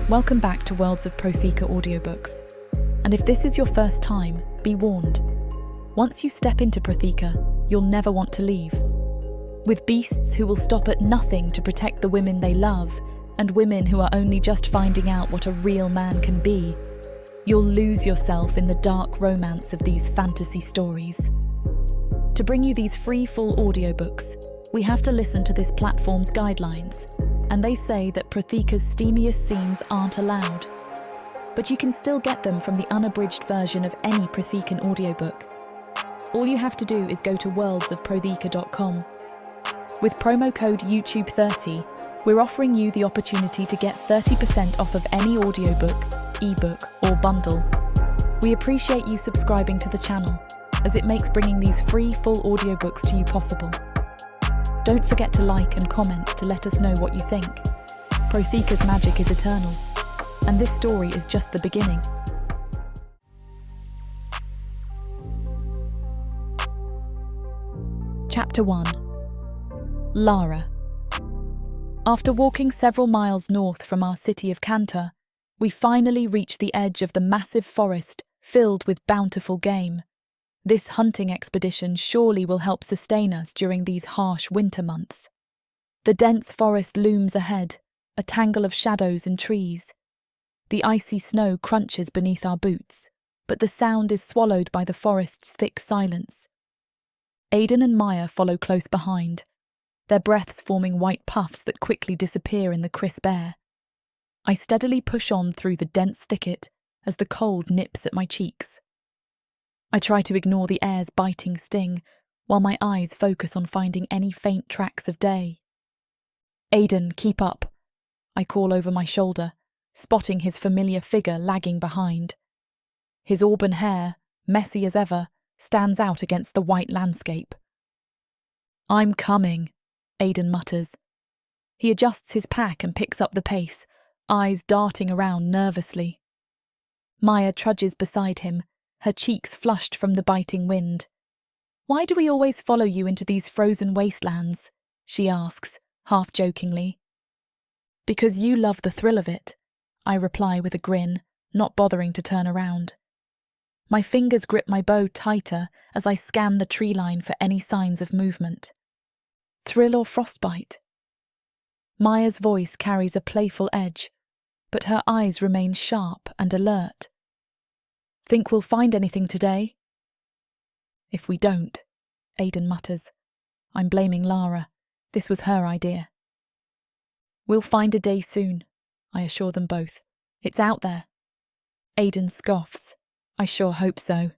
Welcome back to Worlds of Protheka audiobooks. And if this is your first time, be warned. Once you step into Protheka, you'll never want to leave. With beasts who will stop at nothing to protect the women they love, and women who are only just finding out what a real man can be, you'll lose yourself in the dark romance of these fantasy stories. To bring you these free full audiobooks, we have to listen to this platform's guidelines, and they say that Protheka's steamiest scenes aren't allowed. But you can still get them from the unabridged version of any Prothekan audiobook. All you have to do is go to worldsofprotheka.com. With promo code YouTube30, we're offering you the opportunity to get 30% off of any audiobook, ebook, or bundle. We appreciate you subscribing to the channel, as it makes bringing these free full audiobooks to you possible. Don't forget to like and comment to let us know what you think. Protheka's magic is eternal, and this story is just the beginning. Chapter 1. Lara. After walking several miles north from our city of Kantar, we finally reach the edge of the massive forest filled with bountiful game. This hunting expedition surely will help sustain us during these harsh winter months. The dense forest looms ahead, a tangle of shadows and trees. The icy snow crunches beneath our boots, but the sound is swallowed by the forest's thick silence. Aiden and Maya follow close behind, their breaths forming white puffs that quickly disappear in the crisp air. I steadily push on through the dense thicket as the cold nips at my cheeks. I try to ignore the air's biting sting, while my eyes focus on finding any faint tracks of day. Aiden, keep up, I call over my shoulder, spotting his familiar figure lagging behind. His auburn hair, messy as ever, stands out against the white landscape. I'm coming, Aiden mutters. He adjusts his pack and picks up the pace, eyes darting around nervously. Maya trudges beside him, her cheeks flushed from the biting wind. Why do we always follow you into these frozen wastelands? She asks, half jokingly. Because you love the thrill of it, I reply with a grin, not bothering to turn around. My fingers grip my bow tighter as I scan the tree line for any signs of movement. Thrill or frostbite? Maya's voice carries a playful edge, but her eyes remain sharp and alert. Think we'll find anything today? If we don't, Aiden mutters. I'm blaming Lara. This was her idea. We'll find a day soon, I assure them both. It's out there. Aiden scoffs. I sure hope so.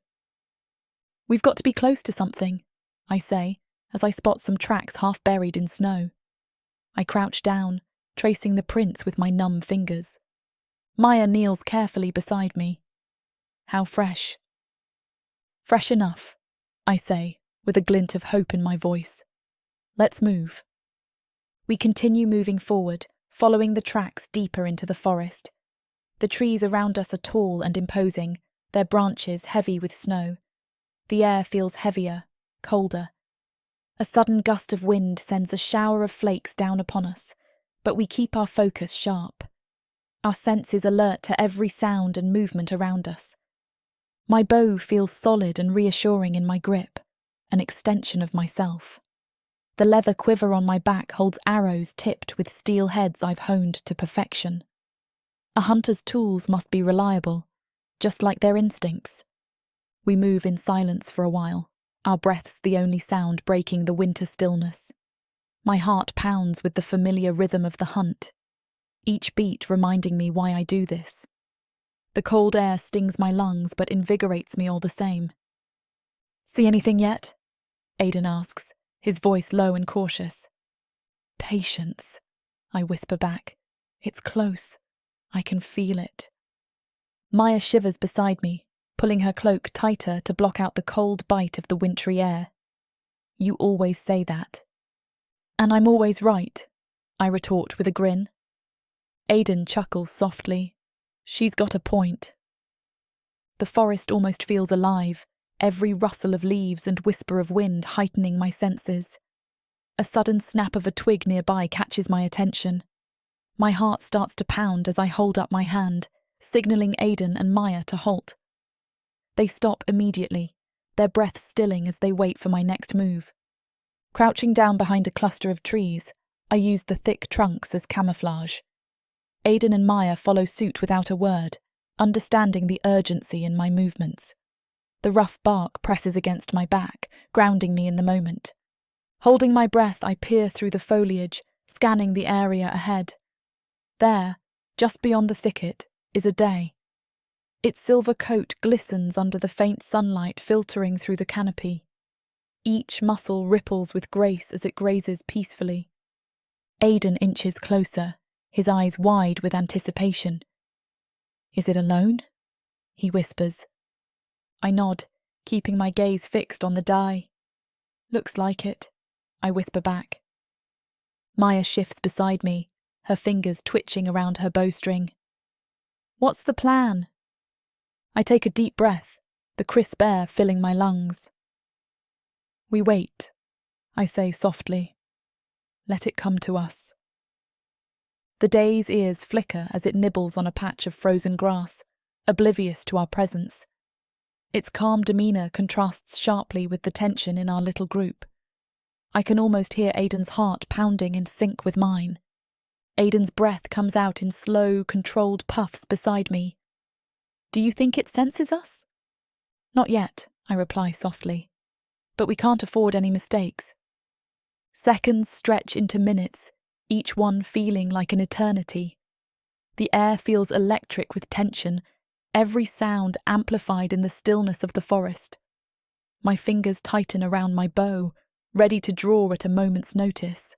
We've got to be close to something, I say, as I spot some tracks half buried in snow. I crouch down, tracing the prints with my numb fingers. Maya kneels carefully beside me. How fresh? Fresh enough, I say, with a glint of hope in my voice. Let's move. We continue moving forward, following the tracks deeper into the forest. The trees around us are tall and imposing, their branches heavy with snow. The air feels heavier, colder. A sudden gust of wind sends a shower of flakes down upon us, but we keep our focus sharp. Our senses alert to every sound and movement around us. My bow feels solid and reassuring in my grip, an extension of myself. The leather quiver on my back holds arrows tipped with steel heads I've honed to perfection. A hunter's tools must be reliable, just like their instincts. We move in silence for a while, our breaths the only sound breaking the winter stillness. My heart pounds with the familiar rhythm of the hunt, each beat reminding me why I do this. The cold air stings my lungs but invigorates me all the same. See anything yet? Aiden asks, his voice low and cautious. Patience, I whisper back. It's close. I can feel it. Maya shivers beside me, pulling her cloak tighter to block out the cold bite of the wintry air. You always say that. And I'm always right, I retort with a grin. Aiden chuckles softly. She's got a point. The forest almost feels alive, every rustle of leaves and whisper of wind heightening my senses. A sudden snap of a twig nearby catches my attention. My heart starts to pound as I hold up my hand, signalling Aiden and Maya to halt. They stop immediately, their breaths stilling as they wait for my next move. Crouching down behind a cluster of trees, I use the thick trunks as camouflage. Aiden and Maya follow suit without a word, understanding the urgency in my movements. The rough bark presses against my back, grounding me in the moment. Holding my breath, I peer through the foliage, scanning the area ahead. There, just beyond the thicket, is a day. Its silver coat glistens under the faint sunlight filtering through the canopy. Each muscle ripples with grace as it grazes peacefully. Aiden inches closer, his eyes wide with anticipation. "Is it alone?" he whispers. I nod, keeping my gaze fixed on the die. "Looks like it," I whisper back. Maya shifts beside me, her fingers twitching around her bowstring. "What's the plan?" I take a deep breath, the crisp air filling my lungs. "We wait," I say softly. "Let it come to us." The day's ears flicker as it nibbles on a patch of frozen grass, oblivious to our presence. Its calm demeanour contrasts sharply with the tension in our little group. I can almost hear Aiden's heart pounding in sync with mine. Aiden's breath comes out in slow, controlled puffs beside me. "Do you think it senses us?" "Not yet," I reply softly. "But we can't afford any mistakes." Seconds stretch into minutes, each one feeling like an eternity. The air feels electric with tension, every sound amplified in the stillness of the forest. My fingers tighten around my bow, ready to draw at a moment's notice.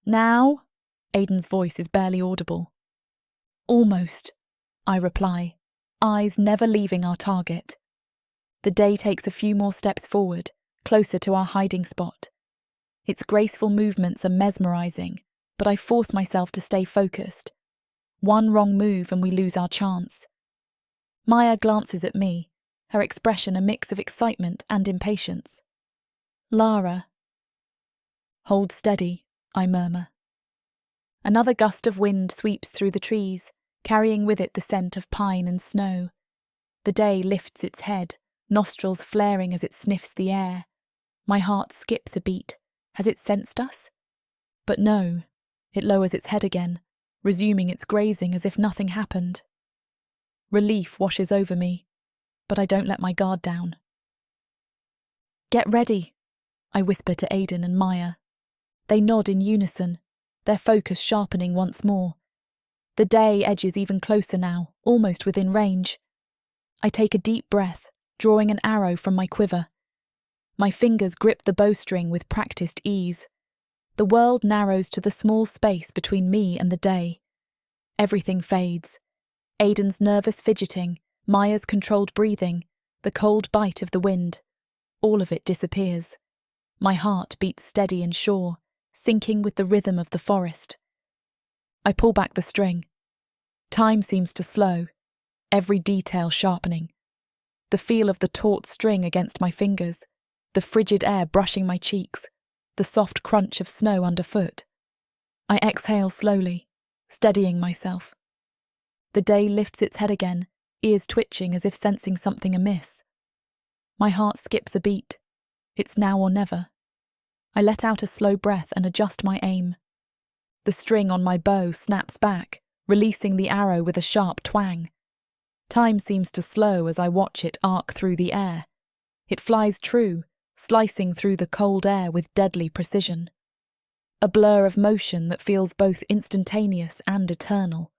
"Now?" Aiden's voice is barely audible. "Almost," I reply, eyes never leaving our target. The day takes a few more steps forward, closer to our hiding spot. Its graceful movements are mesmerizing, but I force myself to stay focused. One wrong move and we lose our chance. Maya glances at me, her expression a mix of excitement and impatience. "Lara." "Hold steady," I murmur. Another gust of wind sweeps through the trees, carrying with it the scent of pine and snow. The day lifts its head, nostrils flaring as it sniffs the air. My heart skips a beat. Has it sensed us? But no, it lowers its head again, resuming its grazing as if nothing happened. Relief washes over me, but I don't let my guard down. "Get ready," I whisper to Aiden and Maya. They nod in unison, their focus sharpening once more. The day edges even closer now, almost within range. I take a deep breath, drawing an arrow from my quiver. My fingers grip the bowstring with practiced ease. The world narrows to the small space between me and the day. Everything fades. Aiden's nervous fidgeting, Maya's controlled breathing, the cold bite of the wind. All of it disappears. My heart beats steady and sure, syncing with the rhythm of the forest. I pull back the string. Time seems to slow, every detail sharpening. The feel of the taut string against my fingers, the frigid air brushing my cheeks, the soft crunch of snow underfoot. I exhale slowly, steadying myself. The day lifts its head again, ears twitching as if sensing something amiss. My heart skips a beat. It's now or never. I let out a slow breath and adjust my aim. The string on my bow snaps back, releasing the arrow with a sharp twang. Time seems to slow as I watch it arc through the air. It flies true, slicing through the cold air with deadly precision. A blur of motion that feels both instantaneous and eternal.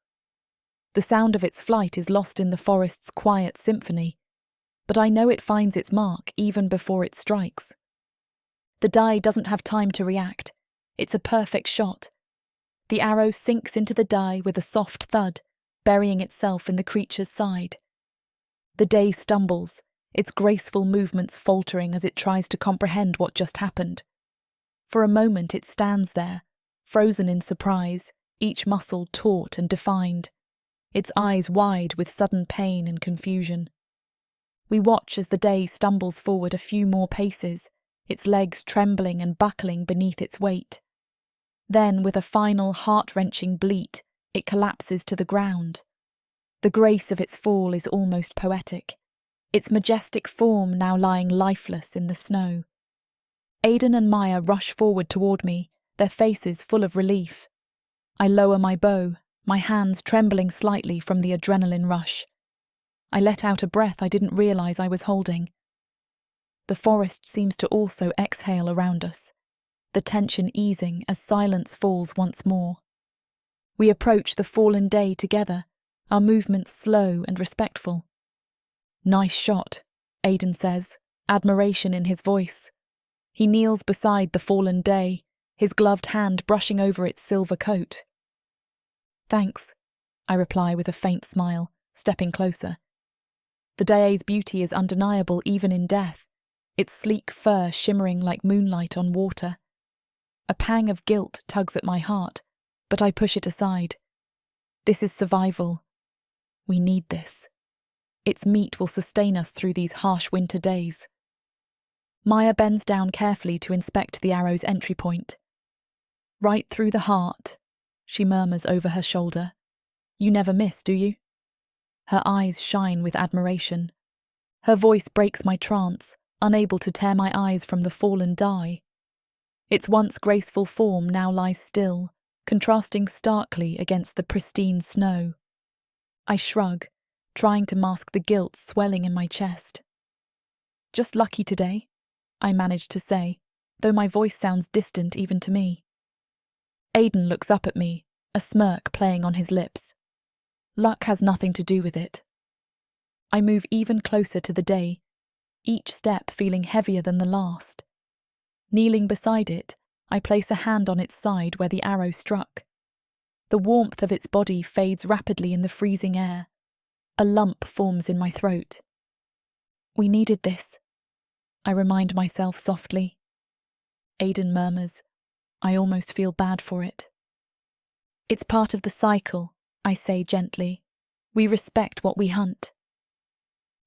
The sound of its flight is lost in the forest's quiet symphony, but I know it finds its mark even before it strikes. The die doesn't have time to react. It's a perfect shot. The arrow sinks into the die with a soft thud, burying itself in the creature's side. The day stumbles, its graceful movements faltering as it tries to comprehend what just happened. For a moment it stands there, frozen in surprise, each muscle taut and defined, its eyes wide with sudden pain and confusion. We watch as the day stumbles forward a few more paces, its legs trembling and buckling beneath its weight. Then, with a final heart-wrenching bleat, it collapses to the ground. The grace of its fall is almost poetic, its majestic form now lying lifeless in the snow. Aiden and Maya rush forward toward me, their faces full of relief. I lower my bow, my hands trembling slightly from the adrenaline rush. I let out a breath I didn't realize I was holding. The forest seems to also exhale around us, the tension easing as silence falls once more. We approach the fallen day together, our movements slow and respectful. "Nice shot," Aiden says, admiration in his voice. He kneels beside the fallen day, his gloved hand brushing over its silver coat. "Thanks," I reply with a faint smile, stepping closer. The day's beauty is undeniable even in death, its sleek fur shimmering like moonlight on water. A pang of guilt tugs at my heart, but I push it aside. This is survival. We need this. Its meat will sustain us through these harsh winter days. Maya bends down carefully to inspect the arrow's entry point. "Right through the heart," she murmurs over her shoulder. "You never miss, do you?" Her eyes shine with admiration. Her voice breaks my trance, unable to tear my eyes from the fallen die. Its once graceful form now lies still, contrasting starkly against the pristine snow. I shrug, trying to mask the guilt swelling in my chest. "Just lucky today," I manage to say, though my voice sounds distant even to me. Aiden looks up at me, a smirk playing on his lips. Luck has nothing to do with it. I move even closer to the day, each step feeling heavier than the last. Kneeling beside it, I place a hand on its side where the arrow struck. The warmth of its body fades rapidly in the freezing air. A lump forms in my throat. "We needed this," I remind myself softly. Aiden murmurs, "I almost feel bad for it." "It's part of the cycle," I say gently. "We respect what we hunt."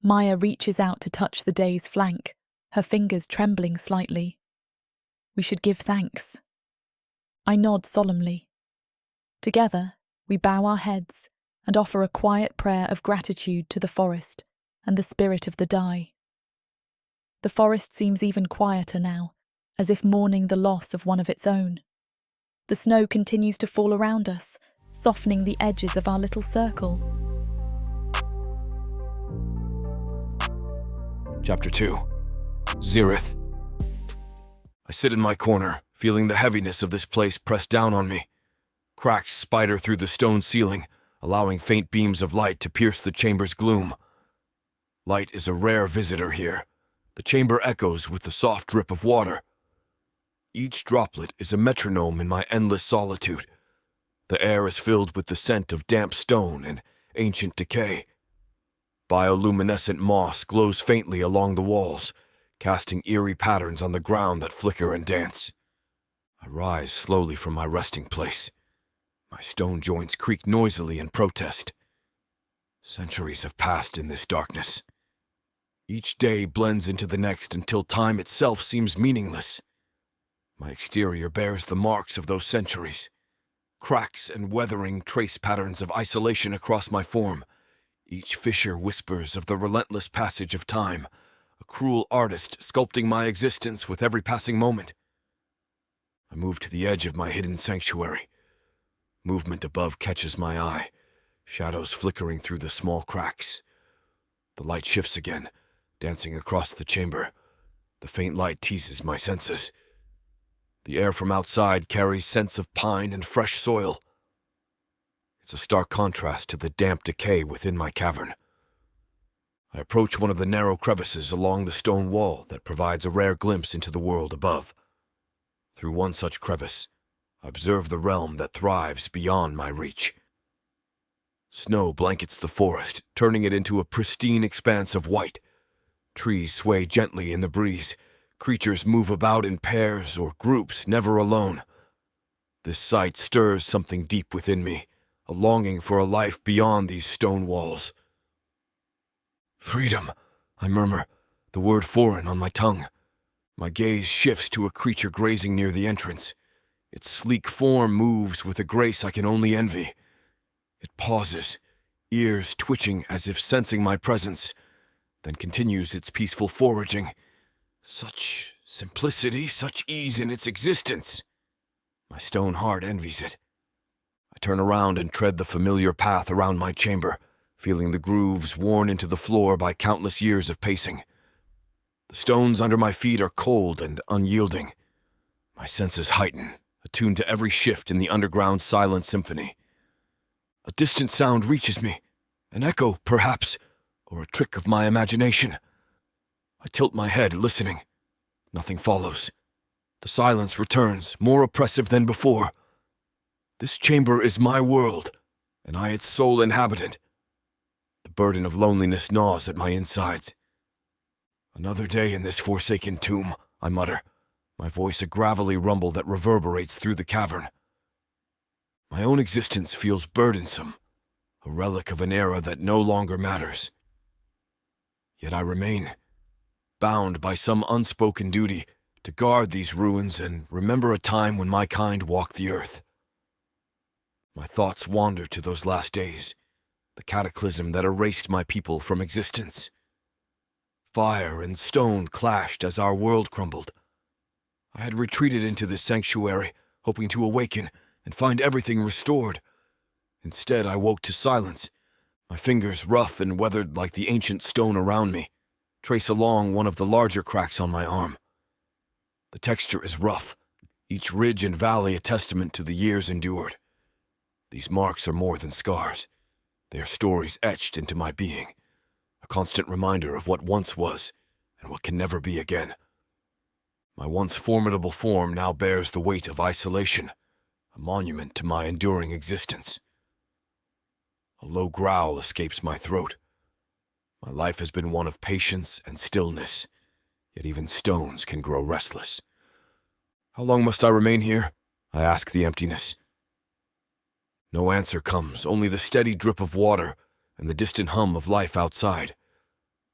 Maya reaches out to touch the day's flank, her fingers trembling slightly. "We should give thanks." I nod solemnly. Together, we bow our heads and offer a quiet prayer of gratitude to the forest and the spirit of the die. The forest seems even quieter now, as if mourning the loss of one of its own. The snow continues to fall around us, softening the edges of our little circle. Chapter 2. Zerith. I sit in my corner, feeling the heaviness of this place press down on me. Cracks spider through the stone ceiling, allowing faint beams of light to pierce the chamber's gloom. Light is a rare visitor here. The chamber echoes with the soft drip of water. Each droplet is a metronome in my endless solitude. The air is filled with the scent of damp stone and ancient decay. Bioluminescent moss glows faintly along the walls, casting eerie patterns on the ground that flicker and dance. I rise slowly from my resting place. My stone joints creak noisily in protest. Centuries have passed in this darkness. Each day blends into the next until time itself seems meaningless. My exterior bears the marks of those centuries. Cracks and weathering trace patterns of isolation across my form. Each fissure whispers of the relentless passage of time, a cruel artist sculpting my existence with every passing moment. I move to the edge of my hidden sanctuary. Movement above catches my eye, shadows flickering through the small cracks. The light shifts again, dancing across the chamber. The faint light teases my senses. The air from outside carries scents of pine and fresh soil. It's a stark contrast to the damp decay within my cavern. I approach one of the narrow crevices along the stone wall that provides a rare glimpse into the world above. Through one such crevice, I observe the realm that thrives beyond my reach. Snow blankets the forest, turning it into a pristine expanse of white. Trees sway gently in the breeze. Creatures move about in pairs or groups, never alone. This sight stirs something deep within me, a longing for a life beyond these stone walls. "Freedom," I murmur, the word foreign on my tongue. My gaze shifts to a creature grazing near the entrance. Its sleek form moves with a grace I can only envy. It pauses, ears twitching as if sensing my presence, then continues its peaceful foraging. Such simplicity, such ease in its existence. My stone heart envies it. I turn around and tread the familiar path around my chamber, feeling the grooves worn into the floor by countless years of pacing. The stones under my feet are cold and unyielding. My senses heighten, attuned to every shift in the underground silent symphony. A distant sound reaches me, an echo, perhaps, or a trick of my imagination. I tilt my head, listening. Nothing follows. The silence returns, more oppressive than before. This chamber is my world, and I its sole inhabitant. The burden of loneliness gnaws at my insides. Another day in this forsaken tomb, I mutter, my voice a gravelly rumble that reverberates through the cavern. My own existence feels burdensome, a relic of an era that no longer matters. Yet I remain, bound by some unspoken duty to guard these ruins and remember a time when my kind walked the earth. My thoughts wander to those last days, the cataclysm that erased my people from existence. Fire and stone clashed as our world crumbled. I had retreated into this sanctuary, hoping to awaken and find everything restored. Instead, I woke to silence, my fingers rough and weathered like the ancient stone around me, trace along one of the larger cracks on my arm. The texture is rough, each ridge and valley a testament to the years endured. These marks are more than scars. They are stories etched into my being, a constant reminder of what once was and what can never be again. My once formidable form now bears the weight of isolation, a monument to my enduring existence. A low growl escapes my throat. My life has been one of patience and stillness, yet even stones can grow restless. How long must I remain here? I ask the emptiness. No answer comes, only the steady drip of water and the distant hum of life outside.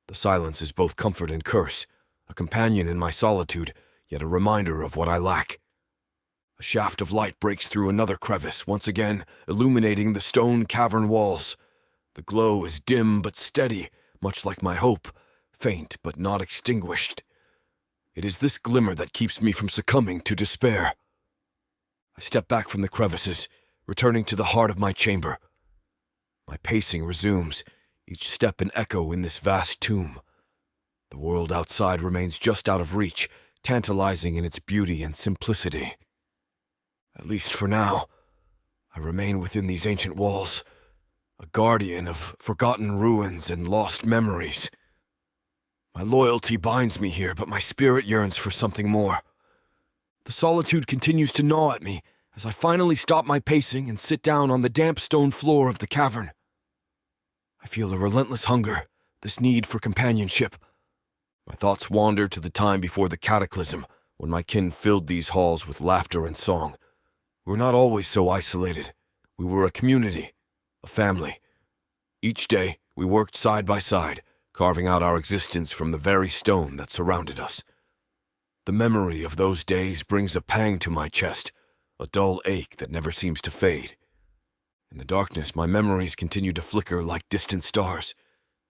The silence is both comfort and curse, a companion in my solitude, yet a reminder of what I lack. A shaft of light breaks through another crevice, once again illuminating the stone cavern walls. The glow is dim but steady, much like my hope, faint but not extinguished. It is this glimmer that keeps me from succumbing to despair. I step back from the crevices, returning to the heart of my chamber. My pacing resumes, each step an echo in this vast tomb. The world outside remains just out of reach, tantalizing in its beauty and simplicity. At least for now, I remain within these ancient walls, a guardian of forgotten ruins and lost memories. My loyalty binds me here, but my spirit yearns for something more. The solitude continues to gnaw at me as I finally stop my pacing and sit down on the damp stone floor of the cavern. I feel a relentless hunger, this need for companionship. My thoughts wander to the time before the cataclysm, when my kin filled these halls with laughter and song. We were not always so isolated. We were a community, a family. Each day, we worked side by side, carving out our existence from the very stone that surrounded us. The memory of those days brings a pang to my chest, a dull ache that never seems to fade. In the darkness, my memories continue to flicker like distant stars,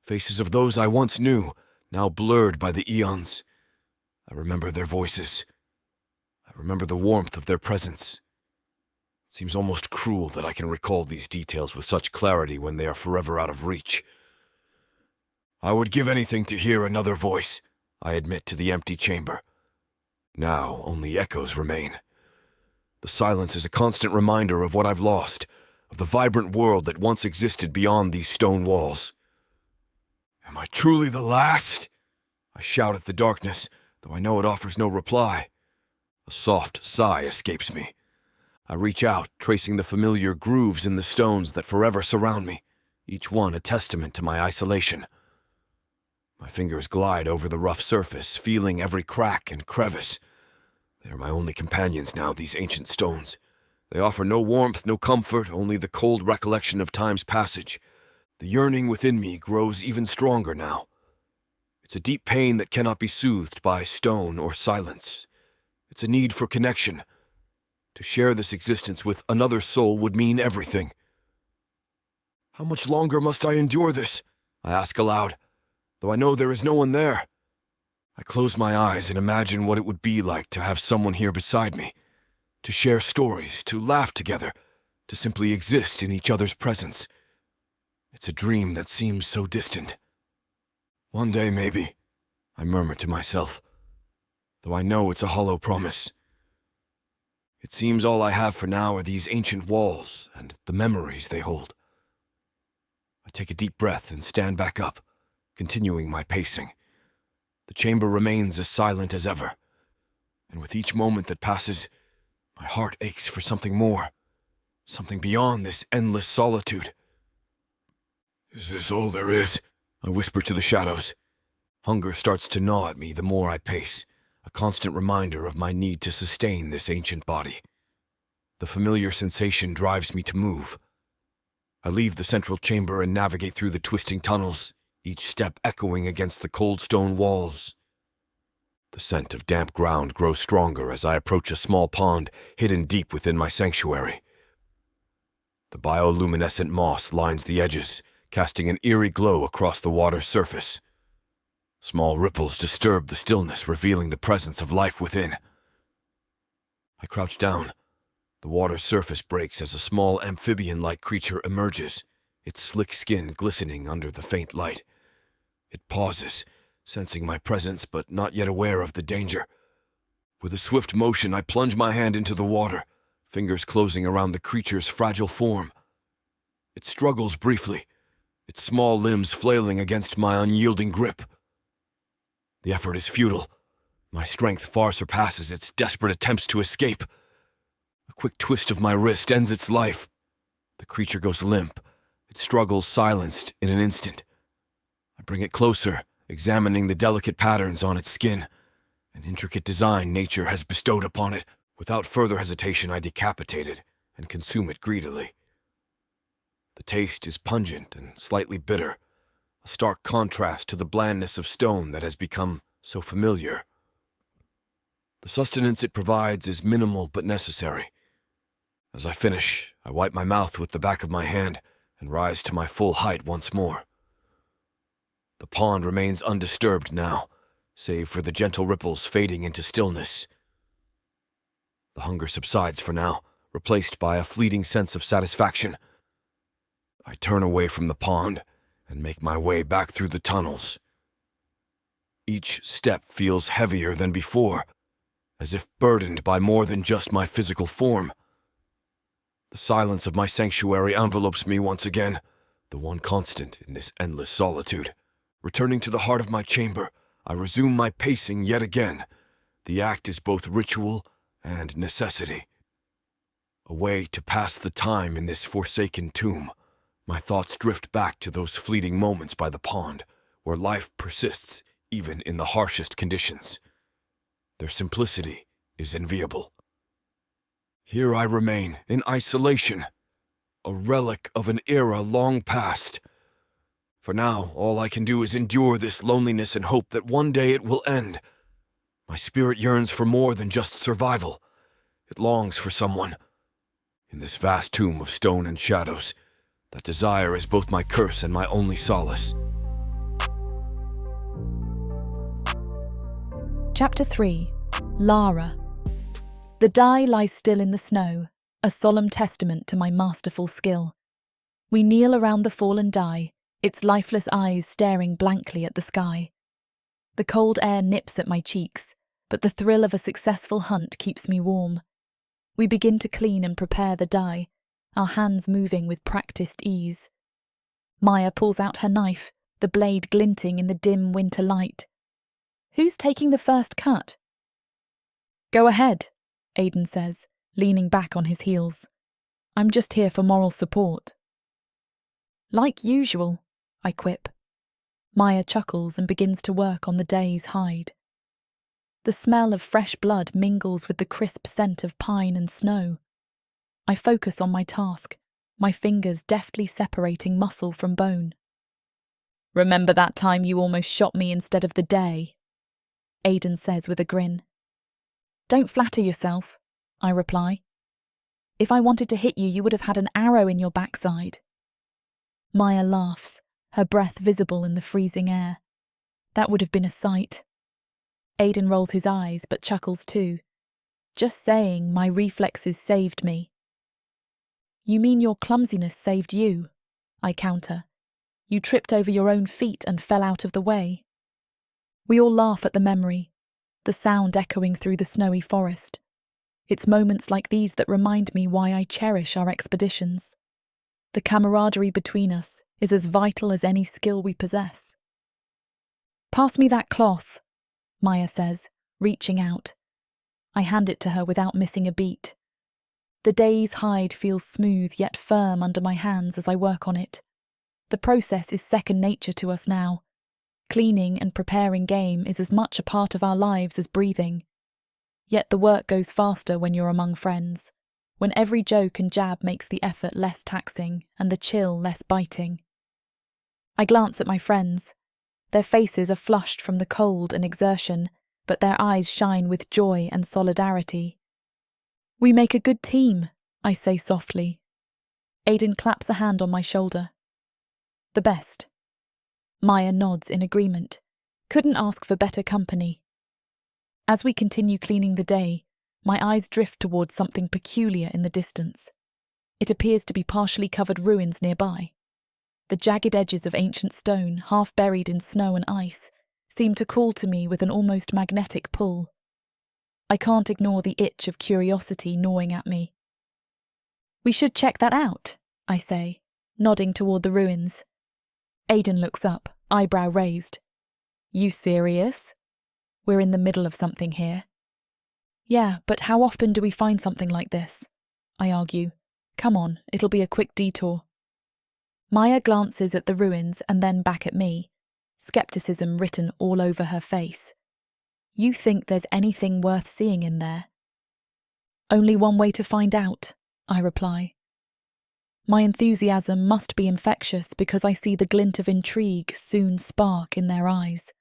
faces of those I once knew, now blurred by the eons. I remember their voices. I remember the warmth of their presence. It seems almost cruel that I can recall these details with such clarity when they are forever out of reach. I would give anything to hear another voice, I admit to the empty chamber. Now only echoes remain. The silence is a constant reminder of what I've lost, of the vibrant world that once existed beyond these stone walls. Am I truly the last? I shout at the darkness, though I know it offers no reply. A soft sigh escapes me. I reach out, tracing the familiar grooves in the stones that forever surround me, each one a testament to my isolation. My fingers glide over the rough surface, feeling every crack and crevice. They are my only companions now, these ancient stones. They offer no warmth, no comfort, only the cold recollection of time's passage. The yearning within me grows even stronger now. It's a deep pain that cannot be soothed by stone or silence. It's a need for connection, To share this existence with another soul would mean everything. How much longer must I endure this? I ask aloud, though I know there is no one there. I close my eyes and imagine what it would be like to have someone here beside me, to share stories, to laugh together, to simply exist in each other's presence. It's a dream that seems so distant. One day, maybe, I murmur to myself, though I know it's a hollow promise. It seems all I have for now are these ancient walls and the memories they hold. I take a deep breath and stand back up, continuing my pacing. The chamber remains as silent as ever, and with each moment that passes, my heart aches for something more, something beyond this endless solitude. Is this all there is? I whisper to the shadows. Hunger starts to gnaw at me the more I pace, a constant reminder of my need to sustain this ancient body. The familiar sensation drives me to move. I leave the central chamber and navigate through the twisting tunnels, each step echoing against the cold stone walls. The scent of damp ground grows stronger as I approach a small pond hidden deep within my sanctuary. The bioluminescent moss lines the edges, casting an eerie glow across the water's surface. Small ripples disturb the stillness, revealing the presence of life within. I crouch down. The water's surface breaks as a small amphibian-like creature emerges, its slick skin glistening under the faint light. It pauses, sensing my presence but not yet aware of the danger. With a swift motion, I plunge my hand into the water, fingers closing around the creature's fragile form. It struggles briefly, its small limbs flailing against my unyielding grip. The effort is futile. My strength far surpasses its desperate attempts to escape. A quick twist of my wrist ends its life. The creature goes limp, its struggles silenced in an instant. I bring it closer, examining the delicate patterns on its skin, an intricate design nature has bestowed upon it. Without further hesitation, I decapitate it and consume it greedily. The taste is pungent and slightly bitter, a stark contrast to the blandness of stone that has become so familiar. The sustenance it provides is minimal but necessary. As I finish, I wipe my mouth with the back of my hand and rise to my full height once more. The pond remains undisturbed now, save for the gentle ripples fading into stillness. The hunger subsides for now, replaced by a fleeting sense of satisfaction. I turn away from the pond and make my way back through the tunnels. Each step feels heavier than before, as if burdened by more than just my physical form. The silence of my sanctuary envelopes me once again, the one constant in this endless solitude. Returning to the heart of my chamber, I resume my pacing yet again. The act is both ritual and necessity. A way to pass the time in this forsaken tomb. My thoughts drift back to those fleeting moments by the pond, where life persists even in the harshest conditions. Their simplicity is enviable. Here I remain, in isolation, a relic of an era long past. For now, all I can do is endure this loneliness and hope that one day it will end. My spirit yearns for more than just survival. It longs for someone. In this vast tomb of stone and shadows, that desire is both my curse and my only solace. Chapter 3. Lara. The die lies still in the snow, a solemn testament to my masterful skill. We kneel around the fallen die, its lifeless eyes staring blankly at the sky. The cold air nips at my cheeks, but the thrill of a successful hunt keeps me warm. We begin to clean and prepare the die, our hands moving with practiced ease. Maya pulls out her knife, the blade glinting in the dim winter light. Who's taking the first cut? Go ahead, Aiden says, leaning back on his heels. I'm just here for moral support. Like usual, I quip. Maya chuckles and begins to work on the day's hide. The smell of fresh blood mingles with the crisp scent of pine and snow. I focus on my task, my fingers deftly separating muscle from bone. Remember that time you almost shot me instead of the day? Aiden says with a grin. Don't flatter yourself, I reply. If I wanted to hit you, you would have had an arrow in your backside. Maya laughs, her breath visible in the freezing air. That would have been a sight. Aiden rolls his eyes, but chuckles too. Just saying, my reflexes saved me. You mean your clumsiness saved you? I counter. You tripped over your own feet and fell out of the way. We all laugh at the memory, the sound echoing through the snowy forest. It's moments like these that remind me why I cherish our expeditions. The camaraderie between us is as vital as any skill we possess. Pass me that cloth, Maya says, reaching out. I hand it to her without missing a beat. The day's hide feels smooth yet firm under my hands as I work on it. The process is second nature to us now. Cleaning and preparing game is as much a part of our lives as breathing. Yet the work goes faster when you're among friends, when every joke and jab makes the effort less taxing and the chill less biting. I glance at my friends. Their faces are flushed from the cold and exertion, but their eyes shine with joy and solidarity. We make a good team, I say softly. Aiden claps a hand on my shoulder. The best. Maya nods in agreement. Couldn't ask for better company. As we continue cleaning the day, my eyes drift towards something peculiar in the distance. It appears to be partially covered ruins nearby. The jagged edges of ancient stone, half buried in snow and ice, seem to call to me with an almost magnetic pull. I can't ignore the itch of curiosity gnawing at me. We should check that out, I say, nodding toward the ruins. Aiden looks up, eyebrow raised. You serious? We're in the middle of something here. Yeah, but how often do we find something like this? I argue. Come on, it'll be a quick detour. Maya glances at the ruins and then back at me, skepticism written all over her face. You think there's anything worth seeing in there? Only one way to find out, I reply. My enthusiasm must be infectious because I see the glint of intrigue soon spark in their eyes.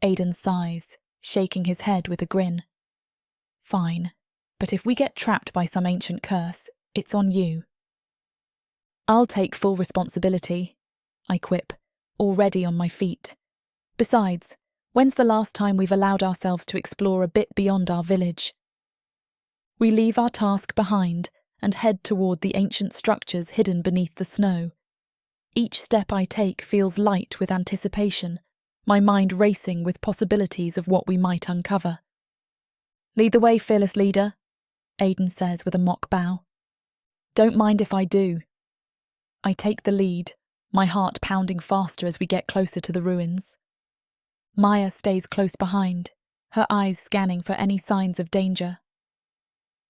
Aiden sighs, shaking his head with a grin. Fine, but if we get trapped by some ancient curse, it's on you. I'll take full responsibility, I quip, already on my feet. Besides, when's the last time we've allowed ourselves to explore a bit beyond our village? We leave our task behind and head toward the ancient structures hidden beneath the snow. Each step I take feels light with anticipation, my mind racing with possibilities of what we might uncover. Lead the way, fearless leader, Aiden says with a mock bow. Don't mind if I do. I take the lead, my heart pounding faster as we get closer to the ruins. Maya stays close behind, her eyes scanning for any signs of danger.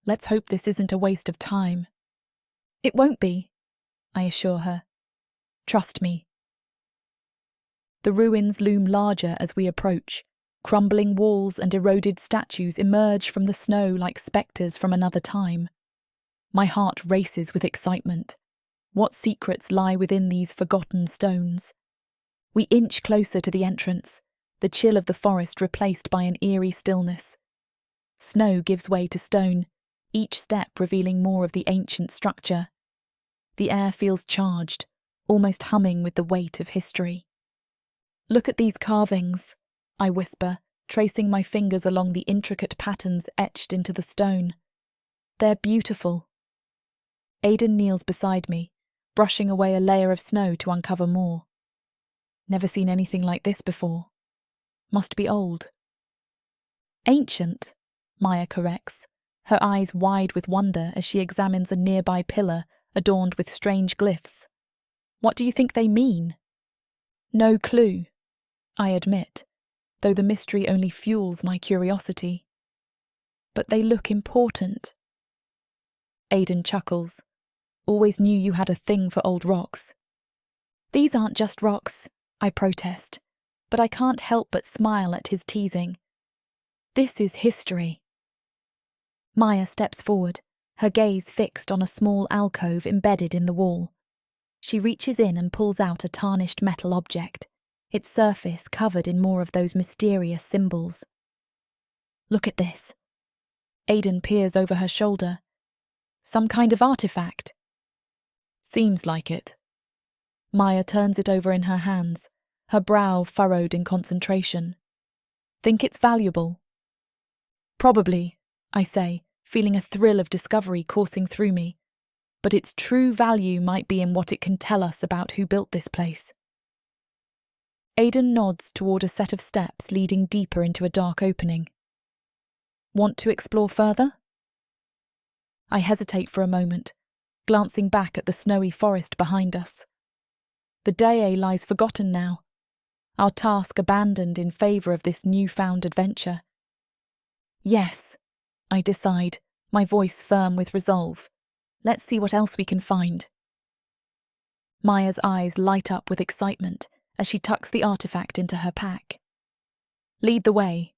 Let's hope this isn't a waste of time. It won't be, I assure her. Trust me. The ruins loom larger as we approach. Crumbling walls and eroded statues emerge from the snow like spectres from another time. My heart races with excitement. What secrets lie within these forgotten stones? We inch closer to the entrance, the chill of the forest replaced by an eerie stillness. Snow gives way to stone, each step revealing more of the ancient structure. The air feels charged, almost humming with the weight of history. Look at these carvings, I whisper, tracing my fingers along the intricate patterns etched into the stone. They're beautiful. Aiden kneels beside me, brushing away a layer of snow to uncover more. Never seen anything like this before. Must be old. Ancient, Maya corrects, her eyes wide with wonder as she examines a nearby pillar adorned with strange glyphs. What do you think they mean? No clue, I admit, though the mystery only fuels my curiosity. But they look important. Aiden chuckles. Always knew you had a thing for old rocks. These aren't just rocks, I protest, but I can't help but smile at his teasing. This is history. Maya steps forward, her gaze fixed on a small alcove embedded in the wall. She reaches in and pulls out a tarnished metal object, its surface covered in more of those mysterious symbols. Look at this. Aiden peers over her shoulder. Some kind of artifact? Seems like it. Maya turns it over in her hands, her brow furrowed in concentration. Think it's valuable? Probably, I say, feeling a thrill of discovery coursing through me. But its true value might be in what it can tell us about who built this place. Aiden nods toward a set of steps leading deeper into a dark opening. Want to explore further? I hesitate for a moment, glancing back at the snowy forest behind us. The Daae lies forgotten now, our task abandoned in favour of this newfound adventure. Yes, I decide, my voice firm with resolve. Let's see what else we can find. Maya's eyes light up with excitement as she tucks the artifact into her pack. Lead the way.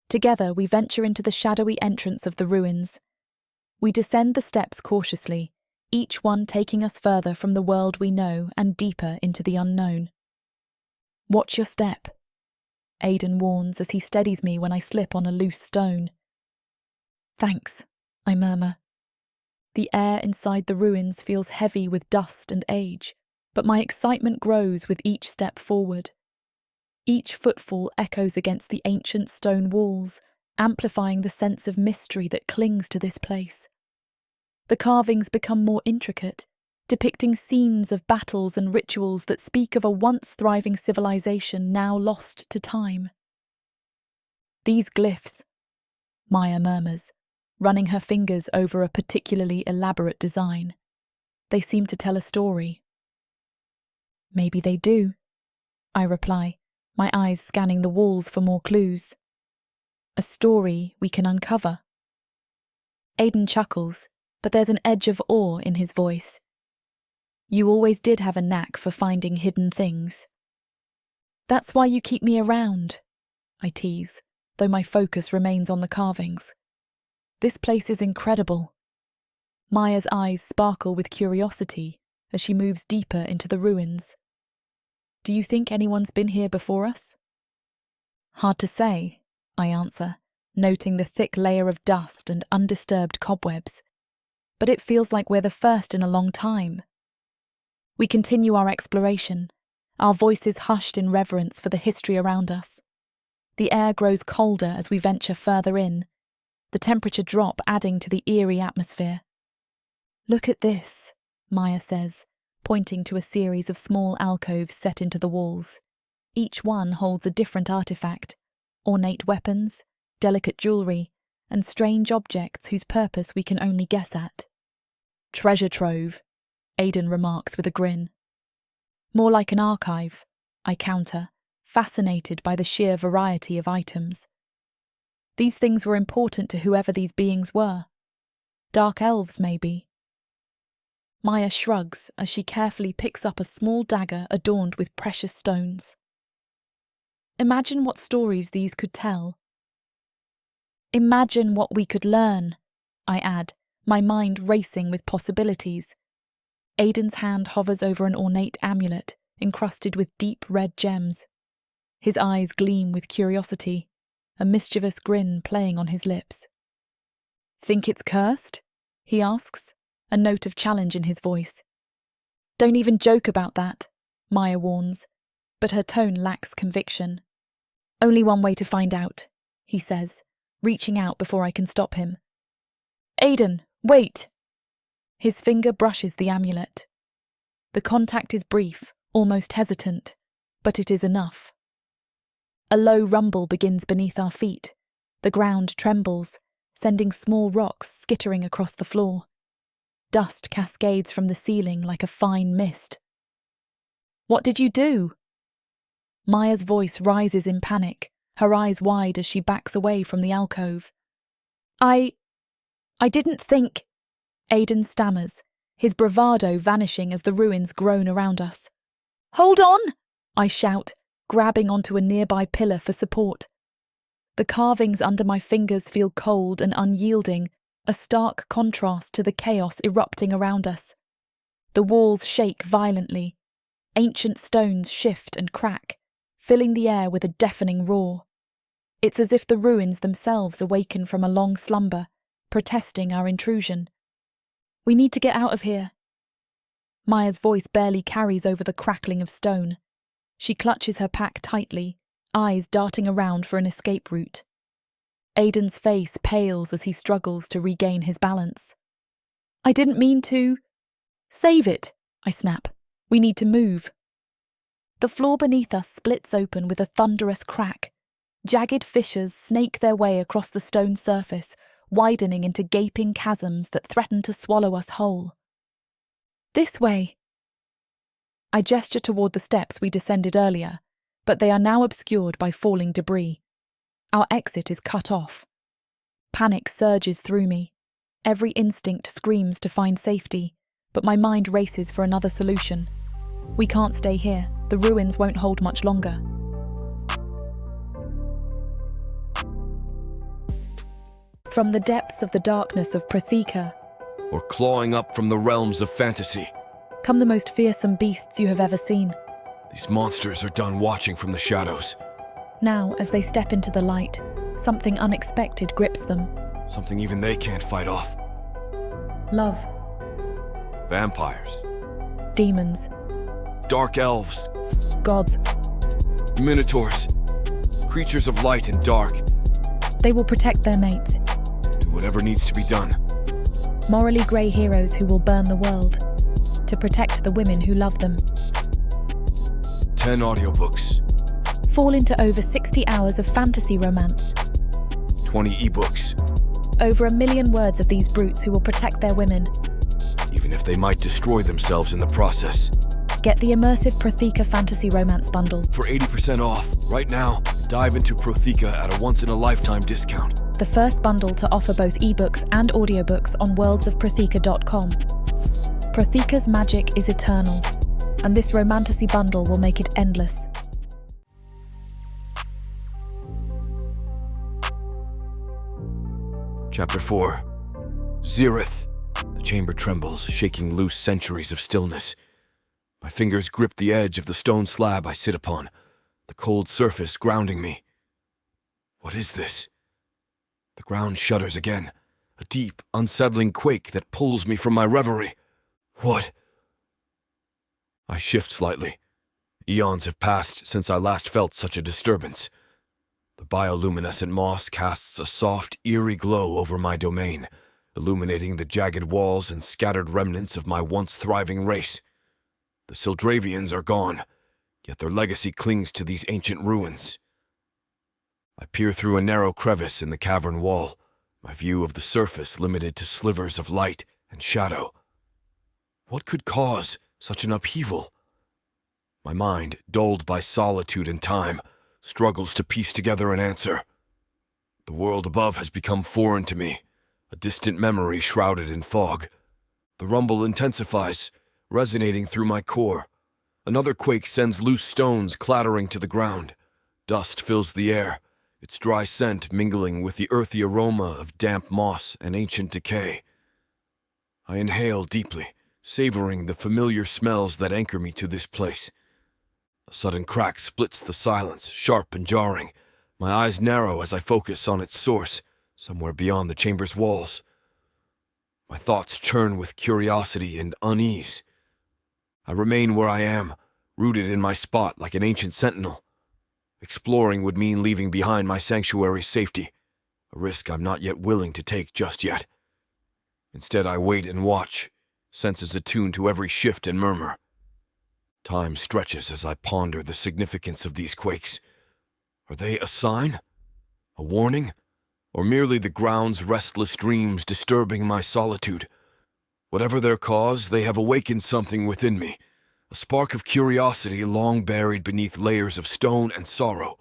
Together we venture into the shadowy entrance of the ruins. We descend the steps cautiously, each one taking us further from the world we know and deeper into the unknown. Watch your step, Aiden warns as he steadies me when I slip on a loose stone. Thanks, I murmur. The air inside the ruins feels heavy with dust and age, but my excitement grows with each step forward. Each footfall echoes against the ancient stone walls, amplifying the sense of mystery that clings to this place. The carvings become more intricate, depicting scenes of battles and rituals that speak of a once thriving civilization now lost to time. These glyphs, Maya murmurs, running her fingers over a particularly elaborate design. They seem to tell a story. Maybe they do, I reply, my eyes scanning the walls for more clues. A story we can uncover. Aiden chuckles, but there's an edge of awe in his voice. You always did have a knack for finding hidden things. That's why you keep me around, I tease, though my focus remains on the carvings. This place is incredible. Maya's eyes sparkle with curiosity as she moves deeper into the ruins. Do you think anyone's been here before us? Hard to say, I answer, noting the thick layer of dust and undisturbed cobwebs. But it feels like we're the first in a long time. We continue our exploration, our voices hushed in reverence for the history around us. The air grows colder as we venture further in, the temperature drop adding to the eerie atmosphere. Look at this, Maya says, pointing to a series of small alcoves set into the walls. Each one holds a different artifact, ornate weapons, delicate jewellery, and strange objects whose purpose we can only guess at. Treasure trove, Aiden remarks with a grin. More like an archive, I counter, fascinated by the sheer variety of items. These things were important to whoever these beings were. Dark elves, maybe. Maya shrugs as she carefully picks up a small dagger adorned with precious stones. Imagine what stories these could tell. Imagine what we could learn, I add, my mind racing with possibilities. Aiden's hand hovers over an ornate amulet encrusted with deep red gems. His eyes gleam with curiosity, a mischievous grin playing on his lips. Think it's cursed? He asks, a note of challenge in his voice. Don't even joke about that, Maya warns, but her tone lacks conviction. Only one way to find out, he says, reaching out before I can stop him. Aiden, wait! His finger brushes the amulet. The contact is brief, almost hesitant, but it is enough. A low rumble begins beneath our feet. The ground trembles, sending small rocks skittering across the floor. Dust cascades from the ceiling like a fine mist. What did you do? Maya's voice rises in panic, her eyes wide as she backs away from the alcove. I didn't think... Aiden stammers, his bravado vanishing as the ruins groan around us. Hold on! I shout, grabbing onto a nearby pillar for support. The carvings under my fingers feel cold and unyielding, a stark contrast to the chaos erupting around us. The walls shake violently. Ancient stones shift and crack, filling the air with a deafening roar. It's as if the ruins themselves awaken from a long slumber, protesting our intrusion. We need to get out of here. Maya's voice barely carries over the crackling of stone. She clutches her pack tightly, eyes darting around for an escape route. Aiden's face pales as he struggles to regain his balance. I didn't mean to. Save it, I snap. We need to move. The floor beneath us splits open with a thunderous crack. Jagged fissures snake their way across the stone surface, widening into gaping chasms that threaten to swallow us whole. This way. I gesture toward the steps we descended earlier, but they are now obscured by falling debris. Our exit is cut off. Panic surges through me. Every instinct screams to find safety, but my mind races for another solution. We can't stay here. The ruins won't hold much longer. From the depths of the darkness of Protheka, or clawing up from the realms of fantasy, come the most fearsome beasts you have ever seen. these monsters are done watching from the shadows. Now, as they step into the light, something unexpected grips them. Something even they can't fight off. Love. Vampires. Demons. Dark elves. Gods. Minotaurs. Creatures of light and dark. They will protect their mates. Do whatever needs to be done. Morally grey heroes who will burn the world to protect the women who love them. 10 audiobooks. Fall into over 60 hours of fantasy romance. 20 ebooks. Over 1 million words of these brutes who will protect their women. Even if they might destroy themselves in the process. Get the immersive Protheka fantasy romance bundle. For 80% off, right now, dive into Protheka at a once-in-a-lifetime discount. The first bundle to offer both ebooks and audiobooks on worldsofprotheka.com. Protheka's magic is eternal, and this Romantasy bundle will make it endless. Chapter 4. Zerith. The chamber trembles, shaking loose centuries of stillness. My fingers grip the edge of the stone slab I sit upon, the cold surface grounding me. What is this? The ground shudders again, a deep, unsettling quake that pulls me from my reverie. What? I shift slightly. Eons have passed since I last felt such a disturbance. The bioluminescent moss casts a soft, eerie glow over my domain, illuminating the jagged walls and scattered remnants of my once thriving race. The Sildravians are gone, yet their legacy clings to these ancient ruins. I peer through a narrow crevice in the cavern wall, my view of the surface limited to slivers of light and shadow. What could cause such an upheaval? My mind, dulled by solitude and time, struggles to piece together an answer. The world above has become foreign to me, a distant memory shrouded in fog. The rumble intensifies, resonating through my core. Another quake sends loose stones clattering to the ground. Dust fills the air, its dry scent mingling with the earthy aroma of damp moss and ancient decay. I inhale deeply, savoring the familiar smells that anchor me to this place. A sudden crack splits the silence, sharp and jarring. My eyes narrow as I focus on its source, somewhere beyond the chamber's walls. My thoughts churn with curiosity and unease. I remain where I am, rooted in my spot like an ancient sentinel. Exploring would mean leaving behind my sanctuary's safety, a risk I'm not yet willing to take just yet. Instead, I wait and watch, senses attuned to every shift and murmur. Time stretches as I ponder the significance of these quakes. Are they a sign? A warning? Or merely the ground's restless dreams disturbing my solitude? Whatever their cause, they have awakened something within me, a spark of curiosity long buried beneath layers of stone and sorrow.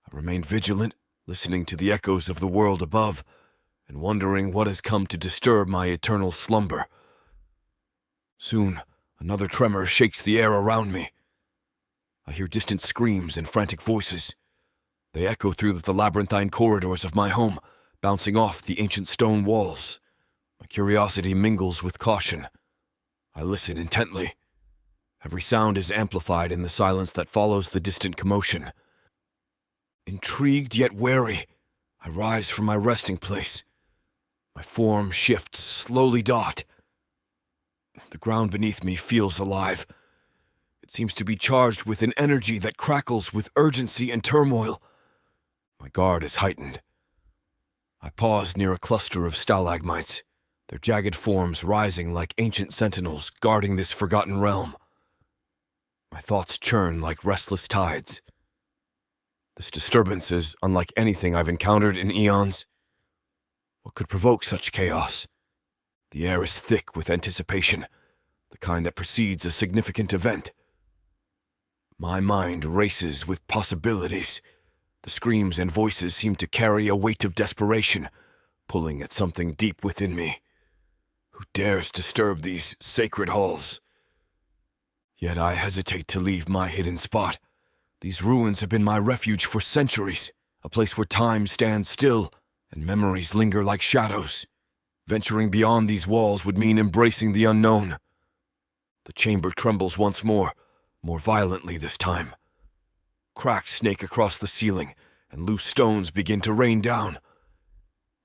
I remain vigilant, listening to the echoes of the world above, and wondering what has come to disturb my eternal slumber. Soon, another tremor shakes the air around me. I hear distant screams and frantic voices. They echo through the labyrinthine corridors of my home, bouncing off the ancient stone walls. My curiosity mingles with caution. I listen intently. Every sound is amplified in the silence that follows the distant commotion. Intrigued yet wary, I rise from my resting place. My form shifts, slowly dot. The ground beneath me feels alive. It seems to be charged with an energy that crackles with urgency and turmoil. My guard is heightened. I pause near a cluster of stalagmites, their jagged forms rising like ancient sentinels guarding this forgotten realm. My thoughts churn like restless tides. This disturbance is unlike anything I've encountered in eons. What could provoke such chaos? The air is thick with anticipation, the kind that precedes a significant event. My mind races with possibilities. The screams and voices seem to carry a weight of desperation, pulling at something deep within me. Who dares disturb these sacred halls? Yet I hesitate to leave my hidden spot. These ruins have been my refuge for centuries, a place where time stands still and memories linger like shadows. Venturing beyond these walls would mean embracing the unknown. The chamber trembles once more violently this time. Cracks snake across the ceiling, and loose stones begin to rain down.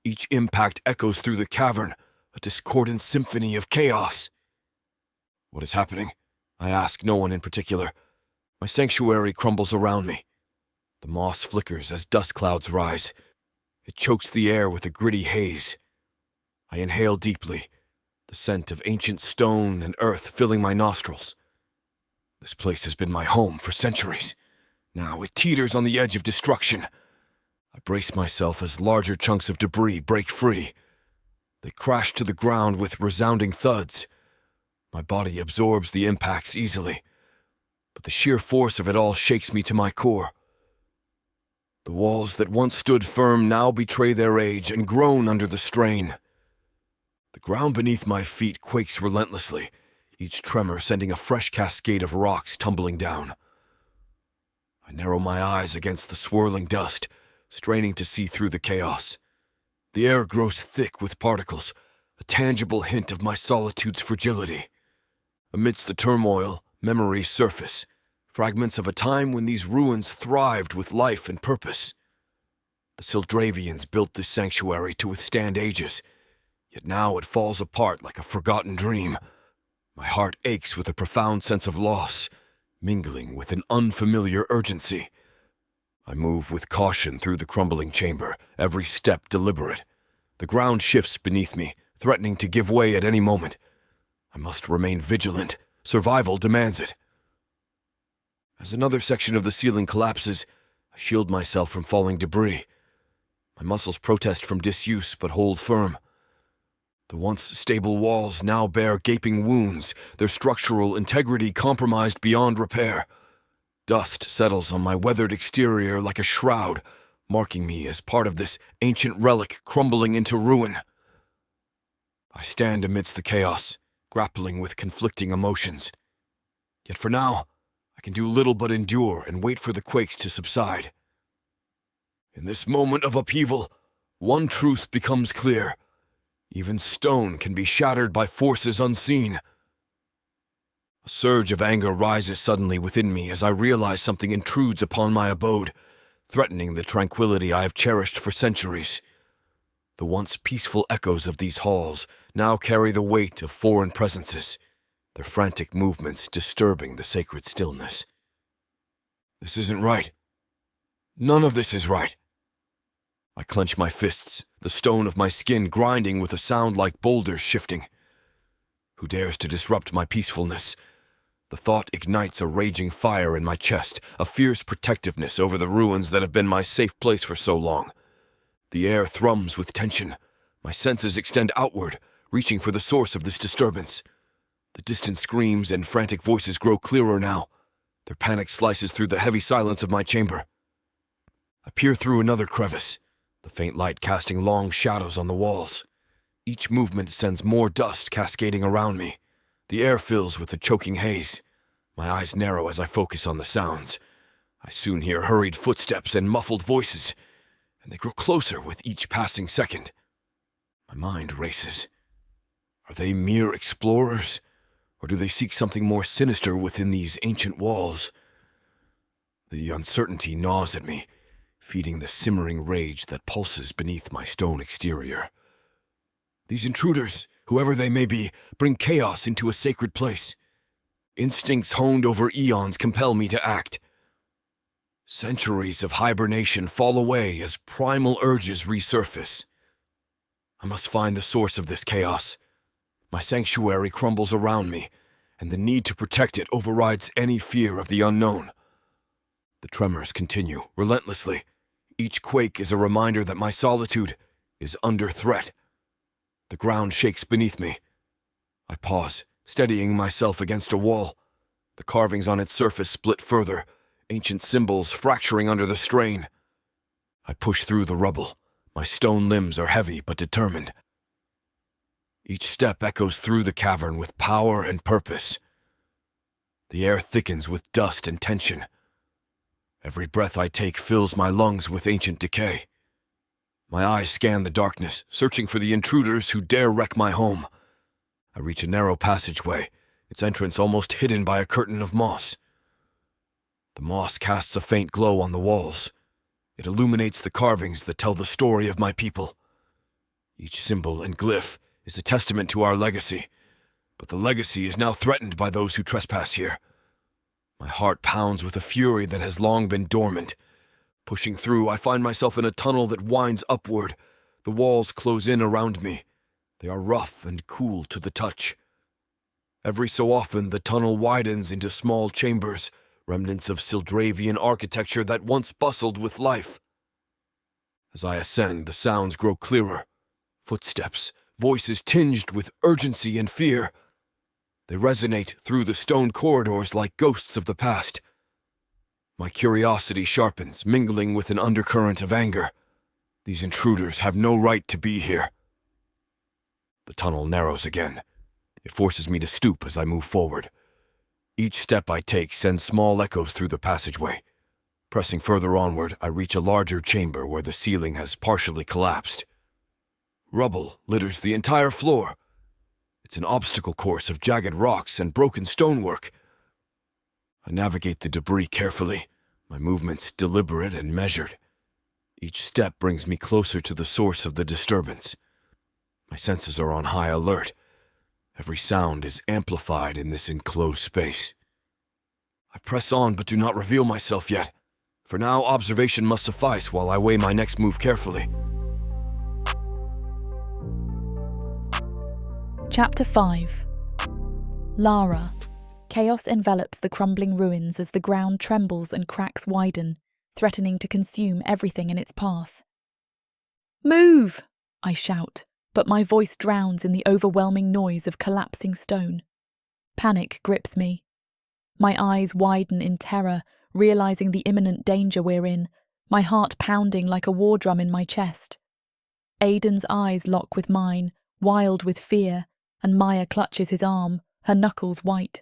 Each impact echoes through the cavern, a discordant symphony of chaos. What is happening? I ask no one in particular. My sanctuary crumbles around me. The moss flickers as dust clouds rise. It chokes the air with a gritty haze. I inhale deeply, the scent of ancient stone and earth filling my nostrils. This place has been my home for centuries. Now it teeters on the edge of destruction. I brace myself as larger chunks of debris break free. They crash to the ground with resounding thuds. My body absorbs the impacts easily, but the sheer force of it all shakes me to my core. The walls that once stood firm now betray their age and groan under the strain. The ground beneath my feet quakes relentlessly, each tremor sending a fresh cascade of rocks tumbling down. I narrow my eyes against the swirling dust, straining to see through the chaos. The air grows thick with particles, a tangible hint of my solitude's fragility. Amidst the turmoil, memories surface, fragments of a time when these ruins thrived with life and purpose. The Sildravians built this sanctuary to withstand ages, yet now it falls apart like a forgotten dream. My heart aches with a profound sense of loss, mingling with an unfamiliar urgency. I move with caution through the crumbling chamber, every step deliberate. The ground shifts beneath me, threatening to give way at any moment. I must remain vigilant. Survival demands it. As another section of the ceiling collapses, I shield myself from falling debris. My muscles protest from disuse, but hold firm. The once stable walls now bear gaping wounds, their structural integrity compromised beyond repair. Dust settles on my weathered exterior like a shroud, marking me as part of this ancient relic crumbling into ruin. I stand amidst the chaos, grappling with conflicting emotions. Yet for now, I can do little but endure and wait for the quakes to subside. In this moment of upheaval, one truth becomes clear. Even stone can be shattered by forces unseen. A surge of anger rises suddenly within me as I realize something intrudes upon my abode, threatening the tranquility I have cherished for centuries. The once peaceful echoes of these halls now carry the weight of foreign presences, their frantic movements disturbing the sacred stillness. This isn't right. None of this is right. I clench my fists, the stone of my skin grinding with a sound like boulders shifting. Who dares to disrupt my peacefulness? The thought ignites a raging fire in my chest, a fierce protectiveness over the ruins that have been my safe place for so long. The air thrums with tension. My senses extend outward, reaching for the source of this disturbance. The distant screams and frantic voices grow clearer now. Their panic slices through the heavy silence of my chamber. I peer through another crevice, the faint light casting long shadows on the walls. Each movement sends more dust cascading around me. The air fills with a choking haze. My eyes narrow as I focus on the sounds. I soon hear hurried footsteps and muffled voices, and they grow closer with each passing second. My mind races. Are they mere explorers, or do they seek something more sinister within these ancient walls? The uncertainty gnaws at me, feeding the simmering rage that pulses beneath my stone exterior. These intruders, whoever they may be, bring chaos into a sacred place. Instincts honed over eons compel me to act. Centuries of hibernation fall away as primal urges resurface. I must find the source of this chaos. My sanctuary crumbles around me, and the need to protect it overrides any fear of the unknown. The tremors continue, relentlessly. Each quake is a reminder that my solitude is under threat. The ground shakes beneath me. I pause, steadying myself against a wall. The carvings on its surface split further, ancient symbols fracturing under the strain. I push through the rubble. My stone limbs are heavy but determined. Each step echoes through the cavern with power and purpose. The air thickens with dust and tension. Every breath I take fills my lungs with ancient decay. My eyes scan the darkness, searching for the intruders who dare wreck my home. I reach a narrow passageway, its entrance almost hidden by a curtain of moss. The moss casts a faint glow on the walls. It illuminates the carvings that tell the story of my people. Each symbol and glyph is a testament to our legacy, but the legacy is now threatened by those who trespass here. My heart pounds with a fury that has long been dormant. Pushing through, I find myself in a tunnel that winds upward. The walls close in around me. They are rough and cool to the touch. Every so often, the tunnel widens into small chambers, remnants of Sildravian architecture that once bustled with life. As I ascend, the sounds grow clearer. Footsteps, voices tinged with urgency and fear. They resonate through the stone corridors like ghosts of the past. My curiosity sharpens, mingling with an undercurrent of anger. These intruders have no right to be here. The tunnel narrows again. It forces me to stoop as I move forward. Each step I take sends small echoes through the passageway. Pressing further onward, I reach a larger chamber where the ceiling has partially collapsed. Rubble litters the entire floor. It's an obstacle course of jagged rocks and broken stonework. I navigate the debris carefully, my movements deliberate and measured. Each step brings me closer to the source of the disturbance. My senses are on high alert. Every sound is amplified in this enclosed space. I press on but do not reveal myself yet. For now, observation must suffice while I weigh my next move carefully. Chapter 5. Lara. Chaos envelops the crumbling ruins as the ground trembles and cracks widen, threatening to consume everything in its path. "Move!" I shout, but my voice drowns in the overwhelming noise of collapsing stone. Panic grips me. My eyes widen in terror, realizing the imminent danger we're in, my heart pounding like a war drum in my chest. Aiden's eyes lock with mine, wild with fear, and Maya clutches his arm, her knuckles white.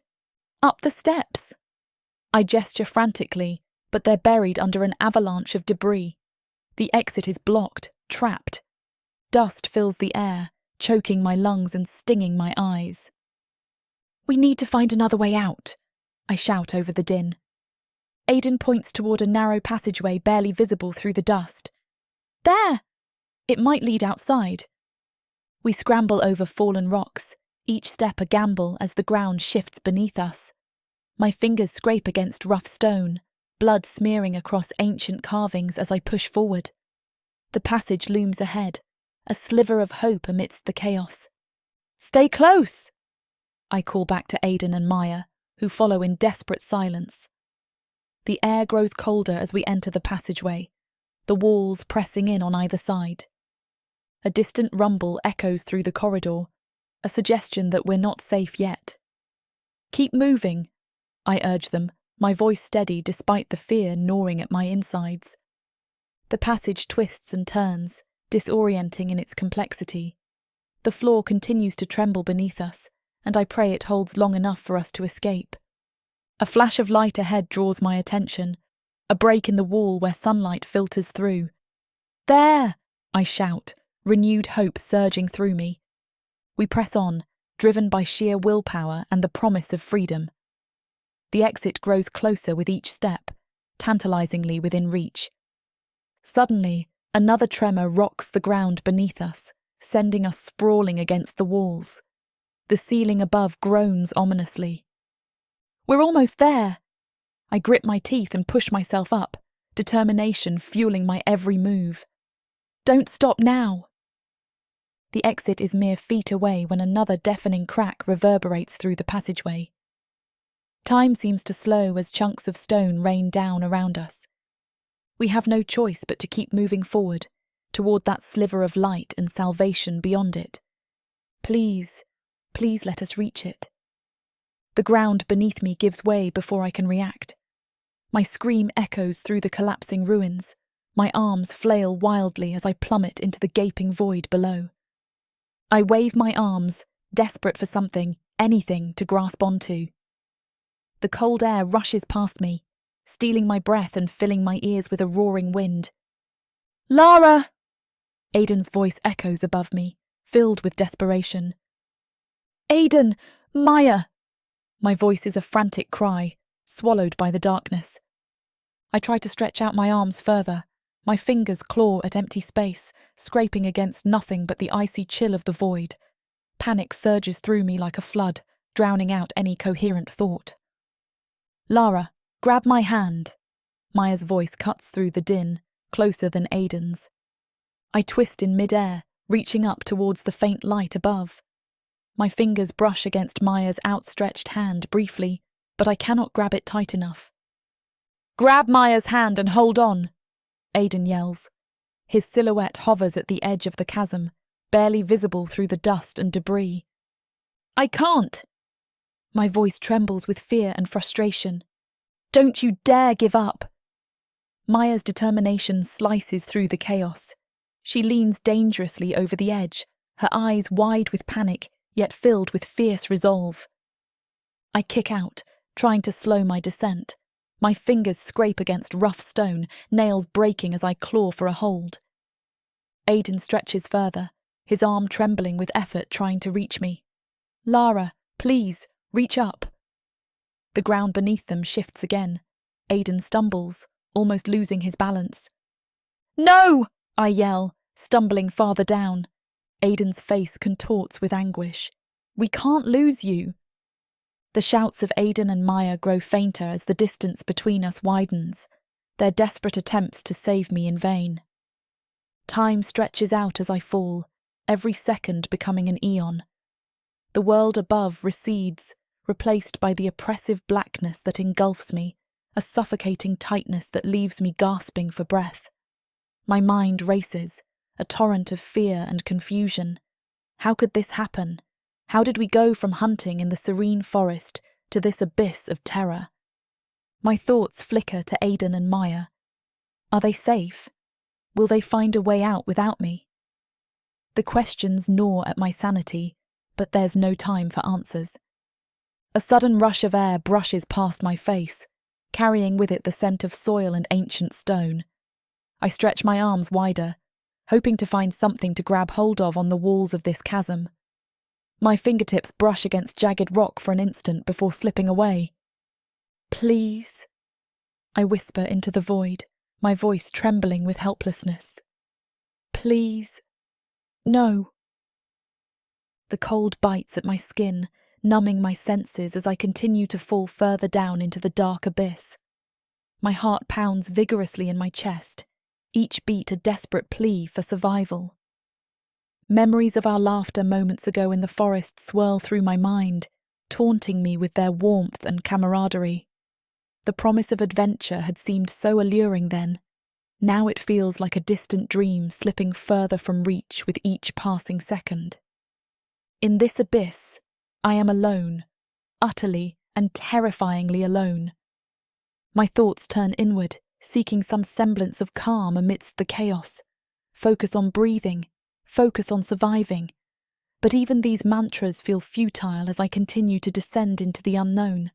"Up the steps!" I gesture frantically, but they're buried under an avalanche of debris. The exit is blocked, trapped. Dust fills the air, choking my lungs and stinging my eyes. "We need to find another way out," I shout over the din. Aiden points toward a narrow passageway barely visible through the dust. "There! It might lead outside." We scramble over fallen rocks, each step a gamble as the ground shifts beneath us. My fingers scrape against rough stone, blood smearing across ancient carvings as I push forward. The passage looms ahead, a sliver of hope amidst the chaos. "Stay close!" I call back to Aiden and Maya, who follow in desperate silence. The air grows colder as we enter the passageway, the walls pressing in on either side. A distant rumble echoes through the corridor, a suggestion that we're not safe yet. "Keep moving," I urge them, my voice steady despite the fear gnawing at my insides. The passage twists and turns, disorienting in its complexity. The floor continues to tremble beneath us, and I pray it holds long enough for us to escape. A flash of light ahead draws my attention, a break in the wall where sunlight filters through. "There!" I shout, renewed hope surging through me. We press on, driven by sheer willpower and the promise of freedom. The exit grows closer with each step, tantalizingly within reach. Suddenly, another tremor rocks the ground beneath us, sending us sprawling against the walls. The ceiling above groans ominously. We're almost there! I grip my teeth and push myself up, determination fueling my every move. Don't stop now! The exit is mere feet away when another deafening crack reverberates through the passageway. Time seems to slow as chunks of stone rain down around us. We have no choice but to keep moving forward, toward that sliver of light and salvation beyond it. Please, please let us reach it. The ground beneath me gives way before I can react. My scream echoes through the collapsing ruins. My arms flail wildly as I plummet into the gaping void below. I wave my arms, desperate for something, anything to grasp onto. The cold air rushes past me, stealing my breath and filling my ears with a roaring wind. Lara! Aiden's voice echoes above me, filled with desperation. Aiden! Maya! My voice is a frantic cry, swallowed by the darkness. I try to stretch out my arms further. My fingers claw at empty space, scraping against nothing but the icy chill of the void. Panic surges through me like a flood, drowning out any coherent thought. Lara, grab my hand. Maya's voice cuts through the din, closer than Aiden's. I twist in midair, reaching up towards the faint light above. My fingers brush against Maya's outstretched hand briefly, but I cannot grab it tight enough. Grab Maya's hand and hold on, Aiden yells. His silhouette hovers at the edge of the chasm, barely visible through the dust and debris. I can't! My voice trembles with fear and frustration. Don't you dare give up! Maya's determination slices through the chaos. She leans dangerously over the edge, her eyes wide with panic, yet filled with fierce resolve. I kick out, trying to slow my descent. My fingers scrape against rough stone, nails breaking as I claw for a hold. Aiden stretches further, his arm trembling with effort trying to reach me. Lara, please, reach up. The ground beneath them shifts again. Aiden stumbles, almost losing his balance. No! I yell, stumbling farther down. Aiden's face contorts with anguish. We can't lose you. The shouts of Aiden and Maya grow fainter as the distance between us widens, their desperate attempts to save me in vain. Time stretches out as I fall, every second becoming an eon. The world above recedes, replaced by the oppressive blackness that engulfs me, a suffocating tightness that leaves me gasping for breath. My mind races, a torrent of fear and confusion. How could this happen? How did we go from hunting in the serene forest to this abyss of terror? My thoughts flicker to Aiden and Maya. Are they safe? Will they find a way out without me? The questions gnaw at my sanity, but there's no time for answers. A sudden rush of air brushes past my face, carrying with it the scent of soil and ancient stone. I stretch my arms wider, hoping to find something to grab hold of on the walls of this chasm. My fingertips brush against jagged rock for an instant before slipping away. Please, I whisper into the void, my voice trembling with helplessness. Please, no. The cold bites at my skin, numbing my senses as I continue to fall further down into the dark abyss. My heart pounds vigorously in my chest, each beat a desperate plea for survival. Memories of our laughter moments ago in the forest swirl through my mind, taunting me with their warmth and camaraderie. The promise of adventure had seemed so alluring then. Now it feels like a distant dream slipping further from reach with each passing second. In this abyss, I am alone, utterly and terrifyingly alone. My thoughts turn inward, seeking some semblance of calm amidst the chaos. Focus on breathing, focus on surviving. But even these mantras feel futile as I continue to descend into the unknown.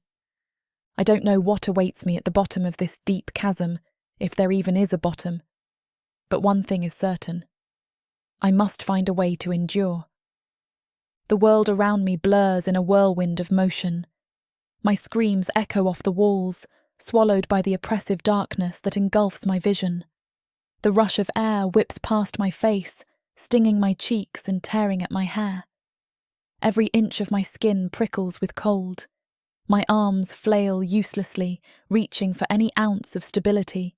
I don't know what awaits me at the bottom of this deep chasm, if there even is a bottom. But one thing is certain. I must find a way to endure. The world around me blurs in a whirlwind of motion. My screams echo off the walls, swallowed by the oppressive darkness that engulfs my vision. The rush of air whips past my face, stinging my cheeks and tearing at my hair. Every inch of my skin prickles with cold. My arms flail uselessly, reaching for any ounce of stability.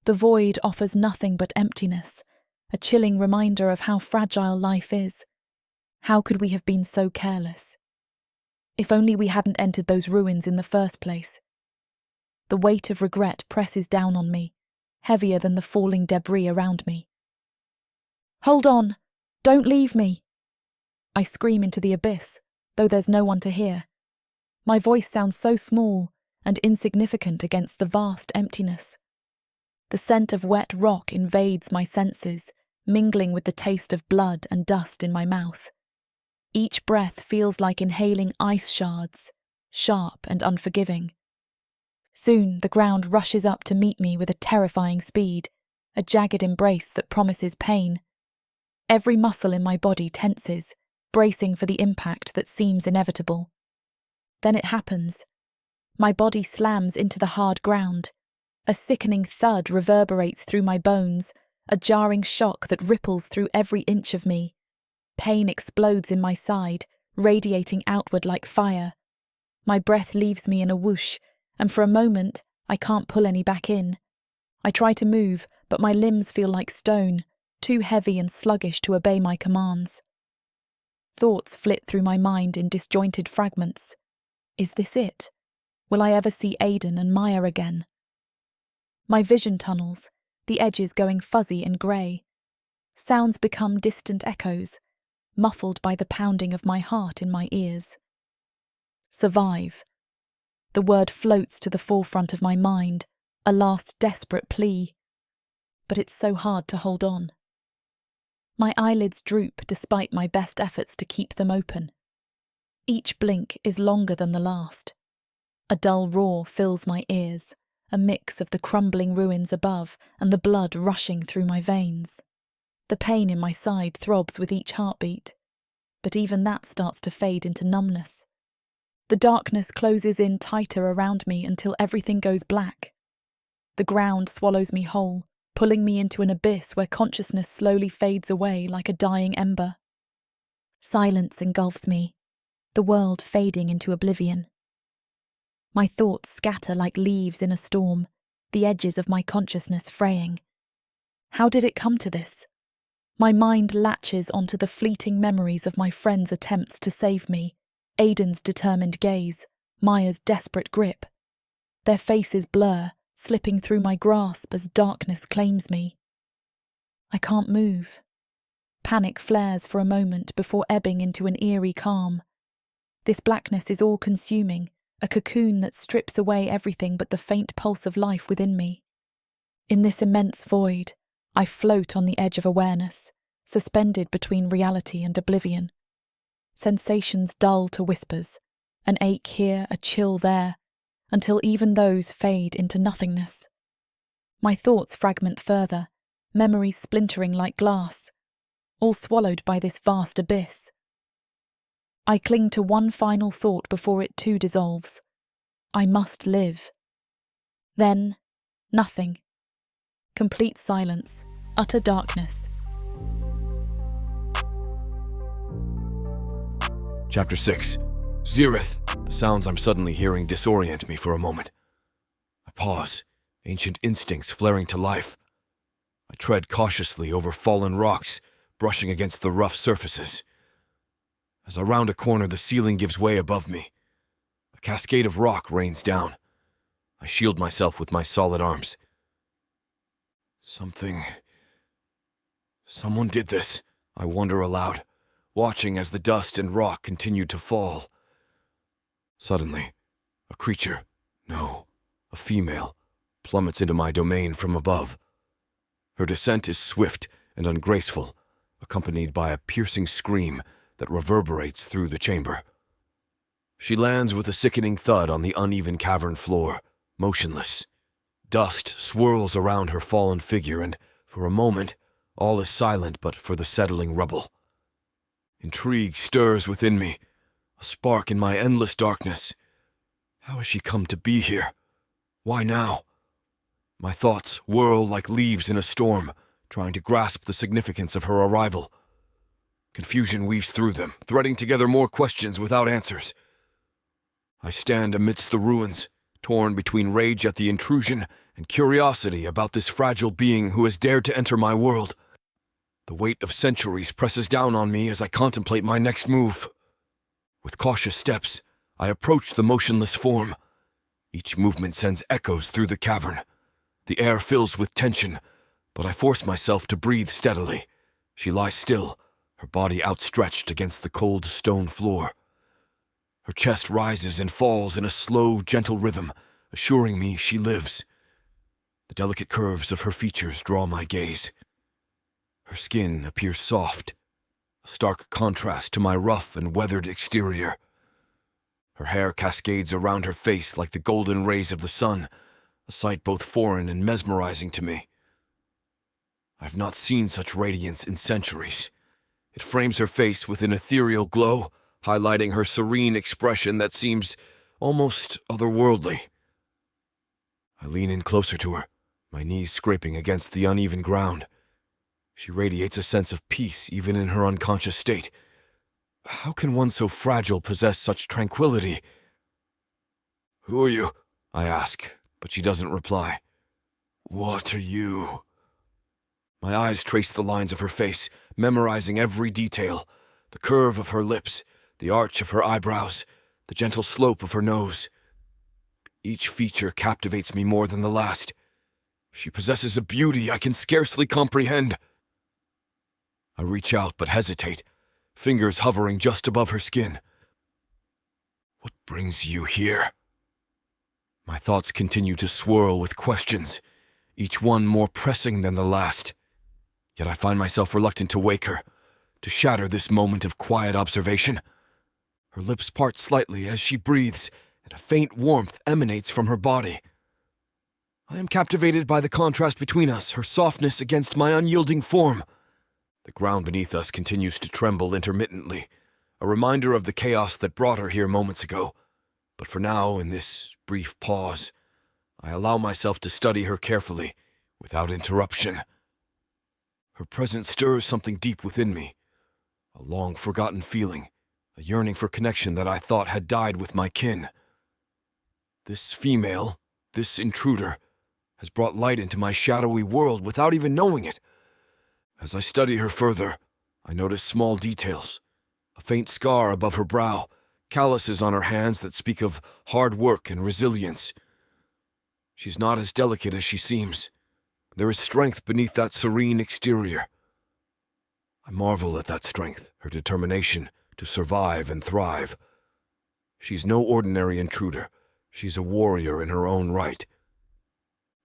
The void offers nothing but emptiness, a chilling reminder of how fragile life is. How could we have been so careless? If only we hadn't entered those ruins in the first place. The weight of regret presses down on me, heavier than the falling debris around me. "Hold on! Don't leave me!" I scream into the abyss, though there's no one to hear. My voice sounds so small and insignificant against the vast emptiness. The scent of wet rock invades my senses, mingling with the taste of blood and dust in my mouth. Each breath feels like inhaling ice shards, sharp and unforgiving. Soon the ground rushes up to meet me with a terrifying speed, a jagged embrace that promises pain. Every muscle in my body tenses, bracing for the impact that seems inevitable. Then it happens. My body slams into the hard ground. A sickening thud reverberates through my bones, a jarring shock that ripples through every inch of me. Pain explodes in my side, radiating outward like fire. My breath leaves me in a whoosh, and for a moment, I can't pull any back in. I try to move, but my limbs feel like stone, too heavy and sluggish to obey my commands. Thoughts flit through my mind in disjointed fragments. Is this it? Will I ever see Aiden and Maya again? My vision tunnels, the edges going fuzzy and grey. Sounds become distant echoes, muffled by the pounding of my heart in my ears. Survive. The word floats to the forefront of my mind, a last desperate plea. But it's so hard to hold on. My eyelids droop despite my best efforts to keep them open. Each blink is longer than the last. A dull roar fills my ears, a mix of the crumbling ruins above and the blood rushing through my veins. The pain in my side throbs with each heartbeat, but even that starts to fade into numbness. The darkness closes in tighter around me until everything goes black. The ground swallows me whole, pulling me into an abyss where consciousness slowly fades away like a dying ember. Silence engulfs me, the world fading into oblivion. My thoughts scatter like leaves in a storm, the edges of my consciousness fraying. How did it come to this? My mind latches onto the fleeting memories of my friends' attempts to save me, Aiden's determined gaze, Maya's desperate grip. Their faces blur, slipping through my grasp as darkness claims me. I can't move. Panic flares for a moment before ebbing into an eerie calm. This blackness is all-consuming, a cocoon that strips away everything but the faint pulse of life within me. In this immense void, I float on the edge of awareness, suspended between reality and oblivion. Sensations dull to whispers, an ache here, a chill there, until even those fade into nothingness. My thoughts fragment further, memories splintering like glass, all swallowed by this vast abyss. I cling to one final thought before it too dissolves. I must live. Then, nothing. Complete silence, utter darkness. Chapter 6. Zerith. The sounds I'm suddenly hearing disorient me for a moment. I pause, ancient instincts flaring to life. I tread cautiously over fallen rocks, brushing against the rough surfaces. As I round a corner, the ceiling gives way above me. A cascade of rock rains down. I shield myself with my solid arms. Someone did this, I wonder aloud, watching as the dust and rock continued to fall. Suddenly, a creature, no, a female, plummets into my domain from above. Her descent is swift and ungraceful, accompanied by a piercing scream that reverberates through the chamber. She lands with a sickening thud on the uneven cavern floor, motionless. Dust swirls around her fallen figure, and for a moment, all is silent but for the settling rubble. Intrigue stirs within me, a spark in my endless darkness. How has she come to be here? Why now? My thoughts whirl like leaves in a storm, trying to grasp the significance of her arrival. Confusion weaves through them, threading together more questions without answers. I stand amidst the ruins, torn between rage at the intrusion and curiosity about this fragile being who has dared to enter my world. The weight of centuries presses down on me as I contemplate my next move. With cautious steps, I approach the motionless form. Each movement sends echoes through the cavern. The air fills with tension, but I force myself to breathe steadily. She lies still, her body outstretched against the cold stone floor. Her chest rises and falls in a slow, gentle rhythm, assuring me she lives. The delicate curves of her features draw my gaze. Her skin appears soft, a stark contrast to my rough and weathered exterior. Her hair cascades around her face like the golden rays of the sun, a sight both foreign and mesmerizing to me. I've not seen such radiance in centuries. It frames her face with an ethereal glow, highlighting her serene expression that seems almost otherworldly. I lean in closer to her, my knees scraping against the uneven ground. She radiates a sense of peace even in her unconscious state. How can one so fragile possess such tranquility? "Who are you?" I ask, but she doesn't reply. "What are you?" My eyes trace the lines of her face, memorizing every detail, the curve of her lips, the arch of her eyebrows, the gentle slope of her nose. Each feature captivates me more than the last. She possesses a beauty I can scarcely comprehend. I reach out but hesitate, fingers hovering just above her skin. "What brings you here?" My thoughts continue to swirl with questions, each one more pressing than the last. Yet I find myself reluctant to wake her, to shatter this moment of quiet observation. Her lips part slightly as she breathes, and a faint warmth emanates from her body. I am captivated by the contrast between us, her softness against my unyielding form. The ground beneath us continues to tremble intermittently, a reminder of the chaos that brought her here moments ago. But for now, in this brief pause, I allow myself to study her carefully, without interruption. Her presence stirs something deep within me, a long-forgotten feeling, a yearning for connection that I thought had died with my kin. This female, this intruder, has brought light into my shadowy world without even knowing it. As I study her further, I notice small details, a faint scar above her brow, calluses on her hands that speak of hard work and resilience. She's not as delicate as she seems. There is strength beneath that serene exterior. I marvel at that strength, her determination to survive and thrive. She's no ordinary intruder. She's a warrior in her own right.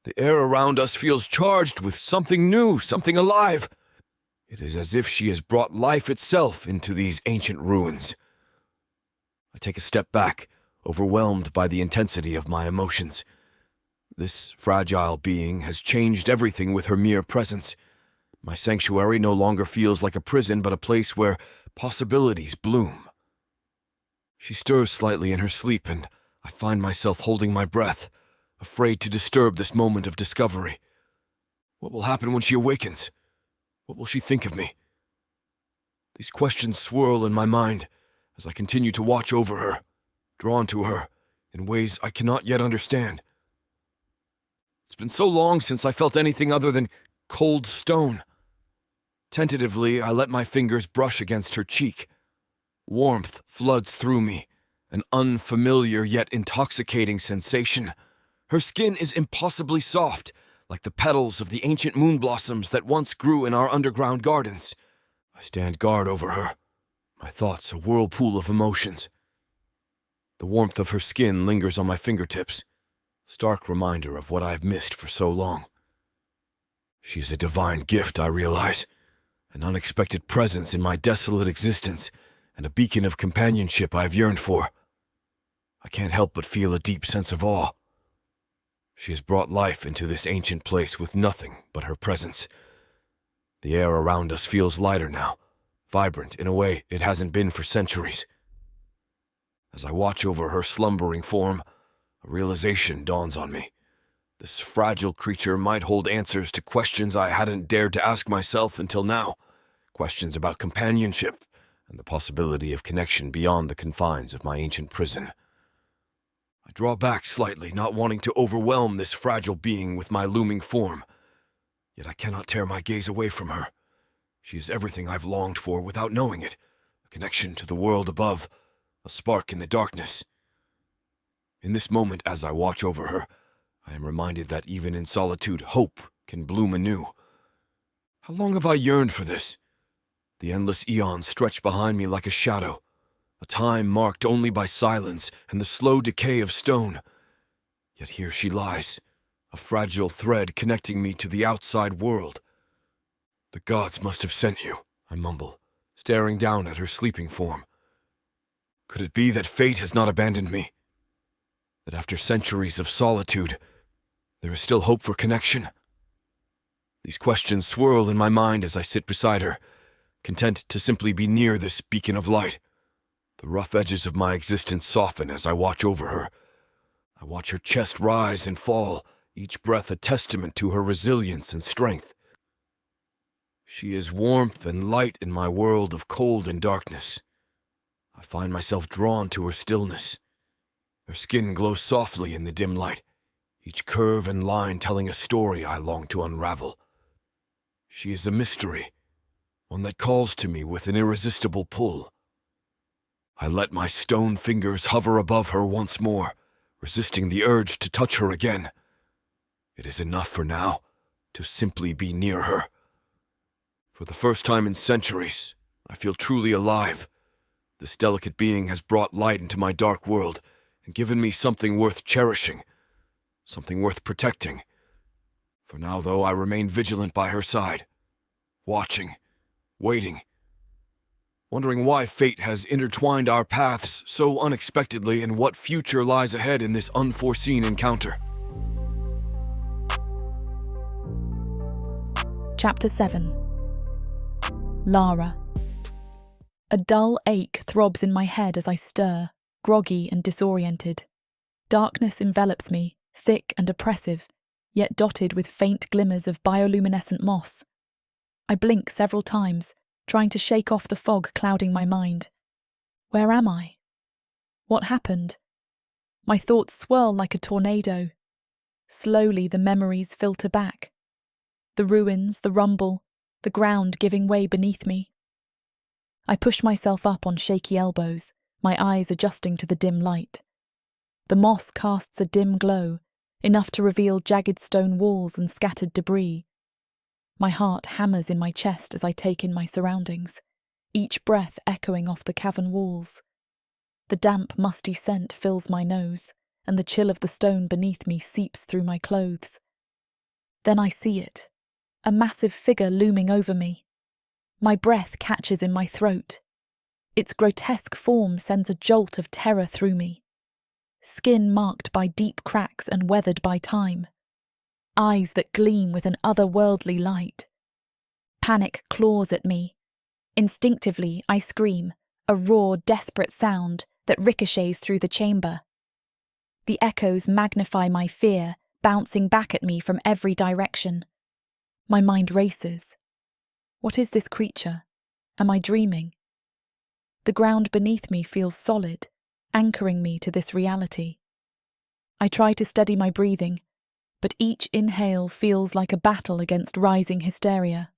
The air around us feels charged with something new, something alive. It is as if she has brought life itself into these ancient ruins. I take a step back, overwhelmed by the intensity of my emotions. This fragile being has changed everything with her mere presence. My sanctuary no longer feels like a prison, but a place where possibilities bloom. She stirs slightly in her sleep, and I find myself holding my breath, afraid to disturb this moment of discovery. What will happen when she awakens? What will she think of me? These questions swirl in my mind as I continue to watch over her, drawn to her in ways I cannot yet understand. It's been so long since I felt anything other than cold stone. Tentatively, I let my fingers brush against her cheek. Warmth floods through me, an unfamiliar yet intoxicating sensation. Her skin is impossibly soft, like the petals of the ancient moon blossoms that once grew in our underground gardens. I stand guard over her, my thoughts a whirlpool of emotions. The warmth of her skin lingers on my fingertips, stark reminder of what I've missed for so long. She is a divine gift, I realize, an unexpected presence in my desolate existence, and a beacon of companionship I've yearned for. I can't help but feel a deep sense of awe. She has brought life into this ancient place with nothing but her presence. The air around us feels lighter now, vibrant in a way it hasn't been for centuries. As I watch over her slumbering form, a realization dawns on me. This fragile creature might hold answers to questions I hadn't dared to ask myself until now, questions about companionship, and the possibility of connection beyond the confines of my ancient prison. I draw back slightly, not wanting to overwhelm this fragile being with my looming form. Yet I cannot tear my gaze away from her. She is everything I've longed for without knowing it. A connection to the world above, a spark in the darkness. In this moment, as I watch over her, I am reminded that even in solitude, hope can bloom anew. How long have I yearned for this? The endless eons stretch behind me like a shadow, a time marked only by silence and the slow decay of stone. Yet here she lies, a fragile thread connecting me to the outside world. The gods must have sent you, I mumble, staring down at her sleeping form. Could it be that fate has not abandoned me? That after centuries of solitude, there is still hope for connection? These questions swirl in my mind as I sit beside her, content to simply be near this beacon of light. The rough edges of my existence soften as I watch over her. I watch her chest rise and fall, each breath a testament to her resilience and strength. She is warmth and light in my world of cold and darkness. I find myself drawn to her stillness. Her skin glows softly in the dim light, each curve and line telling a story I long to unravel. She is a mystery, one that calls to me with an irresistible pull. I let my stone fingers hover above her once more, resisting the urge to touch her again. It is enough for now to simply be near her. For the first time in centuries, I feel truly alive. This delicate being has brought light into my dark world and given me something worth cherishing, something worth protecting. For now, though, I remain vigilant by her side, watching, waiting, wondering why fate has intertwined our paths so unexpectedly and what future lies ahead in this unforeseen encounter. Chapter 7. Lara. A dull ache throbs in my head as I stir, groggy and disoriented. Darkness envelops me, thick and oppressive, yet dotted with faint glimmers of bioluminescent moss. I blink several times, trying to shake off the fog clouding my mind. Where am I? What happened? My thoughts swirl like a tornado. Slowly the memories filter back. The ruins, the rumble, the ground giving way beneath me. I push myself up on shaky elbows, my eyes adjusting to the dim light. The moss casts a dim glow, enough to reveal jagged stone walls and scattered debris. My heart hammers in my chest as I take in my surroundings, each breath echoing off the cavern walls. The damp, musty scent fills my nose, and the chill of the stone beneath me seeps through my clothes. Then I see it, a massive figure looming over me. My breath catches in my throat. Its grotesque form sends a jolt of terror through me. Skin marked by deep cracks and weathered by time. Eyes that gleam with an otherworldly light. Panic claws at me. Instinctively, I scream, a raw, desperate sound that ricochets through the chamber. The echoes magnify my fear, bouncing back at me from every direction. My mind races. What is this creature? Am I dreaming? The ground beneath me feels solid, anchoring me to this reality. I try to steady my breathing, but each inhale feels like a battle against rising hysteria.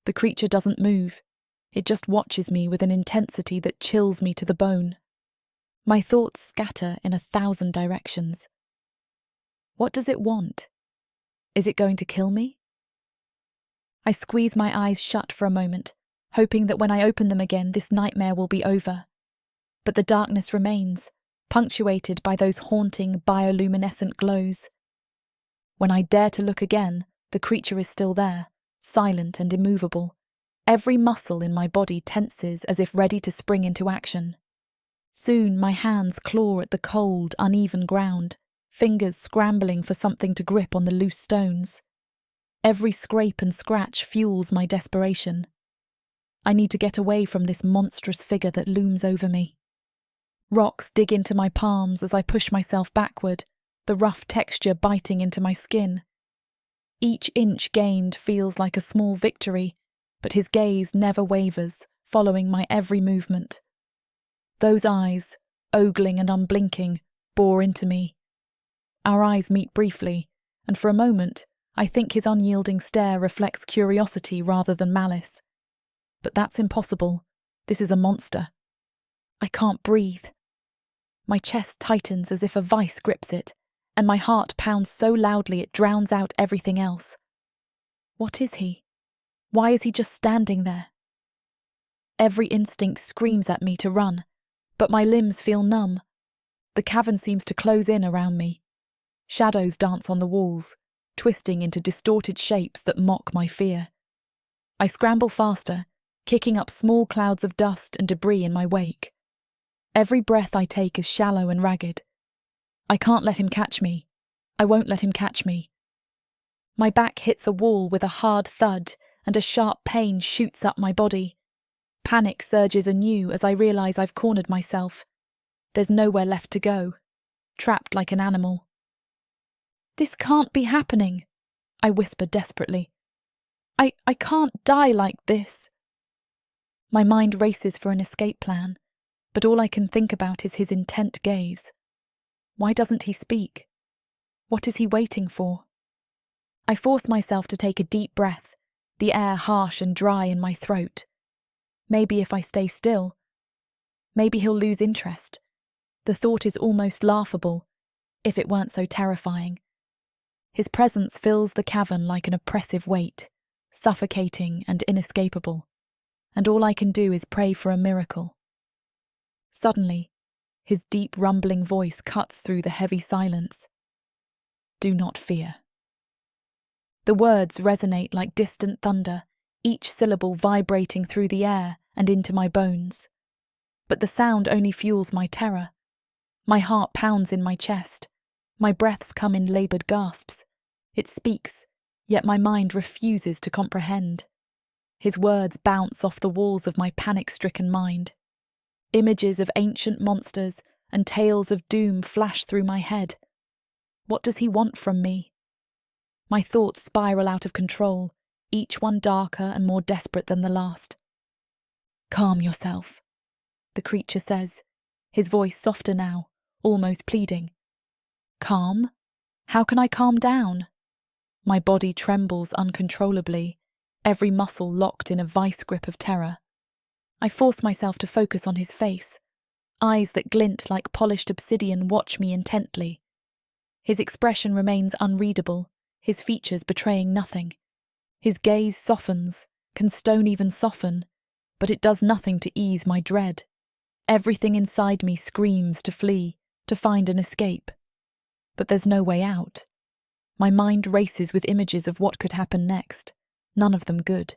The creature doesn't move. It just watches me with an intensity that chills me to the bone. My thoughts scatter in 1,000 directions. What does it want? Is it going to kill me? I squeeze my eyes shut for a moment, hoping that when I open them again, this nightmare will be over. But the darkness remains, punctuated by those haunting bioluminescent glows. When I dare to look again, the creature is still there, silent and immovable. Every muscle in my body tenses as if ready to spring into action. Soon my hands claw at the cold, uneven ground, fingers scrambling for something to grip on the loose stones. Every scrape and scratch fuels my desperation. I need to get away from this monstrous figure that looms over me. Rocks dig into my palms as I push myself backward, the rough texture biting into my skin. Each inch gained feels like a small victory, but his gaze never wavers, following my every movement. Those eyes, ogling and unblinking, bore into me. Our eyes meet briefly, and for a moment, I think his unyielding stare reflects curiosity rather than malice. But that's impossible. This is a monster. I can't breathe. My chest tightens as if a vice grips it, and my heart pounds so loudly it drowns out everything else. What is he? Why is he just standing there? Every instinct screams at me to run, but my limbs feel numb. The cavern seems to close in around me. Shadows dance on the walls, twisting into distorted shapes that mock my fear. I scramble faster, kicking up small clouds of dust and debris in my wake. Every breath I take is shallow and ragged. I can't let him catch me. I won't let him catch me. My back hits a wall with a hard thud, and a sharp pain shoots up my body. Panic surges anew as I realise I've cornered myself. There's nowhere left to go. Trapped like an animal. This can't be happening, I whisper desperately. I can't die like this. My mind races for an escape plan, but all I can think about is his intent gaze. Why doesn't he speak? What is he waiting for? I force myself to take a deep breath, the air harsh and dry in my throat. Maybe if I stay still. Maybe he'll lose interest. The thought is almost laughable, if it weren't so terrifying. His presence fills the cavern like an oppressive weight, suffocating and inescapable, and all I can do is pray for a miracle. Suddenly, his deep rumbling voice cuts through the heavy silence. Do not fear. The words resonate like distant thunder, each syllable vibrating through the air and into my bones. But the sound only fuels my terror. My heart pounds in my chest. My breaths come in laboured gasps. It speaks, yet my mind refuses to comprehend. His words bounce off the walls of my panic-stricken mind. Images of ancient monsters and tales of doom flash through my head. What does he want from me? My thoughts spiral out of control, each one darker and more desperate than the last. Calm yourself, the creature says, his voice softer now, almost pleading. Calm? How can I calm down? My body trembles uncontrollably, every muscle locked in a vice grip of terror. I force myself to focus on his face. Eyes that glint like polished obsidian watch me intently. His expression remains unreadable, his features betraying nothing. His gaze softens, can stone even soften, but it does nothing to ease my dread. Everything inside me screams to flee, to find an escape. But there's no way out. My mind races with images of what could happen next, none of them good.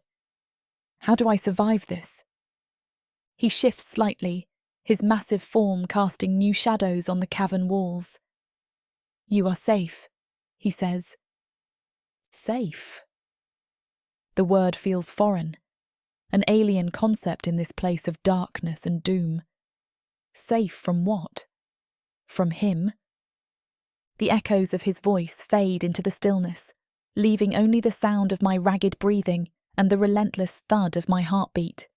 How do I survive this? He shifts slightly, his massive form casting new shadows on the cavern walls. You are safe, he says. Safe? The word feels foreign, an alien concept in this place of darkness and doom. Safe from what? From him? The echoes of his voice fade into the stillness, leaving only the sound of my ragged breathing and the relentless thud of my heartbeat.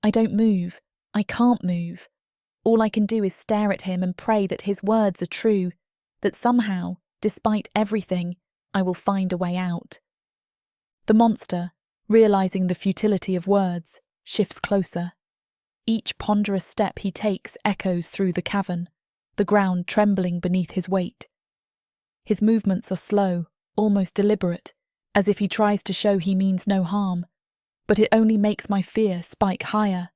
I don't move. I can't move. All I can do is stare at him and pray that his words are true, that somehow, despite everything, I will find a way out. The monster, realizing the futility of words, shifts closer. Each ponderous step he takes echoes through the cavern, the ground trembling beneath his weight. His movements are slow, almost deliberate, as if he tries to show he means no harm, but it only makes my fear spike higher.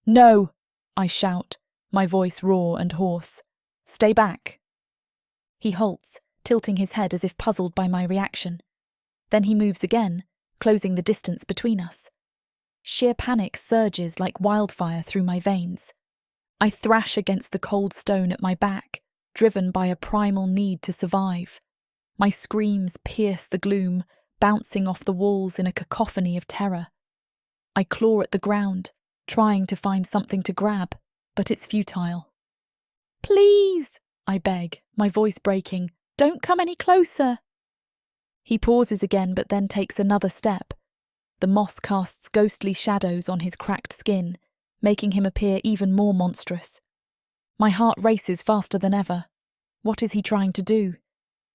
No! I shout, my voice raw and hoarse. Stay back. He halts, tilting his head as if puzzled by my reaction. Then he moves again, closing the distance between us. Sheer panic surges like wildfire through my veins. I thrash against the cold stone at my back, driven by a primal need to survive. My screams pierce the gloom, bouncing off the walls in a cacophony of terror. I claw at the ground, trying to find something to grab, but it's futile. Please, I beg, my voice breaking, don't come any closer. He pauses again but then takes another step. The moss casts ghostly shadows on his cracked skin, making him appear even more monstrous. My heart races faster than ever. What is he trying to do?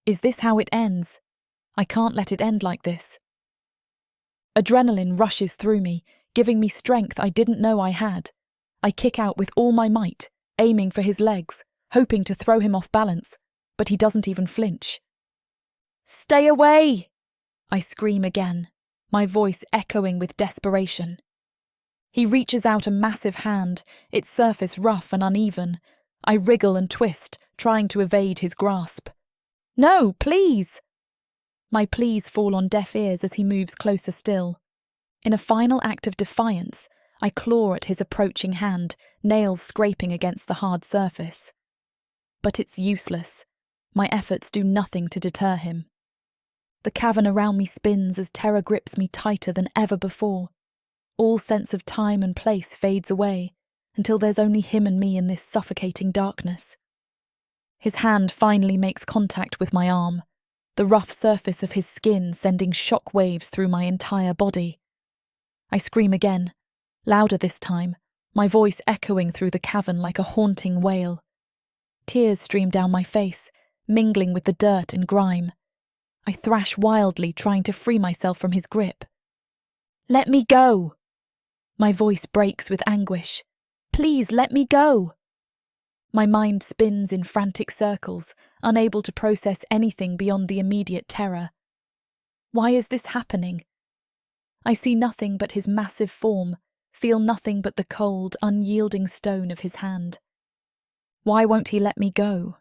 Is this how it ends? I can't let it end like this. Adrenaline rushes through me, giving me strength I didn't know I had. I kick out with all my might, aiming for his legs, hoping to throw him off balance, but he doesn't even flinch. "Stay away!" I scream again, my voice echoing with desperation. He reaches out a massive hand, its surface rough and uneven. I wriggle and twist, trying to evade his grasp. "No, please!" My pleas fall on deaf ears as he moves closer still. In a final act of defiance, I claw at his approaching hand, nails scraping against the hard surface. But it's useless. My efforts do nothing to deter him. The cavern around me spins as terror grips me tighter than ever before. All sense of time and place fades away, until there's only him and me in this suffocating darkness. His hand finally makes contact with my arm, the rough surface of his skin sending shock waves through my entire body. I scream again, louder this time, my voice echoing through the cavern like a haunting wail. Tears stream down my face, mingling with the dirt and grime. I thrash wildly, trying to free myself from his grip. "Let me go!" My voice breaks with anguish. "Please let me go!" My mind spins in frantic circles, unable to process anything beyond the immediate terror. Why is this happening? I see nothing but his massive form, feel nothing but the cold, unyielding stone of his hand. Why won't he let me go?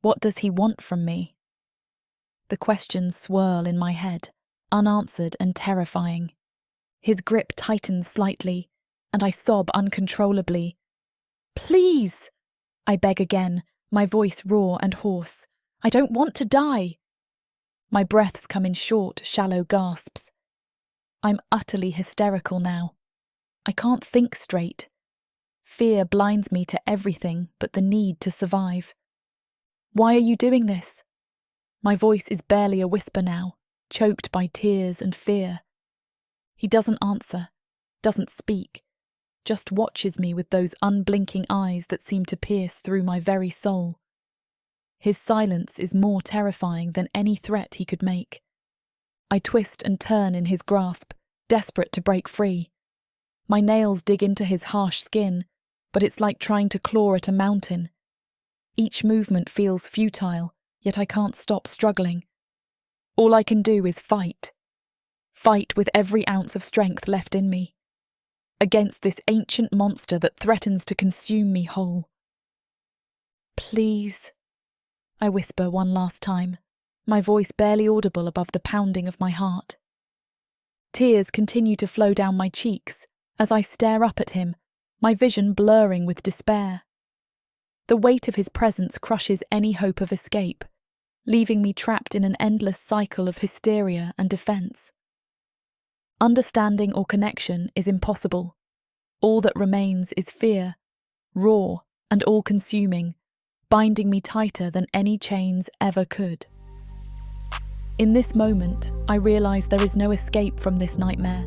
What does he want from me? The questions swirl in my head, unanswered and terrifying. His grip tightens slightly, and I sob uncontrollably. "Please!" I beg again, my voice raw and hoarse. "I don't want to die." My breaths come in short, shallow gasps. I'm utterly hysterical now. I can't think straight. Fear blinds me to everything but the need to survive. "Why are you doing this?" My voice is barely a whisper now, choked by tears and fear. He doesn't answer, doesn't speak, just watches me with those unblinking eyes that seem to pierce through my very soul. His silence is more terrifying than any threat he could make. I twist and turn in his grasp, desperate to break free. My nails dig into his harsh skin, but it's like trying to claw at a mountain. Each movement feels futile, yet I can't stop struggling. All I can do is fight. Fight with every ounce of strength left in me, against this ancient monster that threatens to consume me whole. "Please," I whisper one last time, my voice barely audible above the pounding of my heart. Tears continue to flow down my cheeks as I stare up at him, my vision blurring with despair. The weight of his presence crushes any hope of escape, leaving me trapped in an endless cycle of hysteria and defense. Understanding or connection is impossible. All that remains is fear, raw and all-consuming, binding me tighter than any chains ever could. In this moment, I realise there is no escape from this nightmare.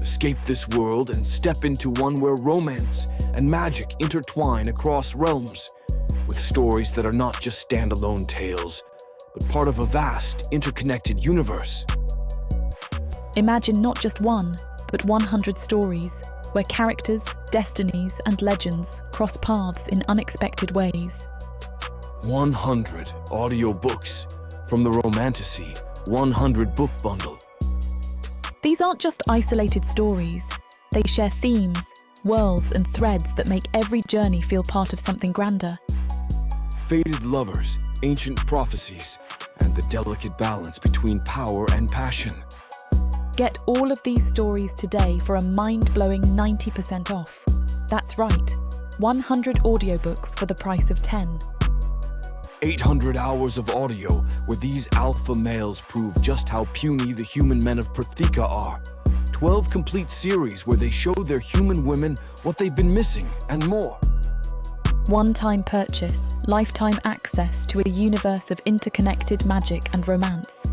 Escape this world and step into one where romance and magic intertwine across realms, with stories that are not just standalone tales, but part of a vast, interconnected universe. Imagine not just one, but 100 stories, where characters, destinies, and legends cross paths in unexpected ways. 100 audiobooks from the Romantasy 100 book bundle. These aren't just isolated stories. They share themes, worlds, and threads that make every journey feel part of something grander. Fated lovers, ancient prophecies, and the delicate balance between power and passion. Get all of these stories today for a mind-blowing 90% off. That's right, 100 audiobooks for the price of 10. 800 hours of audio where these alpha males prove just how puny the human men of Protheka are. 12 complete series where they show their human women what they've been missing and more. One-time purchase, lifetime access to a universe of interconnected magic and romance.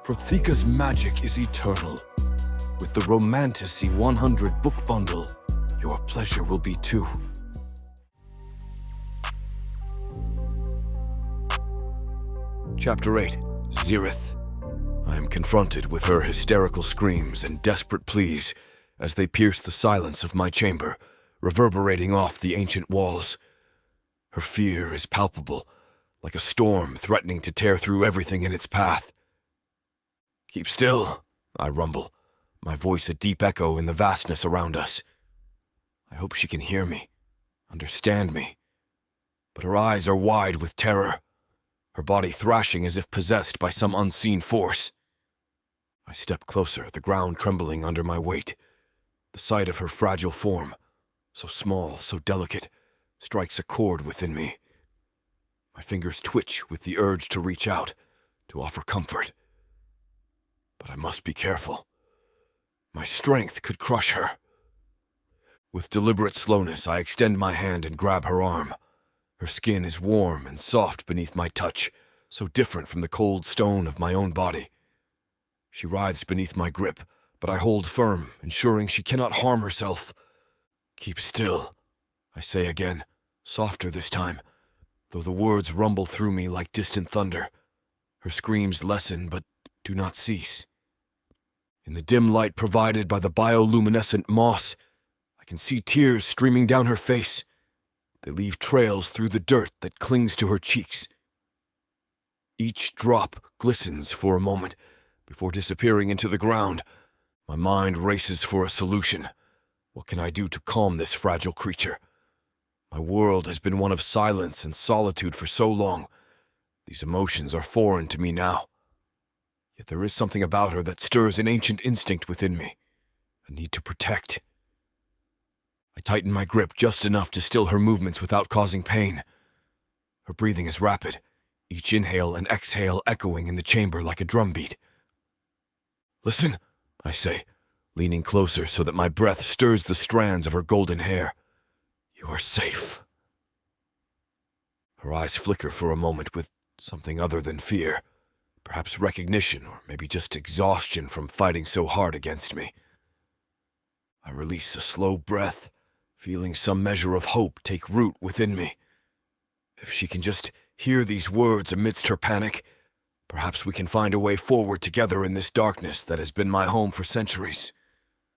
Protheka's magic is eternal. With the Romantasy 100 book bundle, your pleasure will be too. Chapter 8. Zerith. I am confronted with her hysterical screams and desperate pleas as they pierce the silence of my chamber, reverberating off the ancient walls. Her fear is palpable, like a storm threatening to tear through everything in its path. "Keep still," I rumble, my voice a deep echo in the vastness around us. I hope she can hear me, understand me, but her eyes are wide with terror, her body thrashing as if possessed by some unseen force. I step closer, the ground trembling under my weight. The sight of her fragile form, so small, so delicate, strikes a chord within me. My fingers twitch with the urge to reach out, to offer comfort. But I must be careful. My strength could crush her. With deliberate slowness, I extend my hand and grab her arm. Her skin is warm and soft beneath my touch, so different from the cold stone of my own body. She writhes beneath my grip, but I hold firm, ensuring she cannot harm herself. "Keep still," I say again, softer this time, though the words rumble through me like distant thunder. Her screams lessen, but do not cease. In the dim light provided by the bioluminescent moss, I can see tears streaming down her face. They leave trails through the dirt that clings to her cheeks. Each drop glistens for a moment before disappearing into the ground. My mind races for a solution. What can I do to calm this fragile creature? My world has been one of silence and solitude for so long. These emotions are foreign to me now. Yet there is something about her that stirs an ancient instinct within me, a need to protect. I tighten my grip just enough to still her movements without causing pain. Her breathing is rapid, each inhale and exhale echoing in the chamber like a drumbeat. "Listen," I say, leaning closer so that my breath stirs the strands of her golden hair. "You are safe." Her eyes flicker for a moment with something other than fear, perhaps recognition or maybe just exhaustion from fighting so hard against me. I release a slow breath, feeling some measure of hope take root within me. If she can just hear these words amidst her panic, perhaps we can find a way forward together in this darkness that has been my home for centuries.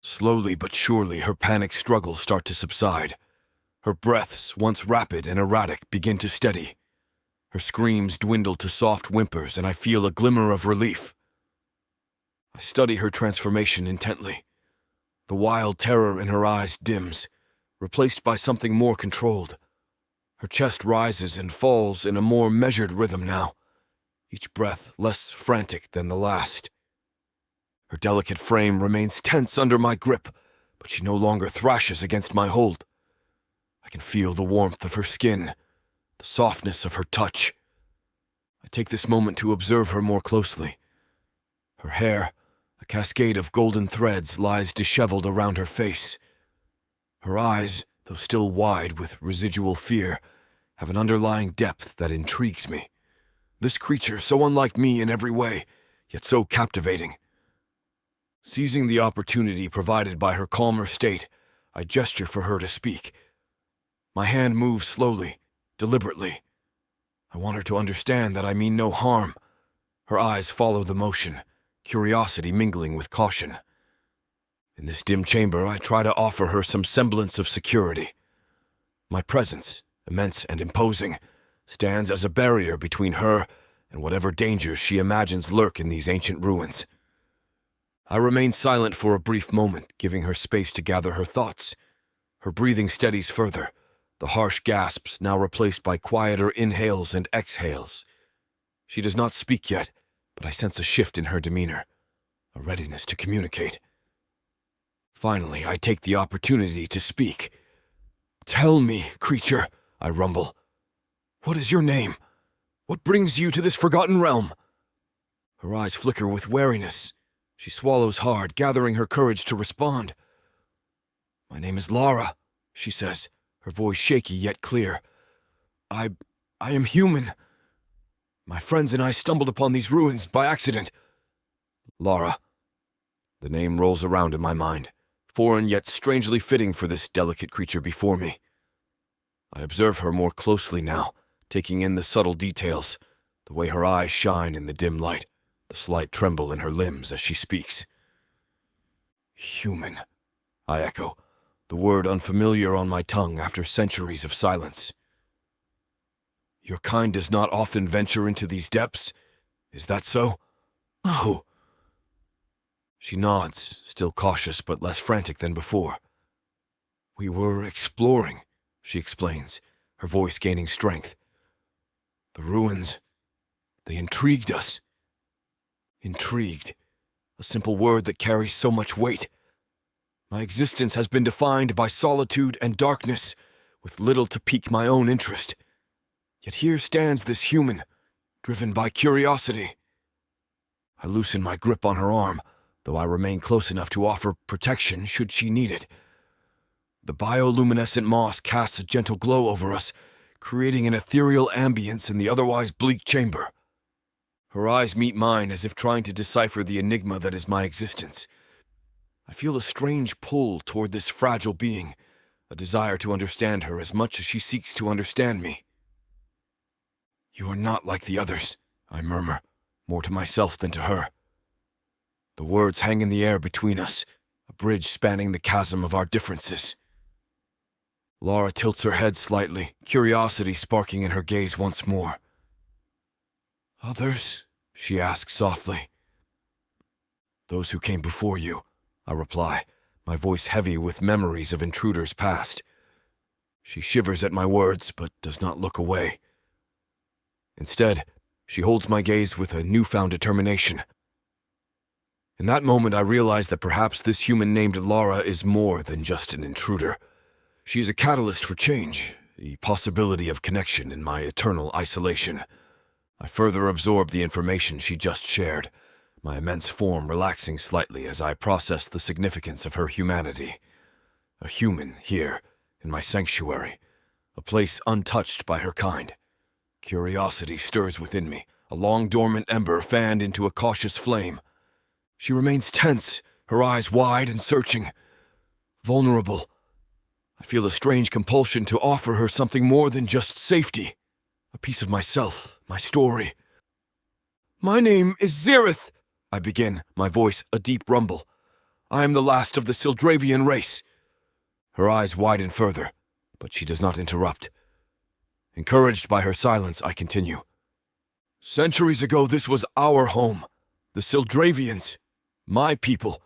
Slowly but surely, her panic struggles start to subside. Her breaths, once rapid and erratic, begin to steady. Her screams dwindle to soft whimpers, and I feel a glimmer of relief. I study her transformation intently. The wild terror in her eyes dims, replaced by something more controlled. Her chest rises and falls in a more measured rhythm now, each breath less frantic than the last. Her delicate frame remains tense under my grip, but she no longer thrashes against my hold. I can feel the warmth of her skin, the softness of her touch. I take this moment to observe her more closely. Her hair, a cascade of golden threads, lies disheveled around her face. Her eyes, though still wide with residual fear, have an underlying depth that intrigues me. This creature, so unlike me in every way, yet so captivating. Seizing the opportunity provided by her calmer state, I gesture for her to speak. My hand moves slowly, deliberately. I want her to understand that I mean no harm. Her eyes follow the motion, curiosity mingling with caution. In this dim chamber, I try to offer her some semblance of security. My presence, immense and imposing, stands as a barrier between her and whatever dangers she imagines lurk in these ancient ruins. I remain silent for a brief moment, giving her space to gather her thoughts. Her breathing steadies further, the harsh gasps now replaced by quieter inhales and exhales. She does not speak yet, but I sense a shift in her demeanor, a readiness to communicate. Finally, I take the opportunity to speak. "Tell me, creature," I rumble. "What is your name? What brings you to this forgotten realm?" Her eyes flicker with wariness. She swallows hard, gathering her courage to respond. "My name is Lara," she says, her voice shaky yet clear. I am human. My friends and I stumbled upon these ruins by accident. Lara. The name rolls around in my mind, foreign yet strangely fitting for this delicate creature before me. I observe her more closely now, taking in the subtle details, the way her eyes shine in the dim light, the slight tremble in her limbs as she speaks. Human, I echo, the word unfamiliar on my tongue after centuries of silence. Your kind does not often venture into these depths. Is that so? Oh. She nods, still cautious but less frantic than before. We were exploring, she explains, her voice gaining strength. The ruins, they intrigued us. Intrigued, a simple word that carries so much weight. My existence has been defined by solitude and darkness, with little to pique my own interest. Yet here stands this human, driven by curiosity. I loosen my grip on her arm, though I remain close enough to offer protection should she need it. The bioluminescent moss casts a gentle glow over us, creating an ethereal ambience in the otherwise bleak chamber. Her eyes meet mine as if trying to decipher the enigma that is my existence. I feel a strange pull toward this fragile being, a desire to understand her as much as she seeks to understand me. You are not like the others, I murmur, more to myself than to her. The words hang in the air between us, a bridge spanning the chasm of our differences. Lara tilts her head slightly, curiosity sparking in her gaze once more. Others? She asks softly. Those who came before you, I reply, my voice heavy with memories of intruders past. She shivers at my words, but does not look away. Instead, she holds my gaze with a newfound determination. In that moment, I realize that perhaps this human named Lara is more than just an intruder. She is a catalyst for change, the possibility of connection in my eternal isolation. I further absorb the information she just shared, my immense form relaxing slightly as I process the significance of her humanity. A human here, in my sanctuary, a place untouched by her kind. Curiosity stirs within me, a long-dormant ember fanned into a cautious flame. She remains tense, her eyes wide and searching. Vulnerable. I feel a strange compulsion to offer her something more than just safety. A piece of myself, my story. My name is Zerith, I begin, my voice a deep rumble. I am the last of the Sildravian race. Her eyes widen further, but she does not interrupt. Encouraged by her silence, I continue. Centuries ago, this was our home. The Sildravians. My people.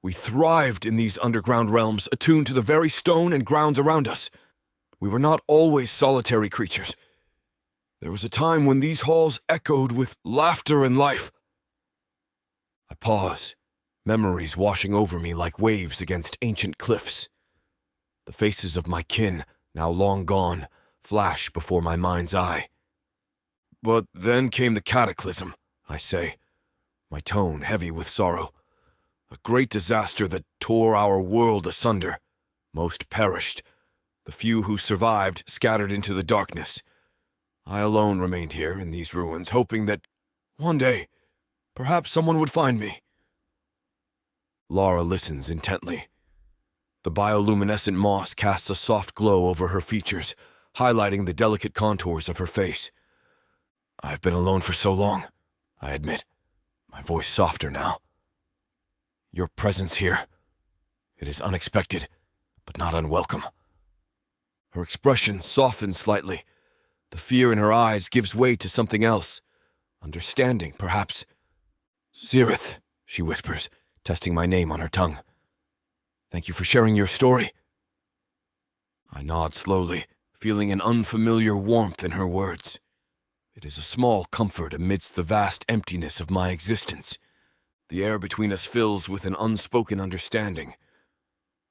We thrived in these underground realms, attuned to the very stone and grounds around us. We were not always solitary creatures. There was a time when these halls echoed with laughter and life. I pause, memories washing over me like waves against ancient cliffs. The faces of my kin, now long gone, flash before my mind's eye. But then came the cataclysm, I say, my tone heavy with sorrow. A great disaster that tore our world asunder. Most perished. The few who survived scattered into the darkness. I alone remained here in these ruins, hoping that one day, perhaps someone would find me. Lara listens intently. The bioluminescent moss casts a soft glow over her features, highlighting the delicate contours of her face. I've been alone for so long, I admit, my voice softer now. Your presence here, it is unexpected, but not unwelcome. Her expression softens slightly. The fear in her eyes gives way to something else. Understanding, perhaps. Zerith, she whispers, testing my name on her tongue. Thank you for sharing your story. I nod slowly, feeling an unfamiliar warmth in her words. It is a small comfort amidst the vast emptiness of my existence. The air between us fills with an unspoken understanding.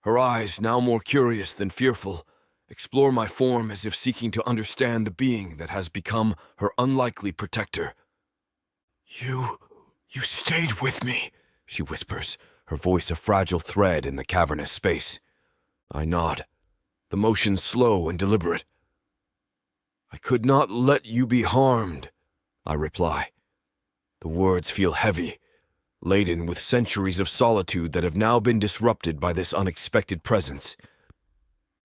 Her eyes, now more curious than fearful, explore my form as if seeking to understand the being that has become her unlikely protector. You stayed with me, she whispers, her voice a fragile thread in the cavernous space. I nod. the motion slow and deliberate. "I could not let you be harmed," I reply. The words feel heavy, laden with centuries of solitude that have now been disrupted by this unexpected presence.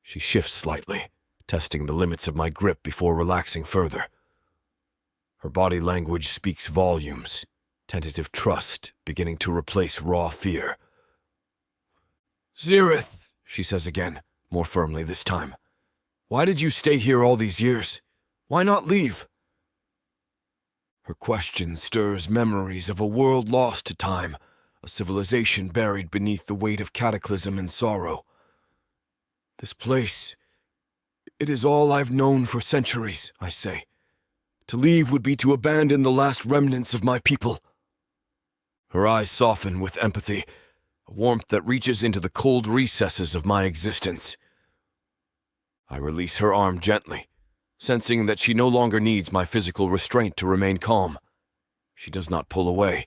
She shifts slightly, testing the limits of my grip before relaxing further. Her body language speaks volumes, tentative trust beginning to replace raw fear. "Zerith," she says again, more firmly this time. "Why did you stay here all these years? Why not leave?" Her question stirs memories of a world lost to time, a civilization buried beneath the weight of cataclysm and sorrow. "This place, it is all I've known for centuries," I say. "To leave would be to abandon the last remnants of my people." Her eyes soften with empathy, a warmth that reaches into the cold recesses of my existence. I release her arm gently, sensing that she no longer needs my physical restraint to remain calm. She does not pull away.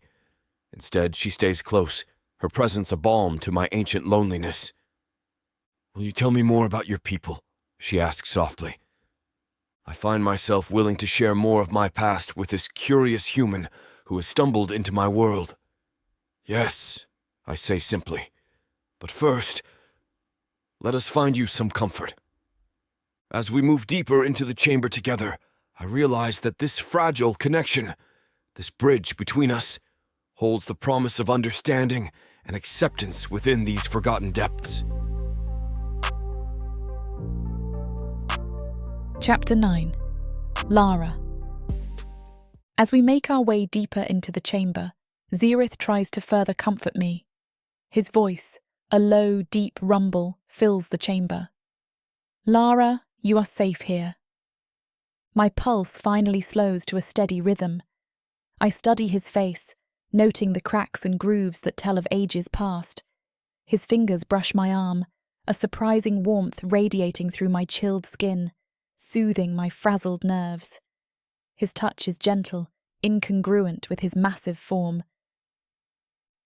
Instead, she stays close, her presence a balm to my ancient loneliness. "Will you tell me more about your people?" she asks softly. I find myself willing to share more of my past with this curious human who has stumbled into my world. "Yes," I say simply. "But first, let us find you some comfort." As we move deeper into the chamber together, I realize that this fragile connection, this bridge between us, holds the promise of understanding and acceptance within these forgotten depths. Chapter 9. Lara. As we make our way deeper into the chamber, Zerith tries to further comfort me. His voice, a low, deep rumble, fills the chamber. "Lara, you are safe here." My pulse finally slows to a steady rhythm. I study his face, noting the cracks and grooves that tell of ages past. His fingers brush my arm, a surprising warmth radiating through my chilled skin, soothing my frazzled nerves. His touch is gentle, incongruent with his massive form.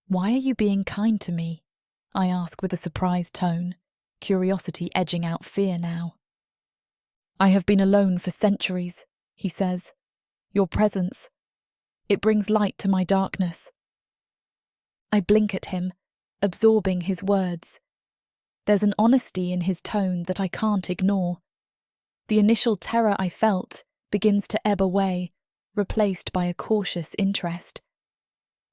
"Why are you being kind to me?" I ask with a surprised tone, curiosity edging out fear now. "I have been alone for centuries," he says. "Your presence, it brings light to my darkness." I blink at him, absorbing his words. There's an honesty in his tone that I can't ignore. The initial terror I felt begins to ebb away, replaced by a cautious interest.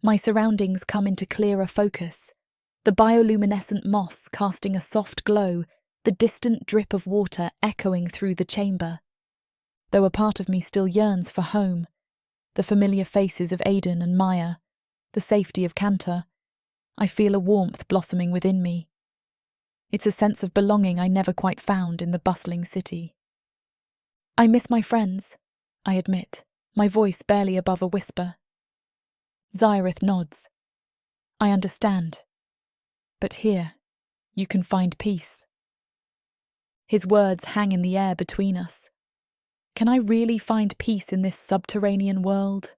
My surroundings come into clearer focus, the bioluminescent moss casting a soft glow, the distant drip of water echoing through the chamber. Though a part of me still yearns for home, the familiar faces of Aiden and Maya, the safety of Cantor, I feel a warmth blossoming within me. It's a sense of belonging I never quite found in the bustling city. "I miss my friends," I admit, my voice barely above a whisper. Zerith nods. "I understand. But here, you can find peace." His words hang in the air between us. Can I really find peace in this subterranean world?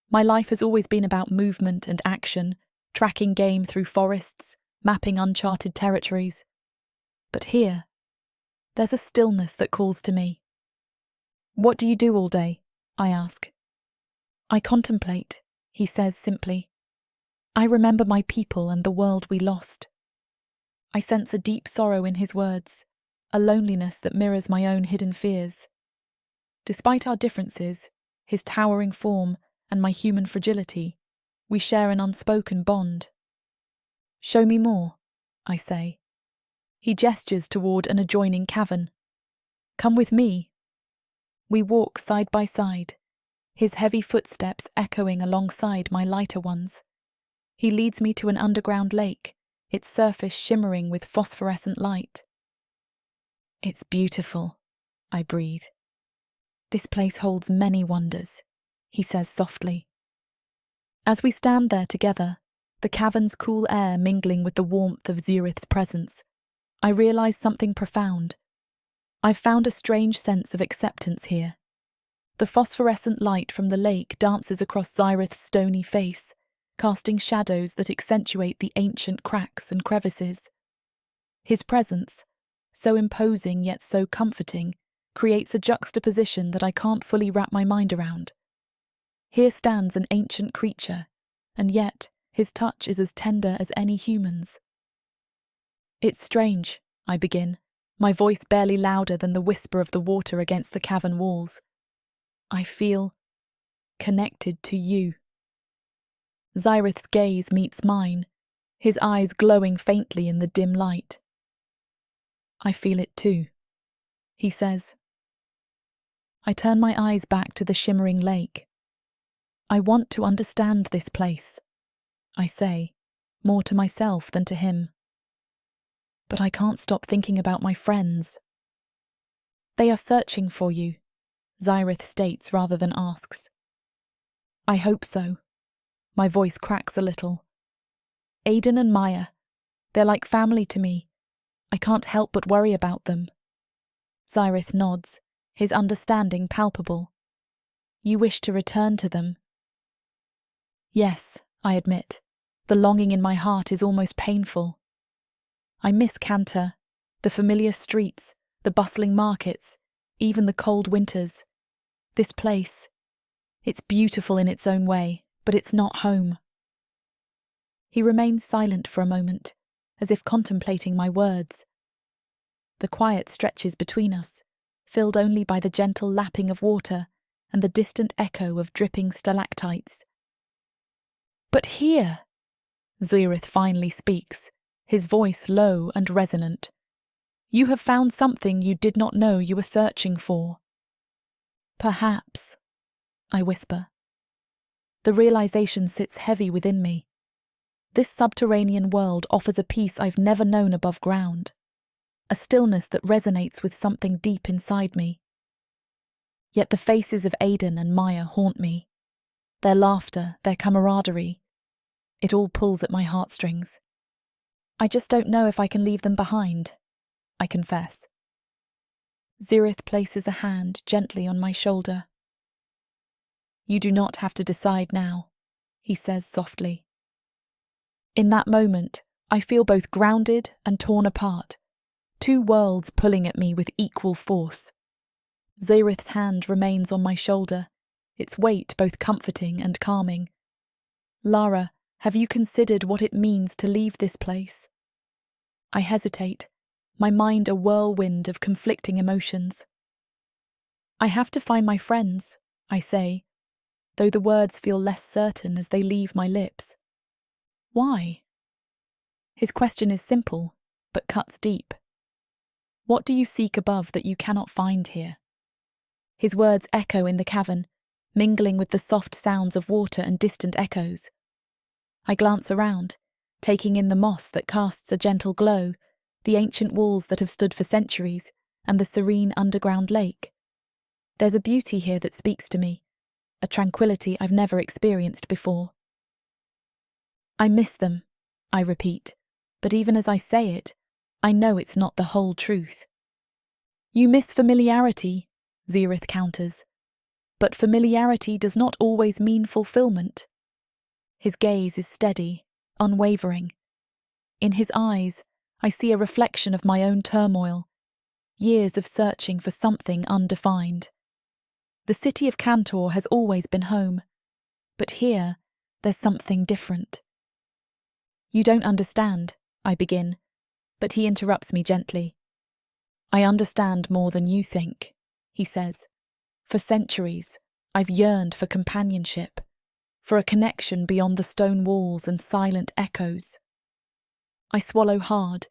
My life has always been about movement and action, tracking game through forests, mapping uncharted territories. But here, there's a stillness that calls to me. "What do you do all day?" I ask. "I contemplate," he says simply. "I remember my people and the world we lost." I sense a deep sorrow in his words, a loneliness that mirrors my own hidden fears. Despite our differences, his towering form and my human fragility, we share an unspoken bond. "Show me more," I say. He gestures toward an adjoining cavern. "Come with me." We walk side by side, his heavy footsteps echoing alongside my lighter ones. He leads me to an underground lake, its surface shimmering with phosphorescent light. "It's beautiful," I breathe. "This place holds many wonders," he says softly. As we stand there together, the cavern's cool air mingling with the warmth of Zerith's presence, I realize something profound. I've found a strange sense of acceptance here. The phosphorescent light from the lake dances across Zerith's stony face, casting shadows that accentuate the ancient cracks and crevices. His presence, so imposing yet so comforting, creates a juxtaposition that I can't fully wrap my mind around. Here stands an ancient creature, and yet his touch is as tender as any human's. It's strange, I begin, my voice barely louder than the whisper of the water against the cavern walls. I feel connected to you. Zerith's gaze meets mine, his eyes glowing faintly in the dim light. I feel it too, he says. I turn my eyes back to the shimmering lake. I want to understand this place, I say, more to myself than to him. But I can't stop thinking about my friends. They are searching for you, Zerith states rather than asks. I hope so. My voice cracks a little. Aiden and Maya, they're like family to me. I can't help but worry about them. Zerith nods, his understanding palpable. You wish to return to them? Yes, I admit. The longing in my heart is almost painful. I miss Cantor, the familiar streets, the bustling markets, even the cold winters. This place. It's beautiful in its own way, but it's not home. He remains silent for a moment, as if contemplating my words. The quiet stretches between us, filled only by the gentle lapping of water and the distant echo of dripping stalactites. But here, Zerith finally speaks, his voice low and resonant. You have found something you did not know you were searching for. Perhaps, I whisper. The realization sits heavy within me. This subterranean world offers a peace I've never known above ground, a stillness that resonates with something deep inside me. Yet the faces of Aiden and Maya haunt me. Their laughter, their camaraderie. It all pulls at my heartstrings. I just don't know if I can leave them behind, I confess. Zerith places a hand gently on my shoulder. You do not have to decide now, he says softly. In that moment, I feel both grounded and torn apart, two worlds pulling at me with equal force. Zerith's hand remains on my shoulder, its weight both comforting and calming. Lara, have you considered what it means to leave this place? I hesitate, my mind a whirlwind of conflicting emotions. I have to find my friends, I say, though the words feel less certain as they leave my lips. Why? His question is simple, but cuts deep. What do you seek above that you cannot find here? His words echo in the cavern, mingling with the soft sounds of water and distant echoes. I glance around, taking in the moss that casts a gentle glow, the ancient walls that have stood for centuries, and the serene underground lake. There's a beauty here that speaks to me, a tranquility I've never experienced before. I miss them, I repeat, but even as I say it, I know it's not the whole truth. You miss familiarity, Zerith counters, but familiarity does not always mean fulfillment. His gaze is steady, unwavering. In his eyes, I see a reflection of my own turmoil, years of searching for something undefined. The city of Cantor has always been home, but here, there's something different. You don't understand, I begin, but he interrupts me gently. I understand more than you think, he says. For centuries, I've yearned for companionship, for a connection beyond the stone walls and silent echoes. I swallow hard,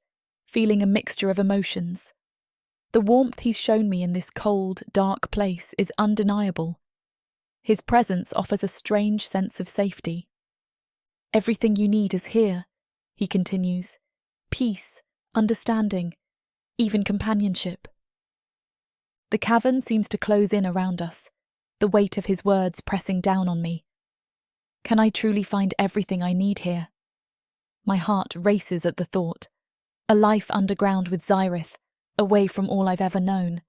feeling a mixture of emotions. The warmth he's shown me in this cold, dark place is undeniable. His presence offers a strange sense of safety. Everything you need is here, he continues. Peace, understanding, even companionship. The cavern seems to close in around us, the weight of his words pressing down on me. Can I truly find everything I need here? My heart races at the thought. A life underground with Zerith, away from all I've ever known.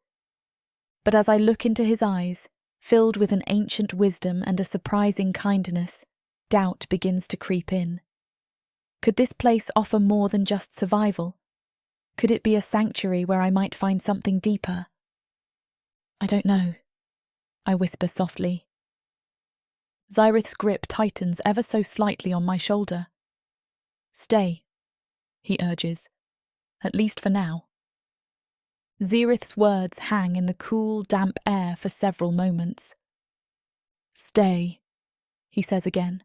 But as I look into his eyes, filled with an ancient wisdom and a surprising kindness, doubt begins to creep in. Could this place offer more than just survival? Could it be a sanctuary where I might find something deeper? I don't know, I whisper softly. Zerith's grip tightens ever so slightly on my shoulder. Stay, he urges, at least for now. Zerith's words hang in the cool, damp air for several moments. Stay, he says again,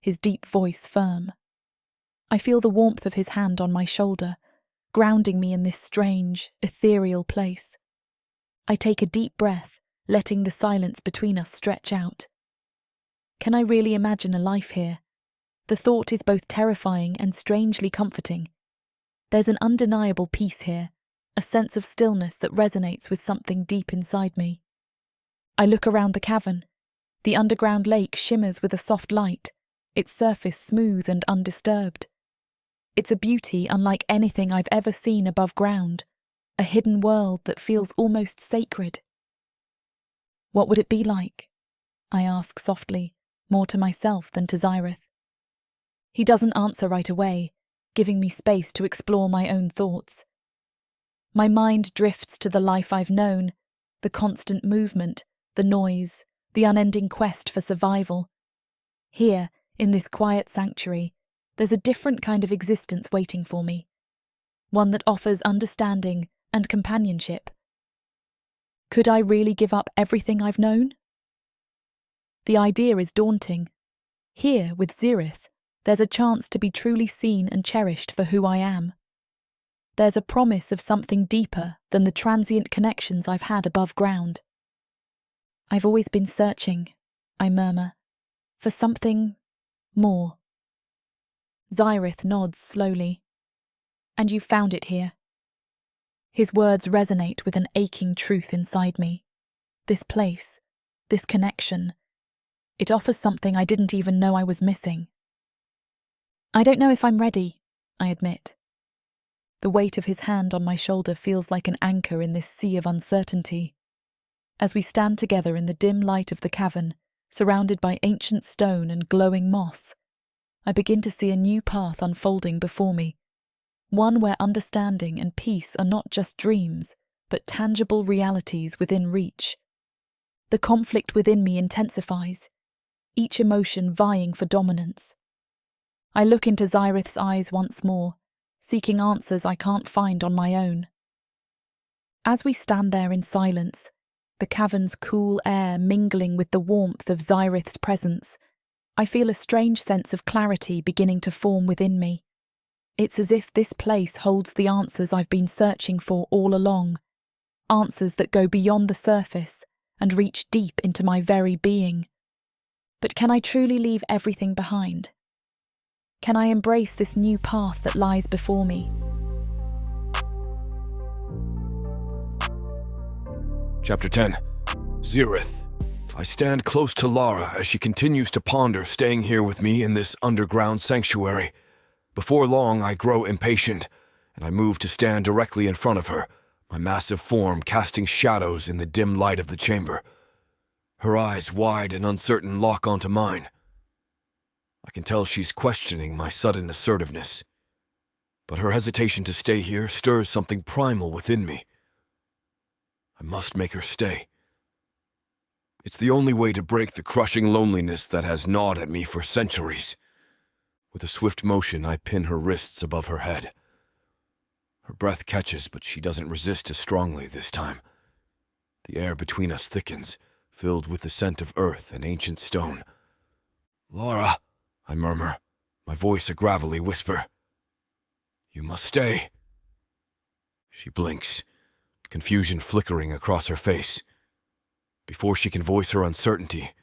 his deep voice firm. I feel the warmth of his hand on my shoulder, grounding me in this strange, ethereal place. I take a deep breath, letting the silence between us stretch out. Can I really imagine a life here? The thought is both terrifying and strangely comforting. There's an undeniable peace here, a sense of stillness that resonates with something deep inside me. I look around the cavern. The underground lake shimmers with a soft light, its surface smooth and undisturbed. It's a beauty unlike anything I've ever seen above ground, a hidden world that feels almost sacred. What would it be like? I ask softly, more to myself than to Zerith. He doesn't answer right away, giving me space to explore my own thoughts. My mind drifts to the life I've known, the constant movement, the noise, the unending quest for survival. Here, in this quiet sanctuary, there's a different kind of existence waiting for me, one that offers understanding and companionship. Could I really give up everything I've known? The idea is daunting. Here, with Zerith, there's a chance to be truly seen and cherished for who I am. There's a promise of something deeper than the transient connections I've had above ground. I've always been searching, I murmur, for something more. Zerith nods slowly. And you found it here. His words resonate with an aching truth inside me. This place, this connection, it offers something I didn't even know I was missing. I don't know if I'm ready, I admit. The weight of his hand on my shoulder feels like an anchor in this sea of uncertainty. As we stand together in the dim light of the cavern, surrounded by ancient stone and glowing moss, I begin to see a new path unfolding before me, one where understanding and peace are not just dreams, but tangible realities within reach. The conflict within me intensifies, each emotion vying for dominance. I look into Zerith's eyes once more, seeking answers I can't find on my own. As we stand there in silence, the cavern's cool air mingling with the warmth of Zerith's presence, I feel a strange sense of clarity beginning to form within me. It's as if this place holds the answers I've been searching for all along, answers that go beyond the surface and reach deep into my very being. But can I truly leave everything behind? Can I embrace this new path that lies before me? Chapter 10. Zerith. I stand close to Lara as she continues to ponder staying here with me in this underground sanctuary. Before long, I grow impatient, and I move to stand directly in front of her, my massive form casting shadows in the dim light of the chamber. Her eyes, wide and uncertain, lock onto mine. I can tell she's questioning my sudden assertiveness. But her hesitation to stay here stirs something primal within me. I must make her stay. It's the only way to break the crushing loneliness that has gnawed at me for centuries. With a swift motion, I pin her wrists above her head. Her breath catches, but she doesn't resist as strongly this time. The air between us thickens, filled with the scent of earth and ancient stone. "Lara," I murmur, my voice a gravelly whisper. "You must stay." She blinks, confusion flickering across her face. Before she can voice her uncertainty,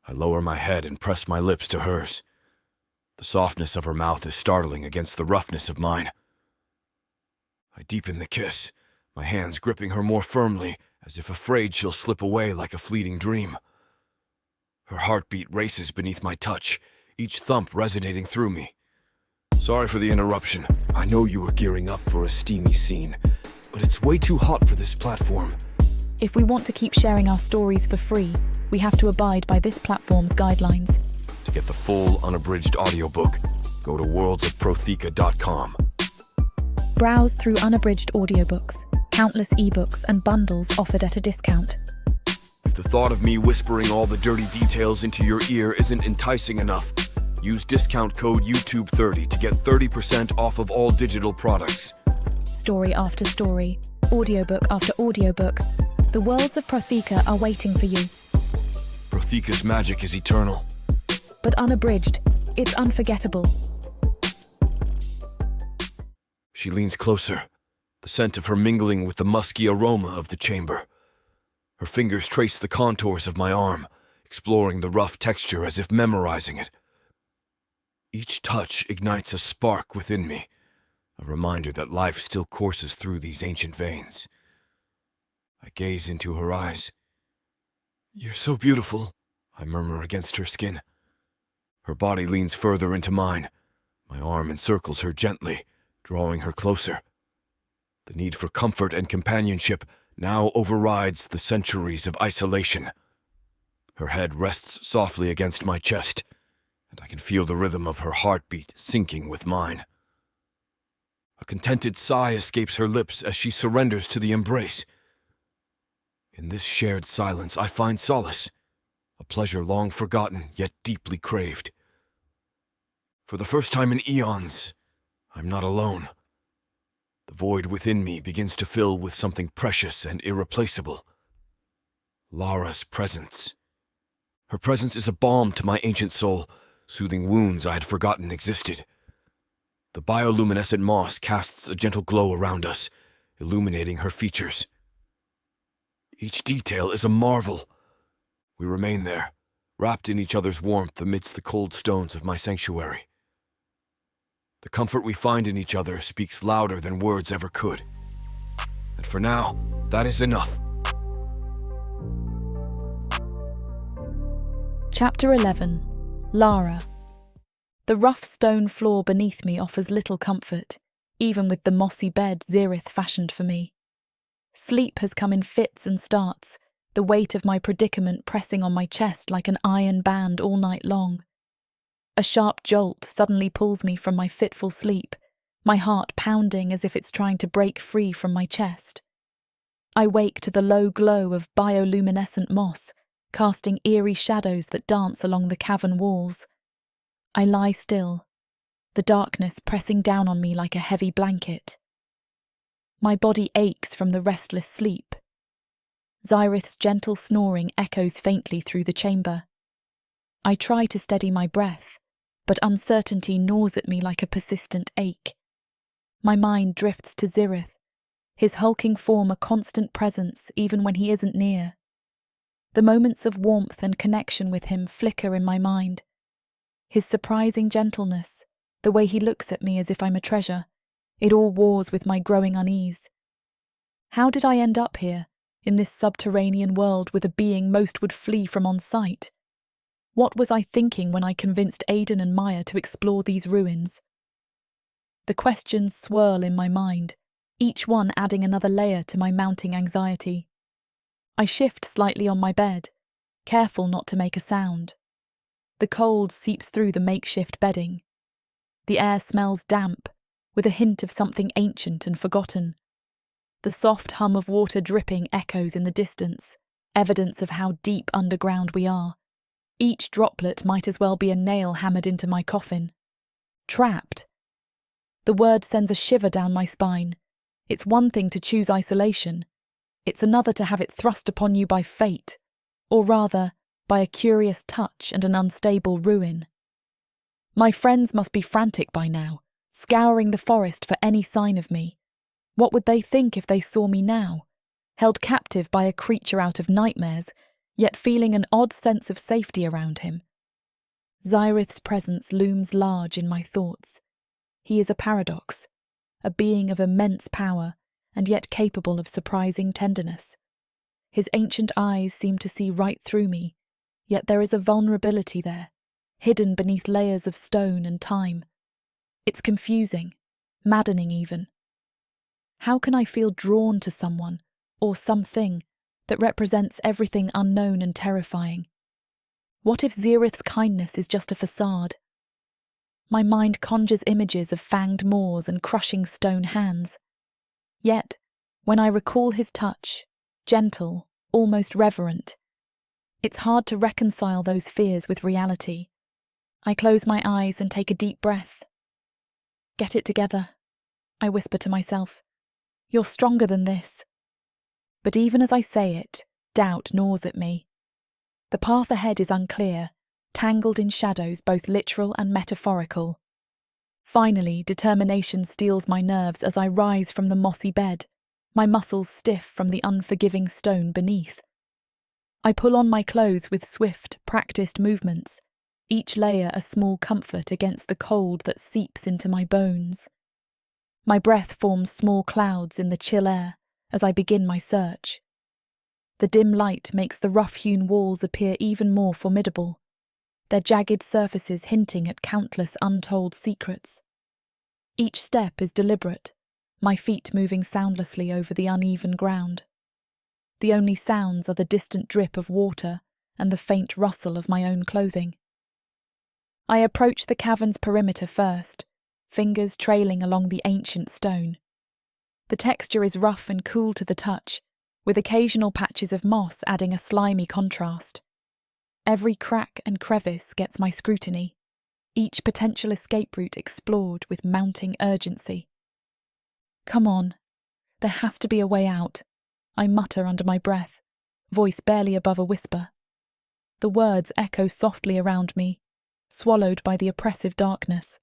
I lower my head and press my lips to hers. The softness of her mouth is startling against the roughness of mine. I deepen the kiss, my hands gripping her more firmly, as if afraid she'll slip away like a fleeting dream. Her heartbeat races beneath my touch, each thump resonating through me. "Sorry for the interruption. I know you were gearing up for a steamy scene, but it's way too hot for this platform." If we want to keep sharing our stories for free, we have to abide by this platform's guidelines. To get the full, unabridged audiobook, go to worldsofprotheka.com. browsed through unabridged audiobooks, countless ebooks, and bundles offered at a discount. If the thought of me whispering all the dirty details into your ear isn't enticing enough, use discount code YouTube30 to get 30% off of all digital products. Story after story, audiobook after audiobook, the worlds of Protheka are waiting for you. Protheka's magic is eternal. But unabridged, it's unforgettable. She leans closer, the scent of her mingling with the musky aroma of the chamber. Her fingers trace the contours of my arm, exploring the rough texture as if memorizing it. Each touch ignites a spark within me, a reminder that life still courses through these ancient veins. I gaze into her eyes. "You're so beautiful," I murmur against her skin. Her body leans further into mine. My arm encircles her gently, drawing her closer. The need for comfort and companionship now overrides the centuries of isolation. Her head rests softly against my chest, and I can feel the rhythm of her heartbeat syncing with mine. A contented sigh escapes her lips as she surrenders to the embrace. In this shared silence, I find solace, a pleasure long forgotten yet deeply craved. For the first time in eons, I'm not alone. The void within me begins to fill with something precious and irreplaceable. Lara's presence. Her presence is a balm to my ancient soul, soothing wounds I had forgotten existed. The bioluminescent moss casts a gentle glow around us, illuminating her features. Each detail is a marvel. We remain there, wrapped in each other's warmth amidst the cold stones of my sanctuary. The comfort we find in each other speaks louder than words ever could. And for now, that is enough. Chapter 11. Lara. The rough stone floor beneath me offers little comfort, even with the mossy bed Zerith fashioned for me. Sleep has come in fits and starts, the weight of my predicament pressing on my chest like an iron band all night long. A sharp jolt suddenly pulls me from my fitful sleep, my heart pounding as if it's trying to break free from my chest. I wake to the low glow of bioluminescent moss, casting eerie shadows that dance along the cavern walls. I lie still, the darkness pressing down on me like a heavy blanket. My body aches from the restless sleep. Zerith's gentle snoring echoes faintly through the chamber. I try to steady my breath, but uncertainty gnaws at me like a persistent ache. My mind drifts to Zerith, his hulking form a constant presence even when he isn't near. The moments of warmth and connection with him flicker in my mind. His surprising gentleness, the way he looks at me as if I'm a treasure, it all wars with my growing unease. How did I end up here, in this subterranean world with a being most would flee from on sight? What was I thinking when I convinced Aiden and Maya to explore these ruins? The questions swirl in my mind, each one adding another layer to my mounting anxiety. I shift slightly on my bed, careful not to make a sound. The cold seeps through the makeshift bedding. The air smells damp, with a hint of something ancient and forgotten. The soft hum of water dripping echoes in the distance, evidence of how deep underground we are. Each droplet might as well be a nail hammered into my coffin. Trapped. The word sends a shiver down my spine. It's one thing to choose isolation. It's another to have it thrust upon you by fate, or rather, by a curious touch and an unstable ruin. My friends must be frantic by now, scouring the forest for any sign of me. What would they think if they saw me now, held captive by a creature out of nightmares, yet feeling an odd sense of safety around him? Zerith's presence looms large in my thoughts. He is a paradox, a being of immense power, and yet capable of surprising tenderness. His ancient eyes seem to see right through me, yet there is a vulnerability there, hidden beneath layers of stone and time. It's confusing, maddening even. How can I feel drawn to someone, or something, that represents everything unknown and terrifying? What if Zerith's kindness is just a facade? My mind conjures images of fanged maws and crushing stone hands. Yet, when I recall his touch, gentle, almost reverent, it's hard to reconcile those fears with reality. I close my eyes and take a deep breath. Get it together, I whisper to myself. You're stronger than this. But even as I say it, doubt gnaws at me. The path ahead is unclear, tangled in shadows both literal and metaphorical. Finally, determination steels my nerves as I rise from the mossy bed, my muscles stiff from the unforgiving stone beneath. I pull on my clothes with swift, practiced movements, each layer a small comfort against the cold that seeps into my bones. My breath forms small clouds in the chill air as I begin my search. The dim light makes the rough-hewn walls appear even more formidable, their jagged surfaces hinting at countless untold secrets. Each step is deliberate, my feet moving soundlessly over the uneven ground. The only sounds are the distant drip of water and the faint rustle of my own clothing. I approach the cavern's perimeter first, fingers trailing along the ancient stone. The texture is rough and cool to the touch, with occasional patches of moss adding a slimy contrast. Every crack and crevice gets my scrutiny, each potential escape route explored with mounting urgency. Come on, there has to be a way out, I mutter under my breath, voice barely above a whisper. The words echo softly around me, swallowed by the oppressive darkness.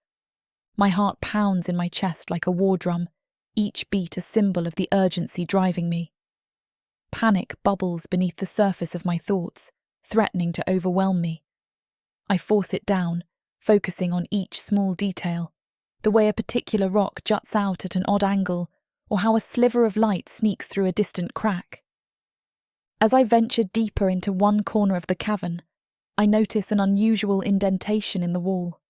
My heart pounds in my chest like a war drum, each beat a symbol of the urgency driving me. Panic bubbles beneath the surface of my thoughts, threatening to overwhelm me. I force it down, focusing on each small detail, the way a particular rock juts out at an odd angle, or how a sliver of light sneaks through a distant crack. As I venture deeper into one corner of the cavern, I notice an unusual indentation in the wall.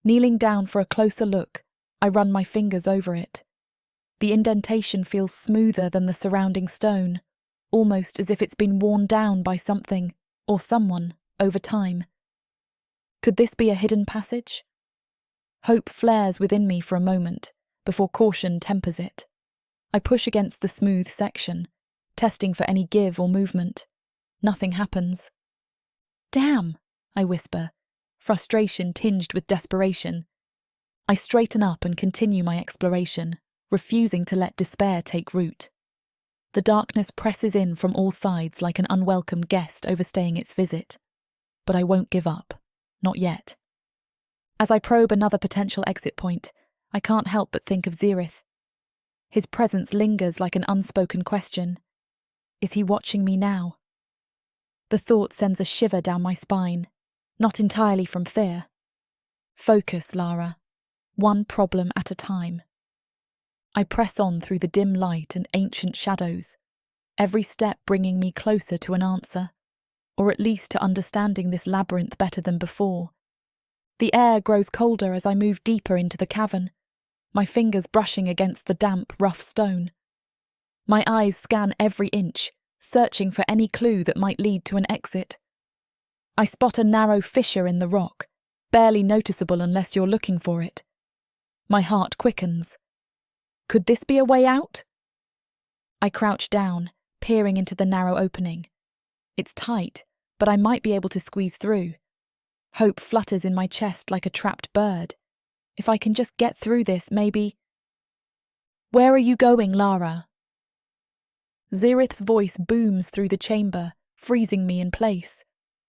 Kneeling down for a closer look, I run my fingers over it. The indentation feels smoother than the surrounding stone, almost as if it's been worn down by something, or someone, over time. Could this be a hidden passage? Hope flares within me for a moment, before caution tempers it. I push against the smooth section, testing for any give or movement. Nothing happens. Damn, I whisper, frustration tinged with desperation. I straighten up and continue my exploration, refusing to let despair take root. The darkness presses in from all sides like an unwelcome guest overstaying its visit. But I won't give up. Not yet. As I probe another potential exit point, I can't help but think of Zerith. His presence lingers like an unspoken question. Is he watching me now? The thought sends a shiver down my spine, not entirely from fear. Focus, Lara. One problem at a time. I press on through the dim light and ancient shadows, every step bringing me closer to an answer, or at least to understanding this labyrinth better than before. The air grows colder as I move deeper into the cavern, my fingers brushing against the damp, rough stone. My eyes scan every inch, searching for any clue that might lead to an exit. I spot a narrow fissure in the rock, barely noticeable unless you're looking for it. My heart quickens. Could this be a way out? I crouch down, peering into the narrow opening. It's tight, but I might be able to squeeze through. Hope flutters in my chest like a trapped bird. If I can just get through this, maybe... Where are you going, Lara? Zerith's voice booms through the chamber, freezing me in place.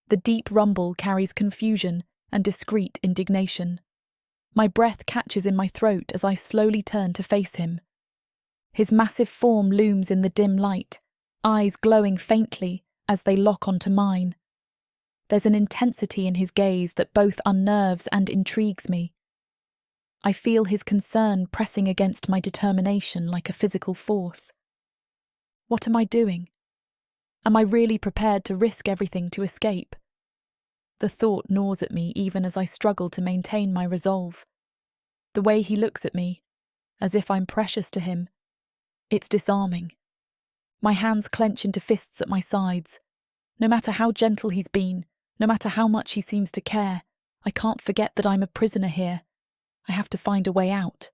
The deep rumble carries confusion and discreet indignation. My breath catches in my throat as I slowly turn to face him. His massive form looms in the dim light, eyes glowing faintly as they lock onto mine. There's an intensity in his gaze that both unnerves and intrigues me. I feel his concern pressing against my determination like a physical force. What am I doing? Am I really prepared to risk everything to escape? The thought gnaws at me even as I struggle to maintain my resolve. The way he looks at me, as if I'm precious to him, it's disarming. My hands clench into fists at my sides. No matter how gentle he's been, no matter how much he seems to care, I can't forget that I'm a prisoner here. I have to find a way out.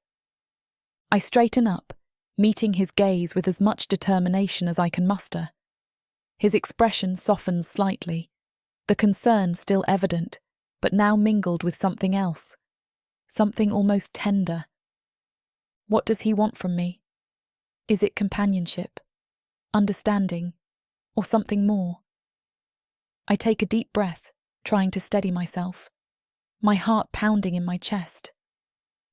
I straighten up, meeting his gaze with as much determination as I can muster. His expression softens slightly, the concern still evident, but now mingled with something else, something almost tender. What does he want from me? Is it companionship, understanding, or something more? I take a deep breath, trying to steady myself, my heart pounding in my chest.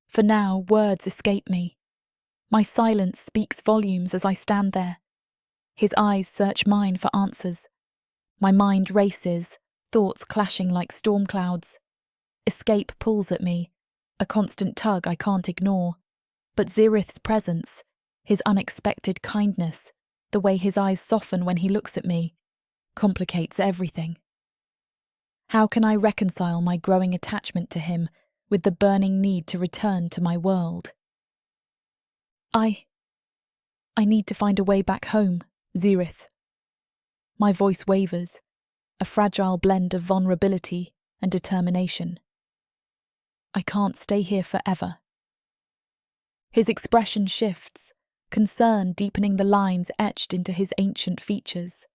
For now, words escape me. My silence speaks volumes as I stand there. His eyes search mine for answers. My mind races, thoughts clashing like storm clouds. Escape pulls at me, a constant tug I can't ignore. But Zerith's presence, his unexpected kindness, the way his eyes soften when he looks at me, complicates everything. How can I reconcile my growing attachment to him with the burning need to return to my world? I need to find a way back home, Zerith. My voice wavers, a fragile blend of vulnerability and determination. I can't stay here forever. His expression shifts, concern deepening the lines etched into his ancient features.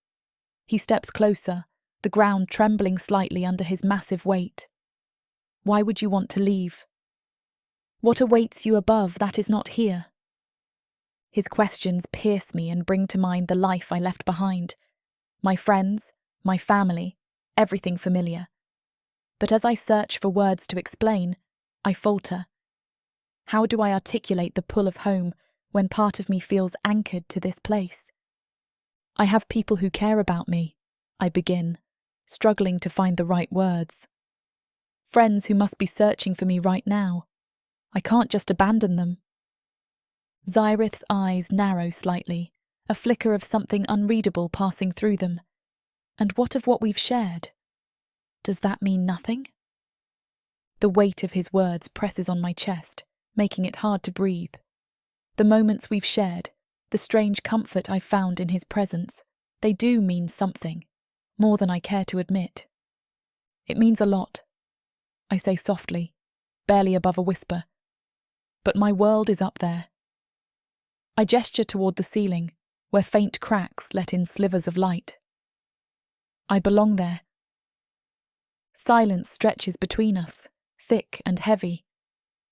He steps closer, the ground trembling slightly under his massive weight. Why would you want to leave? What awaits you above that is not here? His questions pierce me and bring to mind the life I left behind. My friends, my family, everything familiar. But as I search for words to explain, I falter. How do I articulate the pull of home when part of me feels anchored to this place? I have people who care about me, I begin, struggling to find the right words. Friends who must be searching for me right now. I can't just abandon them. Zerith's eyes narrow slightly, a flicker of something unreadable passing through them. And what of what we've shared? Does that mean nothing? The weight of his words presses on my chest, making it hard to breathe. The moments we've shared, the strange comfort I've found in his presence, they do mean something, more than I care to admit. It means a lot, I say softly, barely above a whisper. But my world is up there. I gesture toward the ceiling, where faint cracks let in slivers of light. I belong there. Silence stretches between us, thick and heavy.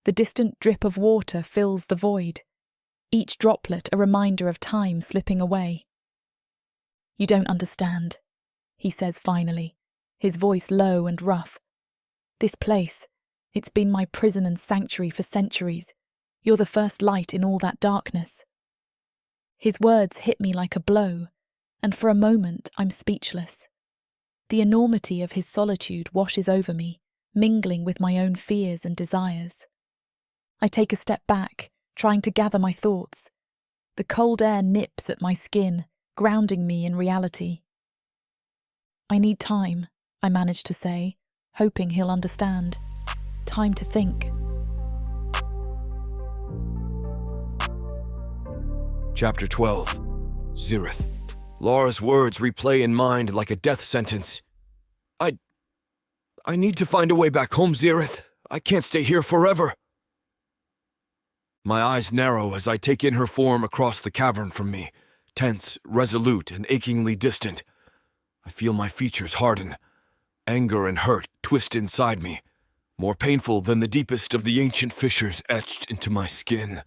The distant drip of water fills the void, each droplet a reminder of time slipping away. You don't understand, he says finally, his voice low and rough. This place, it's been my prison and sanctuary for centuries. You're the first light in all that darkness. His words hit me like a blow, and for a moment I'm speechless. The enormity of his solitude washes over me, mingling with my own fears and desires. I take a step back, trying to gather my thoughts. The cold air nips at my skin, grounding me in reality. I need time, I manage to say, hoping he'll understand. Time to think. Chapter 12. Zerith. Lara's words replay in mind like a death sentence. I need to find a way back home, Zerith. I can't stay here forever. My eyes narrow as I take in her form across the cavern from me, tense, resolute, and achingly distant. I feel my features harden. Anger and hurt twist inside me, more painful than the deepest of the ancient fissures etched into my skin.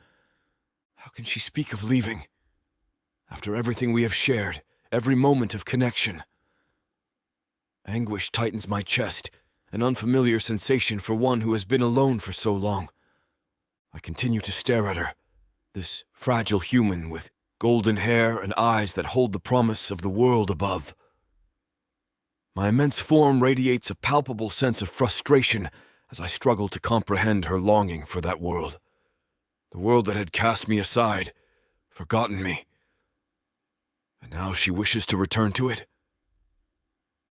How can she speak of leaving? After everything we have shared, every moment of connection. Anguish tightens my chest, an unfamiliar sensation for one who has been alone for so long. I continue to stare at her, this fragile human with golden hair and eyes that hold the promise of the world above. My immense form radiates a palpable sense of frustration as I struggle to comprehend her longing for that world. The world that had cast me aside, forgotten me. And now she wishes to return to it?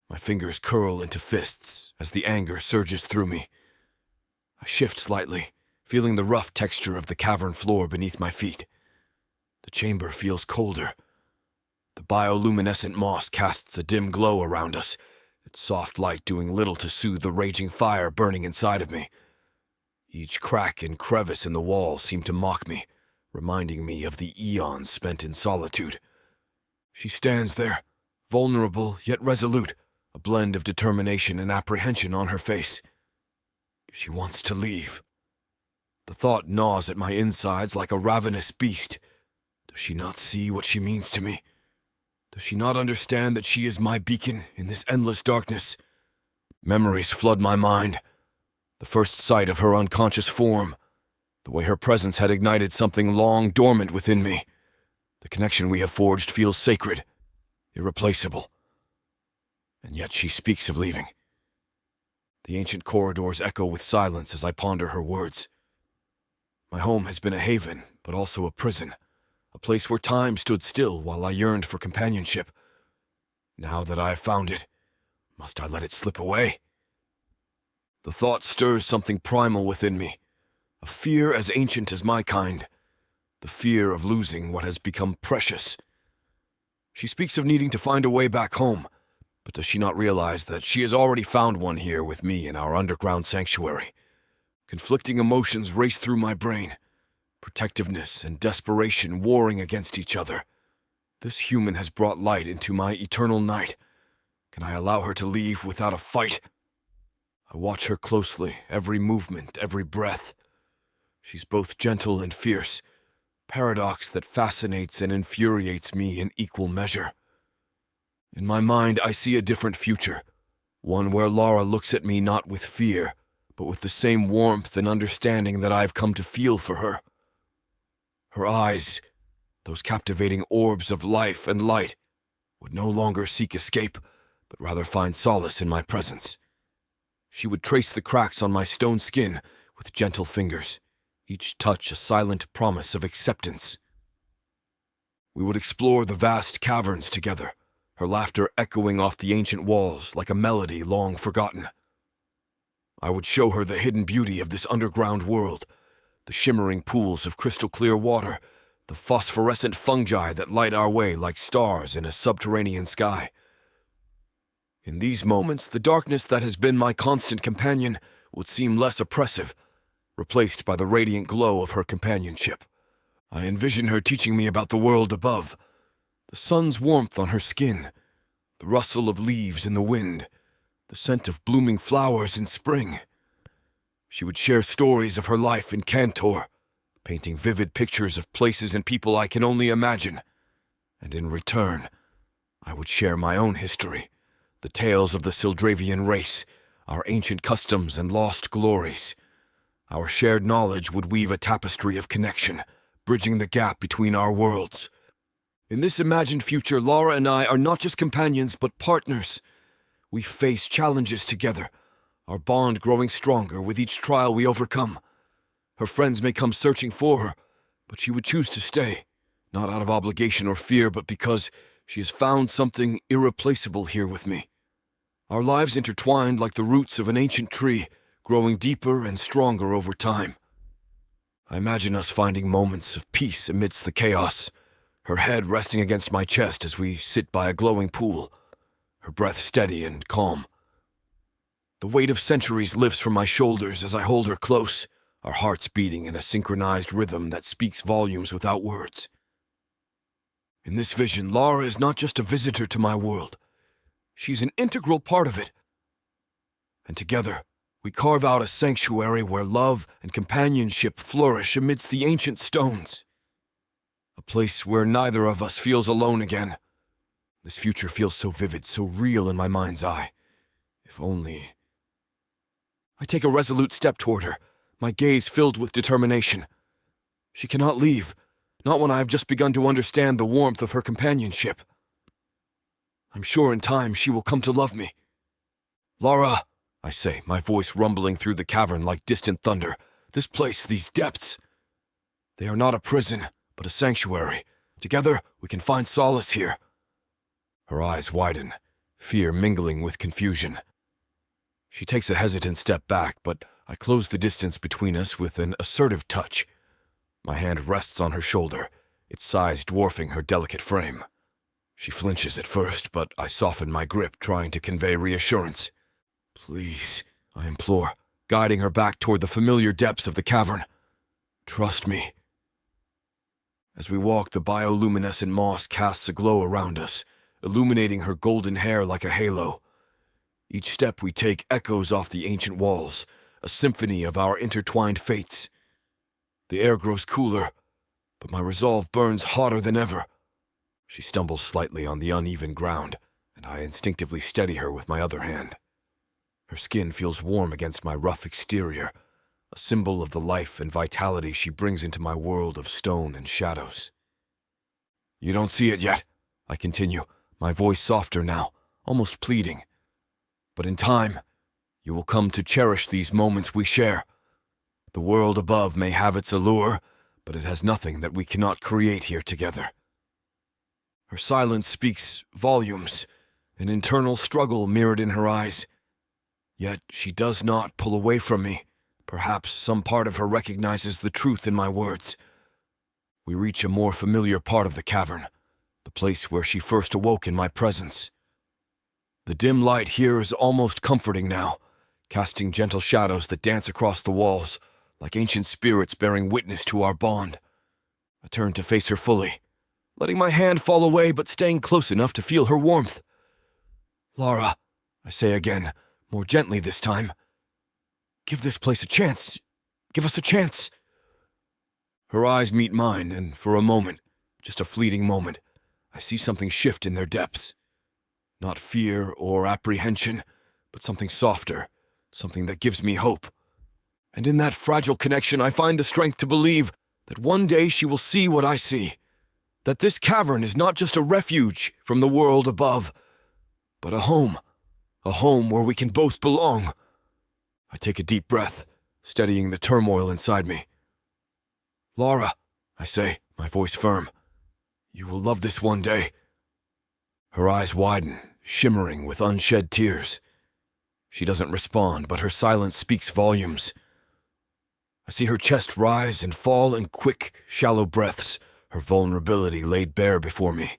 My fingers curl into fists as the anger surges through me. I shift slightly, feeling the rough texture of the cavern floor beneath my feet. The chamber feels colder. The bioluminescent moss casts a dim glow around us, its soft light doing little to soothe the raging fire burning inside of me. Each crack and crevice in the wall seemed to mock me, reminding me of the eons spent in solitude. She stands there, vulnerable yet resolute, a blend of determination and apprehension on her face. She wants to leave. The thought gnaws at my insides like a ravenous beast. Does she not see what she means to me? Does she not understand that she is my beacon in this endless darkness? Memories flood my mind. The first sight of her unconscious form, the way her presence had ignited something long dormant within me. The connection we have forged feels sacred, irreplaceable. And yet she speaks of leaving. The ancient corridors echo with silence as I ponder her words. My home has been a haven, but also a prison, a place where time stood still while I yearned for companionship. Now that I have found it, must I let it slip away? The thought stirs something primal within me, a fear as ancient as my kind, the fear of losing what has become precious. She speaks of needing to find a way back home, but does she not realize that she has already found one here with me in our underground sanctuary? Conflicting emotions race through my brain, protectiveness and desperation warring against each other. This human has brought light into my eternal night. Can I allow her to leave without a fight? I watch her closely, every movement, every breath. She's both gentle and fierce, paradox that fascinates and infuriates me in equal measure. In my mind, I see a different future, one where Lara looks at me not with fear, but with the same warmth and understanding that I've come to feel for her. Her eyes, those captivating orbs of life and light, would no longer seek escape, but rather find solace in my presence. She would trace the cracks on my stone skin with gentle fingers, each touch a silent promise of acceptance. We would explore the vast caverns together, her laughter echoing off the ancient walls like a melody long forgotten. I would show her the hidden beauty of this underground world, the shimmering pools of crystal-clear water, the phosphorescent fungi that light our way like stars in a subterranean sky. In these moments, the darkness that has been my constant companion would seem less oppressive, replaced by the radiant glow of her companionship. I envision her teaching me about the world above, the sun's warmth on her skin, the rustle of leaves in the wind, the scent of blooming flowers in spring. She would share stories of her life in Cantor, painting vivid pictures of places and people I can only imagine. And in return, I would share my own history, the tales of the Sildravian race, our ancient customs and lost glories. Our shared knowledge would weave a tapestry of connection, bridging the gap between our worlds. In this imagined future, Lara and I are not just companions, but partners. We face challenges together, our bond growing stronger with each trial we overcome. Her friends may come searching for her, but she would choose to stay, not out of obligation or fear, but because she has found something irreplaceable here with me. Our lives intertwined like the roots of an ancient tree, growing deeper and stronger over time. I imagine us finding moments of peace amidst the chaos, her head resting against my chest as we sit by a glowing pool, her breath steady and calm. The weight of centuries lifts from my shoulders as I hold her close, our hearts beating in a synchronized rhythm that speaks volumes without words. In this vision, Lara is not just a visitor to my world. She's an integral part of it. And together, we carve out a sanctuary where love and companionship flourish amidst the ancient stones. A place where neither of us feels alone again. This future feels so vivid, so real in my mind's eye. If only... I take a resolute step toward her, my gaze filled with determination. She cannot leave, not when I have just begun to understand the warmth of her companionship. I'm sure in time she will come to love me. Lara, I say, my voice rumbling through the cavern like distant thunder. This place, these depths, they are not a prison, but a sanctuary. Together, we can find solace here. Her eyes widen, fear mingling with confusion. She takes a hesitant step back, but I close the distance between us with an assertive touch. My hand rests on her shoulder, its size dwarfing her delicate frame. She flinches at first, but I soften my grip, trying to convey reassurance. Please, I implore, guiding her back toward the familiar depths of the cavern. Trust me. As we walk, the bioluminescent moss casts a glow around us, illuminating her golden hair like a halo. Each step we take echoes off the ancient walls, a symphony of our intertwined fates. The air grows cooler, but my resolve burns hotter than ever. She stumbles slightly on the uneven ground, and I instinctively steady her with my other hand. Her skin feels warm against my rough exterior, a symbol of the life and vitality she brings into my world of stone and shadows. You don't see it yet, I continue, my voice softer now, almost pleading. But in time, you will come to cherish these moments we share. The world above may have its allure, but it has nothing that we cannot create here together. Her silence speaks volumes, an internal struggle mirrored in her eyes. Yet she does not pull away from me. Perhaps some part of her recognizes the truth in my words. We reach a more familiar part of the cavern, the place where she first awoke in my presence. The dim light here is almost comforting now, casting gentle shadows that dance across the walls, like ancient spirits bearing witness to our bond. I turn to face her fully, letting my hand fall away but staying close enough to feel her warmth. Lara, I say again, more gently this time. Give this place a chance. Give us a chance. Her eyes meet mine, and for a moment, just a fleeting moment, I see something shift in their depths. Not fear or apprehension, but something softer, something that gives me hope. And in that fragile connection, I find the strength to believe that one day she will see what I see. That this cavern is not just a refuge from the world above, but a home where we can both belong. I take a deep breath, steadying the turmoil inside me. Lara, I say, my voice firm, you will love this one day. Her eyes widen, shimmering with unshed tears. She doesn't respond, but her silence speaks volumes. I see her chest rise and fall in quick, shallow breaths, her vulnerability laid bare before me.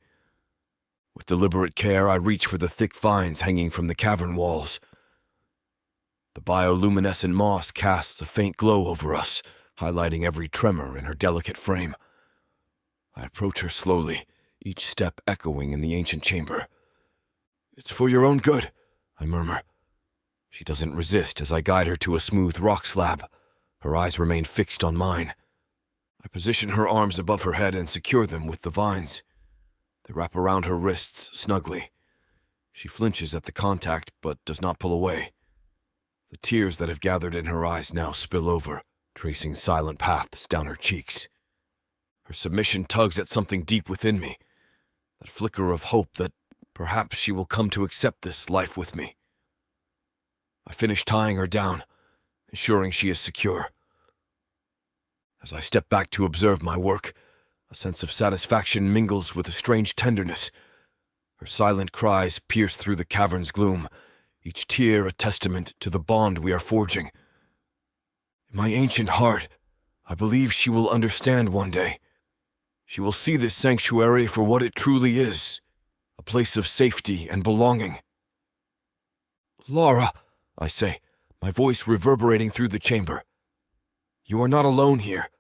With deliberate care, I reach for the thick vines hanging from the cavern walls. The bioluminescent moss casts a faint glow over us, highlighting every tremor in her delicate frame. I approach her slowly, each step echoing in the ancient chamber. It's for your own good, I murmur. She doesn't resist as I guide her to a smooth rock slab. Her eyes remain fixed on mine. I position her arms above her head and secure them with the vines. They wrap around her wrists snugly. She flinches at the contact, but does not pull away. The tears that have gathered in her eyes now spill over, tracing silent paths down her cheeks. Her submission tugs at something deep within me, that flicker of hope that perhaps she will come to accept this life with me. I finish tying her down, ensuring she is secure. As I step back to observe my work, a sense of satisfaction mingles with a strange tenderness. Her silent cries pierce through the cavern's gloom, each tear a testament to the bond we are forging. In my ancient heart, I believe she will understand one day. She will see this sanctuary for what it truly is, a place of safety and belonging. Lara, I say, my voice reverberating through the chamber. You are not alone here.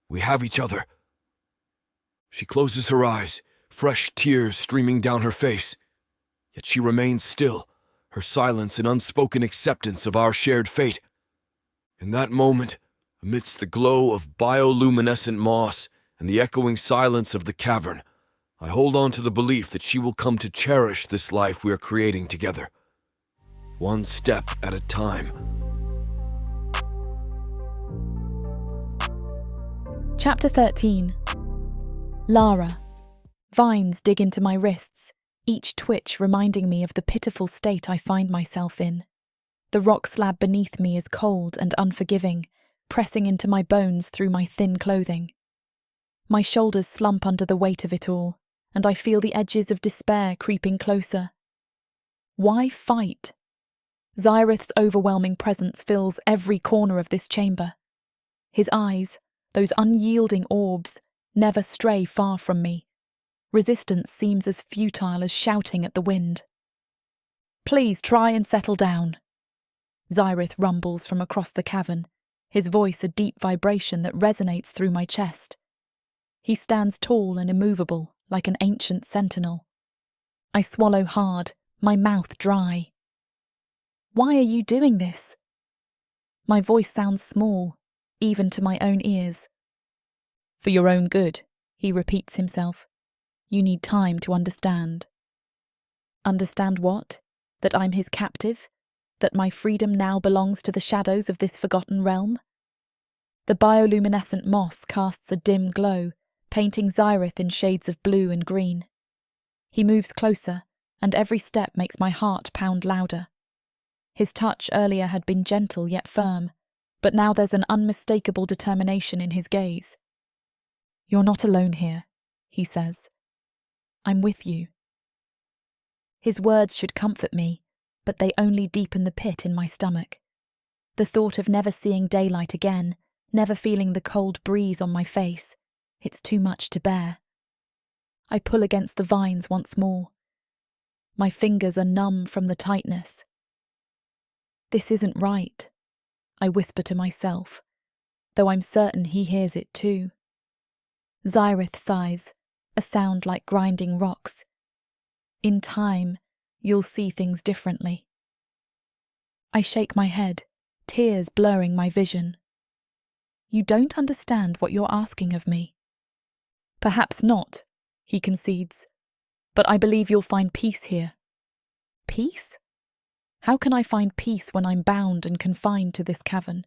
We have each other. She closes her eyes, fresh tears streaming down her face. Yet she remains still, her silence an unspoken acceptance of our shared fate. In that moment, amidst the glow of bioluminescent moss and the echoing silence of the cavern, I hold on to the belief that she will come to cherish this life we are creating together. One step at a time. Chapter 13. Lara. Vines dig into my wrists, each twitch reminding me of the pitiful state I find myself in. The rock slab beneath me is cold and unforgiving, pressing into my bones through my thin clothing. My shoulders slump under the weight of it all, and I feel the edges of despair creeping closer. Why fight? Zerith's overwhelming presence fills every corner of this chamber. His eyes, those unyielding orbs, never stray far from me. Resistance seems as futile as shouting at the wind. "Please try and settle down." Zerith rumbles from across the cavern, his voice a deep vibration that resonates through my chest. He stands tall and immovable, like an ancient sentinel. I swallow hard, my mouth dry. "Why are you doing this?" My voice sounds small, even to my own ears. "For your own good," he repeats himself. "You need time to understand." Understand what? That I'm his captive? That my freedom now belongs to the shadows of this forgotten realm? The bioluminescent moss casts a dim glow, painting Zerith in shades of blue and green. He moves closer, and every step makes my heart pound louder. His touch earlier had been gentle yet firm, but now there's an unmistakable determination in his gaze. "You're not alone here," he says. "I'm with you." His words should comfort me, but they only deepen the pit in my stomach. The thought of never seeing daylight again, never feeling the cold breeze on my face, it's too much to bear. I pull against the vines once more. My fingers are numb from the tightness. "This isn't right," I whisper to myself, though I'm certain he hears it too. Zerith sighs, a sound like grinding rocks. "In time, you'll see things differently." I shake my head, tears blurring my vision. "You don't understand what you're asking of me." "Perhaps not," he concedes, "but I believe you'll find peace here." Peace? How can I find peace when I'm bound and confined to this cavern?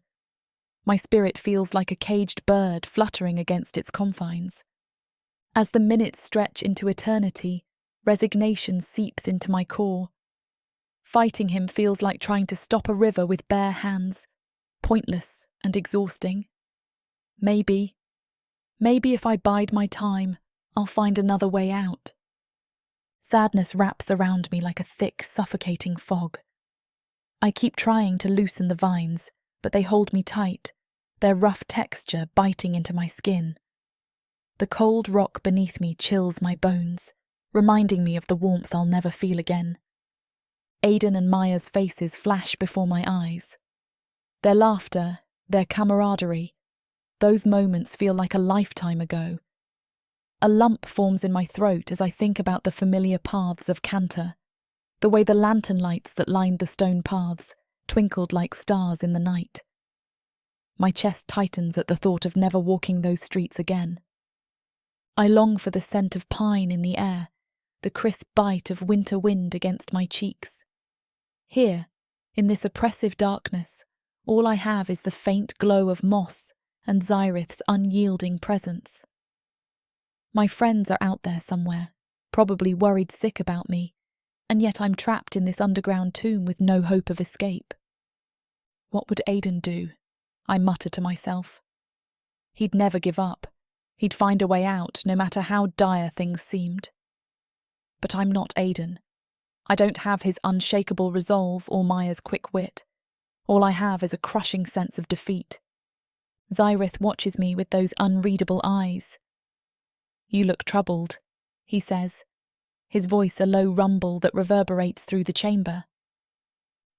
My spirit feels like a caged bird fluttering against its confines. As the minutes stretch into eternity, resignation seeps into my core. Fighting him feels like trying to stop a river with bare hands, pointless and exhausting. Maybe if I bide my time, I'll find another way out. Sadness wraps around me like a thick, suffocating fog. I keep trying to loosen the vines, but they hold me tight, their rough texture biting into my skin. The cold rock beneath me chills my bones, reminding me of the warmth I'll never feel again. Aiden and Maya's faces flash before my eyes. Their laughter, their camaraderie, those moments feel like a lifetime ago. A lump forms in my throat as I think about the familiar paths of Cantor, the way the lantern lights that lined the stone paths twinkled like stars in the night. My chest tightens at the thought of never walking those streets again. I long for the scent of pine in the air, the crisp bite of winter wind against my cheeks. Here, in this oppressive darkness, all I have is the faint glow of moss and Zerith's unyielding presence. My friends are out there somewhere, probably worried sick about me, and yet I'm trapped in this underground tomb with no hope of escape. What would Aiden do? I mutter to myself. He'd never give up. He'd find a way out, no matter how dire things seemed. But I'm not Aiden. I don't have his unshakable resolve or Maya's quick wit. All I have is a crushing sense of defeat. Zerith watches me with those unreadable eyes. "You look troubled," he says, his voice a low rumble that reverberates through the chamber.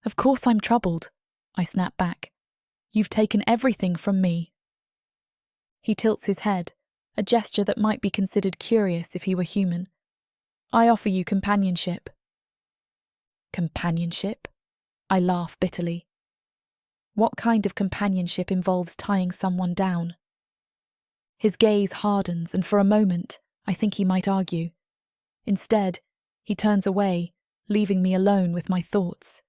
"Of course I'm troubled," I snap back. "You've taken everything from me." He tilts his head, a gesture that might be considered curious if he were human. "I offer you companionship." Companionship? I laugh bitterly. What kind of companionship involves tying someone down? His gaze hardens, and for a moment, I think he might argue. Instead, he turns away, leaving me alone with my thoughts.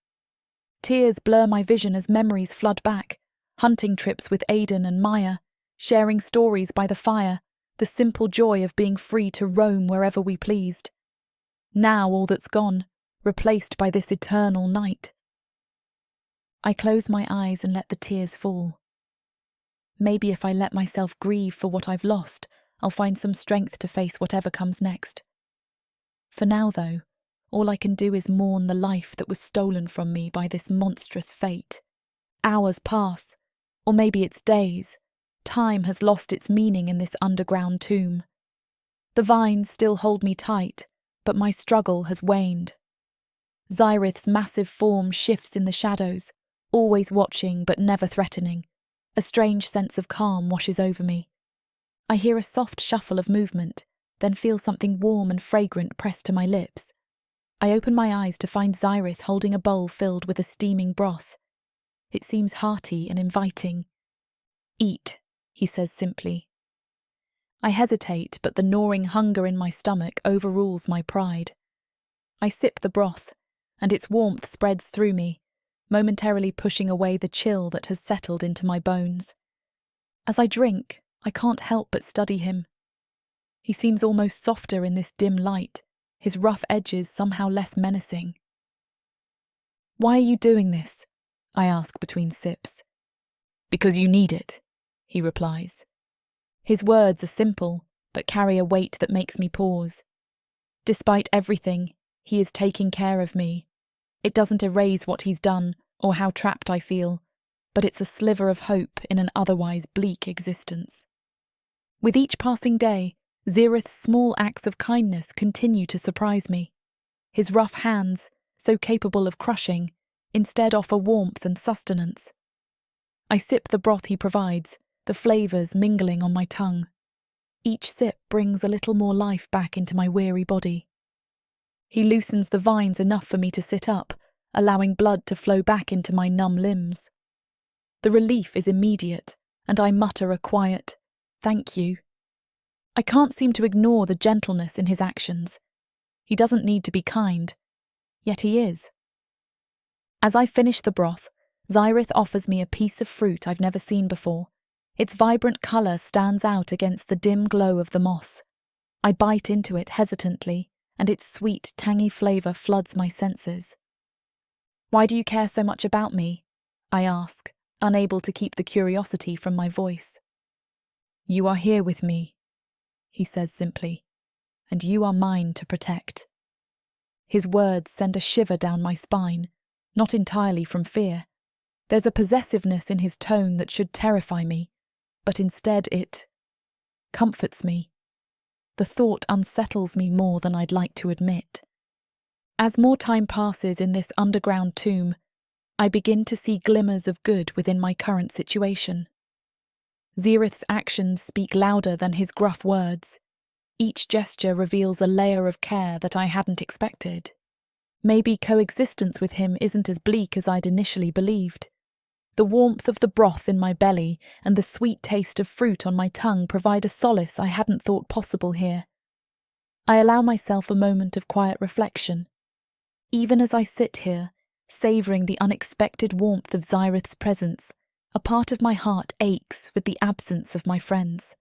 Tears blur my vision as memories flood back, hunting trips with Aiden and Maya, sharing stories by the fire, the simple joy of being free to roam wherever we pleased. Now all that's gone, replaced by this eternal night. I close my eyes and let the tears fall. Maybe if I let myself grieve for what I've lost, I'll find some strength to face whatever comes next. For now, though, all I can do is mourn the life that was stolen from me by this monstrous fate. Hours pass, or maybe it's days. Time has lost its meaning in this underground tomb. The vines still hold me tight, but my struggle has waned. Zerith's massive form shifts in the shadows, always watching but never threatening. A strange sense of calm washes over me. I hear a soft shuffle of movement, then feel something warm and fragrant pressed to my lips. I open my eyes to find Zerith holding a bowl filled with a steaming broth. It seems hearty and inviting. "Eat," he says simply. I hesitate, but the gnawing hunger in my stomach overrules my pride. I sip the broth, and its warmth spreads through me, momentarily pushing away the chill that has settled into my bones. As I drink, I can't help but study him. He seems almost softer in this dim light, his rough edges somehow less menacing. "Why are you doing this?" I ask between sips. "Because you need it," he replies. His words are simple, but carry a weight that makes me pause. Despite everything, he is taking care of me. It doesn't erase what he's done or how trapped I feel, but it's a sliver of hope in an otherwise bleak existence. With each passing day, Zerith's small acts of kindness continue to surprise me. His rough hands, so capable of crushing, instead offer warmth and sustenance. I sip the broth he provides, the flavours mingling on my tongue. Each sip brings a little more life back into my weary body. He loosens the vines enough for me to sit up, allowing blood to flow back into my numb limbs. The relief is immediate, and I mutter a quiet, "Thank you." I can't seem to ignore the gentleness in his actions. He doesn't need to be kind, yet he is. As I finish the broth, Zerith offers me a piece of fruit I've never seen before. Its vibrant colour stands out against the dim glow of the moss. I bite into it hesitantly, and its sweet, tangy flavour floods my senses. "Why do you care so much about me?" I ask, unable to keep the curiosity from my voice. "You are here with me," he says simply, "and you are mine to protect." His words send a shiver down my spine, not entirely from fear. There's a possessiveness in his tone that should terrify me, but instead it comforts me. The thought unsettles me more than I'd like to admit. As more time passes in this underground tomb, I begin to see glimmers of good within my current situation. Zerith's actions speak louder than his gruff words. Each gesture reveals a layer of care that I hadn't expected. Maybe coexistence with him isn't as bleak as I'd initially believed. The warmth of the broth in my belly and the sweet taste of fruit on my tongue provide a solace I hadn't thought possible here. I allow myself a moment of quiet reflection. Even as I sit here, savouring the unexpected warmth of Zerith's presence, a part of my heart aches with the absence of my friends.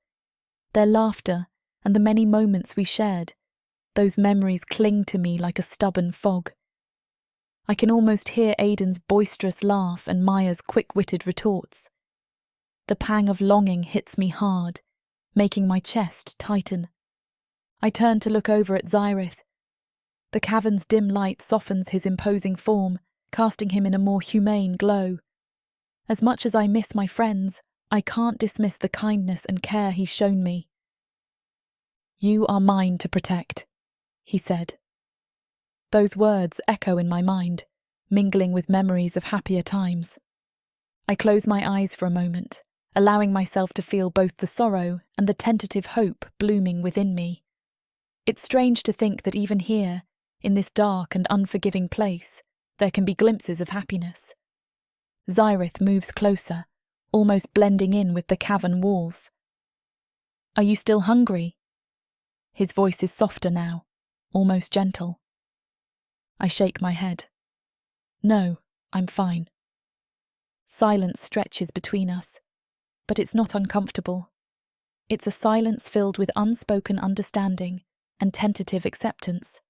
Their laughter and the many moments we shared, those memories cling to me like a stubborn fog. I can almost hear Aiden's boisterous laugh and Maya's quick-witted retorts. The pang of longing hits me hard, making my chest tighten. I turn to look over at Zerith. The cavern's dim light softens his imposing form, casting him in a more humane glow. As much as I miss my friends, I can't dismiss the kindness and care he's shown me. "You are mine to protect," he said. Those words echo in my mind, mingling with memories of happier times. I close my eyes for a moment, allowing myself to feel both the sorrow and the tentative hope blooming within me. It's strange to think that even here, in this dark and unforgiving place, there can be glimpses of happiness. Zerith moves closer, almost blending in with the cavern walls. "Are you still hungry?" His voice is softer now, almost gentle. I shake my head. "No, I'm fine." Silence stretches between us, but it's not uncomfortable. It's a silence filled with unspoken understanding and tentative acceptance.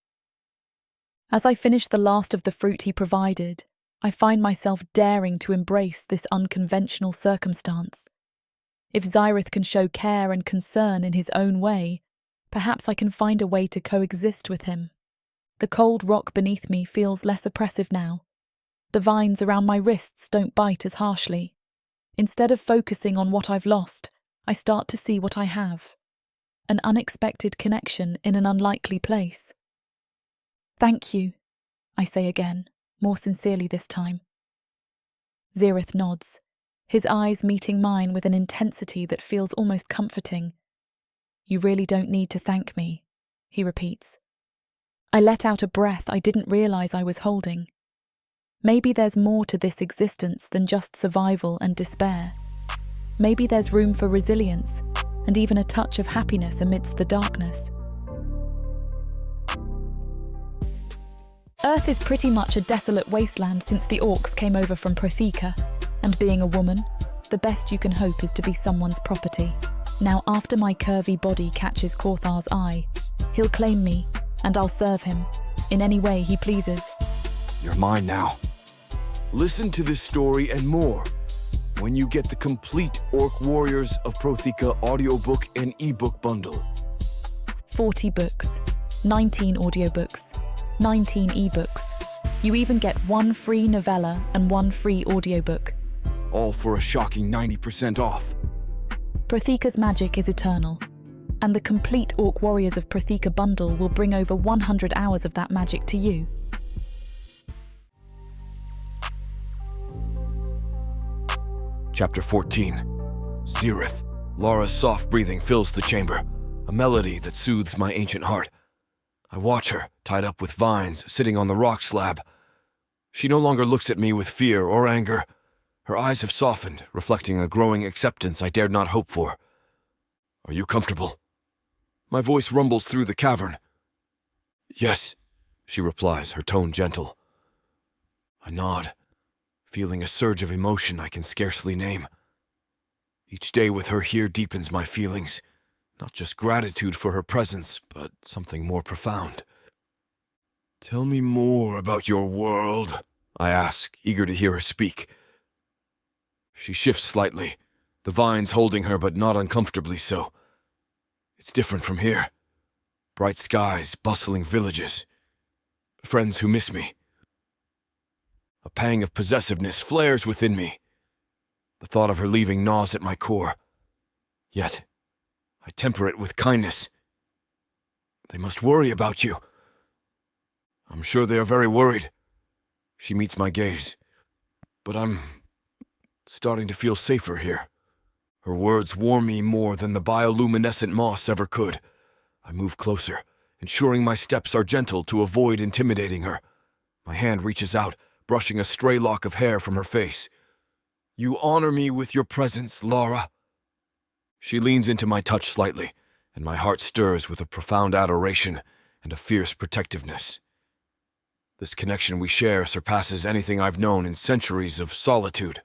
As I finish the last of the fruit he provided, I find myself daring to embrace this unconventional circumstance. If Zerith can show care and concern in his own way, perhaps I can find a way to coexist with him. The cold rock beneath me feels less oppressive now. The vines around my wrists don't bite as harshly. Instead of focusing on what I've lost, I start to see what I have. an unexpected connection in an unlikely place. "Thank you," I say again, more sincerely this time. Zerith nods, his eyes meeting mine with an intensity that feels almost comforting. "You really don't need to thank me," he repeats. I let out a breath I didn't realize I was holding. Maybe there's more to this existence than just survival and despair. Maybe there's room for resilience and even a touch of happiness amidst the darkness. Earth is pretty much a desolate wasteland since the orcs came over from Protheka, and being a woman, the best you can hope is to be someone's property. Now, after my curvy body catches Corthar's eye, he'll claim me, and I'll serve him, in any way he pleases. You're mine now. Listen to this story and more when you get the complete Orc Warriors of Protheka audiobook and ebook bundle. 40 books, 19 audiobooks, 19 ebooks. You even get 1 free novella and 1 free audiobook. All for a shocking 90% off. Protheka's magic is eternal, and the complete Orc Warriors of Protheka bundle will bring over 100 hours of that magic to you. Chapter 14. Zerith. Lara's soft breathing fills the chamber, a melody that soothes my ancient heart. I watch her, tied up with vines, sitting on the rock slab. She no longer looks at me with fear or anger. Her eyes have softened, reflecting a growing acceptance I dared not hope for. "Are you comfortable?" My voice rumbles through the cavern. "Yes," she replies, her tone gentle. I nod, feeling a surge of emotion I can scarcely name. Each day with her here deepens my feelings, not just gratitude for her presence, but something more profound. "Tell me more about your world," I ask, eager to hear her speak. She shifts slightly, the vines holding her but not uncomfortably so. "It's different from here. Bright skies, bustling villages, friends who miss me." A pang of possessiveness flares within me. The thought of her leaving gnaws at my core. Yet, I temper it with kindness. "They must worry about you." "I'm sure they are very worried." She meets my gaze. "But I'm starting to feel safer here." Her words warm me more than the bioluminescent moss ever could. I move closer, ensuring my steps are gentle to avoid intimidating her. My hand reaches out, brushing a stray lock of hair from her face. "You honor me with your presence, Lara." She leans into my touch slightly, and my heart stirs with a profound adoration and a fierce protectiveness. This connection we share surpasses anything I've known in centuries of solitude.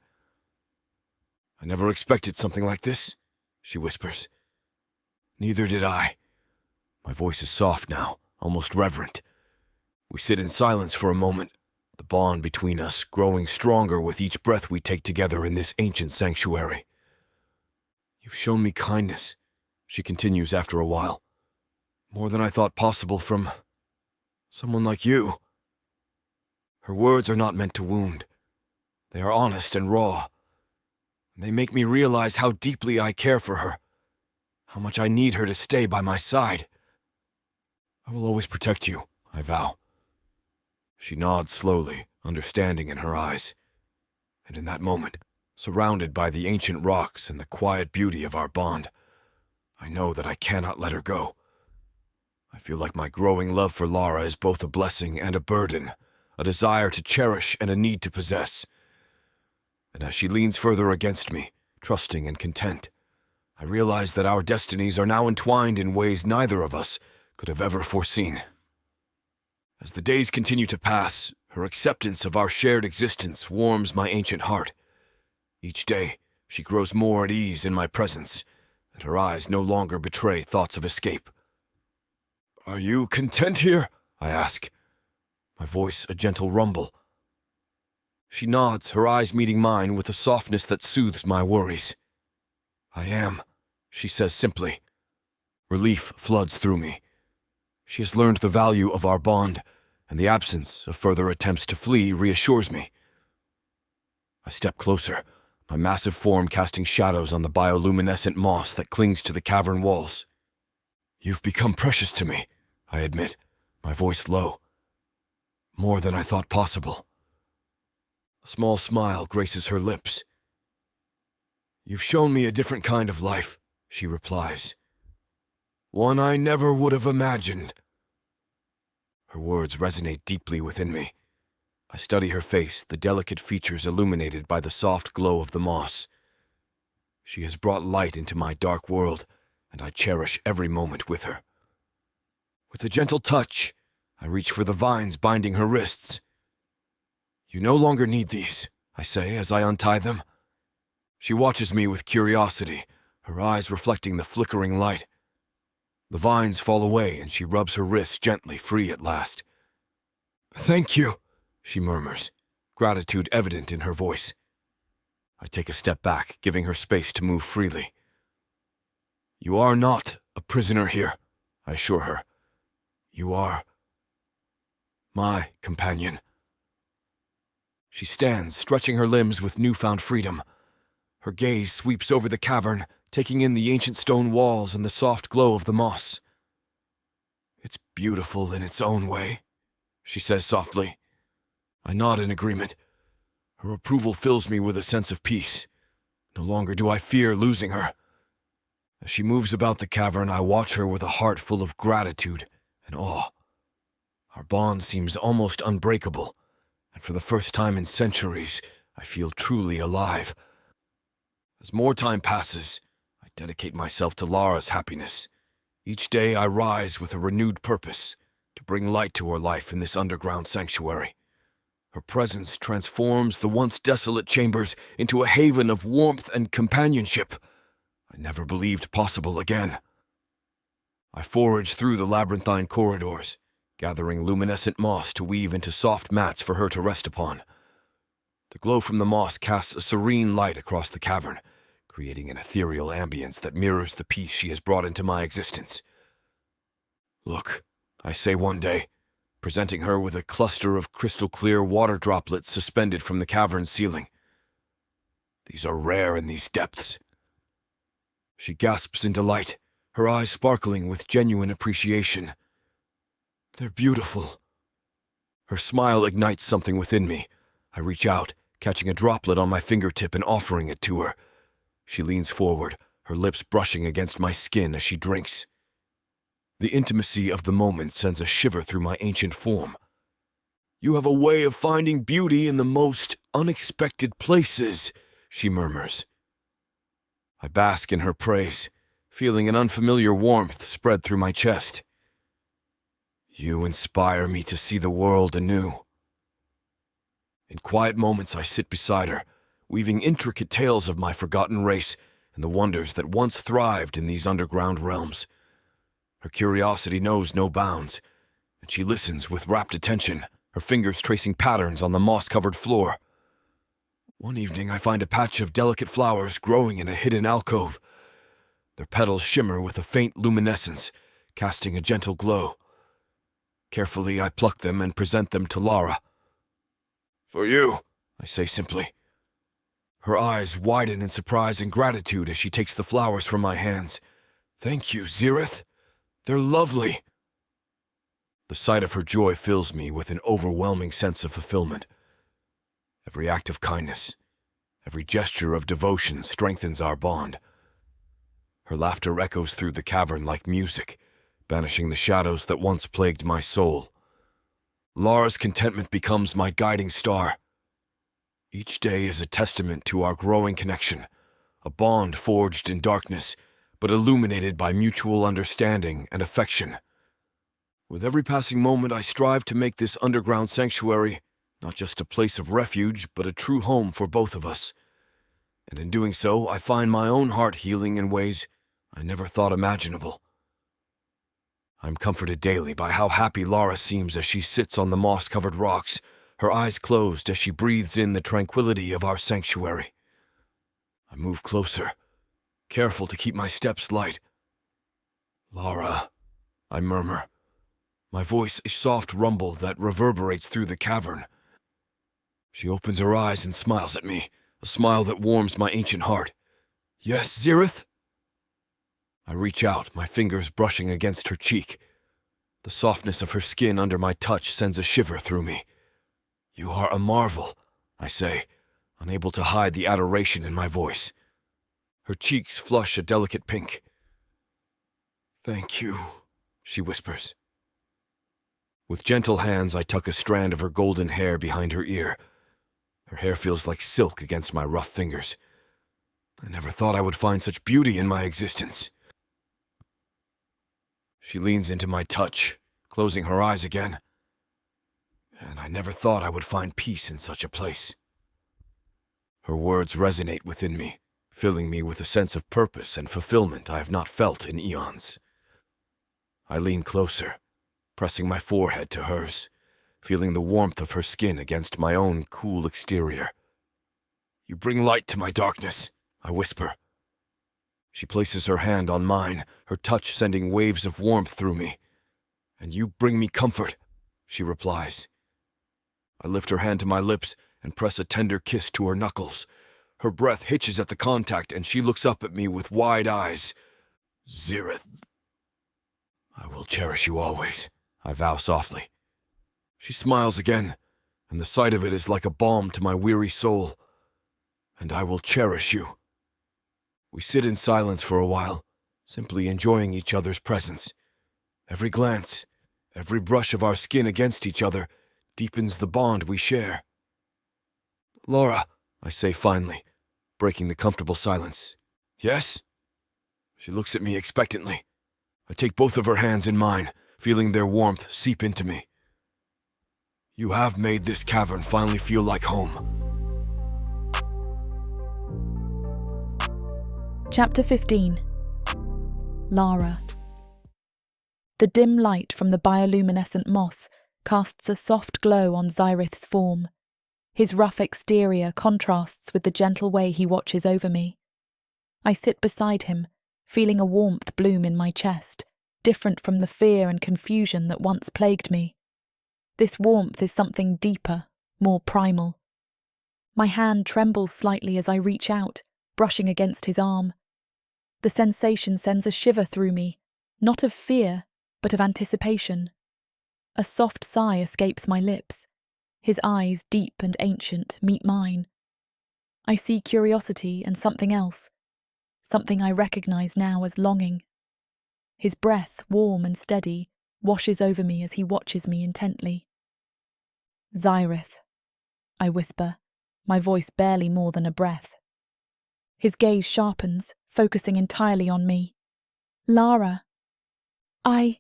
"I never expected something like this," she whispers. "Neither did I." My voice is soft now, almost reverent. We sit in silence for a moment, the bond between us growing stronger with each breath we take together in this ancient sanctuary. "You've shown me kindness," she continues after a while. "More than I thought possible from someone like you." Her words are not meant to wound. They are honest and raw. They make me realize how deeply I care for her, how much I need her to stay by my side. "I will always protect you," I vow. She nods slowly, understanding in her eyes. And in that moment, surrounded by the ancient rocks and the quiet beauty of our bond, I know that I cannot let her go. I feel like my growing love for Lara is both a blessing and a burden, a desire to cherish and a need to possess. And as she leans further against me, trusting and content, I realize that our destinies are now entwined in ways neither of us could have ever foreseen. As the days continue to pass, her acceptance of our shared existence warms my ancient heart. Each day, she grows more at ease in my presence, and her eyes no longer betray thoughts of escape. "Are you content here?" I ask, my voice a gentle rumble. She nods, her eyes meeting mine with a softness that soothes my worries. "I am," she says simply. Relief floods through me. She has learned the value of our bond, and the absence of further attempts to flee reassures me. I step closer, my massive form casting shadows on the bioluminescent moss that clings to the cavern walls. You've become precious to me, I admit, my voice low. More than I thought possible. A small smile graces her lips. You've shown me a different kind of life, she replies. One I never would have imagined. Her words resonate deeply within me. I study her face, the delicate features illuminated by the soft glow of the moss. She has brought light into my dark world, and I cherish every moment with her. With a gentle touch, I reach for the vines binding her wrists. You no longer need these, I say as I untie them. She watches me with curiosity, her eyes reflecting the flickering light. The vines fall away and she rubs her wrists gently free at last. Thank you, she murmurs, gratitude evident in her voice. I take a step back, giving her space to move freely. You are not a prisoner here, I assure her. You are my companion. She stands, stretching her limbs with newfound freedom. Her gaze sweeps over the cavern, taking in the ancient stone walls and the soft glow of the moss. It's beautiful in its own way, she says softly. I nod in agreement. Her approval fills me with a sense of peace. No longer do I fear losing her. As she moves about the cavern, I watch her with a heart full of gratitude and awe. Our bond seems almost unbreakable, and for the first time in centuries, I feel truly alive. As more time passes, I dedicate myself to Lara's happiness. Each day I rise with a renewed purpose, to bring light to her life in this underground sanctuary. Her presence transforms the once desolate chambers into a haven of warmth and companionship I never believed possible again. I forage through the labyrinthine corridors, gathering luminescent moss to weave into soft mats for her to rest upon. The glow from the moss casts a serene light across the cavern, creating an ethereal ambience that mirrors the peace she has brought into my existence. Look, I say one day, presenting her with a cluster of crystal-clear water droplets suspended from the cavern's ceiling. These are rare in these depths. She gasps in delight, her eyes sparkling with genuine appreciation. They're beautiful. Her smile ignites something within me. I reach out, catching a droplet on my fingertip and offering it to her. She leans forward, her lips brushing against my skin as she drinks. The intimacy of the moment sends a shiver through my ancient form. You have a way of finding beauty in the most unexpected places, she murmurs. I bask in her praise, feeling an unfamiliar warmth spread through my chest. You inspire me to see the world anew. In quiet moments I sit beside her, weaving intricate tales of my forgotten race and the wonders that once thrived in these underground realms. Her curiosity knows no bounds, and she listens with rapt attention, her fingers tracing patterns on the moss-covered floor. One evening I find a patch of delicate flowers growing in a hidden alcove. Their petals shimmer with a faint luminescence, casting a gentle glow. Carefully I pluck them and present them to Lara. For you, I say simply. Her eyes widen in surprise and gratitude as she takes the flowers from my hands. Thank you, Zerith. They're lovely. The sight of her joy fills me with an overwhelming sense of fulfillment. Every act of kindness, every gesture of devotion strengthens our bond. Her laughter echoes through the cavern like music, banishing the shadows that once plagued my soul. Lara's contentment becomes my guiding star. Each day is a testament to our growing connection, a bond forged in darkness, but illuminated by mutual understanding and affection. With every passing moment, I strive to make this underground sanctuary not just a place of refuge, but a true home for both of us. And in doing so, I find my own heart healing in ways I never thought imaginable. I'm comforted daily by how happy Lara seems as she sits on the moss-covered rocks, her eyes closed as she breathes in the tranquility of our sanctuary. I move closer, careful to keep my steps light. Lara, I murmur, my voice a soft rumble that reverberates through the cavern. She opens her eyes and smiles at me, a smile that warms my ancient heart. Yes, Zerith? I reach out, my fingers brushing against her cheek. The softness of her skin under my touch sends a shiver through me. "You are a marvel," I say, unable to hide the adoration in my voice. Her cheeks flush a delicate pink. "Thank you," she whispers. With gentle hands, I tuck a strand of her golden hair behind her ear. Her hair feels like silk against my rough fingers. I never thought I would find such beauty in my existence. She leans into my touch, closing her eyes again. And I never thought I would find peace in such a place. Her words resonate within me, filling me with a sense of purpose and fulfillment I have not felt in eons. I lean closer, pressing my forehead to hers, feeling the warmth of her skin against my own cool exterior. "You bring light to my darkness," I whisper. She places her hand on mine, her touch sending waves of warmth through me. "And you bring me comfort," she replies. I lift her hand to my lips and press a tender kiss to her knuckles. Her breath hitches at the contact, and she looks up at me with wide eyes. "Zerith, I will cherish you always," I vow softly. She smiles again, and the sight of it is like a balm to my weary soul. "And I will cherish you." We sit in silence for a while, simply enjoying each other's presence. Every glance, every brush of our skin against each other deepens the bond we share. "Lara," I say finally, breaking the comfortable silence. "Yes?" She looks at me expectantly. I take both of her hands in mine, feeling their warmth seep into me. "You have made this cavern finally feel like home." Chapter 15. Lara. The dim light from the bioluminescent moss casts a soft glow on Zerith's form. His rough exterior contrasts with the gentle way he watches over me. I sit beside him, feeling a warmth bloom in my chest, different from the fear and confusion that once plagued me. This warmth is something deeper, more primal. My hand trembles slightly as I reach out, brushing against his arm. The sensation sends a shiver through me, not of fear, but of anticipation. A soft sigh escapes my lips. His eyes, deep and ancient, meet mine. I see curiosity and something else, something I recognize now as longing. His breath, warm and steady, washes over me as he watches me intently. "Zerith," I whisper, my voice barely more than a breath. His gaze sharpens, focusing entirely on me. "Lara, I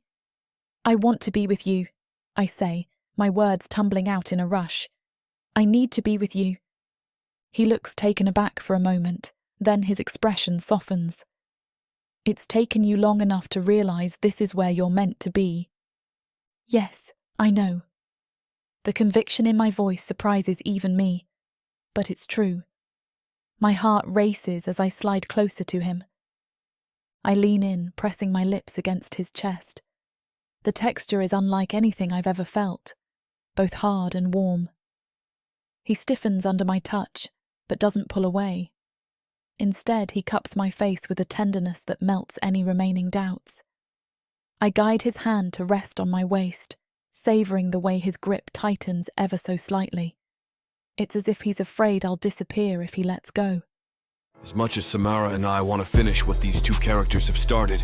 want to be with you," I say, my words tumbling out in a rush. "I need to be with you." He looks taken aback for a moment, then his expression softens. "It's taken you long enough to realize this is where you're meant to be." "Yes, I know." The conviction in my voice surprises even me, but it's true. My heart races as I slide closer to him. I lean in, pressing my lips against his chest. The texture is unlike anything I've ever felt, both hard and warm. He stiffens under my touch, but doesn't pull away. Instead, he cups my face with a tenderness that melts any remaining doubts. I guide his hand to rest on my waist, savouring the way his grip tightens ever so slightly. It's as if he's afraid I'll disappear if he lets go. As much as Samara and I want to finish what these two characters have started,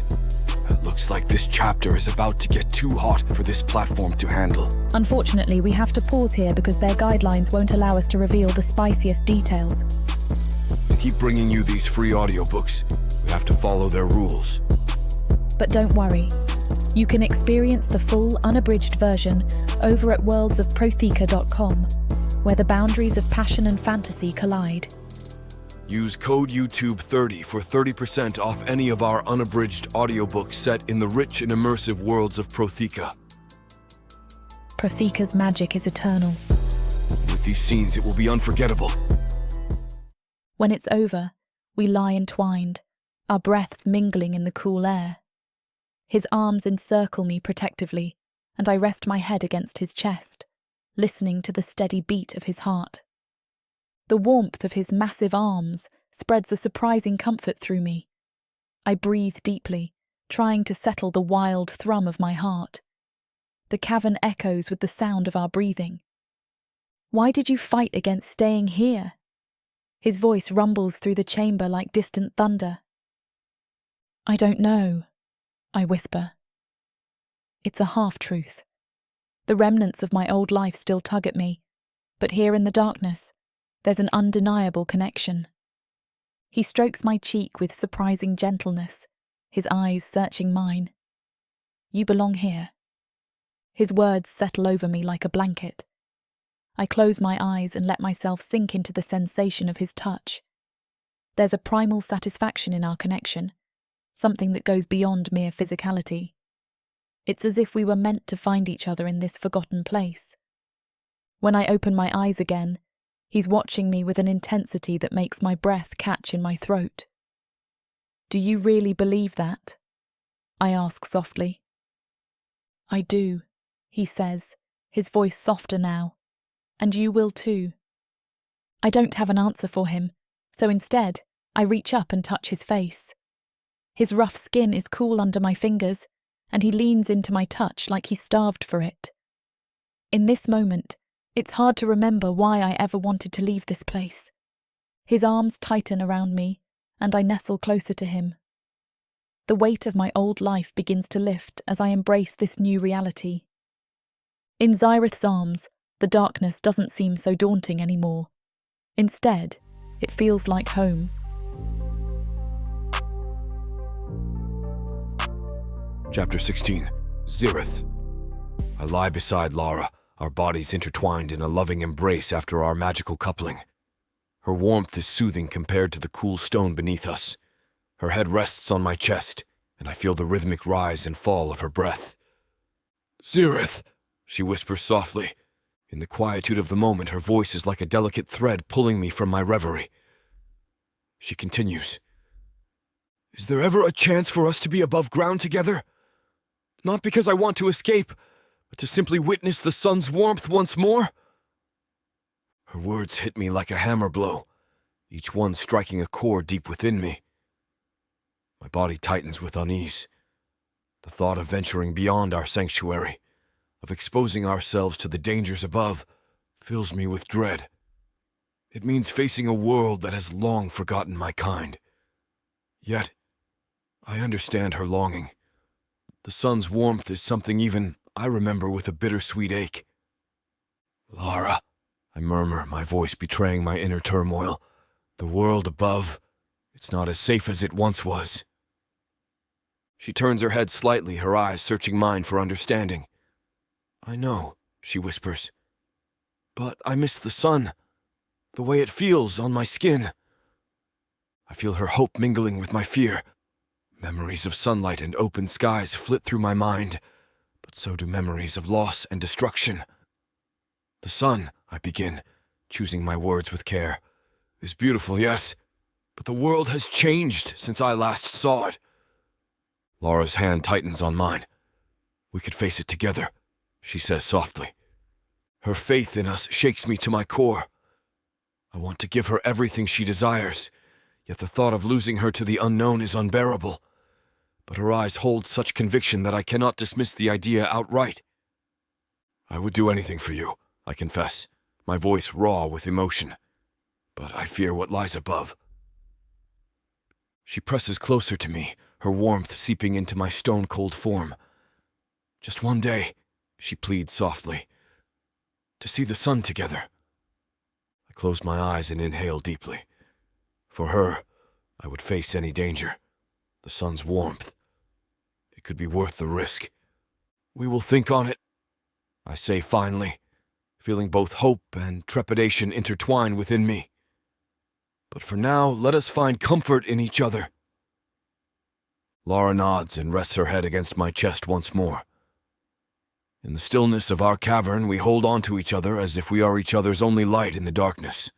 it looks like this chapter is about to get too hot for this platform to handle. Unfortunately, we have to pause here because their guidelines won't allow us to reveal the spiciest details. They keep bringing you these free audiobooks. We have to follow their rules. But don't worry. You can experience the full, unabridged version over at worldsofprotheka.com, where the boundaries of passion and fantasy collide. Use code YouTube30 for 30% off any of our unabridged audiobooks set in the rich and immersive worlds of Protheka. Protheka's magic is eternal. With these scenes, it will be unforgettable. When it's over, we lie entwined, our breaths mingling in the cool air. His arms encircle me protectively, and I rest my head against his chest, listening to the steady beat of his heart. The warmth of his massive arms spreads a surprising comfort through me. I breathe deeply, trying to settle the wild thrum of my heart. The cavern echoes with the sound of our breathing. Why did you fight against staying here? His voice rumbles through the chamber like distant thunder. I don't know, I whisper. It's a half-truth. The remnants of my old life still tug at me, but here in the darkness, there's an undeniable connection. He strokes my cheek with surprising gentleness, his eyes searching mine. You belong here. His words settle over me like a blanket. I close my eyes and let myself sink into the sensation of his touch. There's a primal satisfaction in our connection, something that goes beyond mere physicality. It's as if we were meant to find each other in this forgotten place. When I open my eyes again, he's watching me with an intensity that makes my breath catch in my throat. Do you really believe that? I ask softly. I do, he says, his voice softer now. And you will too. I don't have an answer for him, so instead, I reach up and touch his face. His rough skin is cool under my fingers, and he leans into my touch like he starved for it. In this moment, it's hard to remember why I ever wanted to leave this place. His arms tighten around me, and I nestle closer to him. The weight of my old life begins to lift as I embrace this new reality. In Zerith's arms, the darkness doesn't seem so daunting anymore. Instead, it feels like home. Chapter 16. Zerith. I lie beside Lara, our bodies intertwined in a loving embrace after our magical coupling. Her warmth is soothing compared to the cool stone beneath us. Her head rests on my chest, and I feel the rhythmic rise and fall of her breath. Zerith, she whispers softly. In the quietude of the moment, her voice is like a delicate thread pulling me from my reverie. She continues. Is there ever a chance for us to be above ground together? Not because I want to escape, but to simply witness the sun's warmth once more? Her words hit me like a hammer blow, each one striking a chord deep within me. My body tightens with unease. The thought of venturing beyond our sanctuary, of exposing ourselves to the dangers above, fills me with dread. It means facing a world that has long forgotten my kind. Yet, I understand her longing. The sun's warmth is something even I remember with a bittersweet ache. Lara, I murmur, my voice betraying my inner turmoil. The world above, it's not as safe as it once was. She turns her head slightly, her eyes searching mine for understanding. I know, she whispers. But I miss the sun, the way it feels on my skin. I feel her hope mingling with my fear. Memories of sunlight and open skies flit through my mind, but so do memories of loss and destruction. The sun, I begin, choosing my words with care, is beautiful, yes, but the world has changed since I last saw it. Lara's hand tightens on mine. We could face it together, she says softly. Her faith in us shakes me to my core. I want to give her everything she desires, yet the thought of losing her to the unknown is unbearable. But her eyes hold such conviction that I cannot dismiss the idea outright. I would do anything for you, I confess, my voice raw with emotion. But I fear what lies above. She presses closer to me, her warmth seeping into my stone-cold form. Just one day, she pleads softly, to see the sun together. I close my eyes and inhale deeply. For her, I would face any danger. The sun's warmth. It could be worth the risk. We will think on it, I say finally, feeling both hope and trepidation intertwine within me. But for now, let us find comfort in each other. Lara nods and rests her head against my chest once more. In the stillness of our cavern, we hold on to each other as if we are each other's only light in the darkness.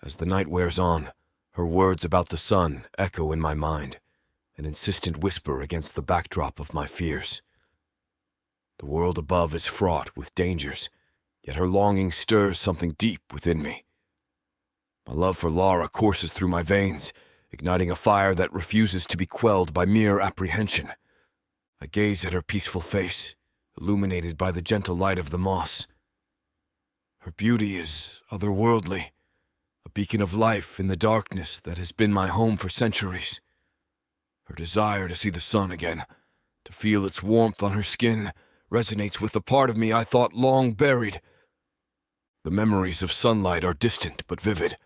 As the night wears on, her words about the sun echo in my mind, an insistent whisper against the backdrop of my fears. The world above is fraught with dangers, yet her longing stirs something deep within me. My love for Lara courses through my veins, igniting a fire that refuses to be quelled by mere apprehension. I gaze at her peaceful face, illuminated by the gentle light of the moss. Her beauty is otherworldly, a beacon of life in the darkness that has been my home for centuries. Her desire to see the sun again, to feel its warmth on her skin, resonates with a part of me I thought long buried. The memories of sunlight are distant but vivid.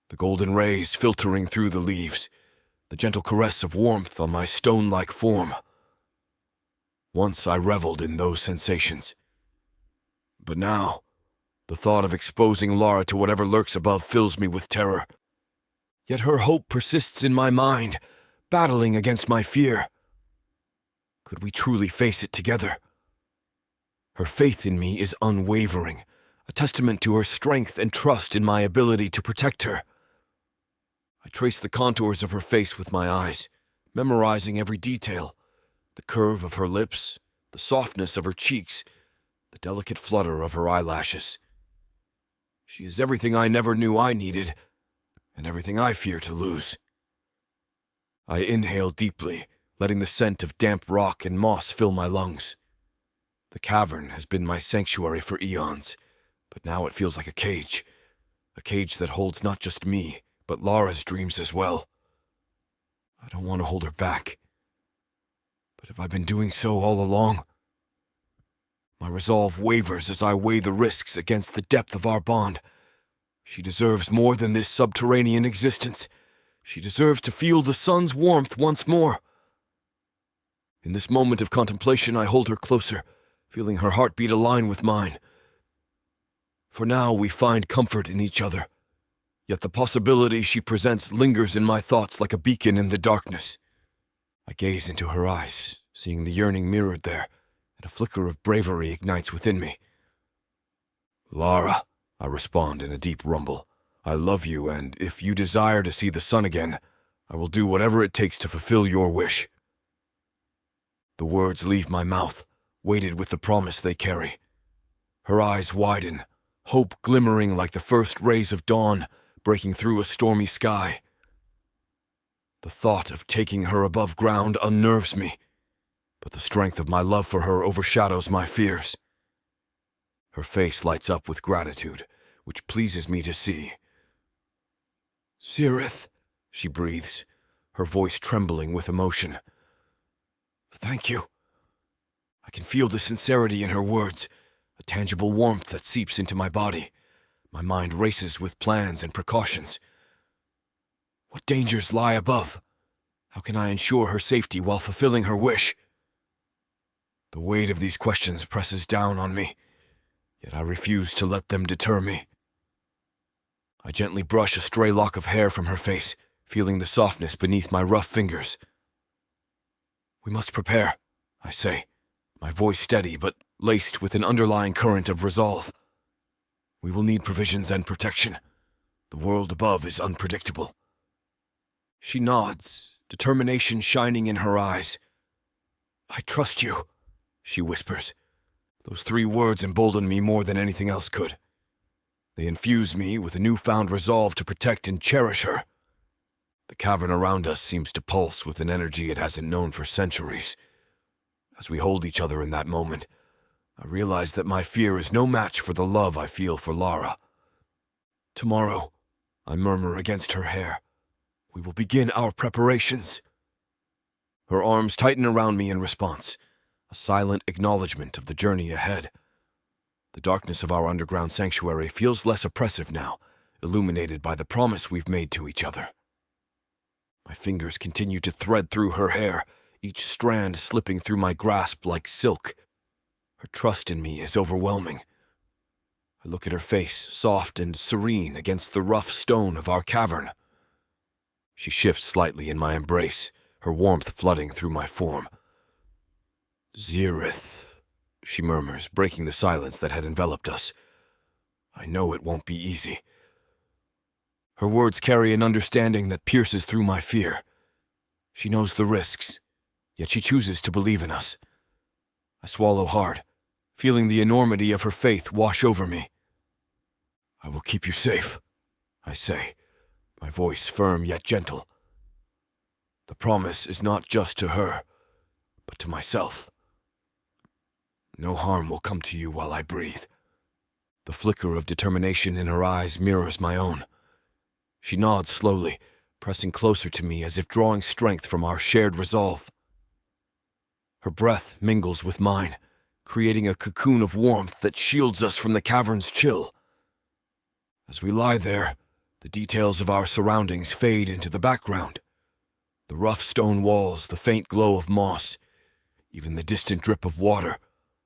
The golden rays filtering through the leaves, the gentle caress of warmth on my stone-like form. Once I reveled in those sensations. But now, the thought of exposing Lara to whatever lurks above fills me with terror. Yet her hope persists in my mind, battling against my fear. Could we truly face it together? Her faith in me is unwavering, a testament to her strength and trust in my ability to protect her. I trace the contours of her face with my eyes, memorizing every detail, the curve of her lips, the softness of her cheeks, the delicate flutter of her eyelashes. She is everything I never knew I needed, and everything I fear to lose. I inhale deeply, letting the scent of damp rock and moss fill my lungs. The cavern has been my sanctuary for eons, but now it feels like a cage that holds not just me, but Lara's dreams as well. I don't want to hold her back. But have I been doing so all along? My resolve wavers as I weigh the risks against the depth of our bond. She deserves more than this subterranean existence. She deserves to feel the sun's warmth once more. In this moment of contemplation, I hold her closer, feeling her heartbeat align with mine. For now, we find comfort in each other. Yet the possibility she presents lingers in my thoughts like a beacon in the darkness. I gaze into her eyes, seeing the yearning mirrored there, and a flicker of bravery ignites within me. "Lara," I respond in a deep rumble, "I love you, and if you desire to see the sun again, I will do whatever it takes to fulfill your wish." The words leave my mouth, weighted with the promise they carry. Her eyes widen, hope glimmering like the first rays of dawn, breaking through a stormy sky. The thought of taking her above ground unnerves me, but the strength of my love for her overshadows my fears. Her face lights up with gratitude, which pleases me to see. "Zerith," she breathes, her voice trembling with emotion. "Thank you." I can feel the sincerity in her words, a tangible warmth that seeps into my body. My mind races with plans and precautions. What dangers lie above? How can I ensure her safety while fulfilling her wish? The weight of these questions presses down on me, yet I refuse to let them deter me. I gently brush a stray lock of hair from her face, feeling the softness beneath my rough fingers. "We must prepare," I say, my voice steady but laced with an underlying current of resolve. "We will need provisions and protection. The world above is unpredictable." She nods, determination shining in her eyes. "I trust you," she whispers. Those 3 words embolden me more than anything else could. They infuse me with a newfound resolve to protect and cherish her. The cavern around us seems to pulse with an energy it hasn't known for centuries. As we hold each other in that moment, I realize that my fear is no match for the love I feel for Lara. "Tomorrow," I murmur against her hair, "we will begin our preparations." Her arms tighten around me in response, a silent acknowledgement of the journey ahead. The darkness of our underground sanctuary feels less oppressive now, illuminated by the promise we've made to each other. My fingers continue to thread through her hair, each strand slipping through my grasp like silk. Her trust in me is overwhelming. I look at her face, soft and serene against the rough stone of our cavern. She shifts slightly in my embrace, her warmth flooding through my form. "Zerith," she murmurs, breaking the silence that had enveloped us. "I know it won't be easy." Her words carry an understanding that pierces through my fear. She knows the risks, yet she chooses to believe in us. I swallow hard, feeling the enormity of her faith wash over me. "I will keep you safe," I say, my voice firm yet gentle, The promise is not just to her, but to myself. No harm will come to you while I breathe. The flicker of determination in her eyes mirrors my own. She nods slowly, pressing closer to me as if drawing strength from our shared resolve. Her breath mingles with mine, creating a cocoon of warmth that shields us from the cavern's chill. As we lie there, the details of our surroundings fade into the background. The rough stone walls, the faint glow of moss, even the distant drip of water,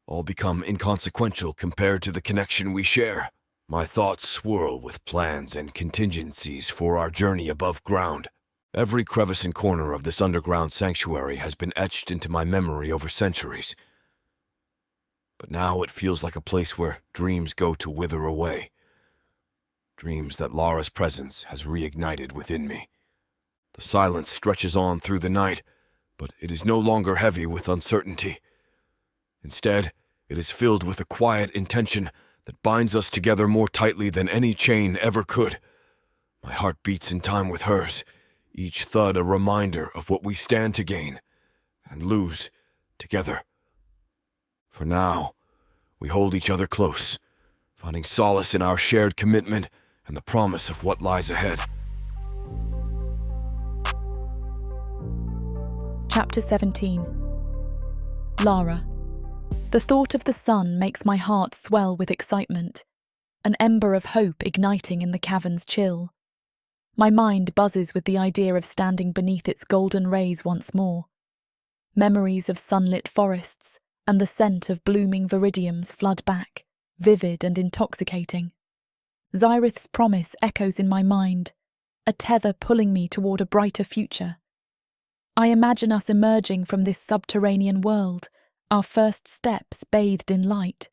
all become inconsequential compared to the connection we share. My thoughts swirl with plans and contingencies for our journey above ground. Every crevice and corner of this underground sanctuary has been etched into my memory over centuries. But now it feels like a place where dreams go to wither away. Dreams that Lara's presence has reignited within me. The silence stretches on through the night, but it is no longer heavy with uncertainty. Instead, it is filled with a quiet intention that binds us together more tightly than any chain ever could. My heart beats in time with hers, each thud a reminder of what we stand to gain and lose together. For now, we hold each other close, finding solace in our shared commitment and the promise of what lies ahead. Chapter 17. Lara. The thought of the sun makes my heart swell with excitement, an ember of hope igniting in the cavern's chill. My mind buzzes with the idea of standing beneath its golden rays once more. Memories of sunlit forests and the scent of blooming viridiums flood back, vivid and intoxicating. Zerith's promise echoes in my mind, a tether pulling me toward a brighter future. I imagine us emerging from this subterranean world, our first steps bathed in light.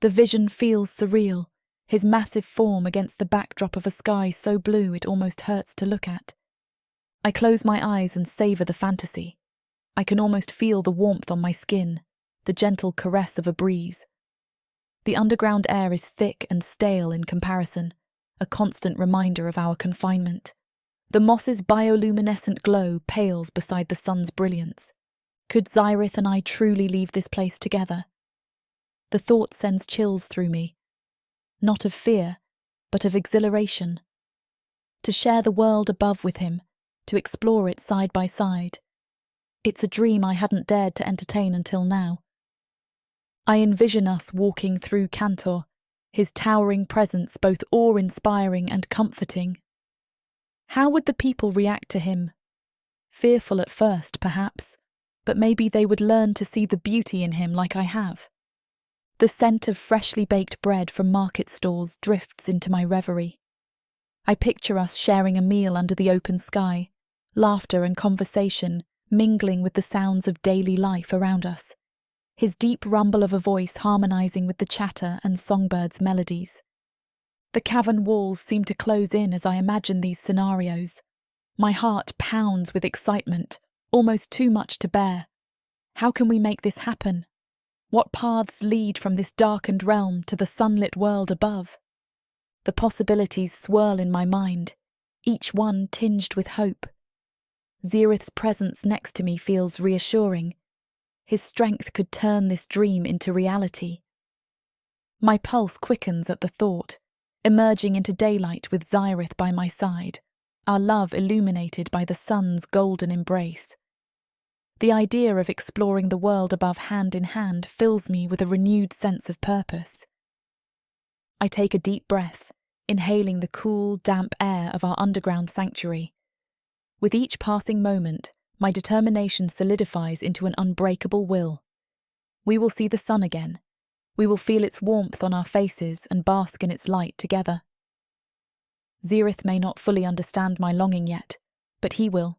The vision feels surreal, his massive form against the backdrop of a sky so blue it almost hurts to look at. I close my eyes and savor the fantasy. I can almost feel the warmth on my skin, the gentle caress of a breeze. The underground air is thick and stale in comparison, a constant reminder of our confinement. The moss's bioluminescent glow pales beside the sun's brilliance. Could Zerith and I truly leave this place together? The thought sends chills through me, not of fear, but of exhilaration. To share the world above with him, to explore it side by side. It's a dream I hadn't dared to entertain until now. I envision us walking through Cantor, his towering presence both awe-inspiring and comforting. How would the people react to him? Fearful at first, perhaps, but maybe they would learn to see the beauty in him like I have. The scent of freshly baked bread from market stalls drifts into my reverie. I picture us sharing a meal under the open sky, laughter and conversation mingling with the sounds of daily life around us, his deep rumble of a voice harmonizing with the chatter and songbirds' melodies. The cavern walls seem to close in as I imagine these scenarios. My heart pounds with excitement, almost too much to bear. How can we make this happen? What paths lead from this darkened realm to the sunlit world above? The possibilities swirl in my mind, each one tinged with hope. Zerith's presence next to me feels reassuring. His strength could turn this dream into reality. My pulse quickens at the thought, emerging into daylight with Zerith by my side, our love illuminated by the sun's golden embrace. The idea of exploring the world above hand in hand fills me with a renewed sense of purpose. I take a deep breath, inhaling the cool, damp air of our underground sanctuary. With each passing moment, my determination solidifies into an unbreakable will. We will see the sun again. We will feel its warmth on our faces and bask in its light together. Zerith may not fully understand my longing yet, but he will.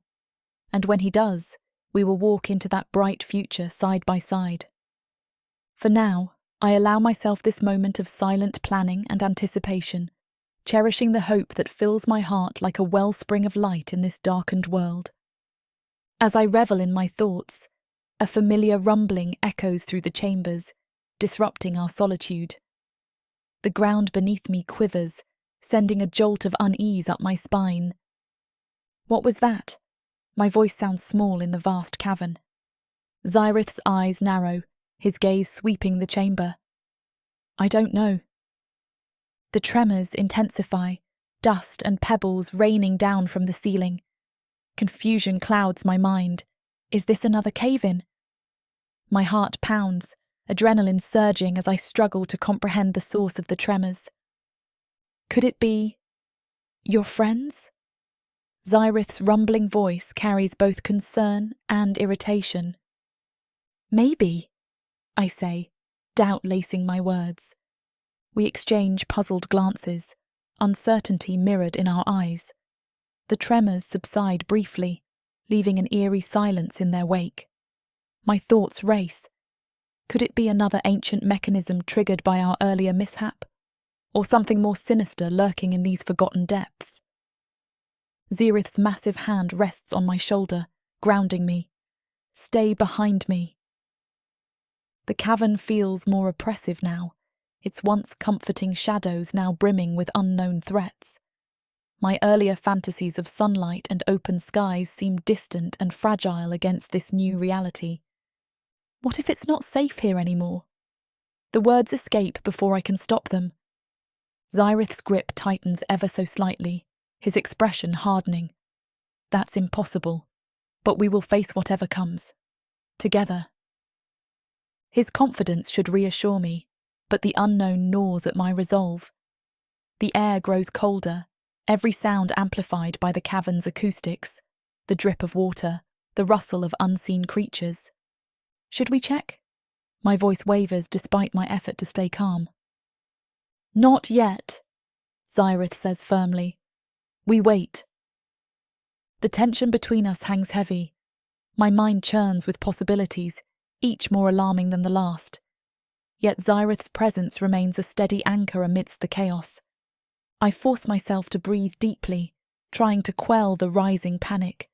And when he does, we will walk into that bright future side by side. For now, I allow myself this moment of silent planning and anticipation, cherishing the hope that fills my heart like a wellspring of light in this darkened world. As I revel in my thoughts, a familiar rumbling echoes through the chambers, disrupting our solitude. The ground beneath me quivers, sending a jolt of unease up my spine. What was that? My voice sounds small in the vast cavern. Zerith's eyes narrow, his gaze sweeping the chamber. I don't know. The tremors intensify, dust and pebbles raining down from the ceiling. Confusion clouds my mind. Is this another cave-in? My heart pounds, adrenaline surging as I struggle to comprehend the source of the tremors. Could it be your friends? Zerith's rumbling voice carries both concern and irritation. Maybe, I say, doubt lacing my words. We exchange puzzled glances, uncertainty mirrored in our eyes. The tremors subside briefly, leaving an eerie silence in their wake. My thoughts race. Could it be another ancient mechanism triggered by our earlier mishap? Or something more sinister lurking in these forgotten depths? Zerith's massive hand rests on my shoulder, grounding me. Stay behind me. The cavern feels more oppressive now, its once comforting shadows now brimming with unknown threats. My earlier fantasies of sunlight and open skies seem distant and fragile against this new reality. What if it's not safe here anymore? The words escape before I can stop them. Zerith's grip tightens ever so slightly, his expression hardening. That's impossible, but we will face whatever comes. Together. His confidence should reassure me, but the unknown gnaws at my resolve. The air grows colder, every sound amplified by the cavern's acoustics, the drip of water, the rustle of unseen creatures. Should we check? My voice wavers despite my effort to stay calm. Not yet, Zerith says firmly. We wait. The tension between us hangs heavy. My mind churns with possibilities, each more alarming than the last. Yet Zerith's presence remains a steady anchor amidst the chaos. I force myself to breathe deeply, trying to quell the rising panic.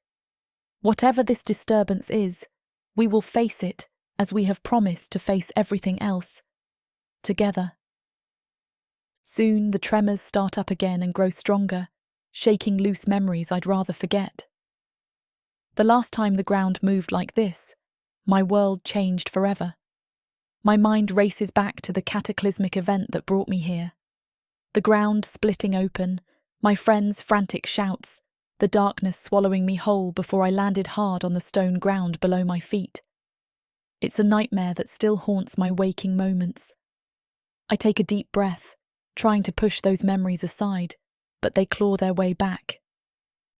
Whatever this disturbance is, we will face it as we have promised to face everything else. Together. Soon the tremors start up again and grow stronger, shaking loose memories I'd rather forget. The last time the ground moved like this, my world changed forever. My mind races back to the cataclysmic event that brought me here. The ground splitting open, my friends' frantic shouts, the darkness swallowing me whole before I landed hard on the stone ground below my feet. It's a nightmare that still haunts my waking moments. I take a deep breath, trying to push those memories aside, but they claw their way back.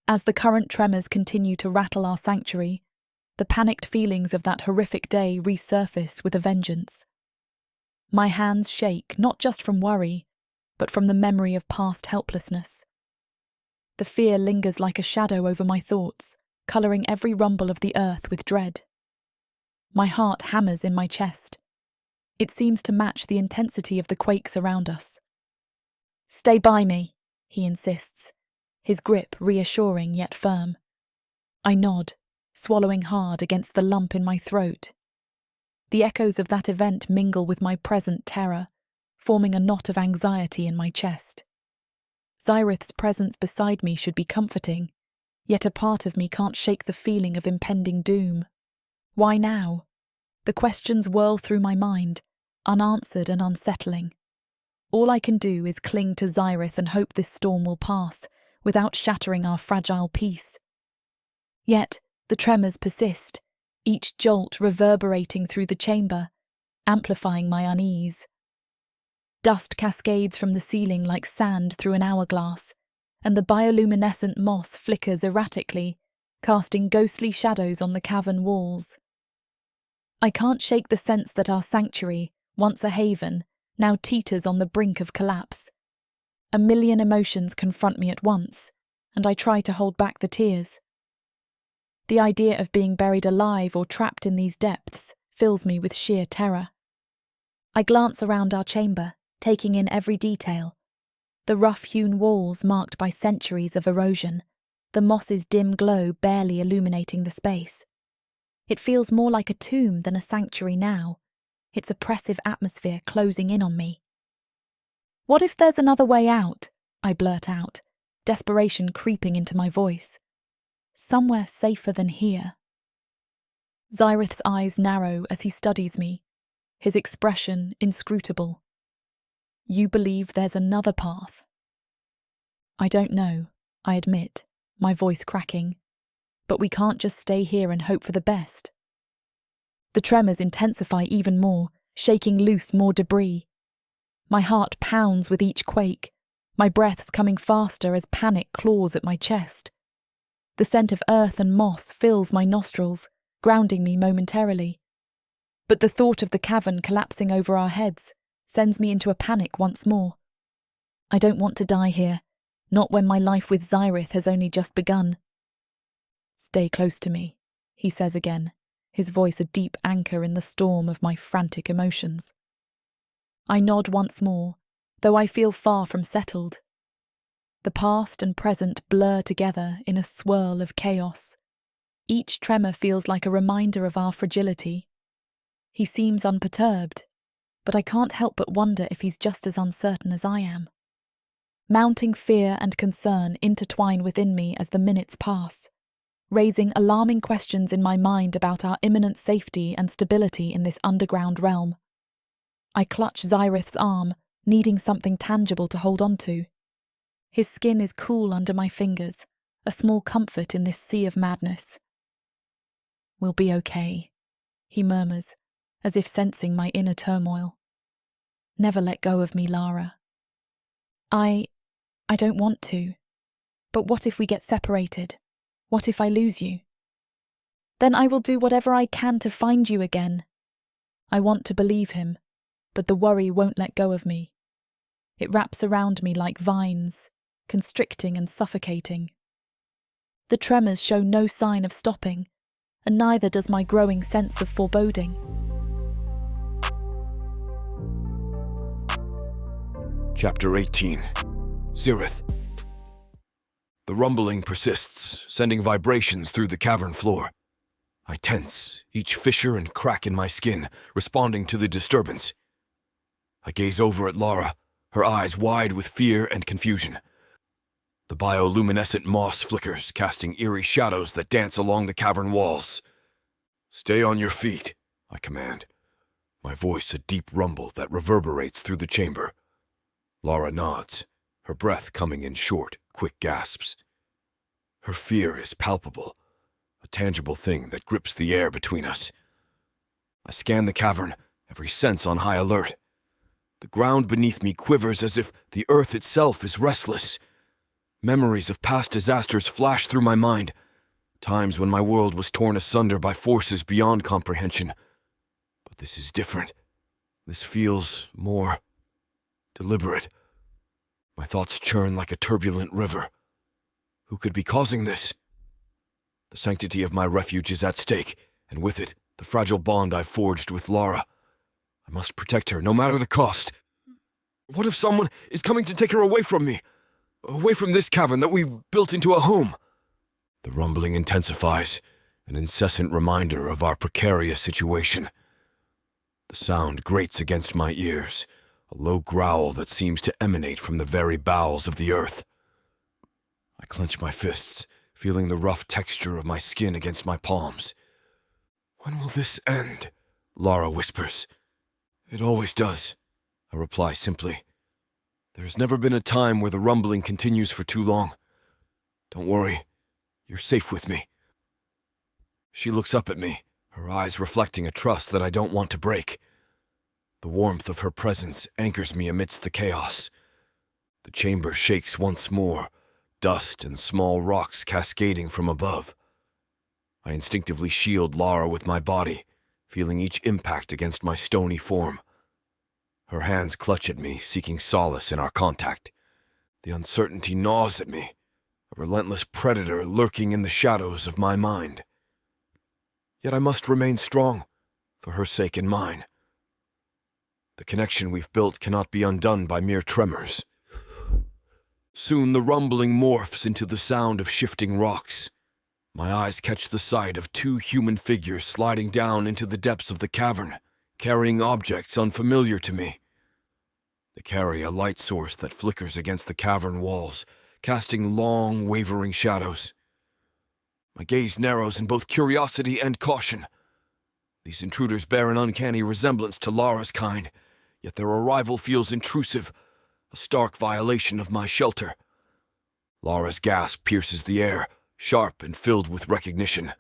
As the current tremors continue to rattle our sanctuary, the panicked feelings of that horrific day resurface with a vengeance. My hands shake, not just from worry, but from the memory of past helplessness. The fear lingers like a shadow over my thoughts, colouring every rumble of the earth with dread. My heart hammers in my chest. It seems to match the intensity of the quakes around us. Stay by me, he insists, his grip reassuring yet firm. I nod, swallowing hard against the lump in my throat. The echoes of that event mingle with my present terror, forming a knot of anxiety in my chest. Zerith's presence beside me should be comforting, yet a part of me can't shake the feeling of impending doom. Why now? The questions whirl through my mind, unanswered and unsettling. All I can do is cling to Zerith and hope this storm will pass, without shattering our fragile peace. Yet the tremors persist, each jolt reverberating through the chamber, amplifying my unease. Dust cascades from the ceiling like sand through an hourglass, and the bioluminescent moss flickers erratically, casting ghostly shadows on the cavern walls. I can't shake the sense that our sanctuary, once a haven, now teeters on the brink of collapse. A million emotions confront me at once, and I try to hold back the tears. The idea of being buried alive or trapped in these depths fills me with sheer terror. I glance around our chamber, taking in every detail. The rough-hewn walls marked by centuries of erosion, the moss's dim glow barely illuminating the space. It feels more like a tomb than a sanctuary now, its oppressive atmosphere closing in on me. What if there's another way out? I blurt out, desperation creeping into my voice. somewhere safer than here. Zerith's eyes narrow as he studies me, his expression inscrutable. You believe there's another path? I don't know, I admit, my voice cracking. But we can't just stay here and hope for the best. The tremors intensify even more, shaking loose more debris. My heart pounds with each quake, my breaths coming faster as panic claws at my chest. The scent of earth and moss fills my nostrils, grounding me momentarily. But the thought of the cavern collapsing over our heads sends me into a panic once more. I don't want to die here, not when my life with Zerith has only just begun. Stay close to me, he says again, his voice a deep anchor in the storm of my frantic emotions. I nod once more, though I feel far from settled. The past and present blur together in a swirl of chaos. Each tremor feels like a reminder of our fragility. He seems unperturbed, but I can't help but wonder if he's just as uncertain as I am. Mounting fear and concern intertwine within me as the minutes pass, raising alarming questions in my mind about our imminent safety and stability in this underground realm. I clutch Zerith's arm, needing something tangible to hold on to. His skin is cool under my fingers, a small comfort in this sea of madness. We'll be okay, he murmurs, as if sensing my inner turmoil. Never let go of me, Lara. I don't want to. But what if we get separated? What if I lose you? Then I will do whatever I can to find you again. I want to believe him, but the worry won't let go of me. It wraps around me like vines, constricting and suffocating. The tremors show no sign of stopping, and neither does my growing sense of foreboding. Chapter 18. Zerith. The rumbling persists, sending vibrations through the cavern floor. I tense, each fissure and crack in my skin, responding to the disturbance. I gaze over at Lara, her eyes wide with fear and confusion. The bioluminescent moss flickers, casting eerie shadows that dance along the cavern walls. Stay on your feet, I command, my voice a deep rumble that reverberates through the chamber. Lara nods, her breath coming in short, quick gasps. Her fear is palpable, a tangible thing that grips the air between us. I scan the cavern, every sense on high alert. The ground beneath me quivers as if the earth itself is restless. Memories of past disasters flash through my mind, times when my world was torn asunder by forces beyond comprehension. But this is different. This feels more deliberate. My thoughts churn like a turbulent river. Who could be causing this? The sanctity of my refuge is at stake, and with it, the fragile bond I've forged with Lara. I must protect her, no matter the cost. What if someone is coming to take her away from me? Away from this cavern that we've built into a home? The rumbling intensifies, an incessant reminder of our precarious situation. The sound grates against my ears, a low growl that seems to emanate from the very bowels of the earth. I clench my fists, feeling the rough texture of my skin against my palms. When will this end? Lara whispers. It always does, I reply simply. There has never been a time where the rumbling continues for too long. Don't worry, you're safe with me. She looks up at me, her eyes reflecting a trust that I don't want to break. The warmth of her presence anchors me amidst the chaos. The chamber shakes once more, dust and small rocks cascading from above. I instinctively shield Lara with my body, feeling each impact against my stony form. Her hands clutch at me, seeking solace in our contact. The uncertainty gnaws at me, a relentless predator lurking in the shadows of my mind. Yet I must remain strong, for her sake and mine. The connection we've built cannot be undone by mere tremors. Soon the rumbling morphs into the sound of shifting rocks. My eyes catch the sight of two human figures sliding down into the depths of the cavern, carrying objects unfamiliar to me. They carry a light source that flickers against the cavern walls, casting long, wavering shadows. My gaze narrows in both curiosity and caution. These intruders bear an uncanny resemblance to Lara's kind, yet their arrival feels intrusive, a stark violation of my shelter. Lara's gasp pierces the air, sharp and filled with recognition.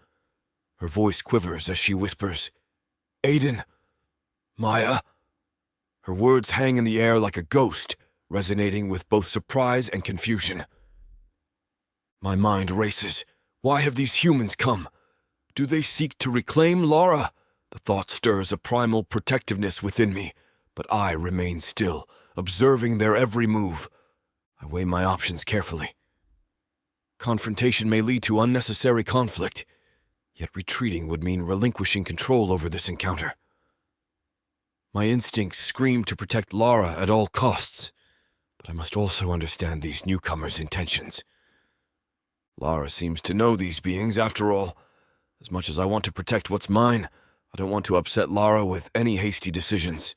Her voice quivers as she whispers, "Aiden! Maya!" Her words hang in the air like a ghost, resonating with both surprise and confusion. My mind races. Why have these humans come? Do they seek to reclaim Lara? The thought stirs a primal protectiveness within me, but I remain still, observing their every move. I weigh my options carefully. Confrontation may lead to unnecessary conflict, yet retreating would mean relinquishing control over this encounter. My instincts scream to protect Lara at all costs, but I must also understand these newcomers' intentions. Lara seems to know these beings, after all. As much as I want to protect what's mine, I don't want to upset Lara with any hasty decisions.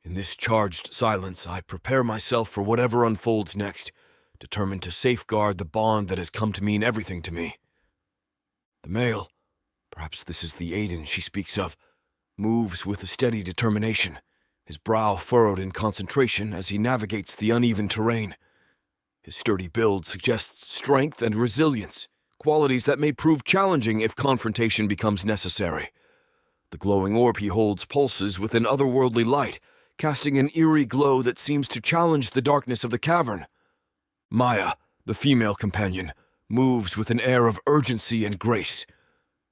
In this charged silence, I prepare myself for whatever unfolds next, determined to safeguard the bond that has come to mean everything to me. The male, perhaps this is the Aiden she speaks of, moves with a steady determination, his brow furrowed in concentration as he navigates the uneven terrain. His sturdy build suggests strength and resilience, qualities that may prove challenging if confrontation becomes necessary. The glowing orb he holds pulses with an otherworldly light, casting an eerie glow that seems to challenge the darkness of the cavern. Maya, the female companion, moves with an air of urgency and grace.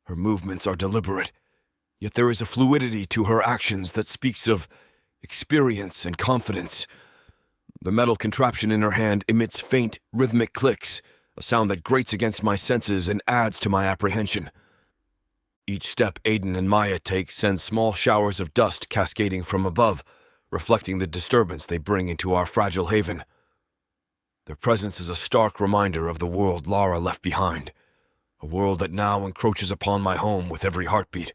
Her movements are deliberate, yet there is a fluidity to her actions that speaks of experience and confidence. The metal contraption in her hand emits faint, rhythmic clicks, a sound that grates against my senses and adds to my apprehension. Each step Aiden and Maya take sends small showers of dust cascading from above, reflecting the disturbance they bring into our fragile haven. Their presence is a stark reminder of the world Lara left behind, a world that now encroaches upon my home with every heartbeat.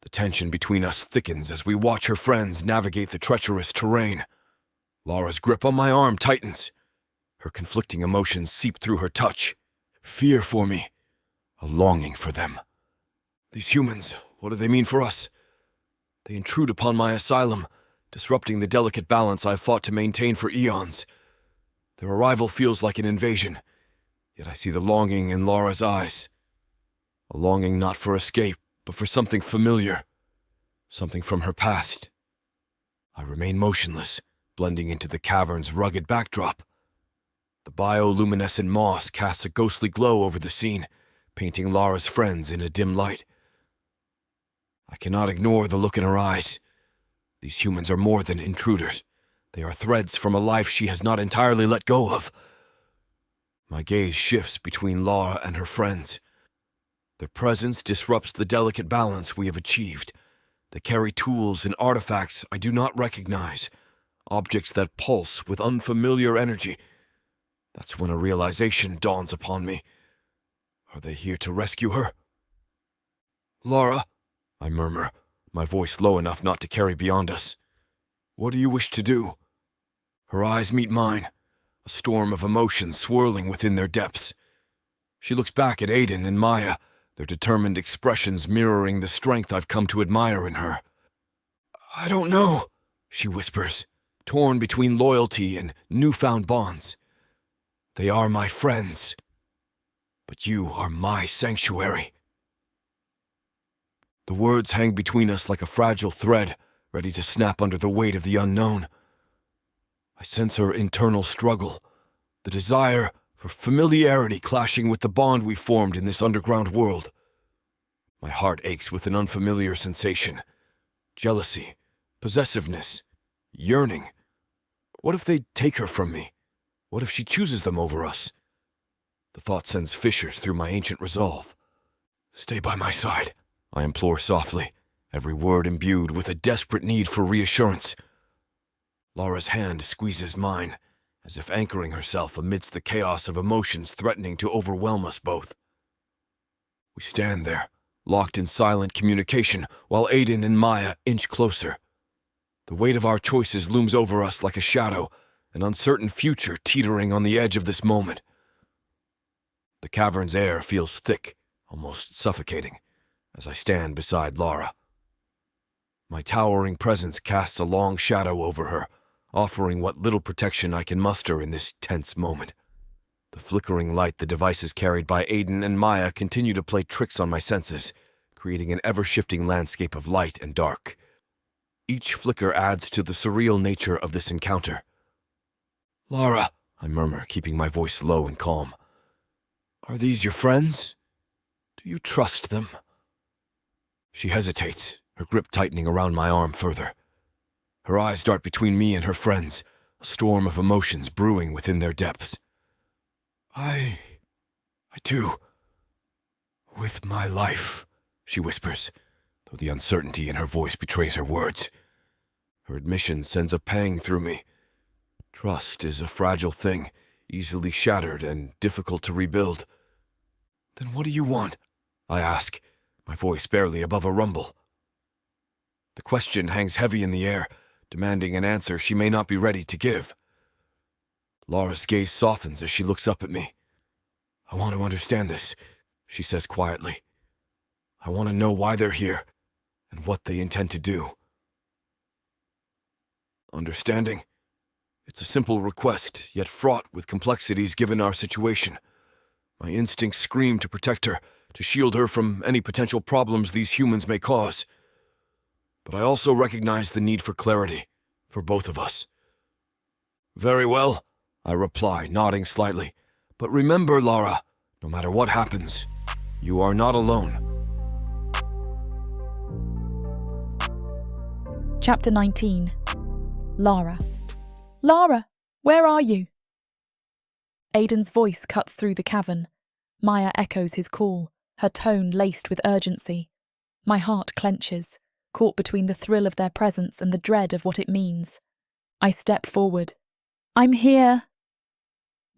The tension between us thickens as we watch her friends navigate the treacherous terrain. Lara's grip on my arm tightens. Her conflicting emotions seep through her touch. Fear for me, a longing for them. These humans, what do they mean for us? They intrude upon my asylum, disrupting the delicate balance I've fought to maintain for eons. Their arrival feels like an invasion, yet I see the longing in Lara's eyes. A longing not for escape, but for something familiar, something from her past. I remain motionless, blending into the cavern's rugged backdrop. The bioluminescent moss casts a ghostly glow over the scene, painting Lara's friends in a dim light. I cannot ignore the look in her eyes. These humans are more than intruders. They are threads from a life she has not entirely let go of. My gaze shifts between Lara and her friends. Their presence disrupts the delicate balance we have achieved. They carry tools and artifacts I do not recognize, objects that pulse with unfamiliar energy. That's when a realization dawns upon me. Are they here to rescue her? "Lara," I murmur, my voice low enough not to carry beyond us. "What do you wish to do?" Her eyes meet mine, a storm of emotions swirling within their depths. She looks back at Aiden and Maya, their determined expressions mirroring the strength I've come to admire in her. "I don't know," she whispers, torn between loyalty and newfound bonds. "They are my friends, but you are my sanctuary." The words hang between us like a fragile thread, ready to snap under the weight of the unknown. I sense her internal struggle, the desire for familiarity clashing with the bond we formed in this underground world. My heart aches with an unfamiliar sensation. Jealousy, possessiveness, yearning. What if they take her from me? What if she chooses them over us? The thought sends fissures through my ancient resolve. "Stay by my side," I implore softly, every word imbued with a desperate need for reassurance. Lara's hand squeezes mine, as if anchoring herself amidst the chaos of emotions threatening to overwhelm us both. We stand there, locked in silent communication, while Aiden and Maya inch closer. The weight of our choices looms over us like a shadow, an uncertain future teetering on the edge of this moment. The cavern's air feels thick, almost suffocating, as I stand beside Lara. My towering presence casts a long shadow over her, offering what little protection I can muster in this tense moment. The flickering light the devices carried by Aiden and Maya continue to play tricks on my senses, creating an ever-shifting landscape of light and dark. Each flicker adds to the surreal nature of this encounter. "Lara," I murmur, keeping my voice low and calm. "Are these your friends? Do you trust them?" She hesitates, her grip tightening around my arm further. Her eyes dart between me and her friends, a storm of emotions brewing within their depths. I do. With my life," she whispers, though the uncertainty in her voice betrays her words. Her admission sends a pang through me. Trust is a fragile thing, easily shattered and difficult to rebuild. "Then what do you want?" I ask, my voice barely above a rumble. The question hangs heavy in the air, demanding an answer she may not be ready to give. Lara's gaze softens as she looks up at me. "I want to understand this," she says quietly. "I want to know why they're here, and what they intend to do." Understanding? It's a simple request, yet fraught with complexities given our situation. My instincts scream to protect her, to shield her from any potential problems these humans may cause. But I also recognize the need for clarity, for both of us. "Very well," I reply, nodding slightly. "But remember, Lara, no matter what happens, you are not alone." Chapter 19. Lara. "Lara, where are you?" Aiden's voice cuts through the cavern. Maya echoes his call, her tone laced with urgency. My heart clenches, caught between the thrill of their presence and the dread of what it means. I step forward. "I'm here."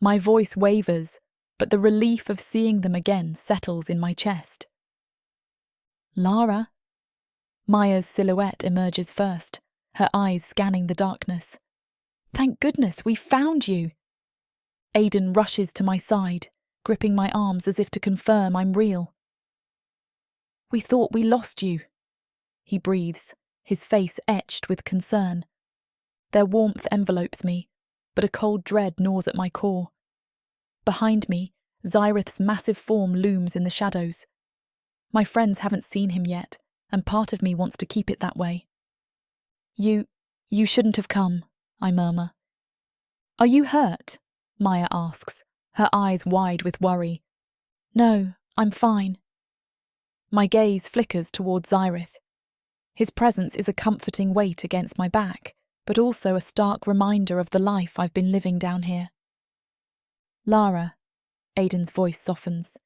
My voice wavers, but the relief of seeing them again settles in my chest. "Lara?" Maya's silhouette emerges first, her eyes scanning the darkness. "Thank goodness, we found you." Aiden rushes to my side, gripping my arms as if to confirm I'm real. "We thought we lost you," he breathes, his face etched with concern. Their warmth envelopes me, but a cold dread gnaws at my core. Behind me, Zerith's massive form looms in the shadows. My friends haven't seen him yet, and part of me wants to keep it that way. You shouldn't have come," I murmur. "Are you hurt?" Maya asks, her eyes wide with worry. "No, I'm fine." My gaze flickers towards Zerith. His presence is a comforting weight against my back, but also a stark reminder of the life I've been living down here. "Lara," Aiden's voice softens.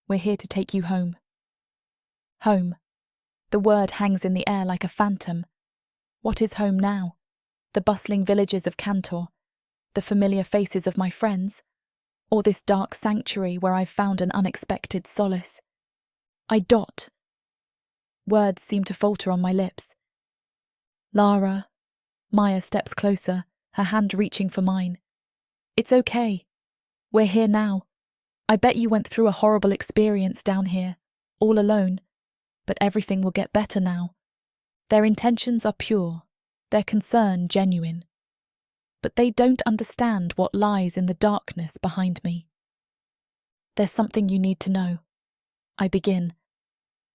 "We're here to take you home." Home. The word hangs in the air like a phantom. What is home now? The bustling villages of Cantor, the familiar faces of my friends, or this dark sanctuary where I've found an unexpected solace? I dot. Words seem to falter on my lips. "Lara." Maya steps closer, her hand reaching for mine. "It's okay. We're here now. I bet you went through a horrible experience down here, all alone, but everything will get better now. Their intentions are pure, their concern genuine. But they don't understand what lies in the darkness behind me." "There's something you need to know," I begin,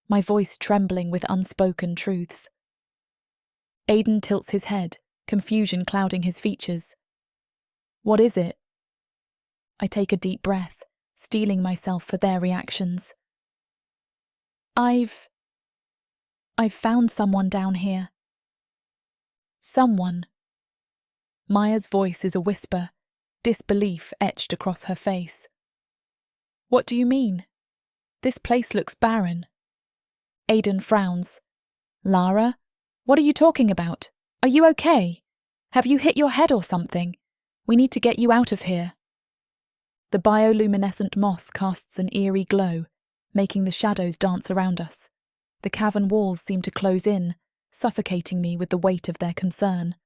my voice trembling with unspoken truths. Aiden tilts his head, confusion clouding his features. "What is it?" I take a deep breath, steeling myself for their reactions. I've found someone down here." "Someone?" Maya's voice is a whisper, disbelief etched across her face. "What do you mean? This place looks barren." Aiden frowns. "Lara, what are you talking about? Are you okay? Have you hit your head or something? We need to get you out of here." The bioluminescent moss casts an eerie glow, making the shadows dance around us. The cavern walls seem to close in, suffocating me with the weight of their concern.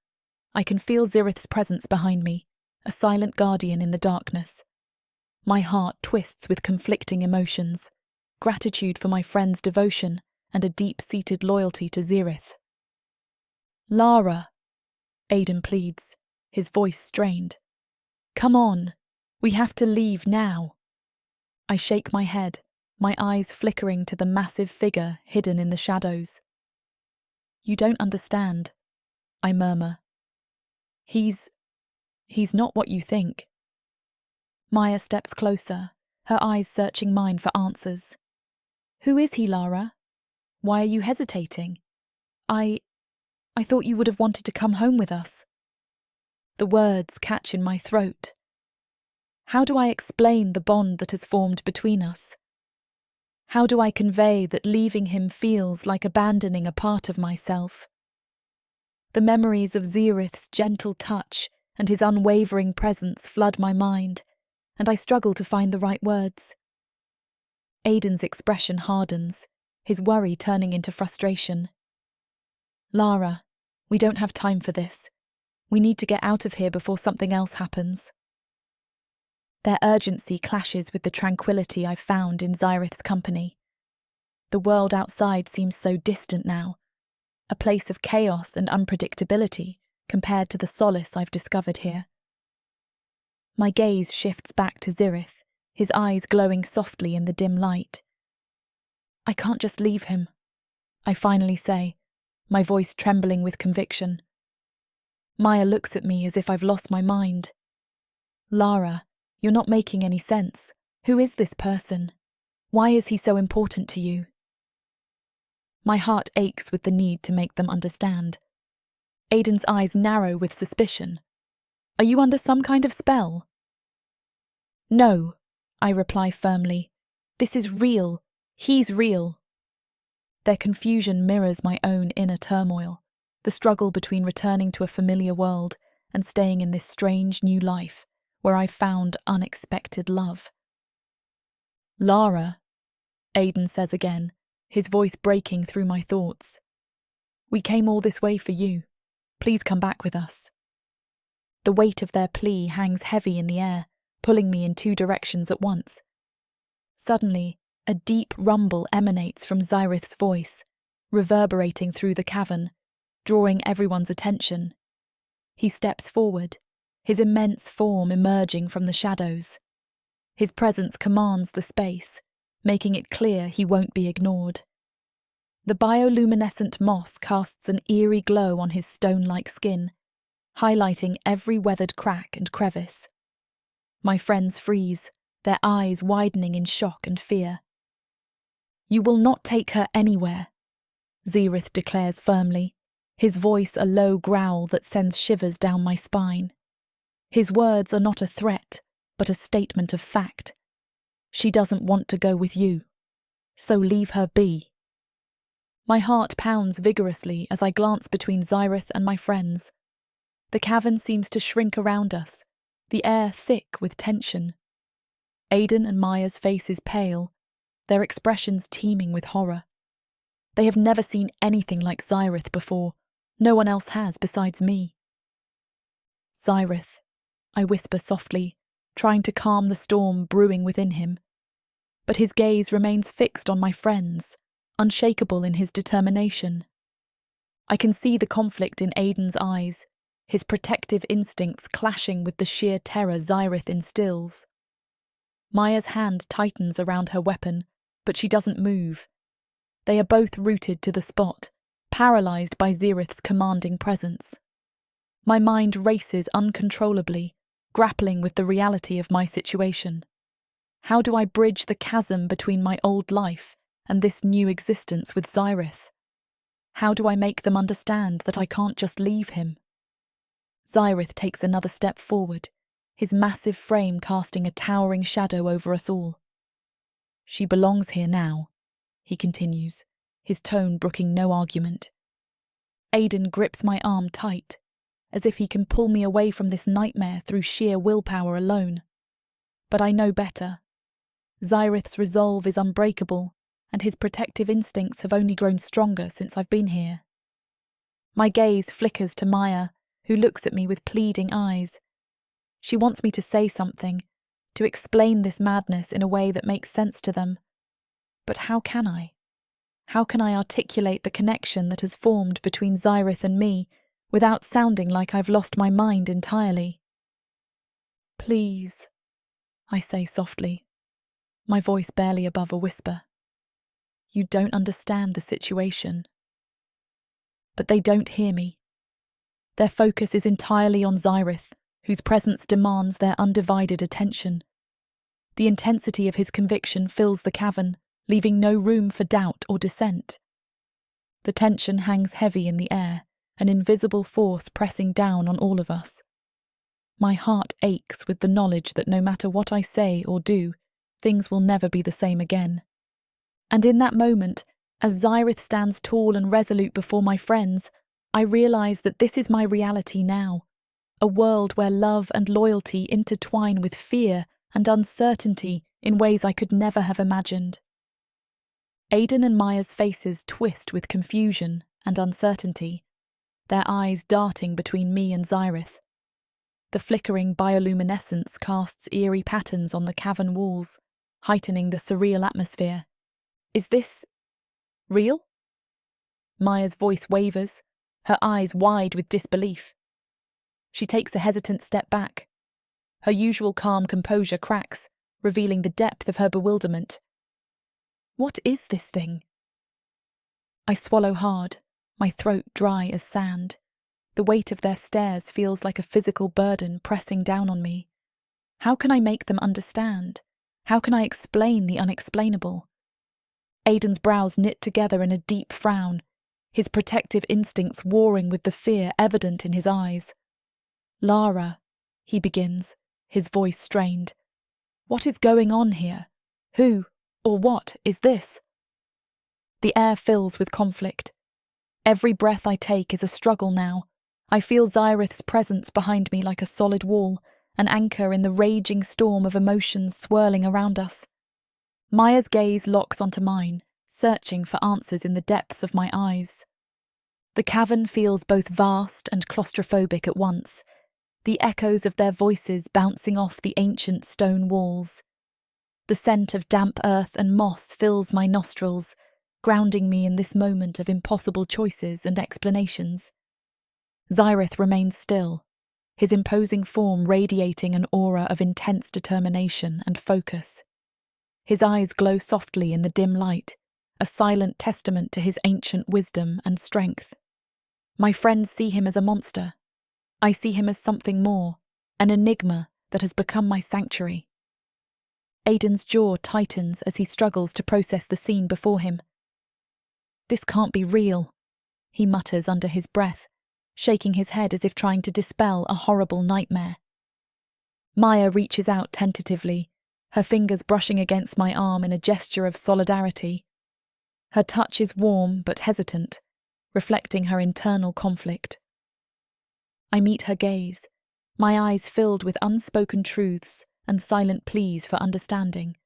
I can feel Zerith's presence behind me, a silent guardian in the darkness. My heart twists with conflicting emotions, gratitude for my friend's devotion and a deep-seated loyalty to Zerith. "Lara," Aiden pleads, his voice strained. "Come on, we have to leave now." I shake my head, my eyes flickering to the massive figure hidden in the shadows. "You don't understand," I murmur. He's not what you think." Maya steps closer, her eyes searching mine for answers. "Who is he, Lara? Why are you hesitating? I thought you would have wanted to come home with us." The words catch in my throat. How do I explain the bond that has formed between us? How do I convey that leaving him feels like abandoning a part of myself? The memories of Zerith's gentle touch and his unwavering presence flood my mind, and I struggle to find the right words. Aiden's expression hardens, his worry turning into frustration. "Lara, we don't have time for this. We need to get out of here before something else happens." Their urgency clashes with the tranquility I've found in Zerith's company. The world outside seems so distant now, a place of chaos and unpredictability compared to the solace I've discovered here. My gaze shifts back to Zerith, his eyes glowing softly in the dim light. "I can't just leave him," I finally say, my voice trembling with conviction. Maya looks at me as if I've lost my mind. "Lara, you're not making any sense. Who is this person? Why is he so important to you?" My heart aches with the need to make them understand. Aiden's eyes narrow with suspicion. "Are you under some kind of spell?" "No," I reply firmly. "This is real. He's real." Their confusion mirrors my own inner turmoil, the struggle between returning to a familiar world and staying in this strange new life where I've found unexpected love. "Lara," Aiden says again, his voice breaking through my thoughts. "We came all this way for you. Please come back with us." The weight of their plea hangs heavy in the air, pulling me in two directions at once. Suddenly, a deep rumble emanates from Zerith's voice, reverberating through the cavern, drawing everyone's attention. He steps forward, his immense form emerging from the shadows. His presence commands the space, making it clear he won't be ignored. The bioluminescent moss casts an eerie glow on his stone-like skin, highlighting every weathered crack and crevice. My friends freeze, their eyes widening in shock and fear. "You will not take her anywhere," Zerith declares firmly, his voice a low growl that sends shivers down my spine. His words are not a threat, but a statement of fact. "She doesn't want to go with you, so leave her be." My heart pounds vigorously as I glance between Zerith and my friends. The cavern seems to shrink around us, the air thick with tension. Aiden and Maya's faces pale, their expressions teeming with horror. They have never seen anything like Zerith before. No one else has besides me. "Zerith," I whisper softly, trying to calm the storm brewing within him. But his gaze remains fixed on my friends, unshakable in his determination. I can see the conflict in Aiden's eyes, his protective instincts clashing with the sheer terror Zerith instills. Maya's hand tightens around her weapon, but she doesn't move. They are both rooted to the spot, paralysed by Zerith's commanding presence. My mind races uncontrollably, grappling with the reality of my situation. How do I bridge the chasm between my old life and this new existence with Zerith? How do I make them understand that I can't just leave him? Zerith takes another step forward, his massive frame casting a towering shadow over us all. "She belongs here now," he continues, his tone brooking no argument. Aiden grips my arm tight, as if he can pull me away from this nightmare through sheer willpower alone. But I know better. Zerith's resolve is unbreakable, and his protective instincts have only grown stronger since I've been here. My gaze flickers to Maya, who looks at me with pleading eyes. She wants me to say something, to explain this madness in a way that makes sense to them. But how can I? How can I articulate the connection that has formed between Zerith and me without sounding like I've lost my mind entirely? Please, I say softly, my voice barely above a whisper. You don't understand the situation. But they don't hear me. Their focus is entirely on Zerith, whose presence demands their undivided attention. The intensity of his conviction fills the cavern, leaving no room for doubt or dissent. The tension hangs heavy in the air, an invisible force pressing down on all of us. My heart aches with the knowledge that no matter what I say or do, things will never be the same again. And in that moment, as Zerith stands tall and resolute before my friends, I realise that this is my reality now, a world where love and loyalty intertwine with fear and uncertainty in ways I could never have imagined. Aiden and Maya's faces twist with confusion and uncertainty, their eyes darting between me and Zerith. The flickering bioluminescence casts eerie patterns on the cavern walls, heightening the surreal atmosphere. Is this real? Maya's voice wavers, her eyes wide with disbelief. She takes a hesitant step back. Her usual calm composure cracks, revealing the depth of her bewilderment. What is this thing? I swallow hard, my throat dry as sand. The weight of their stares feels like a physical burden pressing down on me. How can I make them understand? How can I explain the unexplainable? Aiden's brows knit together in a deep frown, his protective instincts warring with the fear evident in his eyes. Lara, he begins, his voice strained. What is going on here? Who, or what, is this? The air fills with conflict. Every breath I take is a struggle now. I feel Zerith's presence behind me like a solid wall, an anchor in the raging storm of emotions swirling around us. Maya's gaze locks onto mine, searching for answers in the depths of my eyes. The cavern feels both vast and claustrophobic at once, the echoes of their voices bouncing off the ancient stone walls. The scent of damp earth and moss fills my nostrils, grounding me in this moment of impossible choices and explanations. Zerith remains still, his imposing form radiating an aura of intense determination and focus. His eyes glow softly in the dim light, a silent testament to his ancient wisdom and strength. My friends see him as a monster. I see him as something more, an enigma that has become my sanctuary. Aiden's jaw tightens as he struggles to process the scene before him. This can't be real, he mutters under his breath, shaking his head as if trying to dispel a horrible nightmare. Maya reaches out tentatively, her fingers brushing against my arm in a gesture of solidarity. Her touch is warm but hesitant, reflecting her internal conflict. I meet her gaze, my eyes filled with unspoken truths and silent pleas for understanding.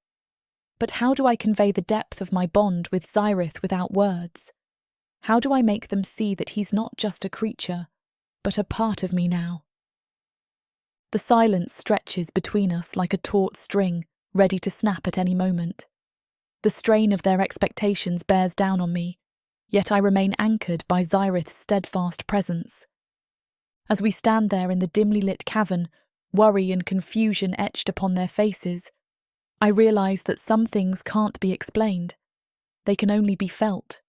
But how do I convey the depth of my bond with Zerith without words? How do I make them see that he's not just a creature, but a part of me now? The silence stretches between us like a taut string, ready to snap at any moment. The strain of their expectations bears down on me, yet I remain anchored by Zerith's steadfast presence. As we stand there in the dimly lit cavern, worry and confusion etched upon their faces, I realise that some things can't be explained. They can only be felt.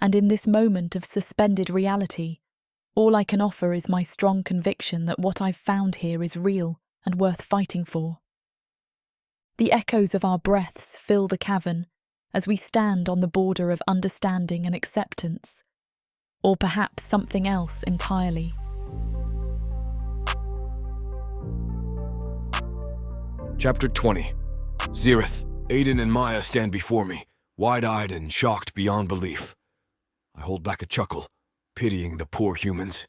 And in this moment of suspended reality, all I can offer is my strong conviction that what I've found here is real and worth fighting for. The echoes of our breaths fill the cavern as we stand on the border of understanding and acceptance, or perhaps something else entirely. Chapter 20. Zerith, Aiden and Maya stand before me, wide-eyed and shocked beyond belief. I hold back a chuckle, pitying the poor humans.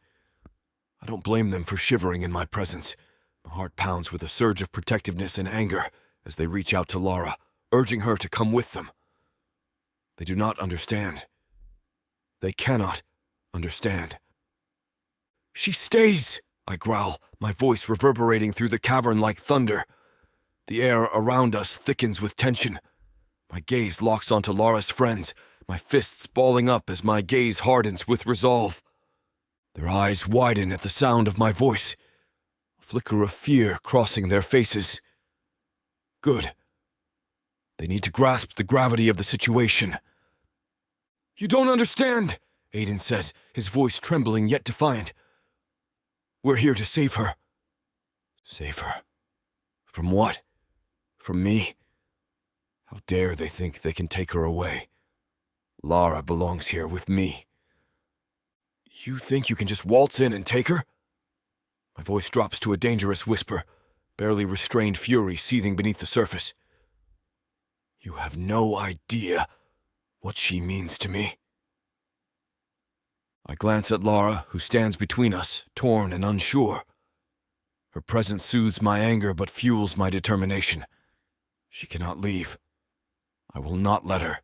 I don't blame them for shivering in my presence. My heart pounds with a surge of protectiveness and anger as they reach out to Lara, urging her to come with them. They do not understand. They cannot understand. She stays, I growl, my voice reverberating through the cavern like thunder. The air around us thickens with tension. My gaze locks onto Lara's friends, my fists balling up as my gaze hardens with resolve. Their eyes widen at the sound of my voice, a flicker of fear crossing their faces. Good. They need to grasp the gravity of the situation. "You don't understand," Aiden says, his voice trembling yet defiant. "We're here to save her." Save her? From what? From me? How dare they think they can take her away? Lara belongs here with me. You think you can just waltz in and take her? My voice drops to a dangerous whisper, barely restrained fury seething beneath the surface. You have no idea what she means to me. I glance at Lara, who stands between us, torn and unsure. Her presence soothes my anger but fuels my determination. She cannot leave. I will not let her.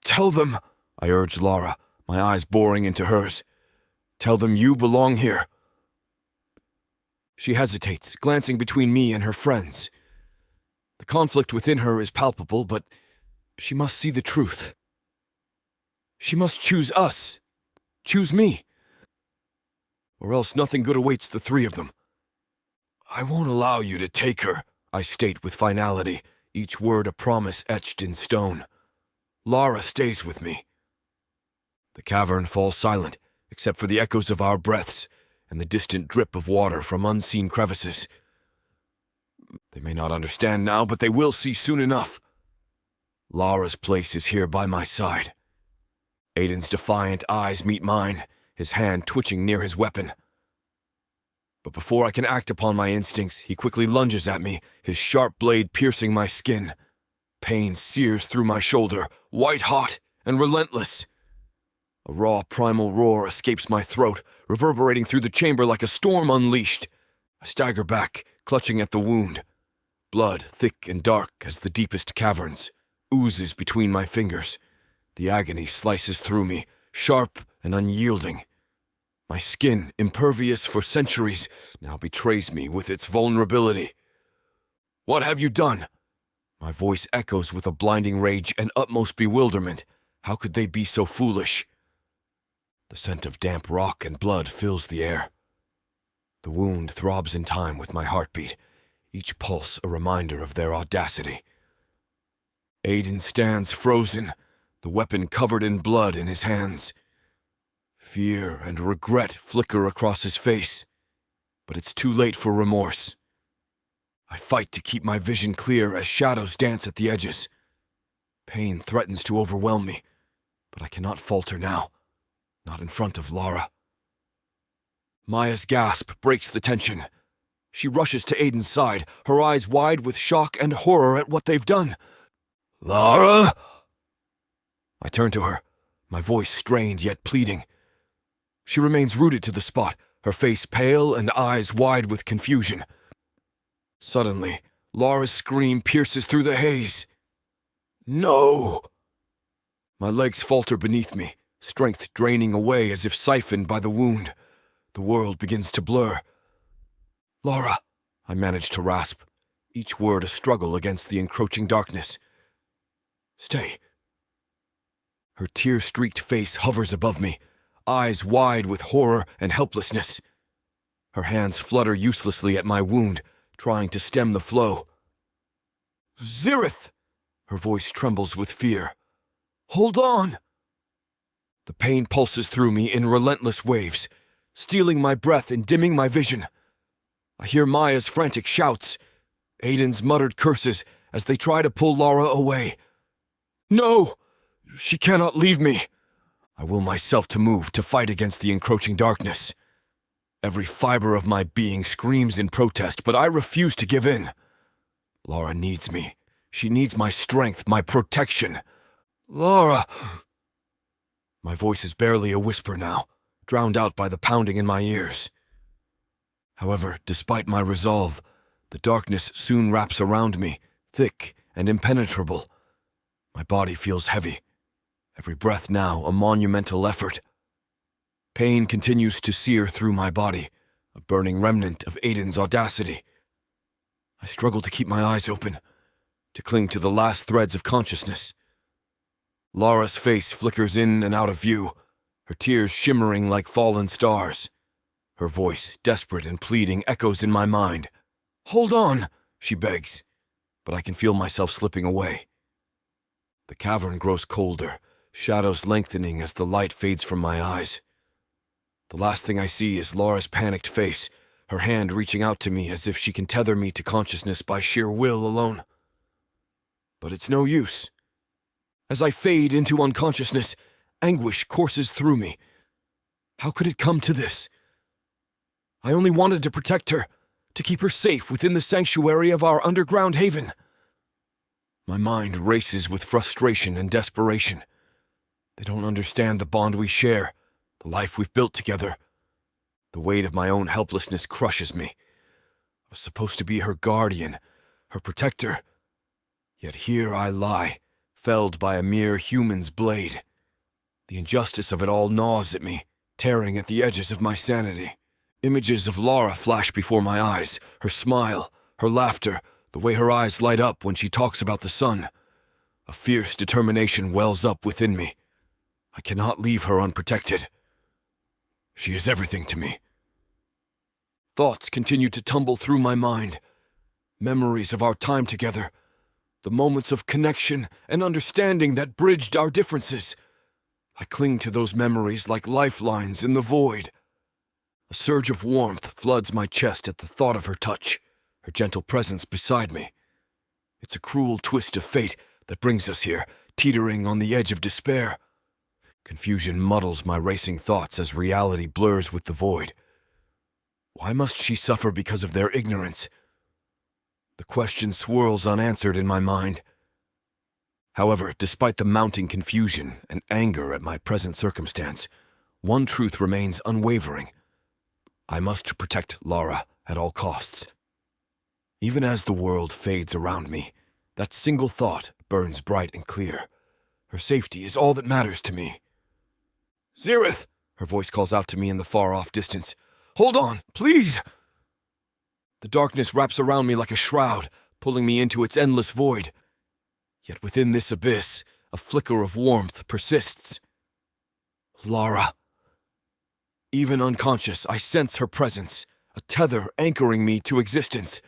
"Tell them," I urge Lara, my eyes boring into hers. "Tell them you belong here." She hesitates, glancing between me and her friends. The conflict within her is palpable, but she must see the truth. She must choose us. Choose me. Or else nothing good awaits the three of them. "I won't allow you to take her," I state with finality, each word a promise etched in stone. "Lara stays with me." The cavern falls silent, except for the echoes of our breaths and the distant drip of water from unseen crevices. They may not understand now, but they will see soon enough. Lara's place is here by my side. Aiden's defiant eyes meet mine, his hand twitching near his weapon. But before I can act upon my instincts, he quickly lunges at me, his sharp blade piercing my skin. Pain sears through my shoulder, white-hot and relentless. A raw primal roar escapes my throat, reverberating through the chamber like a storm unleashed. I stagger back, clutching at the wound. Blood, thick and dark as the deepest caverns, oozes between my fingers. The agony slices through me, sharp and unyielding. My skin, impervious for centuries, now betrays me with its vulnerability. "What have you done?" My voice echoes with a blinding rage and utmost bewilderment. How could they be so foolish? The scent of damp rock and blood fills the air. The wound throbs in time with my heartbeat, each pulse a reminder of their audacity. Aiden stands frozen, the weapon covered in blood in his hands. Fear and regret flicker across his face, but it's too late for remorse. I fight to keep my vision clear as shadows dance at the edges. Pain threatens to overwhelm me, but I cannot falter now, not in front of Lara. Maya's gasp breaks the tension. She rushes to Aiden's side, her eyes wide with shock and horror at what they've done. "Lara!" I turn to her, my voice strained yet pleading. She remains rooted to the spot, her face pale and eyes wide with confusion. Suddenly, Lara's scream pierces through the haze. "No!" My legs falter beneath me, strength draining away as if siphoned by the wound. The world begins to blur. "Lara," I manage to rasp, each word a struggle against the encroaching darkness. "Stay." Her tear-streaked face hovers above me, eyes wide with horror and helplessness. Her hands flutter uselessly at my wound, trying to stem the flow. "Zerith!" Her voice trembles with fear. "Hold on!" The pain pulses through me in relentless waves, stealing my breath and dimming my vision. I hear Maya's frantic shouts, Aiden's muttered curses as they try to pull Lara away. "No! She cannot leave me!" I will myself to move, to fight against the encroaching darkness. Every fiber of my being screams in protest, but I refuse to give in. Lara needs me. She needs my strength, my protection. "Lara!" My voice is barely a whisper now, drowned out by the pounding in my ears. However, despite my resolve, the darkness soon wraps around me, thick and impenetrable. My body feels heavy, every breath now a monumental effort. Pain continues to sear through my body, a burning remnant of Aiden's audacity. I struggle to keep my eyes open, to cling to the last threads of consciousness. Lara's face flickers in and out of view, her tears shimmering like fallen stars. Her voice, desperate and pleading, echoes in my mind. "Hold on," she begs, but I can feel myself slipping away. The cavern grows colder, shadows lengthening as the light fades from my eyes. The last thing I see is Lara's panicked face, her hand reaching out to me as if she can tether me to consciousness by sheer will alone. But it's no use. As I fade into unconsciousness, anguish courses through me. How could it come to this? I only wanted to protect her, to keep her safe within the sanctuary of our underground haven. My mind races with frustration and desperation. They don't understand the bond we share, the life we've built together. The weight of my own helplessness crushes me. I was supposed to be her guardian, her protector. Yet here I lie, felled by a mere human's blade. The injustice of it all gnaws at me, tearing at the edges of my sanity. Images of Lara flash before my eyes, her smile, her laughter, the way her eyes light up when she talks about the sun. A fierce determination wells up within me. I cannot leave her unprotected. She is everything to me. Thoughts continue to tumble through my mind. Memories of our time together, the moments of connection and understanding that bridged our differences. I cling to those memories like lifelines in the void. A surge of warmth floods my chest at the thought of her touch, her gentle presence beside me. It's a cruel twist of fate that brings us here, teetering on the edge of despair. Confusion muddles my racing thoughts as reality blurs with the void. Why must she suffer because of their ignorance? The question swirls unanswered in my mind. However, despite the mounting confusion and anger at my present circumstance, one truth remains unwavering. I must protect Lara at all costs. Even as the world fades around me, that single thought burns bright and clear. Her safety is all that matters to me. "Zerith!" her voice calls out to me in the far-off distance. "Hold on, please!" The darkness wraps around me like a shroud, pulling me into its endless void. Yet within this abyss, a flicker of warmth persists. Lara. Even unconscious, I sense her presence, a tether anchoring me to existence.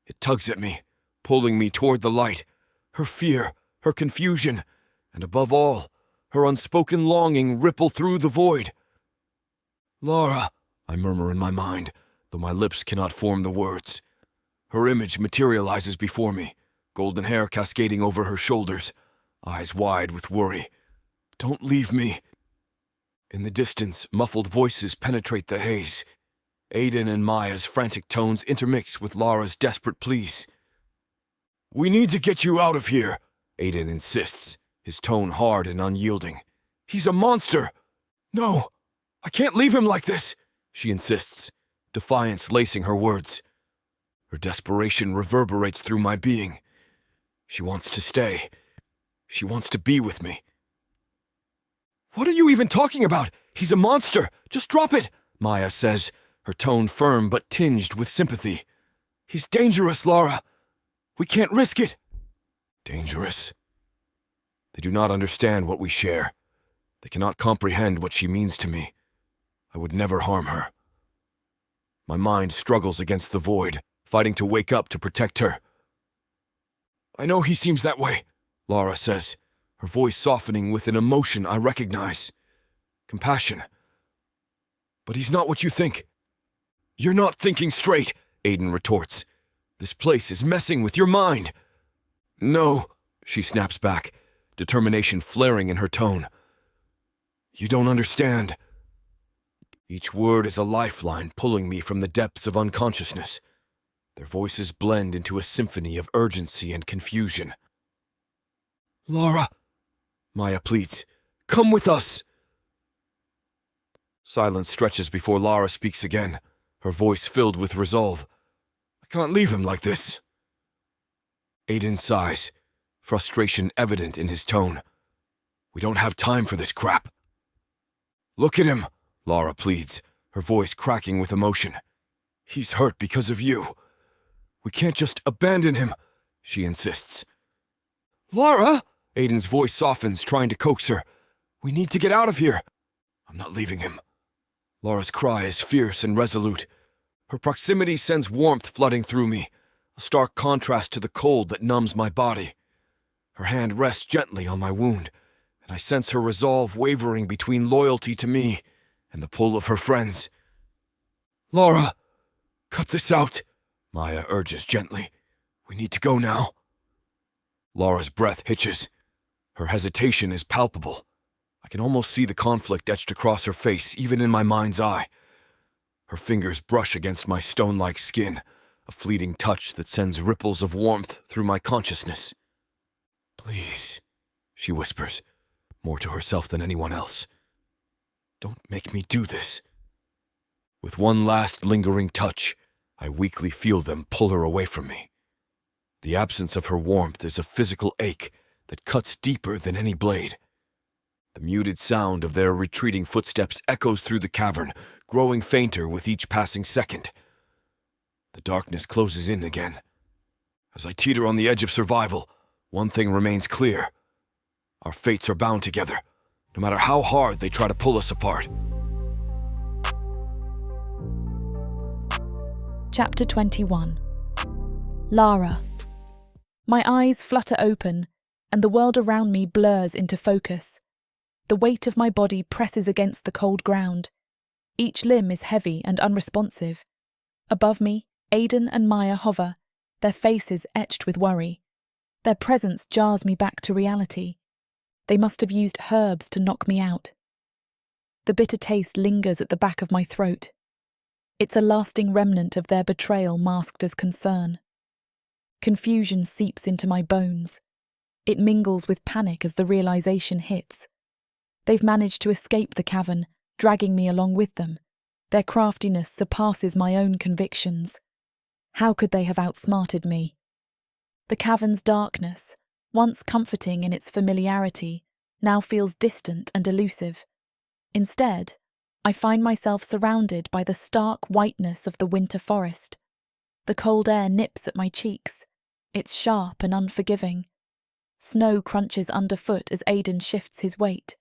It tugs at me, pulling me toward the light. Her fear, her confusion, and above all, her unspoken longing ripple through the void. "Lara," I murmur in my mind, though my lips cannot form the words. Her image materializes before me, golden hair cascading over her shoulders, eyes wide with worry. "Don't leave me." In the distance, muffled voices penetrate the haze. Aiden and Maya's frantic tones intermix with Lara's desperate pleas. "We need to get you out of here," Aiden insists, his tone hard and unyielding. "He's a monster." "No, I can't leave him like this," she insists, defiance lacing her words. Her desperation reverberates through my being. She wants to stay. She wants to be with me. "What are you even talking about? He's a monster. Just drop it," Maya says, her tone firm but tinged with sympathy. "He's dangerous, Lara. We can't risk it." Dangerous? They do not understand what we share. They cannot comprehend what she means to me. I would never harm her. My mind struggles against the void, fighting to wake up to protect her. "I know he seems that way," Lara says, her voice softening with an emotion I recognize. Compassion. "But he's not what you think." "You're not thinking straight," Aiden retorts. "This place is messing with your mind." "No," she snaps back, determination flaring in her tone. "You don't understand." Each word is a lifeline pulling me from the depths of unconsciousness. Their voices blend into a symphony of urgency and confusion. "Lara," Maya pleads, "come with us." Silence stretches before Lara speaks again, her voice filled with resolve. "I can't leave him like this." Aiden sighs, frustration evident in his tone. "We don't have time for this crap." "Look at him," Lara pleads, her voice cracking with emotion. "He's hurt because of you. We can't just abandon him, she insists. Lara! Aiden's voice softens, trying to coax her. We need to get out of here. I'm not leaving him. Lara's cry is fierce and resolute. Her proximity sends warmth flooding through me, a stark contrast to the cold that numbs my body. Her hand rests gently on my wound, and I sense her resolve wavering between loyalty to me and the pull of her friends. Lara, cut this out, Maya urges gently. We need to go now. Lara's breath hitches. Her hesitation is palpable. I can almost see the conflict etched across her face, even in my mind's eye. Her fingers brush against my stone-like skin, a fleeting touch that sends ripples of warmth through my consciousness. Please, she whispers, more to herself than anyone else. Don't make me do this. With one last lingering touch, I weakly feel them pull her away from me. The absence of her warmth is a physical ache that cuts deeper than any blade. The muted sound of their retreating footsteps echoes through the cavern, growing fainter with each passing second. The darkness closes in again. As I teeter on the edge of survival, one thing remains clear. Our fates are bound together, no matter how hard they try to pull us apart. Chapter 21. Lara. My eyes flutter open, and the world around me blurs into focus. The weight of my body presses against the cold ground. Each limb is heavy and unresponsive. Above me, Aiden and Maya hover, their faces etched with worry. Their presence jars me back to reality. They must have used herbs to knock me out. The bitter taste lingers at the back of my throat. It's a lasting remnant of their betrayal masked as concern. Confusion seeps into my bones. It mingles with panic as the realization hits. They've managed to escape the cavern, dragging me along with them. Their craftiness surpasses my own convictions. How could they have outsmarted me? The cavern's darkness, once comforting in its familiarity, now feels distant and elusive. Instead, I find myself surrounded by the stark whiteness of the winter forest. The cold air nips at my cheeks. It's sharp and unforgiving. Snow crunches underfoot as Aiden shifts his weight.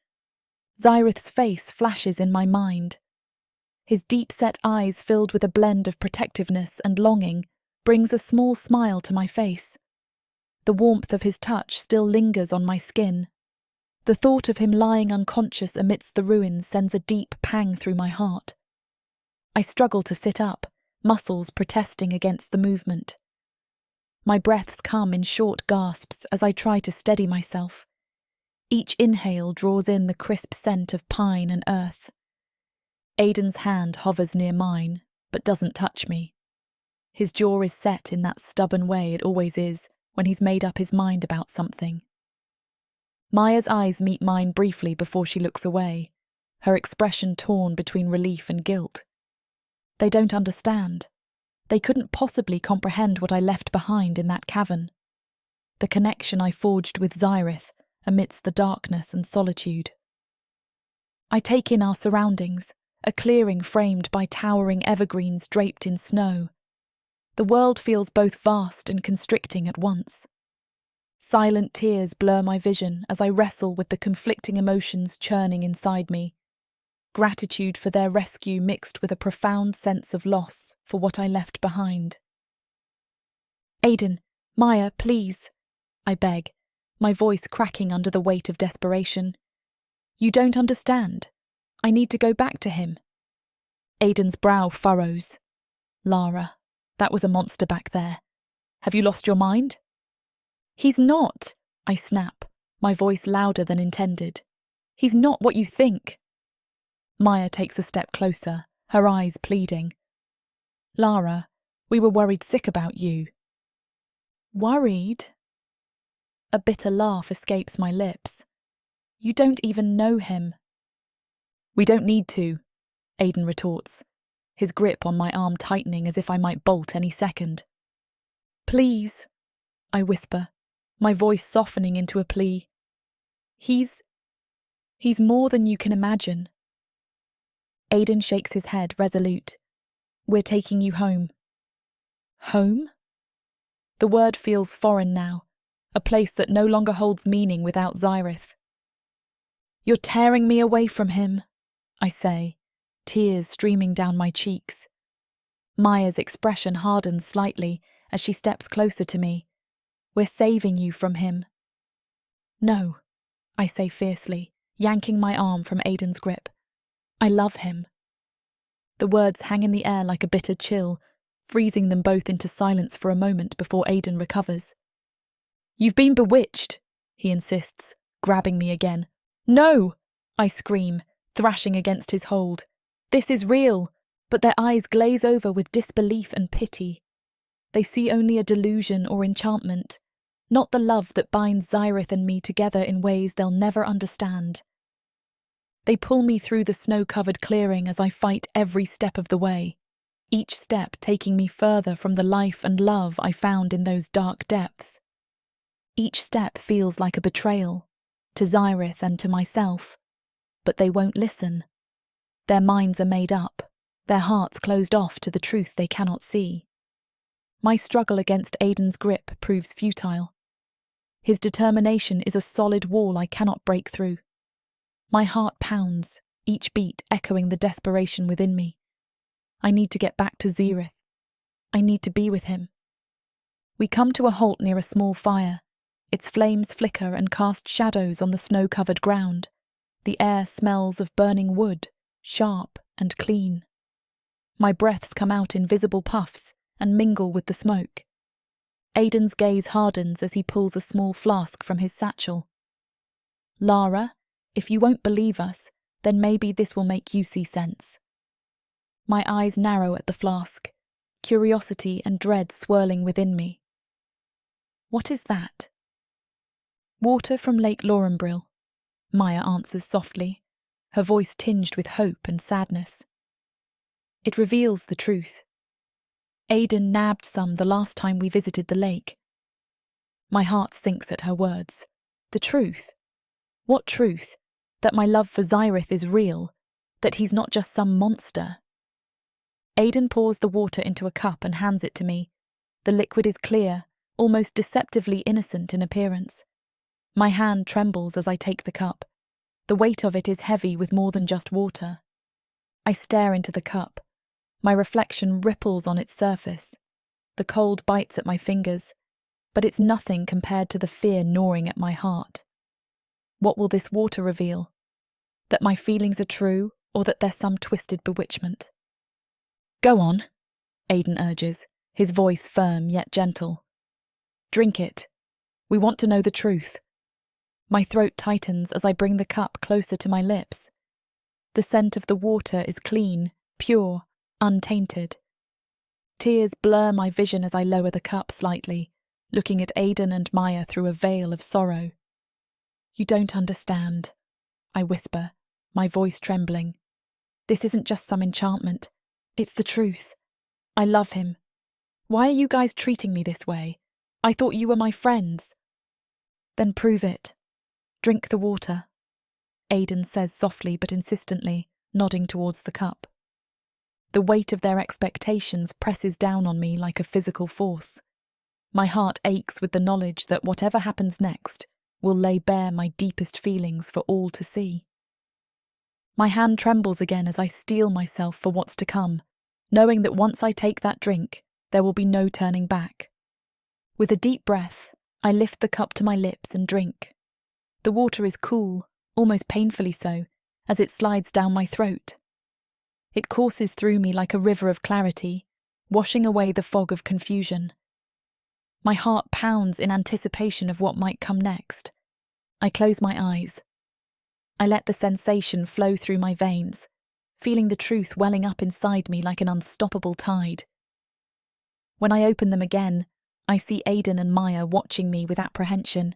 Zerith's face flashes in my mind. His deep-set eyes filled with a blend of protectiveness and longing brings a small smile to my face. The warmth of his touch still lingers on my skin. The thought of him lying unconscious amidst the ruins sends a deep pang through my heart. I struggle to sit up, muscles protesting against the movement. My breaths come in short gasps as I try to steady myself. Each inhale draws in the crisp scent of pine and earth. Aiden's hand hovers near mine, but doesn't touch me. His jaw is set in that stubborn way it always is when he's made up his mind about something. Maya's eyes meet mine briefly before she looks away, her expression torn between relief and guilt. They don't understand. They couldn't possibly comprehend what I left behind in that cavern. The connection I forged with Zerith amidst the darkness and solitude. I take in our surroundings, a clearing framed by towering evergreens draped in snow. The world feels both vast and constricting at once. Silent tears blur my vision as I wrestle with the conflicting emotions churning inside me. Gratitude for their rescue mixed with a profound sense of loss for what I left behind. Aiden, Maya, please, I beg, my voice cracking under the weight of desperation. You don't understand. I need to go back to him. Aiden's brow furrows. Lara, that was a monster back there. Have you lost your mind? He's not, I snap, my voice louder than intended. He's not what you think. Maya takes a step closer, her eyes pleading. Lara, we were worried sick about you. Worried? A bitter laugh escapes my lips. You don't even know him. We don't need to, Aiden retorts, his grip on my arm tightening as if I might bolt any second. Please, I whisper, my voice softening into a plea. He's more than you can imagine. Aiden shakes his head, resolute. We're taking you home. Home? The word feels foreign now, a place that no longer holds meaning without Zerith. "You're tearing me away from him," I say, tears streaming down my cheeks. Maya's expression hardens slightly as she steps closer to me. "We're saving you from him." "No," I say fiercely, yanking my arm from Aiden's grip. "I love him." The words hang in the air like a bitter chill, freezing them both into silence for a moment before Aiden recovers. "You've been bewitched," he insists, grabbing me again. "No!" I scream, thrashing against his hold. "This is real," but their eyes glaze over with disbelief and pity. They see only a delusion or enchantment, not the love that binds Zerith and me together in ways they'll never understand. They pull me through the snow-covered clearing as I fight every step of the way, each step taking me further from the life and love I found in those dark depths. Each step feels like a betrayal, to Zerith and to myself, but they won't listen. Their minds are made up, their hearts closed off to the truth they cannot see. My struggle against Aiden's grip proves futile. His determination is a solid wall I cannot break through. My heart pounds, each beat echoing the desperation within me. I need to get back to Zerith. I need to be with him. We come to a halt near a small fire. Its flames flicker and cast shadows on the snow-covered ground. The air smells of burning wood, sharp and clean. My breaths come out in visible puffs and mingle with the smoke. Aiden's gaze hardens as he pulls a small flask from his satchel. "Lara, if you won't believe us, then maybe this will make you see sense." My eyes narrow at the flask, curiosity and dread swirling within me. "What is that?" "Water from Lake Laurenbrill," Maya answers softly, her voice tinged with hope and sadness. It reveals the truth. Aiden nabbed some the last time we visited the lake. My heart sinks at her words. The truth? What truth? That my love for Zerith is real, that he's not just some monster. Aiden pours the water into a cup and hands it to me. The liquid is clear, almost deceptively innocent in appearance. My hand trembles as I take the cup. The weight of it is heavy with more than just water. I stare into the cup. My reflection ripples on its surface. The cold bites at my fingers, but it's nothing compared to the fear gnawing at my heart. What will this water reveal? That my feelings are true, or that there's some twisted bewitchment? "Go on," Aiden urges, his voice firm yet gentle. "Drink it. We want to know the truth." My throat tightens as I bring the cup closer to my lips. The scent of the water is clean, pure, untainted. Tears blur my vision as I lower the cup slightly, looking at Aiden and Maya through a veil of sorrow. "You don't understand," I whisper, my voice trembling. "This isn't just some enchantment. It's the truth. I love him. Why are you guys treating me this way? I thought you were my friends." "Then prove it. Drink the water," Aiden says softly but insistently, nodding towards the cup. The weight of their expectations presses down on me like a physical force. My heart aches with the knowledge that whatever happens next will lay bare my deepest feelings for all to see. My hand trembles again as I steel myself for what's to come, knowing that once I take that drink, there will be no turning back. With a deep breath, I lift the cup to my lips and drink. The water is cool, almost painfully so, as it slides down my throat. It courses through me like a river of clarity, washing away the fog of confusion. My heart pounds in anticipation of what might come next. I close my eyes. I let the sensation flow through my veins, feeling the truth welling up inside me like an unstoppable tide. When I open them again, I see Aiden and Maya watching me with apprehension.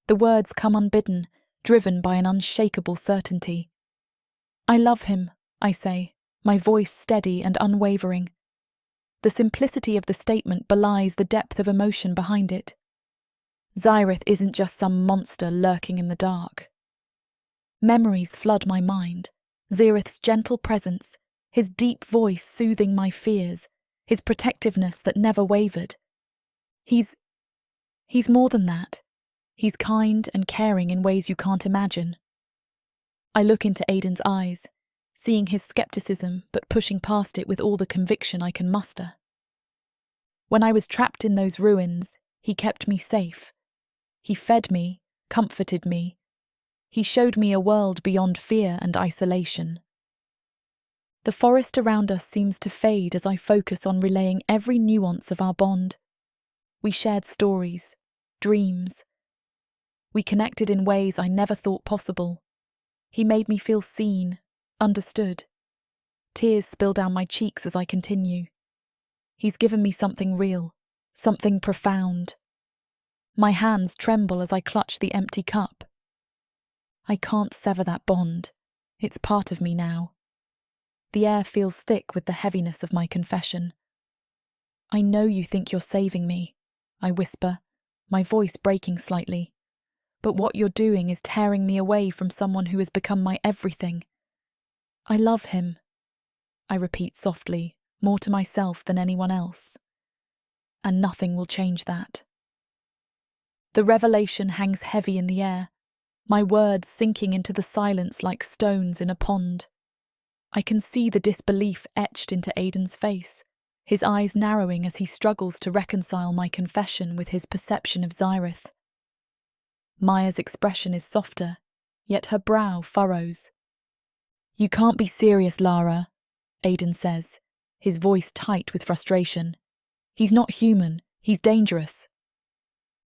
The words come unbidden, driven by an unshakable certainty. "I love him," I say, my voice steady and unwavering. The simplicity of the statement belies the depth of emotion behind it. Zerith isn't just some monster lurking in the dark. Memories flood my mind. Zerith's gentle presence, his deep voice soothing my fears, his protectiveness that never wavered. He's more than that. He's kind and caring in ways you can't imagine. I look into Aiden's eyes, seeing his skepticism but pushing past it with all the conviction I can muster. When I was trapped in those ruins, he kept me safe. He fed me, comforted me. He showed me a world beyond fear and isolation. The forest around us seems to fade as I focus on relaying every nuance of our bond. We shared stories, dreams. We connected in ways I never thought possible. He made me feel seen, understood. Tears spill down my cheeks as I continue. He's given me something real, something profound. My hands tremble as I clutch the empty cup. I can't sever that bond. It's part of me now. The air feels thick with the heaviness of my confession. I know you think you're saving me, I whisper, my voice breaking slightly. But what you're doing is tearing me away from someone who has become my everything. I love him, I repeat softly, more to myself than anyone else. And nothing will change that. The revelation hangs heavy in the air, my words sinking into the silence like stones in a pond. I can see the disbelief etched into Aiden's face, his eyes narrowing as he struggles to reconcile my confession with his perception of Zerith. Maya's expression is softer, yet her brow furrows. You can't be serious, Lara, Aiden says, his voice tight with frustration. He's not human, he's dangerous.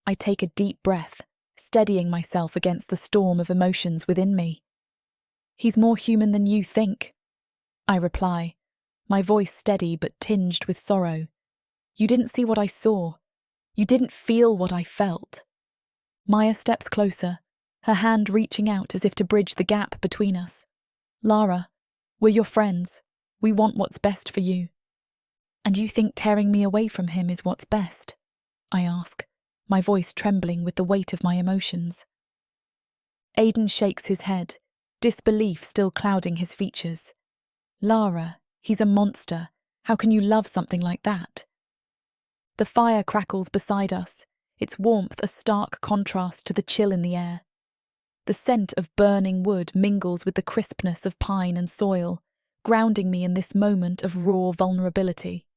I take a deep breath, steadying myself against the storm of emotions within me. He's more human than you think, I reply, my voice steady but tinged with sorrow. You didn't see what I saw. You didn't feel what I felt. Maya steps closer, her hand reaching out as if to bridge the gap between us. Lara, we're your friends. We want what's best for you. And you think tearing me away from him is what's best? I ask, my voice trembling with the weight of my emotions. Aiden shakes his head, disbelief still clouding his features. Lara, he's a monster. How can you love something like that? The fire crackles beside us, its warmth a stark contrast to the chill in the air. The scent of burning wood mingles with the crispness of pine and soil, grounding me in this moment of raw vulnerability.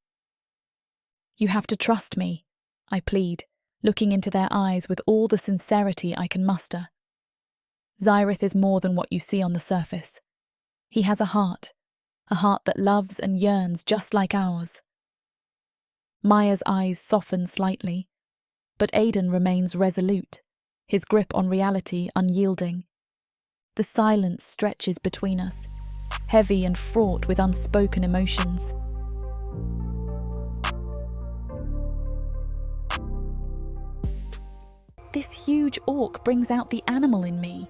You have to trust me, I plead, looking into their eyes with all the sincerity I can muster. Zerith is more than what you see on the surface. He has a heart that loves and yearns just like ours. Maya's eyes soften slightly, but Aiden remains resolute, his grip on reality unyielding. The silence stretches between us, heavy and fraught with unspoken emotions. This huge orc brings out the animal in me.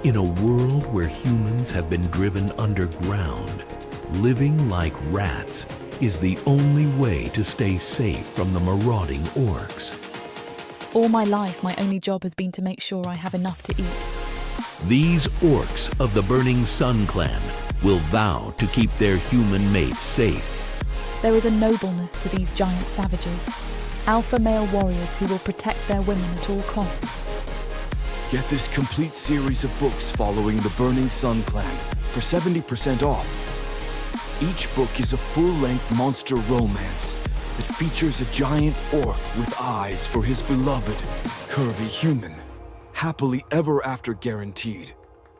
In a world where humans have been driven underground, living like rats is the only way to stay safe from the marauding orcs. All my life, my only job has been to make sure I have enough to eat. These orcs of the Burning Sun clan will vow to keep their human mates safe. There is a nobleness to these giant savages, alpha male warriors who will protect their women at all costs. Get this complete series of books following the Burning Sun clan for 70% off. Each book is a full-length monster romance that features a giant orc with eyes for his beloved, curvy human. Happily ever after guaranteed.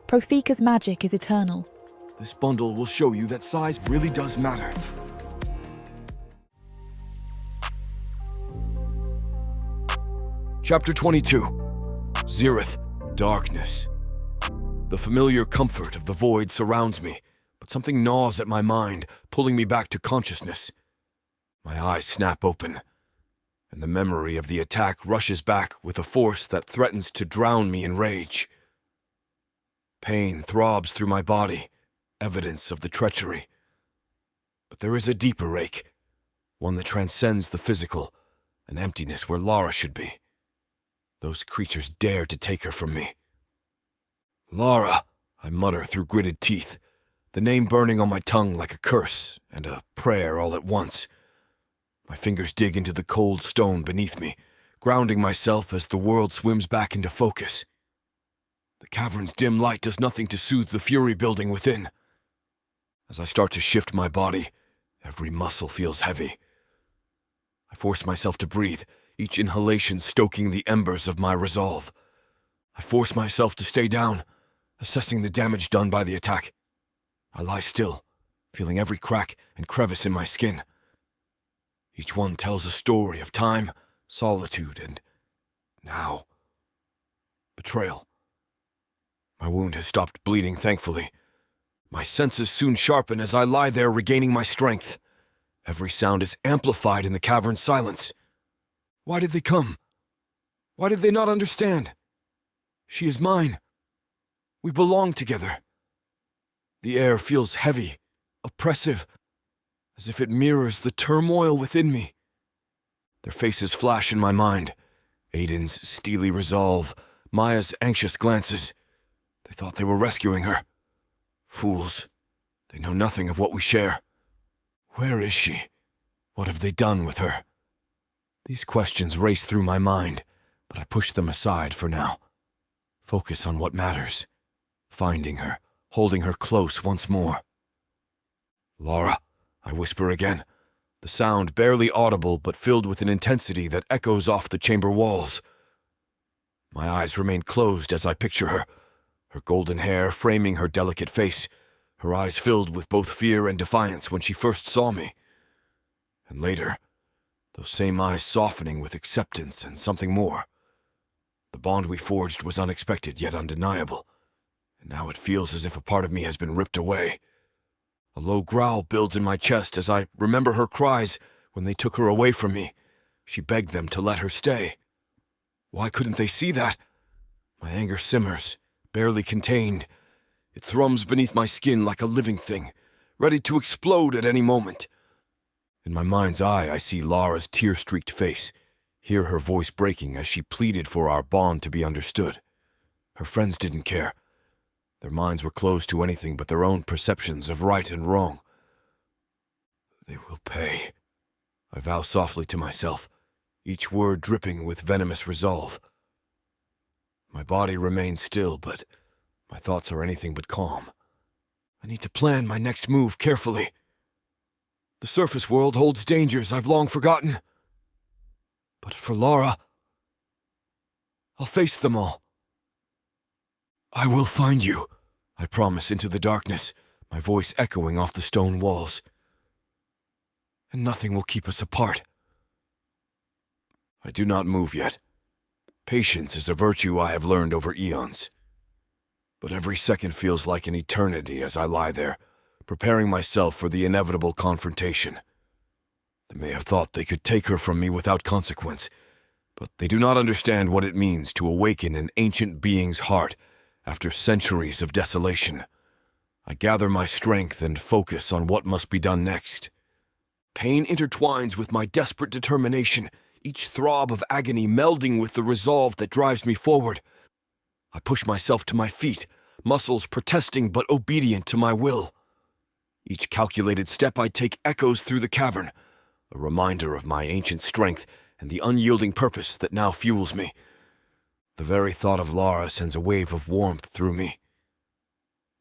Protheka's magic is eternal. This bundle will show you that size really does matter. Chapter 22. Zerith, Darkness. The familiar comfort of the void surrounds me, but something gnaws at my mind, pulling me back to consciousness. My eyes snap open, and the memory of the attack rushes back with a force that threatens to drown me in rage. Pain throbs through my body, evidence of the treachery. But there is a deeper ache, one that transcends the physical, an emptiness where Lara should be. Those creatures dared to take her from me. Lara, I mutter through gritted teeth, the name burning on my tongue like a curse and a prayer all at once. My fingers dig into the cold stone beneath me, grounding myself as the world swims back into focus. The cavern's dim light does nothing to soothe the fury building within. As I start to shift my body, every muscle feels heavy. I force myself to breathe, each inhalation stoking the embers of my resolve. I force myself to stay down, assessing the damage done by the attack. I lie still, feeling every crack and crevice in my skin. Each one tells a story of time, solitude, and now, betrayal. My wound has stopped bleeding, thankfully. My senses soon sharpen as I lie there regaining my strength. Every sound is amplified in the cavern's silence. Why did they come? Why did they not understand? She is mine. We belong together. The air feels heavy, oppressive, as if it mirrors the turmoil within me. Their faces flash in my mind. Aiden's steely resolve, Maya's anxious glances. They thought they were rescuing her. Fools. They know nothing of what we share. Where is she? What have they done with her? These questions race through my mind, but I push them aside for now. Focus on what matters. Finding her, holding her close once more. Lara, I whisper again, the sound barely audible but filled with an intensity that echoes off the chamber walls. My eyes remain closed as I picture her, her golden hair framing her delicate face, her eyes filled with both fear and defiance when she first saw me. And later, those same eyes softening with acceptance and something more. The bond we forged was unexpected yet undeniable, and now it feels as if a part of me has been ripped away. A low growl builds in my chest as I remember her cries when they took her away from me. She begged them to let her stay. Why couldn't they see that? My anger simmers, barely contained. It thrums beneath my skin like a living thing, ready to explode at any moment. In my mind's eye, I see Lara's tear-streaked face, hear her voice breaking as she pleaded for our bond to be understood. Her friends didn't care. Their minds were closed to anything but their own perceptions of right and wrong. They will pay, I vow softly to myself, each word dripping with venomous resolve. My body remains still, but my thoughts are anything but calm. I need to plan my next move carefully. The surface world holds dangers I've long forgotten. But for Lara, I'll face them all. I will find you, I promise into the darkness, my voice echoing off the stone walls. And nothing will keep us apart. I do not move yet. Patience is a virtue I have learned over eons. But every second feels like an eternity as I lie there, preparing myself for the inevitable confrontation. They may have thought they could take her from me without consequence, but they do not understand what it means to awaken an ancient being's heart after centuries of desolation. I gather my strength and focus on what must be done next. Pain intertwines with my desperate determination, each throb of agony melding with the resolve that drives me forward. I push myself to my feet, muscles protesting but obedient to my will. Each calculated step I take echoes through the cavern, a reminder of my ancient strength and the unyielding purpose that now fuels me. The very thought of Lara sends a wave of warmth through me.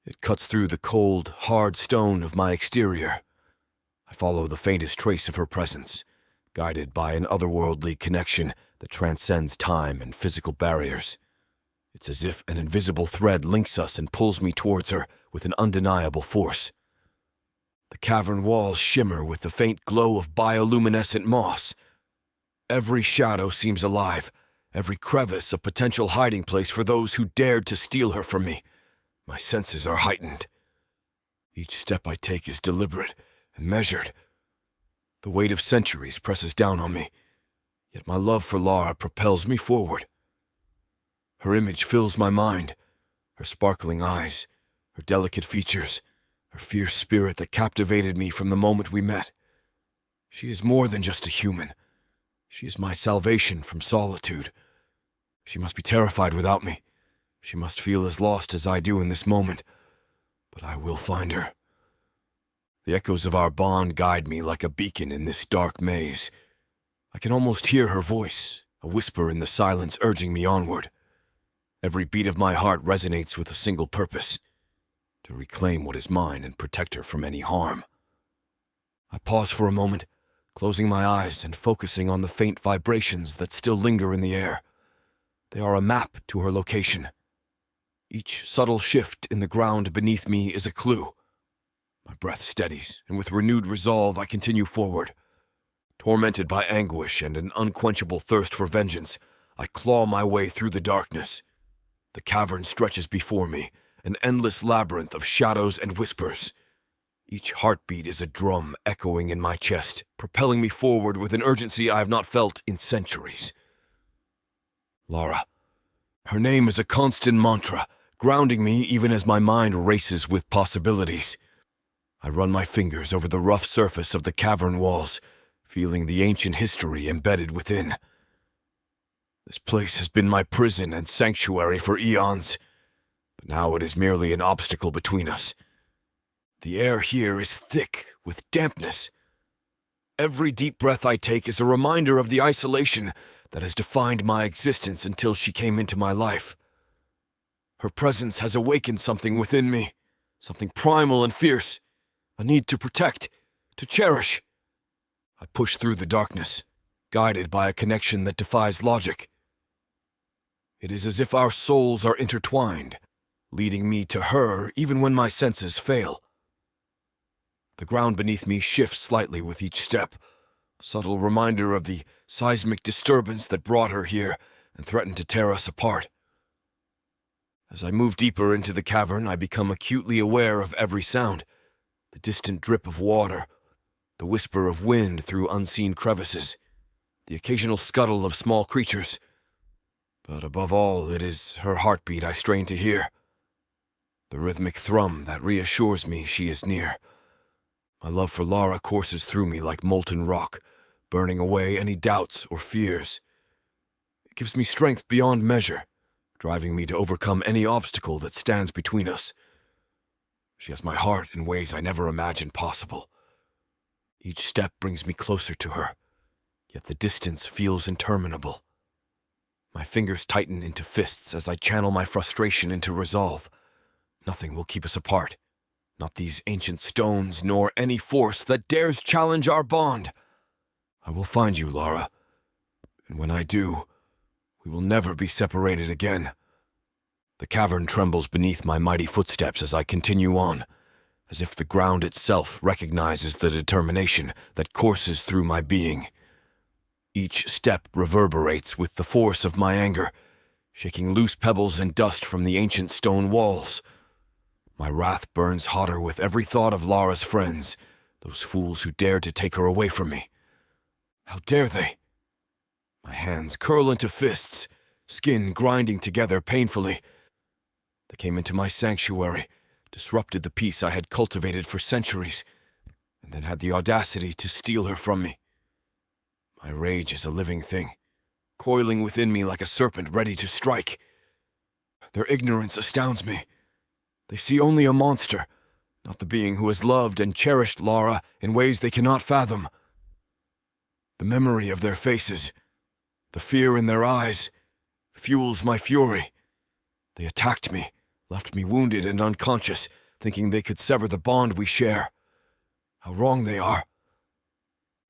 It cuts through the cold, hard stone of my exterior. I follow the faintest trace of her presence, guided by an otherworldly connection that transcends time and physical barriers. It's as if an invisible thread links us and pulls me towards her with an undeniable force. The cavern walls shimmer with the faint glow of bioluminescent moss. Every shadow seems alive, every crevice a potential hiding place for those who dared to steal her from me. My senses are heightened. Each step I take is deliberate and measured. The weight of centuries presses down on me, yet my love for Lara propels me forward. Her image fills my mind, her sparkling eyes, her delicate features, her fierce spirit that captivated me from the moment we met. She is more than just a human. She is my salvation from solitude. She must be terrified without me. She must feel as lost as I do in this moment. But I will find her. The echoes of our bond guide me like a beacon in this dark maze. I can almost hear her voice, a whisper in the silence urging me onward. Every beat of my heart resonates with a single purpose: to reclaim what is mine and protect her from any harm. I pause for a moment, closing my eyes and focusing on the faint vibrations that still linger in the air. They are a map to her location. Each subtle shift in the ground beneath me is a clue. My breath steadies, and with renewed resolve I continue forward. Tormented by anguish and an unquenchable thirst for vengeance, I claw my way through the darkness. The cavern stretches before me, an endless labyrinth of shadows and whispers. Each heartbeat is a drum echoing in my chest, propelling me forward with an urgency I have not felt in centuries. Lara. Her name is a constant mantra, grounding me even as my mind races with possibilities. I run my fingers over the rough surface of the cavern walls, feeling the ancient history embedded within. This place has been my prison and sanctuary for eons, but now it is merely an obstacle between us. The air here is thick with dampness. Every deep breath I take is a reminder of the isolation that has defined my existence until she came into my life. Her presence has awakened something within me, something primal and fierce, a need to protect, to cherish. I push through the darkness, guided by a connection that defies logic. It is as if our souls are intertwined, leading me to her even when my senses fail. The ground beneath me shifts slightly with each step, a subtle reminder of the seismic disturbance that brought her here and threatened to tear us apart. As I move deeper into the cavern, I become acutely aware of every sound: the distant drip of water, the whisper of wind through unseen crevices, the occasional scuttle of small creatures. But above all, it is her heartbeat I strain to hear, the rhythmic thrum that reassures me she is near. My love for Lara courses through me like molten rock, burning away any doubts or fears. It gives me strength beyond measure, driving me to overcome any obstacle that stands between us. She has my heart in ways I never imagined possible. Each step brings me closer to her, yet the distance feels interminable. My fingers tighten into fists as I channel my frustration into resolve. Nothing will keep us apart. Not these ancient stones, nor any force that dares challenge our bond. I will find you, Lara, and when I do, we will never be separated again. The cavern trembles beneath my mighty footsteps as I continue on, as if the ground itself recognizes the determination that courses through my being. Each step reverberates with the force of my anger, shaking loose pebbles and dust from the ancient stone walls. My wrath burns hotter with every thought of Lara's friends, those fools who dared to take her away from me. How dare they? My hands curl into fists, skin grinding together painfully. They came into my sanctuary, disrupted the peace I had cultivated for centuries, and then had the audacity to steal her from me. My rage is a living thing, coiling within me like a serpent ready to strike. Their ignorance astounds me. They see only a monster, not the being who has loved and cherished Lara in ways they cannot fathom. The memory of their faces, the fear in their eyes, fuels my fury. They attacked me, left me wounded and unconscious, thinking they could sever the bond we share. How wrong they are.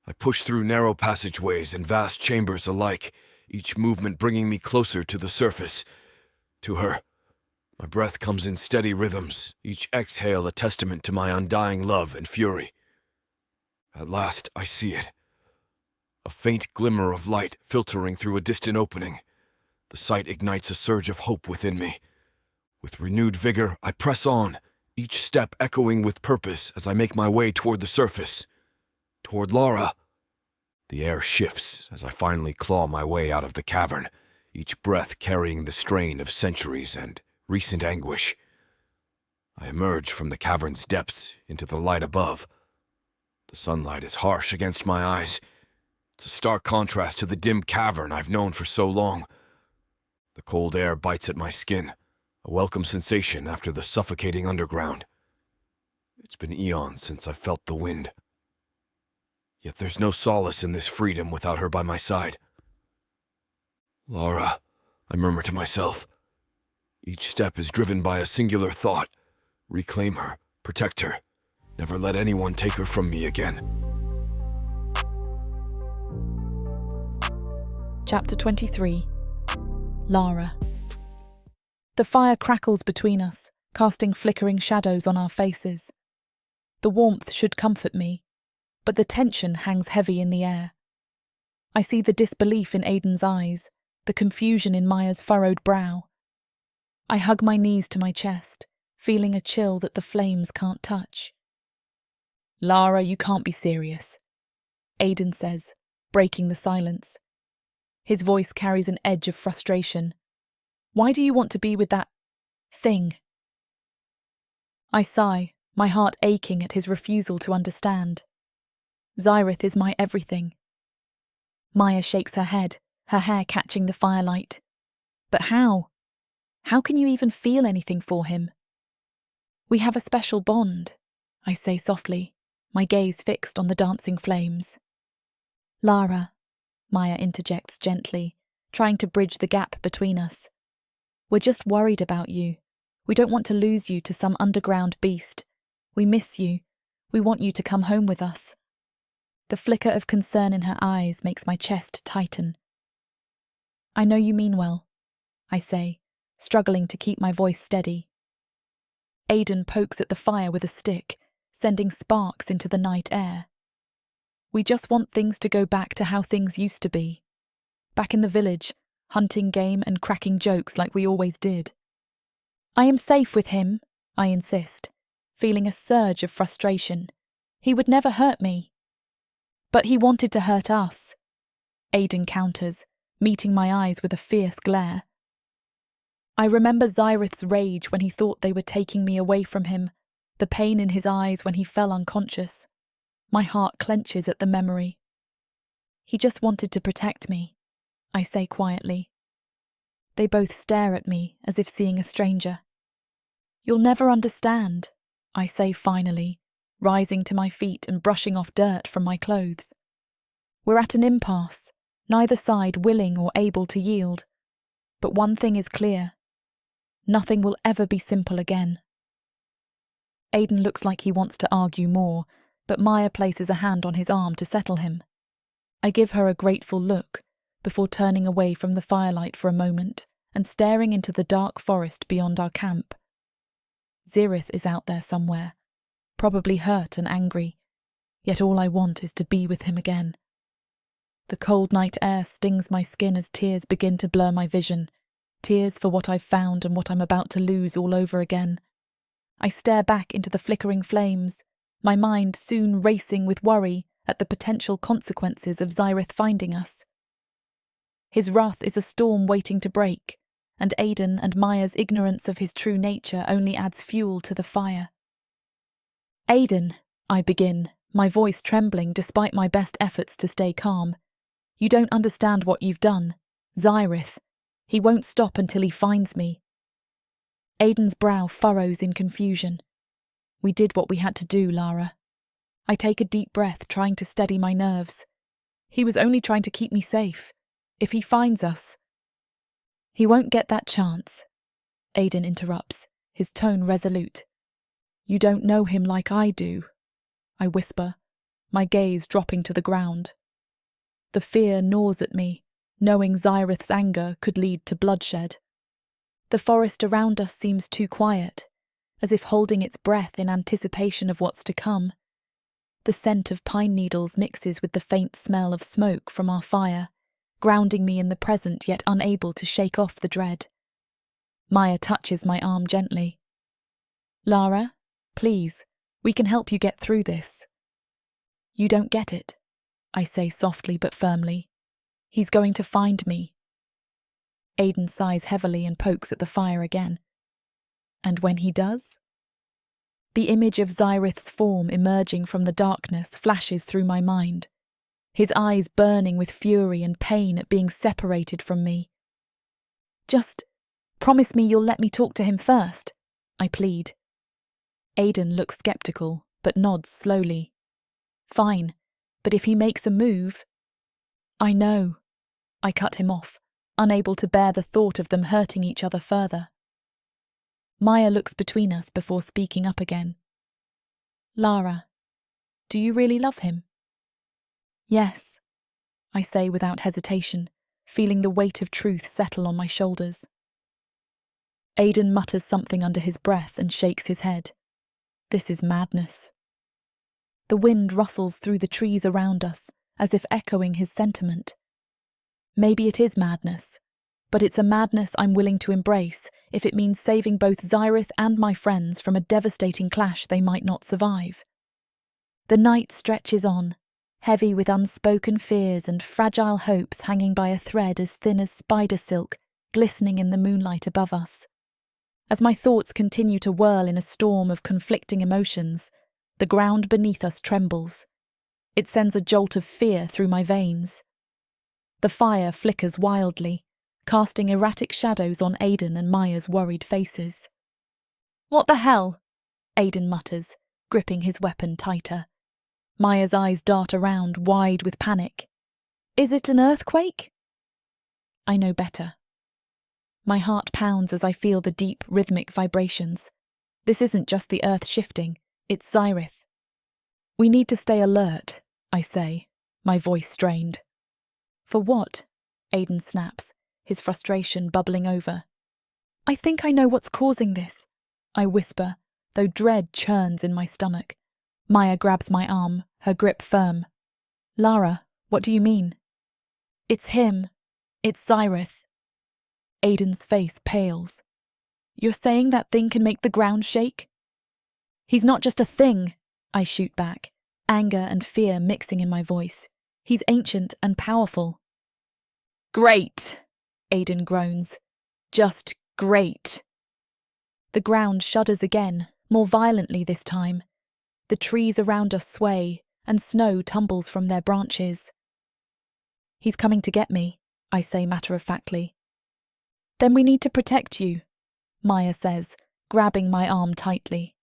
I push through narrow passageways and vast chambers alike, each movement bringing me closer to the surface, to her. My breath comes in steady rhythms, each exhale a testament to my undying love and fury. At last, I see it. A faint glimmer of light filtering through a distant opening. The sight ignites a surge of hope within me. With renewed vigor, I press on, each step echoing with purpose as I make my way toward the surface. Toward Lara. The air shifts as I finally claw my way out of the cavern, each breath carrying the strain of centuries and recent anguish. I emerge from the cavern's depths into the light above. The sunlight is harsh against my eyes. It's a stark contrast to the dim cavern I've known for so long. The cold air bites at my skin, a welcome sensation after the suffocating underground. It's been eons since I felt the wind. Yet there's no solace in this freedom without her by my side. Lara, I murmur to myself. Each step is driven by a singular thought. Reclaim her, protect her. Never let anyone take her from me again. Chapter 23. Lara. The fire crackles between us, casting flickering shadows on our faces. The warmth should comfort me, but the tension hangs heavy in the air. I see the disbelief in Aiden's eyes, the confusion in Maya's furrowed brow. I hug my knees to my chest, feeling a chill that the flames can't touch. Lara, you can't be serious, Aiden says, breaking the silence. His voice carries an edge of frustration. Why do you want to be with that thing? I sigh, my heart aching at his refusal to understand. Zerith is my everything. Maya shakes her head, her hair catching the firelight. But how? How can you even feel anything for him? We have a special bond, I say softly, my gaze fixed on the dancing flames. Lara, Maya interjects gently, trying to bridge the gap between us. We're just worried about you. We don't want to lose you to some underground beast. We miss you. We want you to come home with us. The flicker of concern in her eyes makes my chest tighten. I know you mean well, I say, struggling to keep my voice steady. Aiden pokes at the fire with a stick, sending sparks into the night air. We just want things to go back to how things used to be. Back in the village, hunting game and cracking jokes like we always did. I am safe with him, I insist, feeling a surge of frustration. He would never hurt me. But he wanted to hurt us, Aiden counters, meeting my eyes with a fierce glare. I remember Zerith's rage when he thought they were taking me away from him, the pain in his eyes when he fell unconscious. My heart clenches at the memory. He just wanted to protect me, I say quietly. They both stare at me as if seeing a stranger. You'll never understand, I say finally, rising to my feet and brushing off dirt from my clothes. We're at an impasse, neither side willing or able to yield. But one thing is clear. Nothing will ever be simple again. Aiden looks like he wants to argue more, but Maya places a hand on his arm to settle him. I give her a grateful look, before turning away from the firelight for a moment and staring into the dark forest beyond our camp. Zerith is out there somewhere, probably hurt and angry, yet all I want is to be with him again. The cold night air stings my skin as tears begin to blur my vision, tears for what I've found and what I'm about to lose all over again. I stare back into the flickering flames, my mind soon racing with worry at the potential consequences of Zerith finding us. His wrath is a storm waiting to break, and Aiden and Maya's ignorance of his true nature only adds fuel to the fire. Aiden, I begin, my voice trembling despite my best efforts to stay calm. You don't understand what you've done. Zerith. He won't stop until he finds me. Aiden's brow furrows in confusion. We did what we had to do, Lara. I take a deep breath, trying to steady my nerves. He was only trying to keep me safe. If he finds us... He won't get that chance, Aiden interrupts, his tone resolute. You don't know him like I do, I whisper, my gaze dropping to the ground. The fear gnaws at me, knowing Zerith's anger could lead to bloodshed. The forest around us seems too quiet, as if holding its breath in anticipation of what's to come. The scent of pine needles mixes with the faint smell of smoke from our fire, grounding me in the present yet unable to shake off the dread. Maya touches my arm gently. Lara, please, we can help you get through this. You don't get it, I say softly but firmly. He's going to find me. Aiden sighs heavily and pokes at the fire again. And when he does? The image of Zerith's form emerging from the darkness flashes through my mind, his eyes burning with fury and pain at being separated from me. Just promise me you'll let me talk to him first, I plead. Aiden looks skeptical, but nods slowly. Fine, but if he makes a move… I know. I cut him off, unable to bear the thought of them hurting each other further. Maya looks between us before speaking up again. Lara, do you really love him? Yes, I say without hesitation, feeling the weight of truth settle on my shoulders. Aiden mutters something under his breath and shakes his head. This is madness. The wind rustles through the trees around us, as if echoing his sentiment. Maybe it is madness, but it's a madness I'm willing to embrace if it means saving both Zerith and my friends from a devastating clash they might not survive. The night stretches on, heavy with unspoken fears and fragile hopes hanging by a thread as thin as spider silk, glistening in the moonlight above us. As my thoughts continue to whirl in a storm of conflicting emotions, the ground beneath us trembles. It sends a jolt of fear through my veins. The fire flickers wildly, casting erratic shadows on Aiden and Maya's worried faces. What the hell? Aiden mutters, gripping his weapon tighter. Maya's eyes dart around, wide with panic. Is it an earthquake? I know better. My heart pounds as I feel the deep, rhythmic vibrations. This isn't just the earth shifting, it's Zerith. We need to stay alert, I say, my voice strained. For what? Aiden snaps, his frustration bubbling over. I think I know what's causing this, I whisper, though dread churns in my stomach. Maya grabs my arm, her grip firm. Lara, what do you mean? It's him. It's Zerith. Aiden's face pales. You're saying that thing can make the ground shake? He's not just a thing, I shoot back, anger and fear mixing in my voice. He's ancient and powerful. Great, Aiden groans. Just great. The ground shudders again, more violently this time. The trees around us sway, and snow tumbles from their branches. He's coming to get me, I say matter-of-factly. Then we need to protect you, Maya says, grabbing my arm tightly.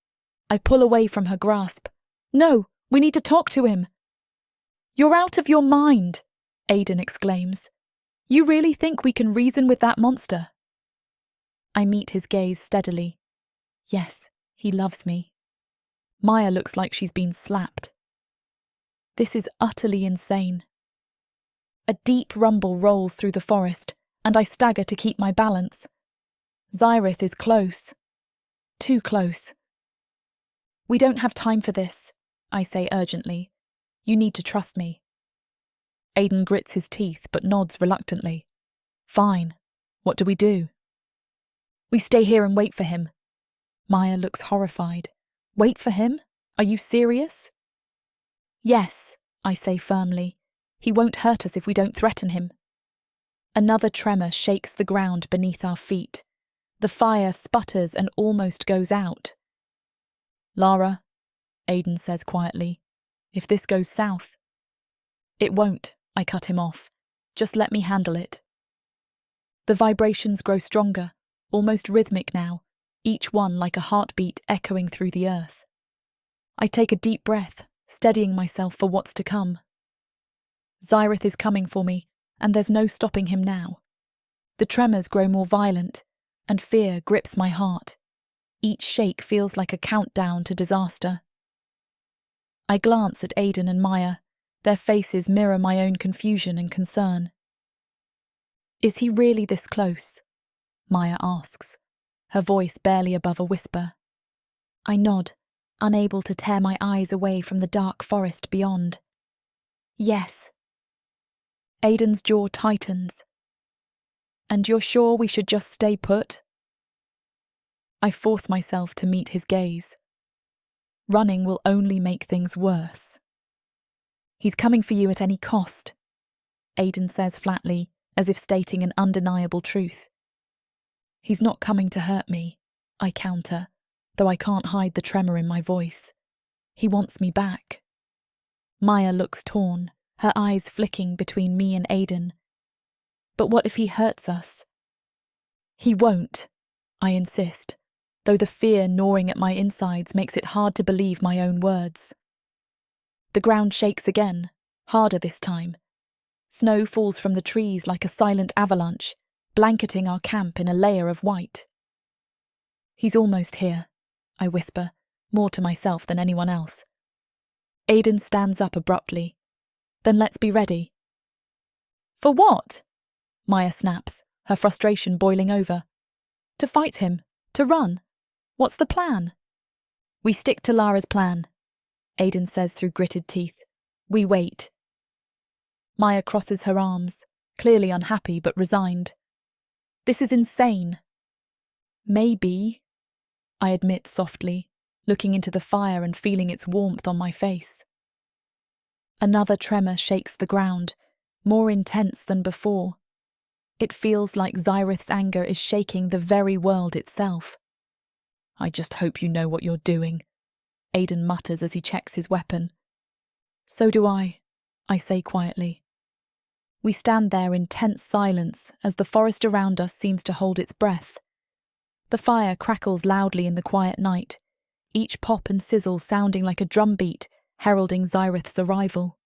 I pull away from her grasp. No, we need to talk to him. You're out of your mind, Aiden exclaims. You really think we can reason with that monster? I meet his gaze steadily. Yes, he loves me. Maya looks like she's been slapped. This is utterly insane. A deep rumble rolls through the forest, and I stagger to keep my balance. Zerith is close. Too close. We don't have time for this, I say urgently. You need to trust me. Aiden grits his teeth but nods reluctantly. Fine. What do we do? We stay here and wait for him. Maya looks horrified. Wait for him? Are you serious? Yes, I say firmly. He won't hurt us if we don't threaten him. Another tremor shakes the ground beneath our feet. The fire sputters and almost goes out. Lara, Aiden says quietly, if this goes south… It won't, I cut him off. Just let me handle it. The vibrations grow stronger, almost rhythmic now, each one like a heartbeat echoing through the earth. I take a deep breath, steadying myself for what's to come. Zerith is coming for me, and there's no stopping him now. The tremors grow more violent, and fear grips my heart. Each shake feels like a countdown to disaster. I glance at Aiden and Maya. Their faces mirror my own confusion and concern. Is he really this close? Maya asks, her voice barely above a whisper. I nod, unable to tear my eyes away from the dark forest beyond. Yes. Aiden's jaw tightens. And you're sure we should just stay put? I force myself to meet his gaze. Running will only make things worse. He's coming for you at any cost, Aiden says flatly, as if stating an undeniable truth. He's not coming to hurt me, I counter, though I can't hide the tremor in my voice. He wants me back. Maya looks torn, her eyes flicking between me and Aiden. But what if he hurts us? He won't, I insist, though the fear gnawing at my insides makes it hard to believe my own words. The ground shakes again, harder this time. Snow falls from the trees like a silent avalanche, blanketing our camp in a layer of white. "He's almost here," I whisper, more to myself than anyone else. Aiden stands up abruptly. "Then let's be ready." "For what?" Maya snaps, her frustration boiling over. "To fight him. To run. What's the plan?" "We stick to Lara's plan," Aiden says through gritted teeth. "We wait." Maya crosses her arms, clearly unhappy but resigned. "This is insane." "Maybe," I admit softly, looking into the fire and feeling its warmth on my face. Another tremor shakes the ground, more intense than before. It feels like Zerith's anger is shaking the very world itself. "I just hope you know what you're doing," Aiden mutters as he checks his weapon. "So do I say quietly. We stand there in tense silence as the forest around us seems to hold its breath. The fire crackles loudly in the quiet night, each pop and sizzle sounding like a drumbeat heralding Zerith's arrival.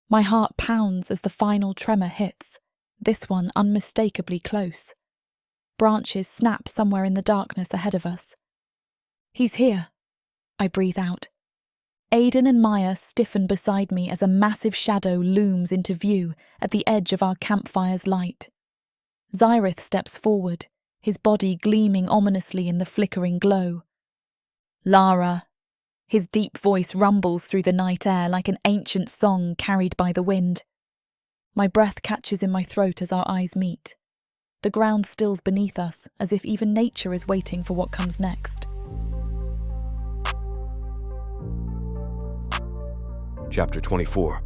My heart pounds as the final tremor hits, this one unmistakably close. Branches snap somewhere in the darkness ahead of us. "He's here," I breathe out. Aiden and Maya stiffen beside me as a massive shadow looms into view at the edge of our campfire's light. Zerith steps forward, his body gleaming ominously in the flickering glow. "Lara." His deep voice rumbles through the night air like an ancient song carried by the wind. My breath catches in my throat as our eyes meet. The ground stills beneath us, as if even nature is waiting for what comes next. Chapter 24.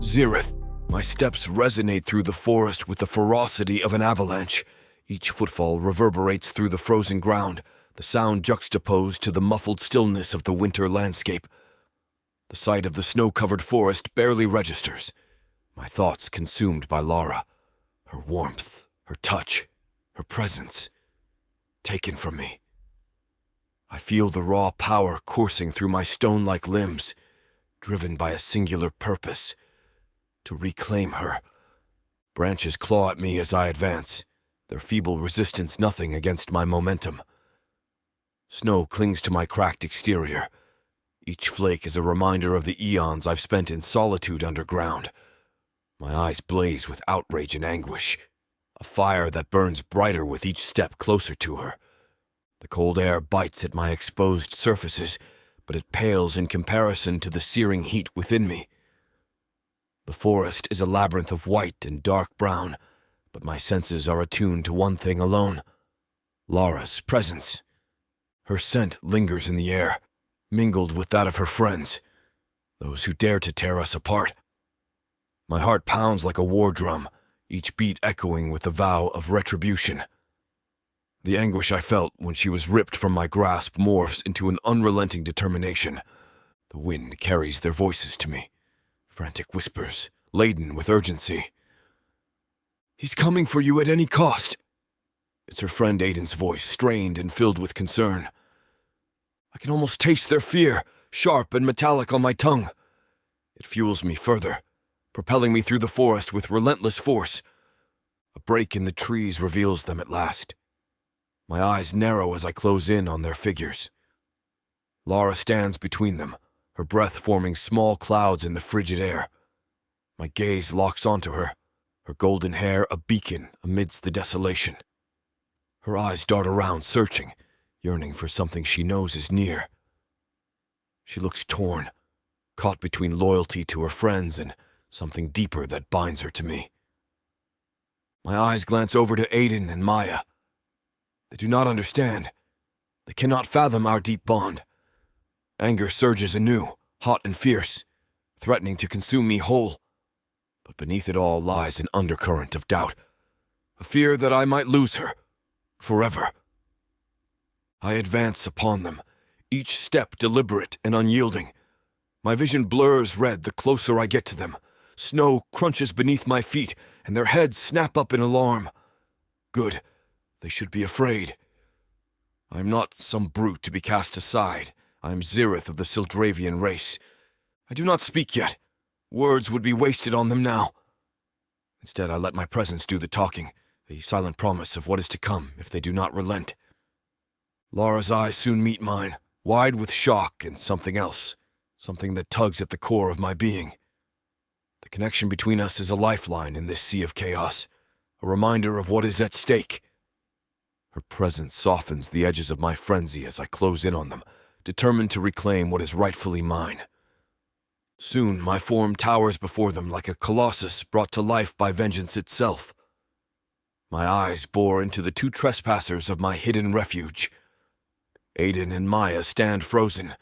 Zerith. My steps resonate through the forest with the ferocity of an avalanche. Each footfall reverberates through the frozen ground, the sound juxtaposed to the muffled stillness of the winter landscape. The sight of the snow-covered forest barely registers. My thoughts consumed by Lara. Her warmth, her touch, her presence, taken from me. I feel the raw power coursing through my stone-like limbs, driven by a singular purpose, to reclaim her. Branches claw at me as I advance, their feeble resistance nothing against my momentum. Snow clings to my cracked exterior. Each flake is a reminder of the eons I've spent in solitude underground. My eyes blaze with outrage and anguish, a fire that burns brighter with each step closer to her. The cold air bites at my exposed surfaces, but it pales in comparison to the searing heat within me. The forest is a labyrinth of white and dark brown, but my senses are attuned to one thing alone: Lara's presence. Her scent lingers in the air, mingled with that of her friends, those who dare to tear us apart. My heart pounds like a war drum, each beat echoing with the vow of retribution. The anguish I felt when she was ripped from my grasp morphs into an unrelenting determination. The wind carries their voices to me, frantic whispers, laden with urgency. "He's coming for you at any cost." It's her friend Aiden's voice, strained and filled with concern. I can almost taste their fear, sharp and metallic on my tongue. It fuels me further, propelling me through the forest with relentless force. A break in the trees reveals them at last. My eyes narrow as I close in on their figures. Lara stands between them, her breath forming small clouds in the frigid air. My gaze locks onto her, her golden hair a beacon amidst the desolation. Her eyes dart around, searching, yearning for something she knows is near. She looks torn, caught between loyalty to her friends and something deeper that binds her to me. My eyes glance over to Aiden and Maya. They do not understand. They cannot fathom our deep bond. Anger surges anew, hot and fierce, threatening to consume me whole. But beneath it all lies an undercurrent of doubt, a fear that I might lose her, forever. I advance upon them, each step deliberate and unyielding. My vision blurs red the closer I get to them. Snow crunches beneath my feet, and their heads snap up in alarm. Good. They should be afraid. I am not some brute to be cast aside. I am Zerith of the Sildravian race. I do not speak yet. Words would be wasted on them now. Instead, I let my presence do the talking, a silent promise of what is to come if they do not relent. Lara's eyes soon meet mine, wide with shock and something else, something that tugs at the core of my being. The connection between us is a lifeline in this sea of chaos, a reminder of what is at stake. Her presence softens the edges of my frenzy as I close in on them, determined to reclaim what is rightfully mine. Soon my form towers before them like a colossus brought to life by vengeance itself. My eyes bore into the two trespassers of my hidden refuge. Aiden and Maya stand frozen,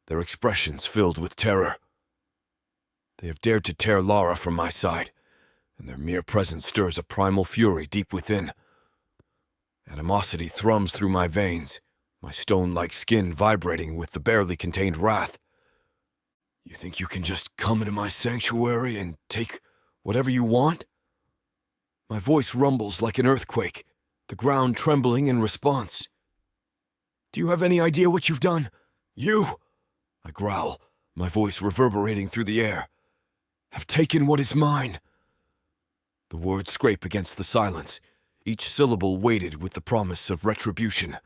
their expressions filled with terror. They have dared to tear Lara from my side, and their mere presence stirs a primal fury deep within. Animosity thrums through my veins, my stone-like skin vibrating with the barely contained wrath. You think you can just come into my sanctuary and take whatever you want? My voice rumbles like an earthquake, the ground trembling in response. Do you have any idea what you've done? You, I growl, my voice reverberating through the air, have taken what is mine. The words scrape against the silence, each syllable weighted with the promise of retribution.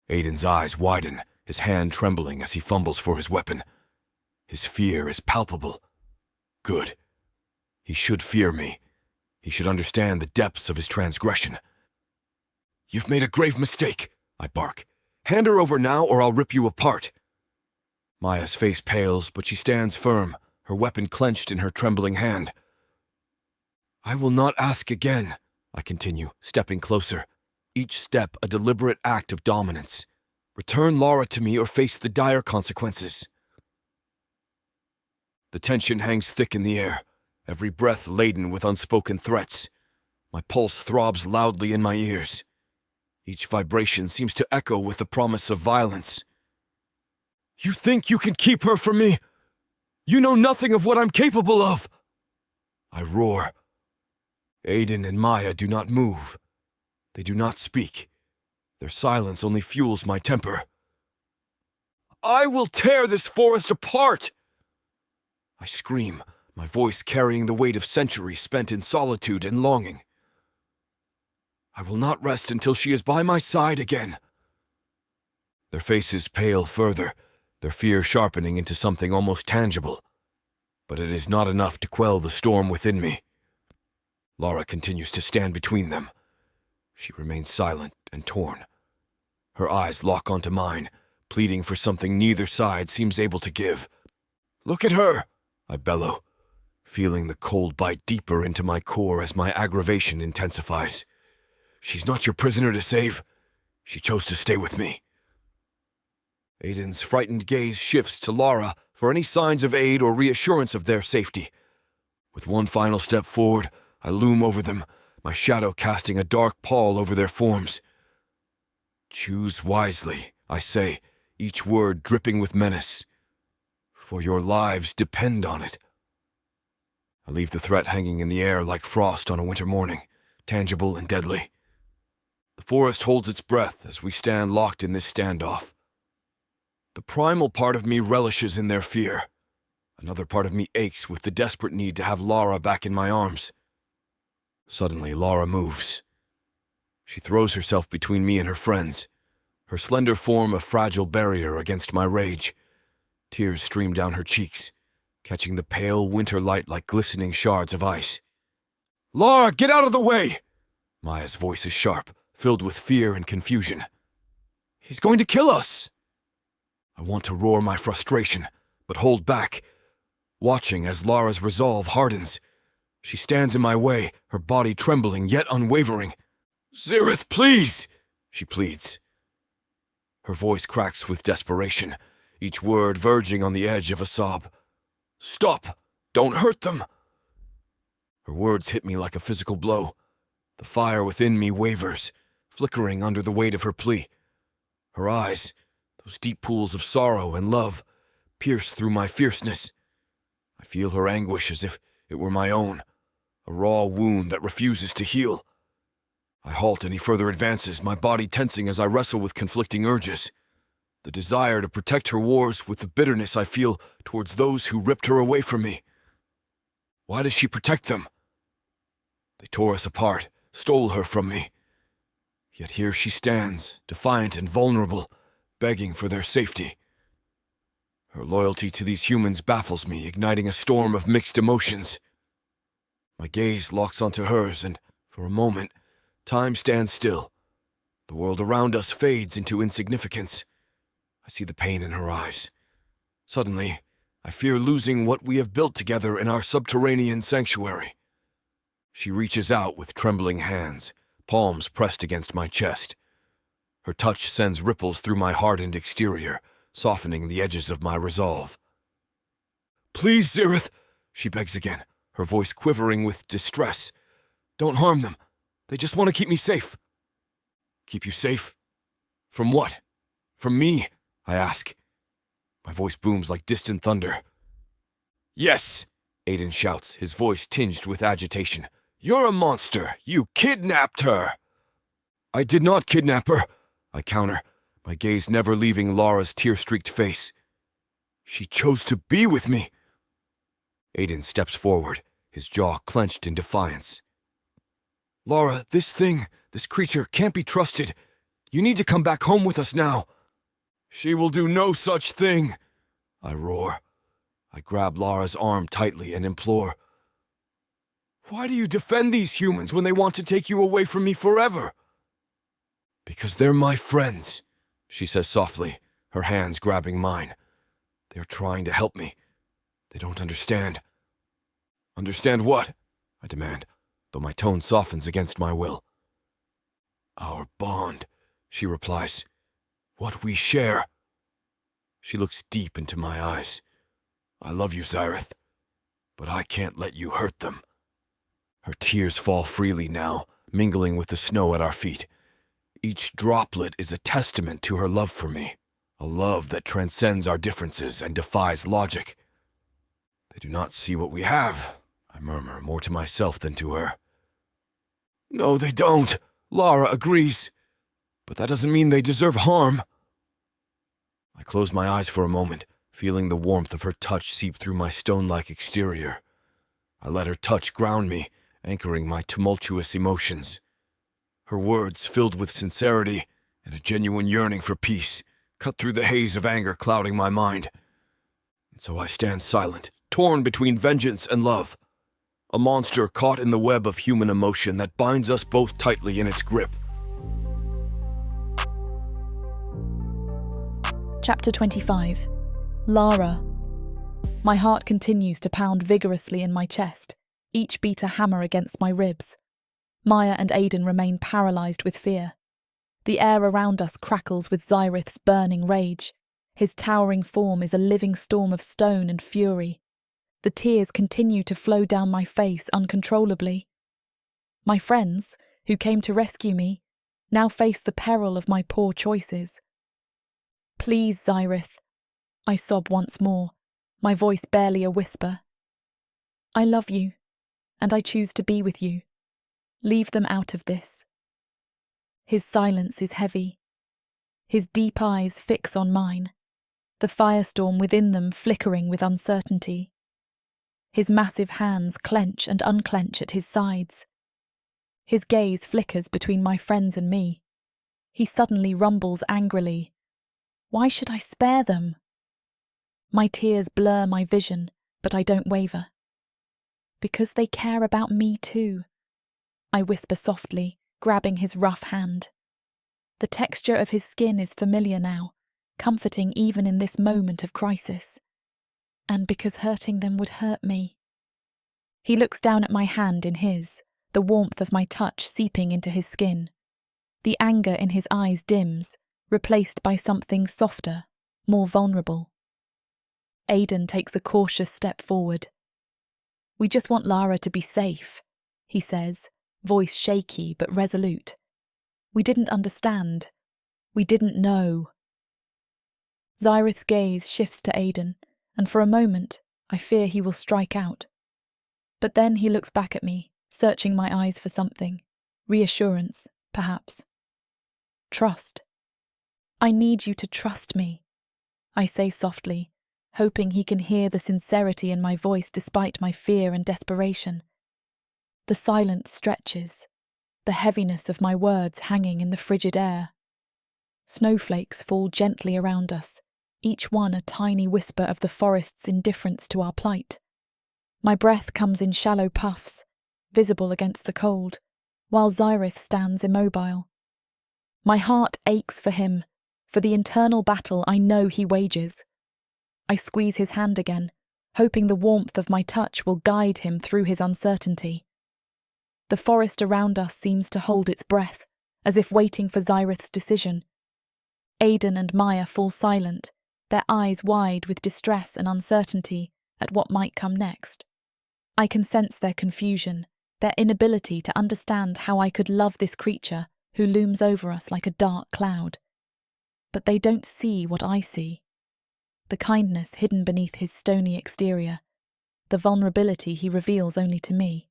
Aiden's eyes widen, his hand trembling as he fumbles for his weapon. His fear is palpable. Good. He should fear me. He should understand the depths of his transgression. You've made a grave mistake, I bark. Hand her over now or I'll rip you apart. Maya's face pales, but she stands firm, her weapon clenched in her trembling hand. I will not ask again, I continue, stepping closer, each step a deliberate act of dominance. Return Lara to me or face the dire consequences. The tension hangs thick in the air, every breath laden with unspoken threats. My pulse throbs loudly in my ears. Each vibration seems to echo with the promise of violence. You think you can keep her from me? You know nothing of what I'm capable of! I roar. Aiden and Maya do not move. They do not speak. Their silence only fuels my temper. I will tear this forest apart! I scream, my voice carrying the weight of centuries spent in solitude and longing. I will not rest until she is by my side again. Their faces pale further, their fear sharpening into something almost tangible. But it is not enough to quell the storm within me. Lara continues to stand between them. She remains silent and torn. Her eyes lock onto mine, pleading for something neither side seems able to give. Look at her, I bellow, feeling the cold bite deeper into my core as my aggravation intensifies. She's not your prisoner to save. She chose to stay with me. Aiden's frightened gaze shifts to Lara for any signs of aid or reassurance of their safety. With one final step forward, I loom over them, my shadow casting a dark pall over their forms. Choose wisely, I say, each word dripping with menace. For your lives depend on it. I leave the threat hanging in the air like frost on a winter morning, tangible and deadly. The forest holds its breath as we stand locked in this standoff. The primal part of me relishes in their fear. Another part of me aches with the desperate need to have Lara back in my arms. Suddenly, Lara moves. She throws herself between me and her friends, her slender form a fragile barrier against my rage. Tears stream down her cheeks, catching the pale winter light like glistening shards of ice. Lara, get out of the way! Maya's voice is sharp, filled with fear and confusion. He's going to kill us! I want to roar my frustration, but hold back, watching as Lara's resolve hardens. She stands in my way, her body trembling yet unwavering. Zerith, please! She pleads. Her voice cracks with desperation, each word verging on the edge of a sob. Stop! Don't hurt them! Her words hit me like a physical blow. The fire within me wavers, flickering under the weight of her plea. Her eyes, those deep pools of sorrow and love, pierce through my fierceness. I feel her anguish as if it were my own, a raw wound that refuses to heal. I halt any further advances, my body tensing as I wrestle with conflicting urges. The desire to protect her wars with the bitterness I feel towards those who ripped her away from me. Why does she protect them? They tore us apart, stole her from me. Yet here she stands, defiant and vulnerable, begging for their safety. Her loyalty to these humans baffles me, igniting a storm of mixed emotions. My gaze locks onto hers, and for a moment, time stands still. The world around us fades into insignificance. I see the pain in her eyes. Suddenly, I fear losing what we have built together in our subterranean sanctuary. She reaches out with trembling hands, palms pressed against my chest. Her touch sends ripples through my hardened exterior, softening the edges of my resolve. "Please, Zerith," she begs again, her voice quivering with distress. "Don't harm them. They just want to keep me safe." "Keep you safe? From what? From me?" I ask. My voice booms like distant thunder. "Yes," Aiden shouts, his voice tinged with agitation. "You're a monster! You kidnapped her!" "I did not kidnap her," I counter, my gaze never leaving Lara's tear-streaked face. "She chose to be with me." Aiden steps forward, his jaw clenched in defiance. "Lara, this creature can't be trusted. You need to come back home with us now." "She will do no such thing," I roar. I grab Lara's arm tightly and implore. "Why do you defend these humans when they want to take you away from me forever?" "Because they're my friends," she says softly, her hands grabbing mine. "They're trying to help me. They don't understand." "Understand what?" I demand, though my tone softens against my will. "Our bond," she replies. "What we share." She looks deep into my eyes. "I love you, Zerith, but I can't let you hurt them." Her tears fall freely now, mingling with the snow at our feet. Each droplet is a testament to her love for me, a love that transcends our differences and defies logic. "They do not see what we have," I murmur, more to myself than to her. "No, they don't," Lara agrees. "But that doesn't mean they deserve harm." I close my eyes for a moment, feeling the warmth of her touch seep through my stone-like exterior. I let her touch ground me, anchoring my tumultuous emotions. Her words, filled with sincerity and a genuine yearning for peace, cut through the haze of anger clouding my mind. And so I stand silent, torn between vengeance and love, a monster caught in the web of human emotion that binds us both tightly in its grip. Chapter 25. Lara. My heart continues to pound vigorously in my chest, each beat a hammer against my ribs. Maya and Aiden remain paralysed with fear. The air around us crackles with Zerith's burning rage. His towering form is a living storm of stone and fury. The tears continue to flow down my face uncontrollably. My friends, who came to rescue me, now face the peril of my poor choices. "Please, Zerith," I sob once more, my voice barely a whisper. "I love you, and I choose to be with you. Leave them out of this." His silence is heavy. His deep eyes fix on mine, the firestorm within them flickering with uncertainty. His massive hands clench and unclench at his sides. His gaze flickers between my friends and me. He suddenly rumbles angrily. Why should I spare them? My tears blur my vision, but I don't waver. Because they care about me too, I whisper softly, grabbing his rough hand. The texture of his skin is familiar now, comforting even in this moment of crisis. And because hurting them would hurt me. He looks down at my hand in his, the warmth of my touch seeping into his skin. The anger in his eyes dims, replaced by something softer, more vulnerable. Aiden takes a cautious step forward. "We just want Lara to be safe," he says, voice shaky but resolute. "We didn't understand. We didn't know." Zerith's gaze shifts to Aiden, and for a moment I fear he will strike out. But then he looks back at me, searching my eyes for something, reassurance, perhaps. Trust. I need you to trust me, I say softly, hoping he can hear the sincerity in my voice despite my fear and desperation. The silence stretches, the heaviness of my words hanging in the frigid air. Snowflakes fall gently around us, each one a tiny whisper of the forest's indifference to our plight. My breath comes in shallow puffs, visible against the cold, while Zerith stands immobile. My heart aches for him, for the internal battle I know he wages. I squeeze his hand again, hoping the warmth of my touch will guide him through his uncertainty. The forest around us seems to hold its breath, as if waiting for Zerith's decision. Aiden and Maya fall silent, their eyes wide with distress and uncertainty at what might come next. I can sense their confusion, their inability to understand how I could love this creature who looms over us like a dark cloud. But they don't see what I see. The kindness hidden beneath his stony exterior, the vulnerability he reveals only to me.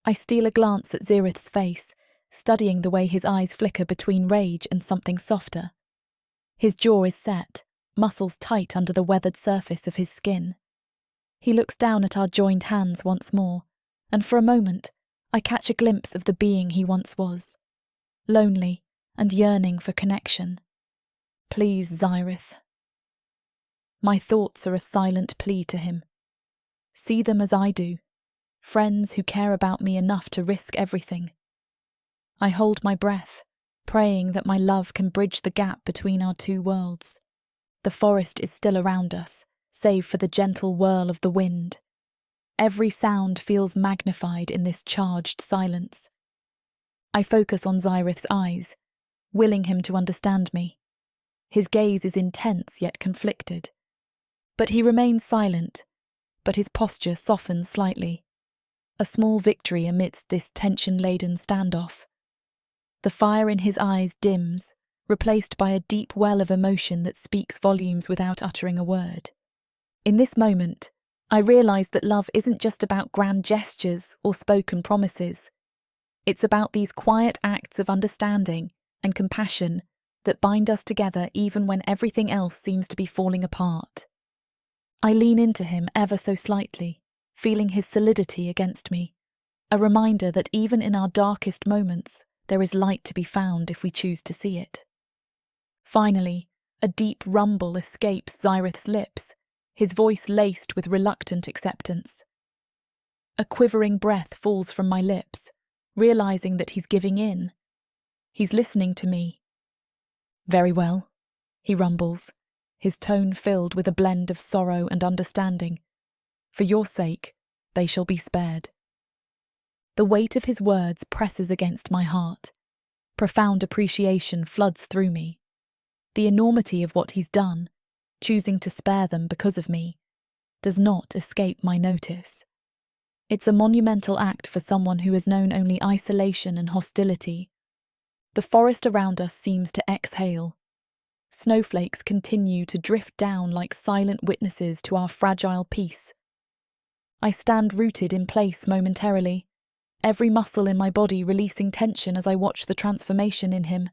I steal a glance at Zerith's face, studying the way his eyes flicker between rage and something softer. His jaw is set, muscles tight under the weathered surface of his skin. He looks down at our joined hands once more, and for a moment I catch a glimpse of the being he once was, lonely and yearning for connection. Please, Zerith. My thoughts are a silent plea to him. See them as I do, friends who care about me enough to risk everything. I hold my breath, praying that my love can bridge the gap between our two worlds. The forest is still around us, save for the gentle whirl of the wind. Every sound feels magnified in this charged silence. I focus on Zerith's eyes, willing him to understand me. His gaze is intense yet conflicted. But he remains silent, but his posture softens slightly. A small victory amidst this tension-laden standoff. The fire in his eyes dims, replaced by a deep well of emotion that speaks volumes without uttering a word. In this moment, I realize that love isn't just about grand gestures or spoken promises. It's about these quiet acts of understanding and compassion that bind us together even when everything else seems to be falling apart. I lean into him ever so slightly, feeling his solidity against me, a reminder that even in our darkest moments, there is light to be found if we choose to see it. Finally, a deep rumble escapes Zerith's lips, his voice laced with reluctant acceptance. A quivering breath falls from my lips, realizing that he's giving in. He's listening to me. Very well, he rumbles, his tone filled with a blend of sorrow and understanding. For your sake, they shall be spared. The weight of his words presses against my heart. Profound appreciation floods through me. The enormity of what he's done, choosing to spare them because of me, does not escape my notice. It's a monumental act for someone who has known only isolation and hostility. The forest around us seems to exhale. Snowflakes continue to drift down like silent witnesses to our fragile peace. I stand rooted in place momentarily, every muscle in my body releasing tension as I watch the transformation in him.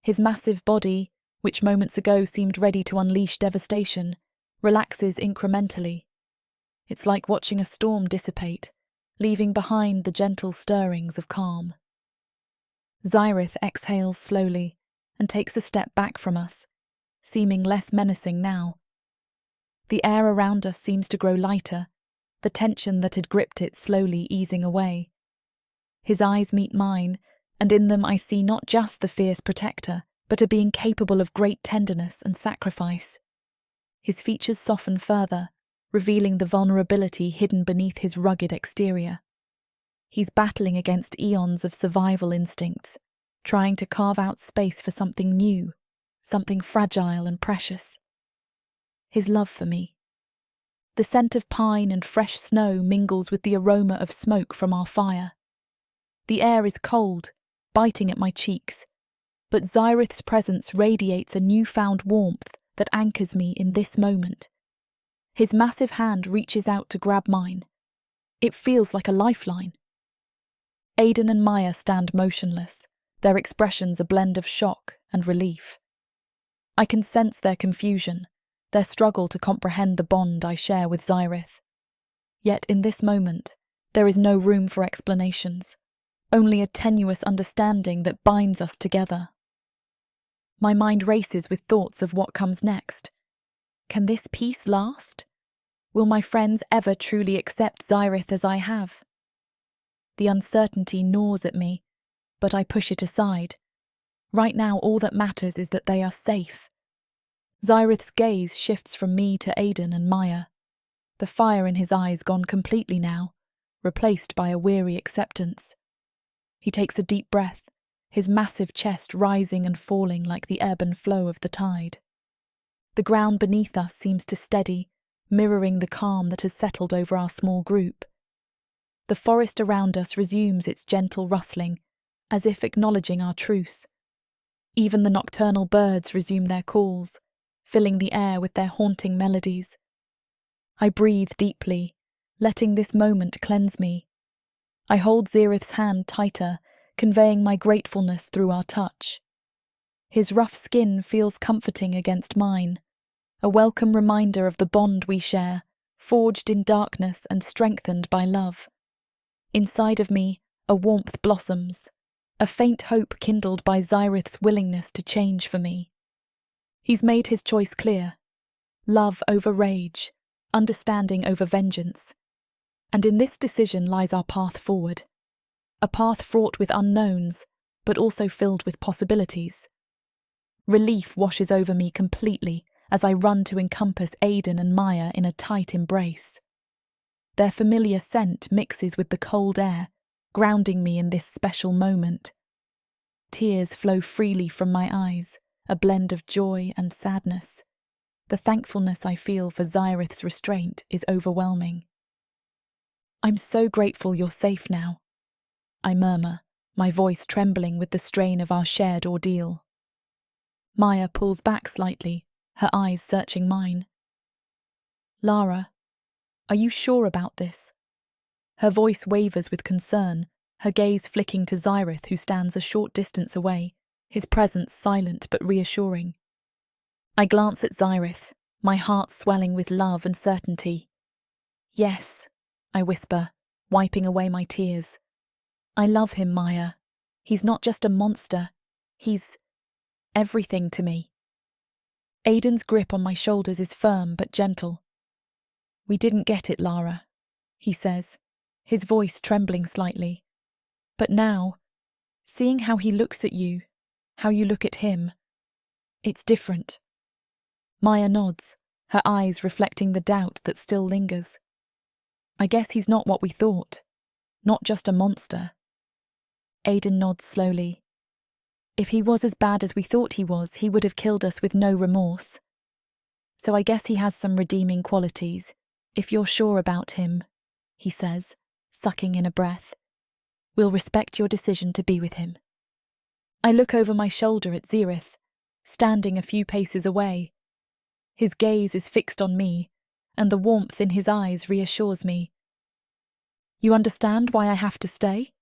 His massive body, which moments ago seemed ready to unleash devastation, relaxes incrementally. It's like watching a storm dissipate, leaving behind the gentle stirrings of calm. Zerith exhales slowly and takes a step back from us, seeming less menacing now. The air around us seems to grow lighter, the tension that had gripped it slowly easing away. His eyes meet mine, and in them I see not just the fierce protector, but a being capable of great tenderness and sacrifice. His features soften further, revealing the vulnerability hidden beneath his rugged exterior. He's battling against eons of survival instincts, trying to carve out space for something new, something fragile and precious. His love for me. The scent of pine and fresh snow mingles with the aroma of smoke from our fire. The air is cold, biting at my cheeks, but Zerith's presence radiates a newfound warmth that anchors me in this moment. His massive hand reaches out to grab mine. It feels like a lifeline. Aiden and Maya stand motionless, their expressions a blend of shock and relief. I can sense their confusion, their struggle to comprehend the bond I share with Zerith. Yet in this moment, there is no room for explanations, only a tenuous understanding that binds us together. My mind races with thoughts of what comes next. Can this peace last? Will my friends ever truly accept Zerith as I have? The uncertainty gnaws at me, but I push it aside. Right now, all that matters is that they are safe. Zerith's gaze shifts from me to Aiden and Maya, the fire in his eyes gone completely now, replaced by a weary acceptance. He takes a deep breath, his massive chest rising and falling like the ebb and flow of the tide. The ground beneath us seems to steady, mirroring the calm that has settled over our small group. The forest around us resumes its gentle rustling, as if acknowledging our truce. Even the nocturnal birds resume their calls, filling the air with their haunting melodies. I breathe deeply, letting this moment cleanse me. I hold Zerith's hand tighter, conveying my gratefulness through our touch. His rough skin feels comforting against mine, a welcome reminder of the bond we share, forged in darkness and strengthened by love. Inside of me, a warmth blossoms, a faint hope kindled by Zerith's willingness to change for me. He's made his choice clear: love over rage, understanding over vengeance. And in this decision lies our path forward. A path fraught with unknowns, but also filled with possibilities. Relief washes over me completely as I run to encompass Aiden and Maya in a tight embrace. Their familiar scent mixes with the cold air, grounding me in this special moment. Tears flow freely from my eyes, a blend of joy and sadness. The thankfulness I feel for Zerith's restraint is overwhelming. "I'm so grateful you're safe now," I murmur, my voice trembling with the strain of our shared ordeal. Maya pulls back slightly, her eyes searching mine. "Lara, are you sure about this?" Her voice wavers with concern, her gaze flicking to Zerith, who stands a short distance away, his presence silent but reassuring. I glance at Zerith, my heart swelling with love and certainty. "Yes," I whisper, wiping away my tears. "I love him, Maya. He's not just a monster. He's everything to me." Aiden's grip on my shoulders is firm but gentle. "We didn't get it, Lara," he says, his voice trembling slightly. "But now, seeing how he looks at you, how you look at him, it's different." Maya nods, her eyes reflecting the doubt that still lingers. "I guess he's not what we thought. Not just a monster." Aiden nods slowly. "If he was as bad as we thought he was, he would have killed us with no remorse. So I guess he has some redeeming qualities, if you're sure about him," he says, sucking in a breath. "We'll respect your decision to be with him." I look over my shoulder at Zerith, standing a few paces away. His gaze is fixed on me, and the warmth in his eyes reassures me. "You understand why I have to stay?"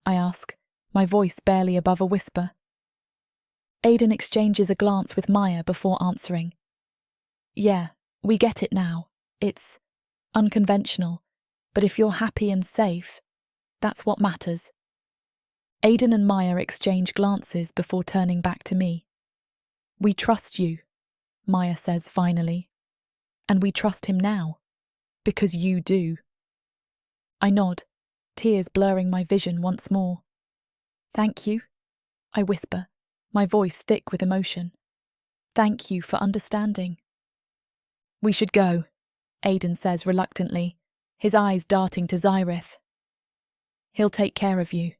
I ask, my voice barely above a whisper. Aiden exchanges a glance with Maya before answering. "Yeah, we get it now. It's unconventional, but if you're happy and safe, that's what matters." Aiden and Maya exchange glances before turning back to me. "We trust you," Maya says finally. "And we trust him now, because you do." I nod, tears blurring my vision once more. "Thank you," I whisper, my voice thick with emotion. "Thank you for understanding." "We should go," Aiden says reluctantly, his eyes darting to Zerith. "He'll take care of you."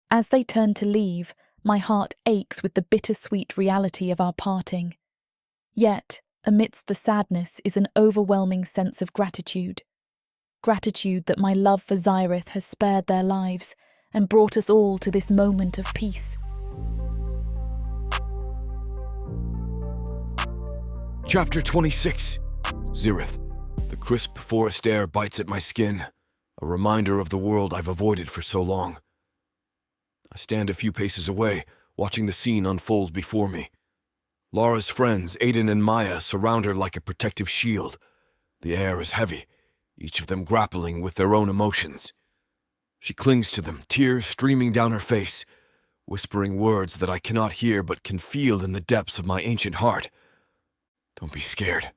As they turn to leave, my heart aches with the bittersweet reality of our parting. Yet, amidst the sadness is an overwhelming sense of gratitude. Gratitude that my love for Zerith has spared their lives and brought us all to this moment of peace. Chapter 26. Zerith. The crisp forest air bites at my skin. a reminder of the world I've avoided for so long. I stand a few paces away, watching the scene unfold before me. Lara's friends, Aiden and Maya, surround her like a protective shield. The air is heavy, each of them grappling with their own emotions. She clings to them, tears streaming down her face, whispering words that I cannot hear but can feel in the depths of my ancient heart. "Don't be scared.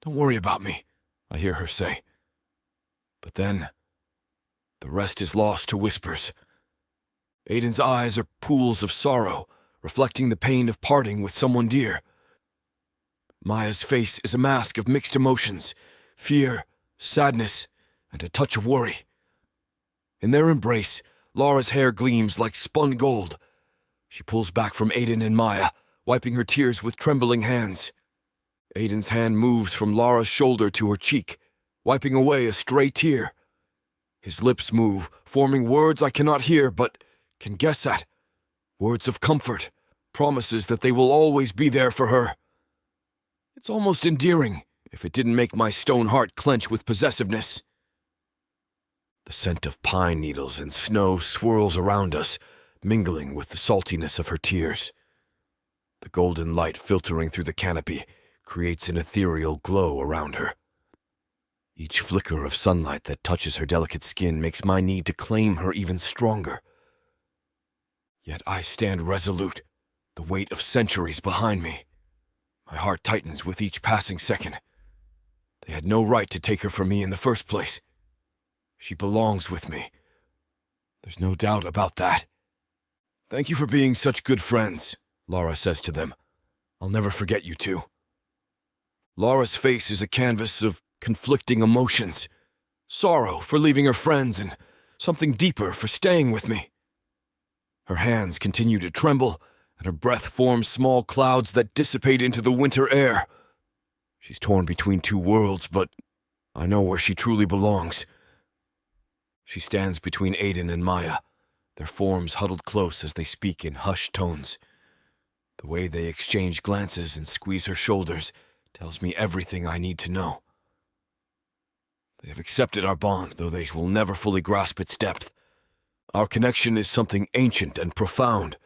Don't worry about me," I hear her say. But then, the rest is lost to whispers. Aiden's eyes are pools of sorrow, reflecting the pain of parting with someone dear. Maya's face is a mask of mixed emotions, fear, sadness, and a touch of worry. In their embrace, Lara's hair gleams like spun gold. She pulls back from Aiden and Maya, wiping her tears with trembling hands. Aiden's hand moves from Lara's shoulder to her cheek, wiping away a stray tear. His lips move, forming words I cannot hear but can guess at. Words of comfort, promises that they will always be there for her. It's almost endearing, if it didn't make my stone heart clench with possessiveness. The scent of pine needles and snow swirls around us, mingling with the saltiness of her tears. The golden light filtering through the canopy creates an ethereal glow around her. Each flicker of sunlight that touches her delicate skin makes my need to claim her even stronger. Yet I stand resolute, the weight of centuries behind me. My heart tightens with each passing second. They had no right to take her from me in the first place. She belongs with me. There's no doubt about that. "Thank you for being such good friends," Lara says to them. "I'll never forget you two." Lara's face is a canvas of conflicting emotions. Sorrow for leaving her friends and something deeper for staying with me. Her hands continue to tremble, and her breath forms small clouds that dissipate into the winter air. She's torn between two worlds, but I know where she truly belongs. She stands between Aiden and Maya, their forms huddled close as they speak in hushed tones. The way they exchange glances and squeeze her shoulders tells me everything I need to know. They have accepted our bond, though they will never fully grasp its depth. Our connection is something ancient and profound,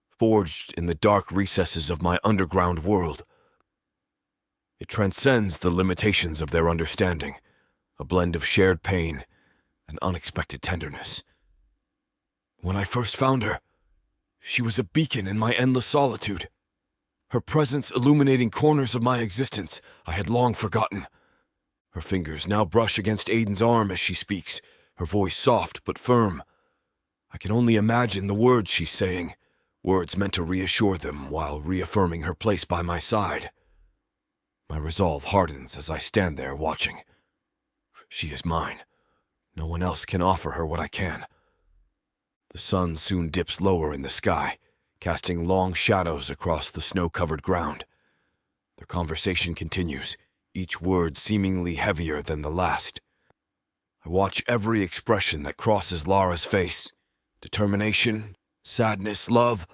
forged in the dark recesses of my underground world. It transcends the limitations of their understanding, a blend of shared pain and unexpected tenderness. When I first found her, she was a beacon in my endless solitude, her presence illuminating corners of my existence I had long forgotten. Her fingers now brush against Aiden's arm as she speaks, her voice soft but firm. I can only imagine the words she's saying, words meant to reassure them while reaffirming her place by my side. My resolve hardens as I stand there watching. She is mine. No one else can offer her what I can. The sun soon dips lower in the sky, casting long shadows across the snow-covered ground. Their conversation continues, each word seemingly heavier than the last. I watch every expression that crosses Lara's face. Determination, sadness, love,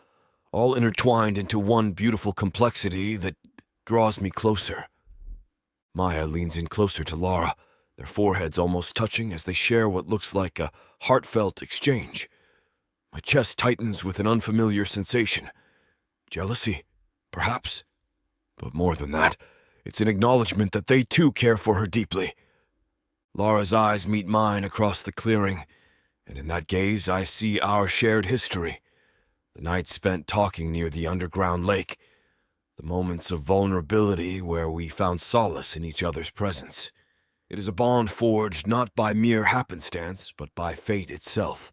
all intertwined into one beautiful complexity that draws me closer. Maya leans in closer to Lara, their foreheads almost touching as they share what looks like a heartfelt exchange. My chest tightens with an unfamiliar sensation. Jealousy, perhaps. But more than that, it's an acknowledgement that they too care for her deeply. Lara's eyes meet mine across the clearing, and in that gaze I see our shared history. The nights spent talking near the underground lake, the moments of vulnerability where we found solace in each other's presence. It is a bond forged not by mere happenstance, but by fate itself.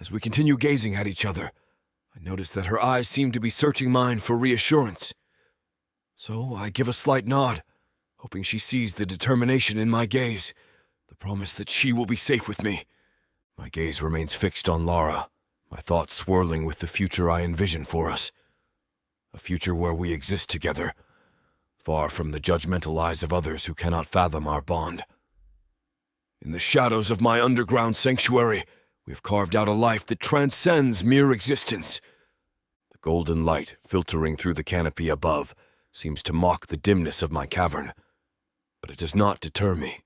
As we continue gazing at each other, I notice that her eyes seem to be searching mine for reassurance. So I give a slight nod, hoping she sees the determination in my gaze, the promise that she will be safe with me. My gaze remains fixed on Lara, my thoughts swirling with the future I envision for us. A future where we exist together, far from the judgmental eyes of others who cannot fathom our bond. In the shadows of my underground sanctuary, we have carved out a life that transcends mere existence. The golden light filtering through the canopy above seems to mock the dimness of my cavern, but it does not deter me.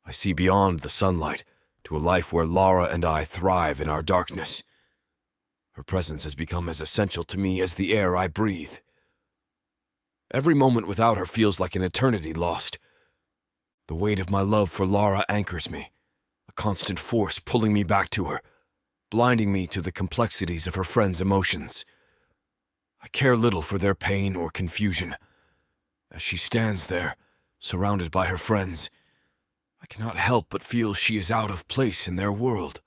I see beyond the sunlight to a life where Lara and I thrive in our darkness. Her presence has become as essential to me as the air I breathe. Every moment without her feels like an eternity lost. The weight of my love for Lara anchors me, a constant force pulling me back to her, blinding me to the complexities of her friends' emotions. I care little for their pain or confusion. As she stands there, surrounded by her friends, I cannot help but feel she is out of place in their world.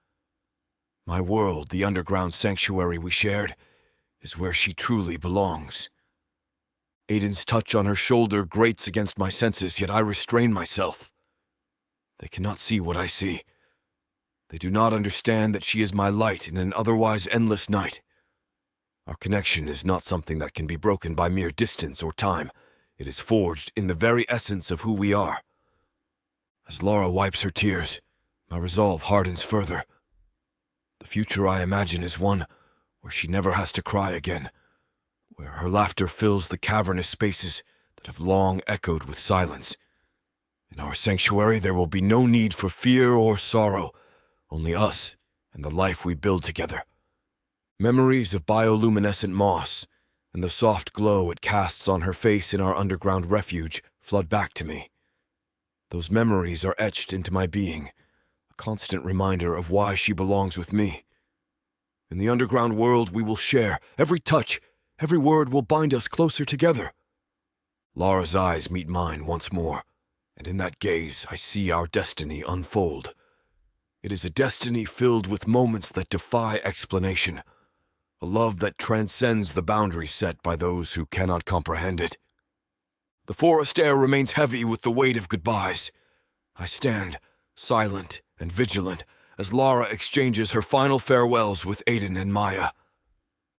My world, the underground sanctuary we shared, is where she truly belongs. Aiden's touch on her shoulder grates against my senses, yet I restrain myself. They cannot see what I see. They do not understand that she is my light in an otherwise endless night. Our connection is not something that can be broken by mere distance or time. It is forged in the very essence of who we are. As Lara wipes her tears, my resolve hardens further. The future I imagine is one where she never has to cry again, where her laughter fills the cavernous spaces that have long echoed with silence. In our sanctuary there will be no need for fear or sorrow, only us and the life we build together. Memories of bioluminescent moss and the soft glow it casts on her face in our underground refuge flood back to me. Those memories are etched into my being, a constant reminder of why she belongs with me. In the underground world we will share. Every touch, every word will bind us closer together. Lara's eyes meet mine once more, and in that gaze I see our destiny unfold. It is a destiny filled with moments that defy explanation, a love that transcends the boundaries set by those who cannot comprehend it. The forest air remains heavy with the weight of goodbyes. I stand, silent and vigilant, as Lara exchanges her final farewells with Aiden and Maya.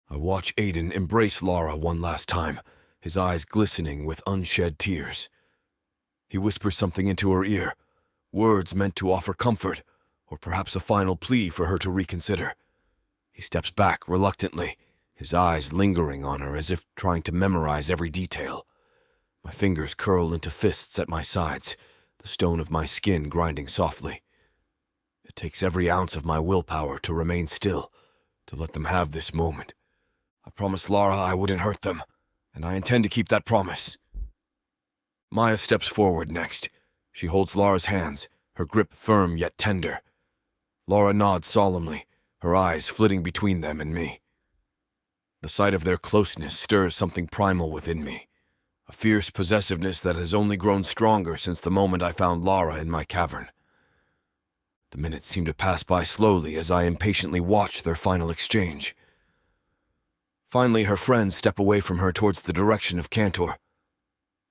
I watch Aiden embrace Lara one last time, his eyes glistening with unshed tears. He whispers something into her ear, words meant to offer comfort, or perhaps a final plea for her to reconsider. He steps back reluctantly, his eyes lingering on her as if trying to memorize every detail. My fingers curl into fists at my sides, the stone of my skin grinding softly. It takes every ounce of my willpower to remain still, to let them have this moment. I promised Lara I wouldn't hurt them, and I intend to keep that promise. Maya steps forward next. She holds Lara's hands, her grip firm yet tender. Lara nods solemnly, her eyes flitting between them and me. The sight of their closeness stirs something primal within me, a fierce possessiveness that has only grown stronger since the moment I found Lara in my cavern. The minutes seem to pass by slowly as I impatiently watch their final exchange. Finally, her friends step away from her towards the direction of Cantor.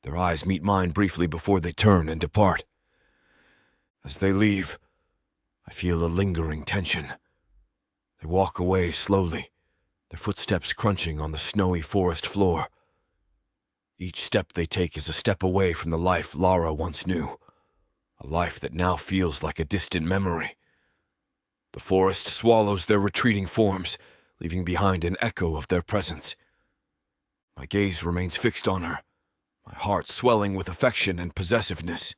Their eyes meet mine briefly before they turn and depart. As they leave, I feel a lingering tension. They walk away slowly, their footsteps crunching on the snowy forest floor. Each step they take is a step away from the life Lara once knew, a life that now feels like a distant memory. The forest swallows their retreating forms, leaving behind an echo of their presence. My gaze remains fixed on her, my heart swelling with affection and possessiveness.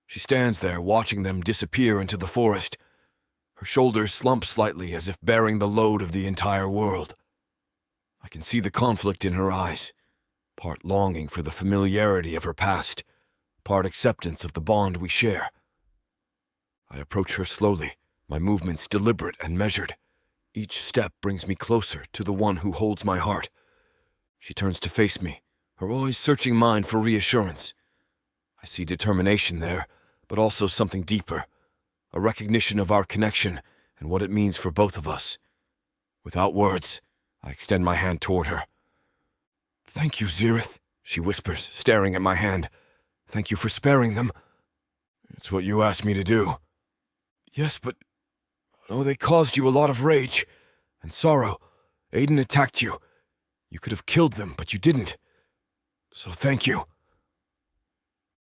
She stands there watching them disappear into the forest, her shoulders slump slightly as if bearing the load of the entire world. I can see the conflict in her eyes, part longing for the familiarity of her past, part acceptance of the bond we share. I approach her slowly, my movements deliberate and measured. Each step brings me closer to the one who holds my heart. She turns to face me, her eyes searching mine for reassurance. I see determination there, but also something deeper, a recognition of our connection and what it means for both of us. Without words, I extend my hand toward her. "Thank you, Zerith," she whispers, staring at my hand. "Thank you for sparing them." "It's what you asked me to do." "Yes, but oh, they caused you a lot of rage and sorrow. Aiden attacked you. You could have killed them, but you didn't. So thank you."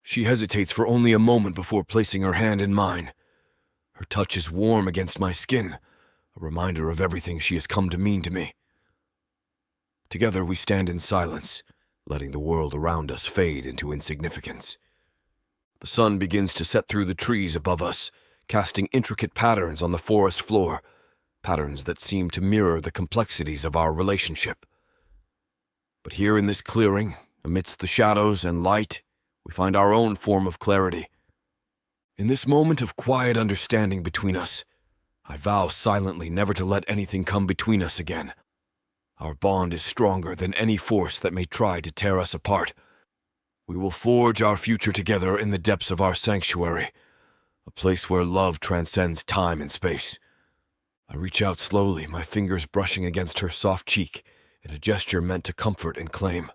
She hesitates for only a moment before placing her hand in mine. Her touch is warm against my skin, a reminder of everything she has come to mean to me. Together we stand in silence, letting the world around us fade into insignificance. The sun begins to set through the trees above us, casting intricate patterns on the forest floor, patterns that seem to mirror the complexities of our relationship. But here in this clearing, amidst the shadows and light, we find our own form of clarity. In this moment of quiet understanding between us, I vow silently never to let anything come between us again. Our bond is stronger than any force that may try to tear us apart. We will forge our future together in the depths of our sanctuary, a place where love transcends time and space. I reach out slowly, my fingers brushing against her soft cheek in a gesture meant to comfort and claim.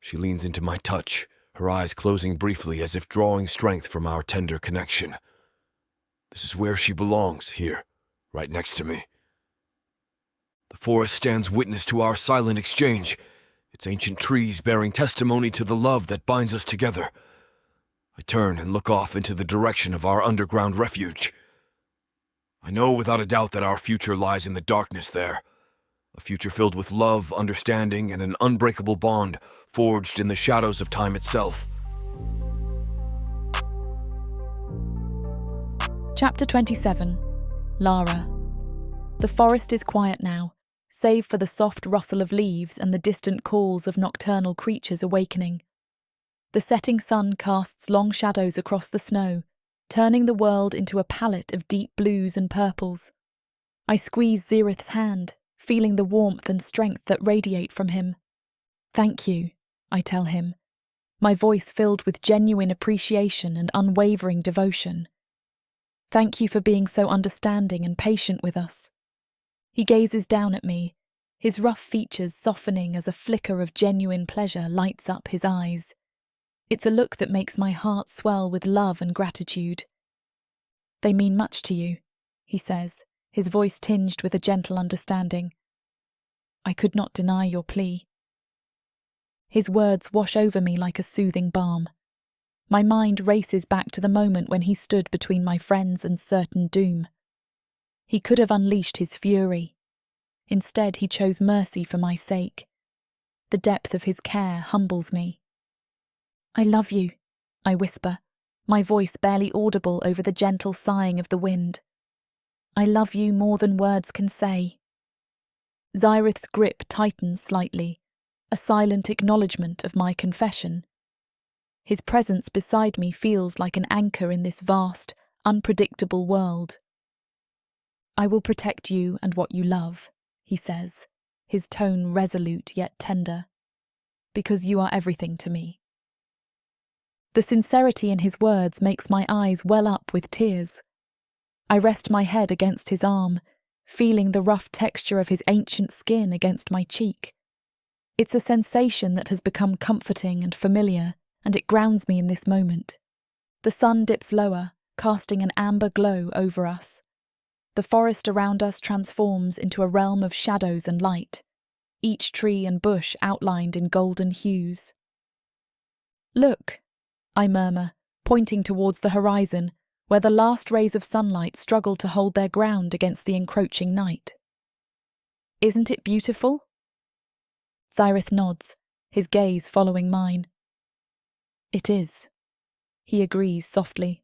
She leans into my touch, her eyes closing briefly as if drawing strength from our tender connection. This is where she belongs, here, right next to me. The forest stands witness to our silent exchange, its ancient trees bearing testimony to the love that binds us together. I turn and look off into the direction of our underground refuge. I know without a doubt that our future lies in the darkness there, a future filled with love, understanding, and an unbreakable bond forged in the shadows of time itself. Chapter 27. Lara. The forest is quiet now, save for the soft rustle of leaves and the distant calls of nocturnal creatures awakening. The setting sun casts long shadows across the snow, turning the world into a palette of deep blues and purples. I squeeze Zerith's hand, feeling the warmth and strength that radiate from him. "Thank you," I tell him, my voice filled with genuine appreciation and unwavering devotion. "Thank you for being so understanding and patient with us." He gazes down at me, his rough features softening as a flicker of genuine pleasure lights up his eyes. It's a look that makes my heart swell with love and gratitude. "They mean much to you," he says, his voice tinged with a gentle understanding. "I could not deny your plea." His words wash over me like a soothing balm. My mind races back to the moment when he stood between my friends and certain doom. He could have unleashed his fury. Instead, he chose mercy for my sake. The depth of his care humbles me. "I love you," I whisper, my voice barely audible over the gentle sighing of the wind. "I love you more than words can say." Zerith's grip tightens slightly, a silent acknowledgement of my confession. His presence beside me feels like an anchor in this vast, unpredictable world. "I will protect you and what you love," he says, his tone resolute yet tender, "because you are everything to me." The sincerity in his words makes my eyes well up with tears. I rest my head against his arm, feeling the rough texture of his ancient skin against my cheek. It's a sensation that has become comforting and familiar, and it grounds me in this moment. The sun dips lower, casting an amber glow over us. The forest around us transforms into a realm of shadows and light, each tree and bush outlined in golden hues. "Look," I murmur, pointing towards the horizon, where the last rays of sunlight struggle to hold their ground against the encroaching night. "Isn't it beautiful?" Zerith nods, his gaze following mine. "It is," he agrees softly.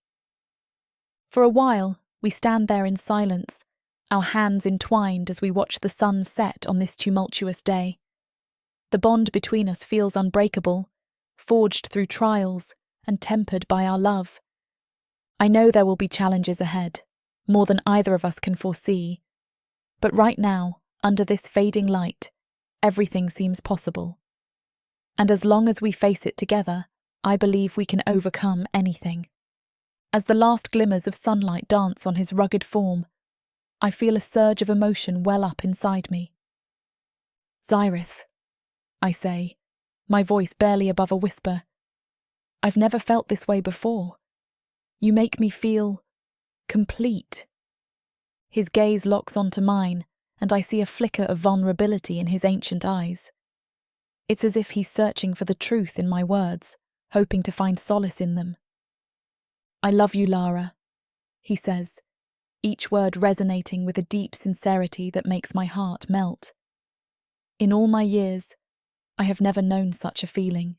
For a while, we stand there in silence, our hands entwined as we watch the sun set on this tumultuous day. The bond between us feels unbreakable, forged through trials and tempered by our love. I know there will be challenges ahead, more than either of us can foresee. But right now, under this fading light, everything seems possible. And as long as we face it together, I believe we can overcome anything. As the last glimmers of sunlight dance on his rugged form, I feel a surge of emotion well up inside me. "Zerith," I say, my voice barely above a whisper. "I've never felt this way before. You make me feel complete." His gaze locks onto mine, and I see a flicker of vulnerability in his ancient eyes. It's as if he's searching for the truth in my words, hoping to find solace in them. "I love you, Lara," he says, each word resonating with a deep sincerity that makes my heart melt. In all my years, I have never known such a feeling.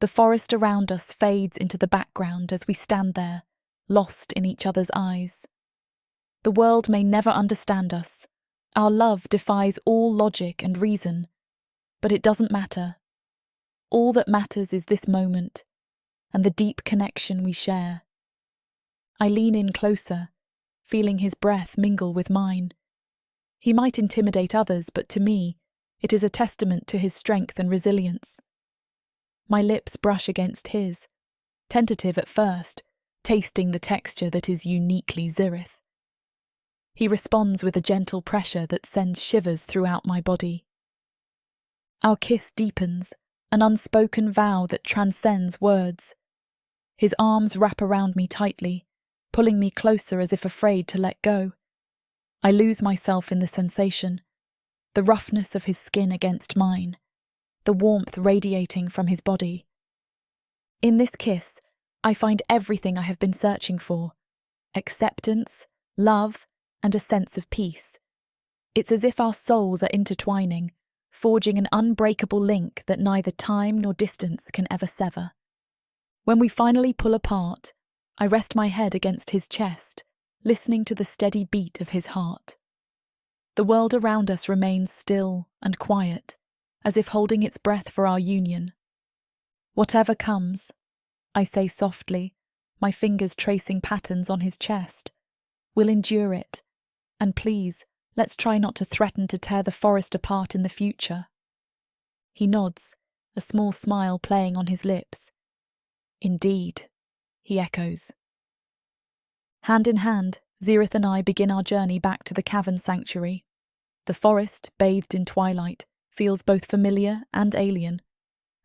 The forest around us fades into the background as we stand there, lost in each other's eyes. The world may never understand us. Our love defies all logic and reason. But it doesn't matter. All that matters is this moment and the deep connection we share. I lean in closer, feeling his breath mingle with mine. He might intimidate others, but to me, it is a testament to his strength and resilience. My lips brush against his, tentative at first, tasting the texture that is uniquely Zerith. He responds with a gentle pressure that sends shivers throughout my body. Our kiss deepens, an unspoken vow that transcends words. His arms wrap around me tightly, pulling me closer as if afraid to let go. I lose myself in the sensation, the roughness of his skin against mine, the warmth radiating from his body. In this kiss, I find everything I have been searching for: acceptance, love, and a sense of peace. It's as if our souls are intertwining, forging an unbreakable link that neither time nor distance can ever sever. When we finally pull apart, I rest my head against his chest, listening to the steady beat of his heart. The world around us remains still and quiet, as if holding its breath for our union. Whatever comes, I say softly, my fingers tracing patterns on his chest, we'll endure it, and please, let's try not to threaten to tear the forest apart in the future. He nods, a small smile playing on his lips. Indeed, he echoes. Hand in hand, Zerith and I begin our journey back to the cavern sanctuary. The forest, bathed in twilight, feels both familiar and alien,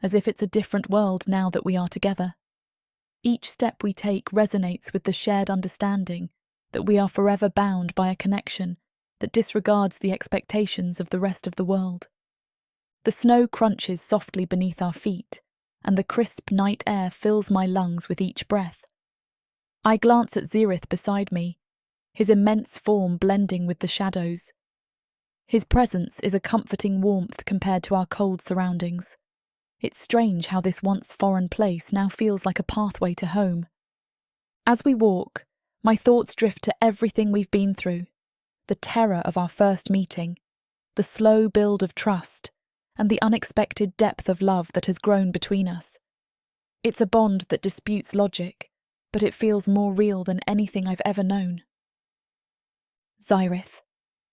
as if it's a different world now that we are together. Each step we take resonates with the shared understanding that we are forever bound by a connection that disregards the expectations of the rest of the world. The snow crunches softly beneath our feet, and the crisp night air fills my lungs with each breath. I glance at Zerith beside me, his immense form blending with the shadows. His presence is a comforting warmth compared to our cold surroundings. It's strange how this once foreign place now feels like a pathway to home. As we walk, my thoughts drift to everything we've been through: the terror of our first meeting, the slow build of trust, and the unexpected depth of love that has grown between us. It's a bond that disputes logic, but it feels more real than anything I've ever known. Zerith,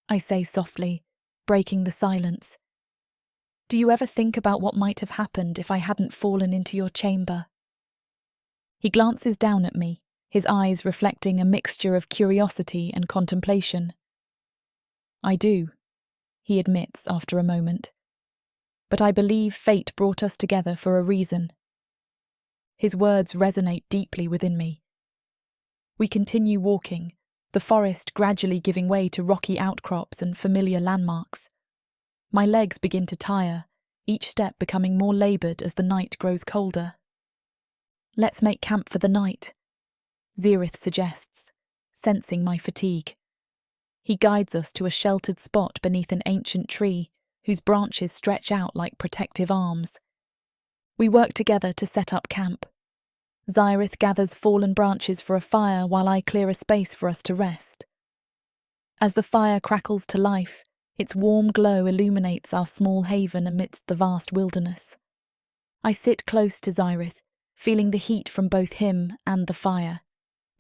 I say softly, breaking the silence. Do you ever think about what might have happened if I hadn't fallen into your chamber? He glances down at me, his eyes reflecting a mixture of curiosity and contemplation. I do, he admits after a moment. But I believe fate brought us together for a reason. His words resonate deeply within me. We continue walking, the forest gradually giving way to rocky outcrops and familiar landmarks. My legs begin to tire, each step becoming more laboured as the night grows colder. Let's make camp for the night, Zerith suggests, sensing my fatigue. He guides us to a sheltered spot beneath an ancient tree, whose branches stretch out like protective arms. We work together to set up camp. Zerith gathers fallen branches for a fire while I clear a space for us to rest. As the fire crackles to life, its warm glow illuminates our small haven amidst the vast wilderness. I sit close to Zerith, feeling the heat from both him and the fire.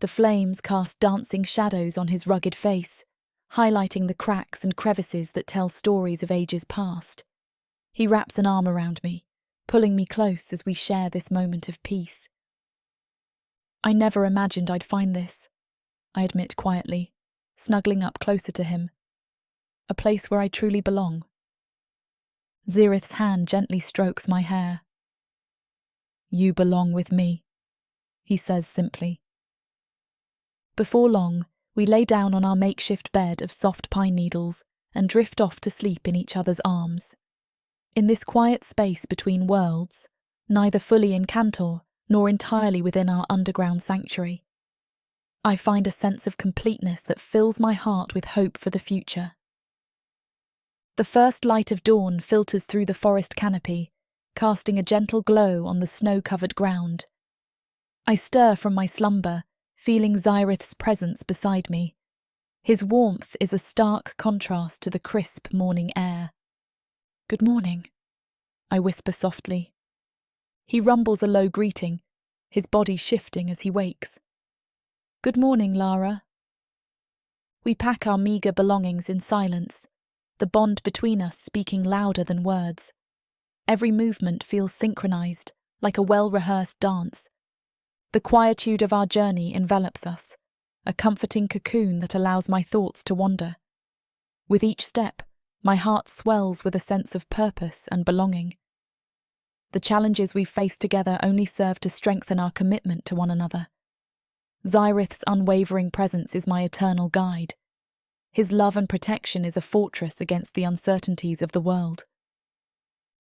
The flames cast dancing shadows on his rugged face, highlighting the cracks and crevices that tell stories of ages past. He wraps an arm around me, pulling me close as we share this moment of peace. I never imagined I'd find this, I admit quietly, snuggling up closer to him. A place where I truly belong. Zerith's hand gently strokes my hair. You belong with me, he says simply. Before long, we lay down on our makeshift bed of soft pine needles and drift off to sleep in each other's arms. In this quiet space between worlds, neither fully in Cantor nor entirely within our underground sanctuary, I find a sense of completeness that fills my heart with hope for the future. The first light of dawn filters through the forest canopy, casting a gentle glow on the snow-covered ground. I stir from my slumber, feeling Zerith's presence beside me. His warmth is a stark contrast to the crisp morning air. "Good morning," I whisper softly. He rumbles a low greeting, his body shifting as he wakes. "Good morning, Lara." We pack our meagre belongings in silence, the bond between us speaking louder than words. Every movement feels synchronized, like a well-rehearsed dance. The quietude of our journey envelops us, a comforting cocoon that allows my thoughts to wander. With each step, my heart swells with a sense of purpose and belonging. The challenges we've faced together only serve to strengthen our commitment to one another. Zerith's unwavering presence is my eternal guide. His love and protection is a fortress against the uncertainties of the world.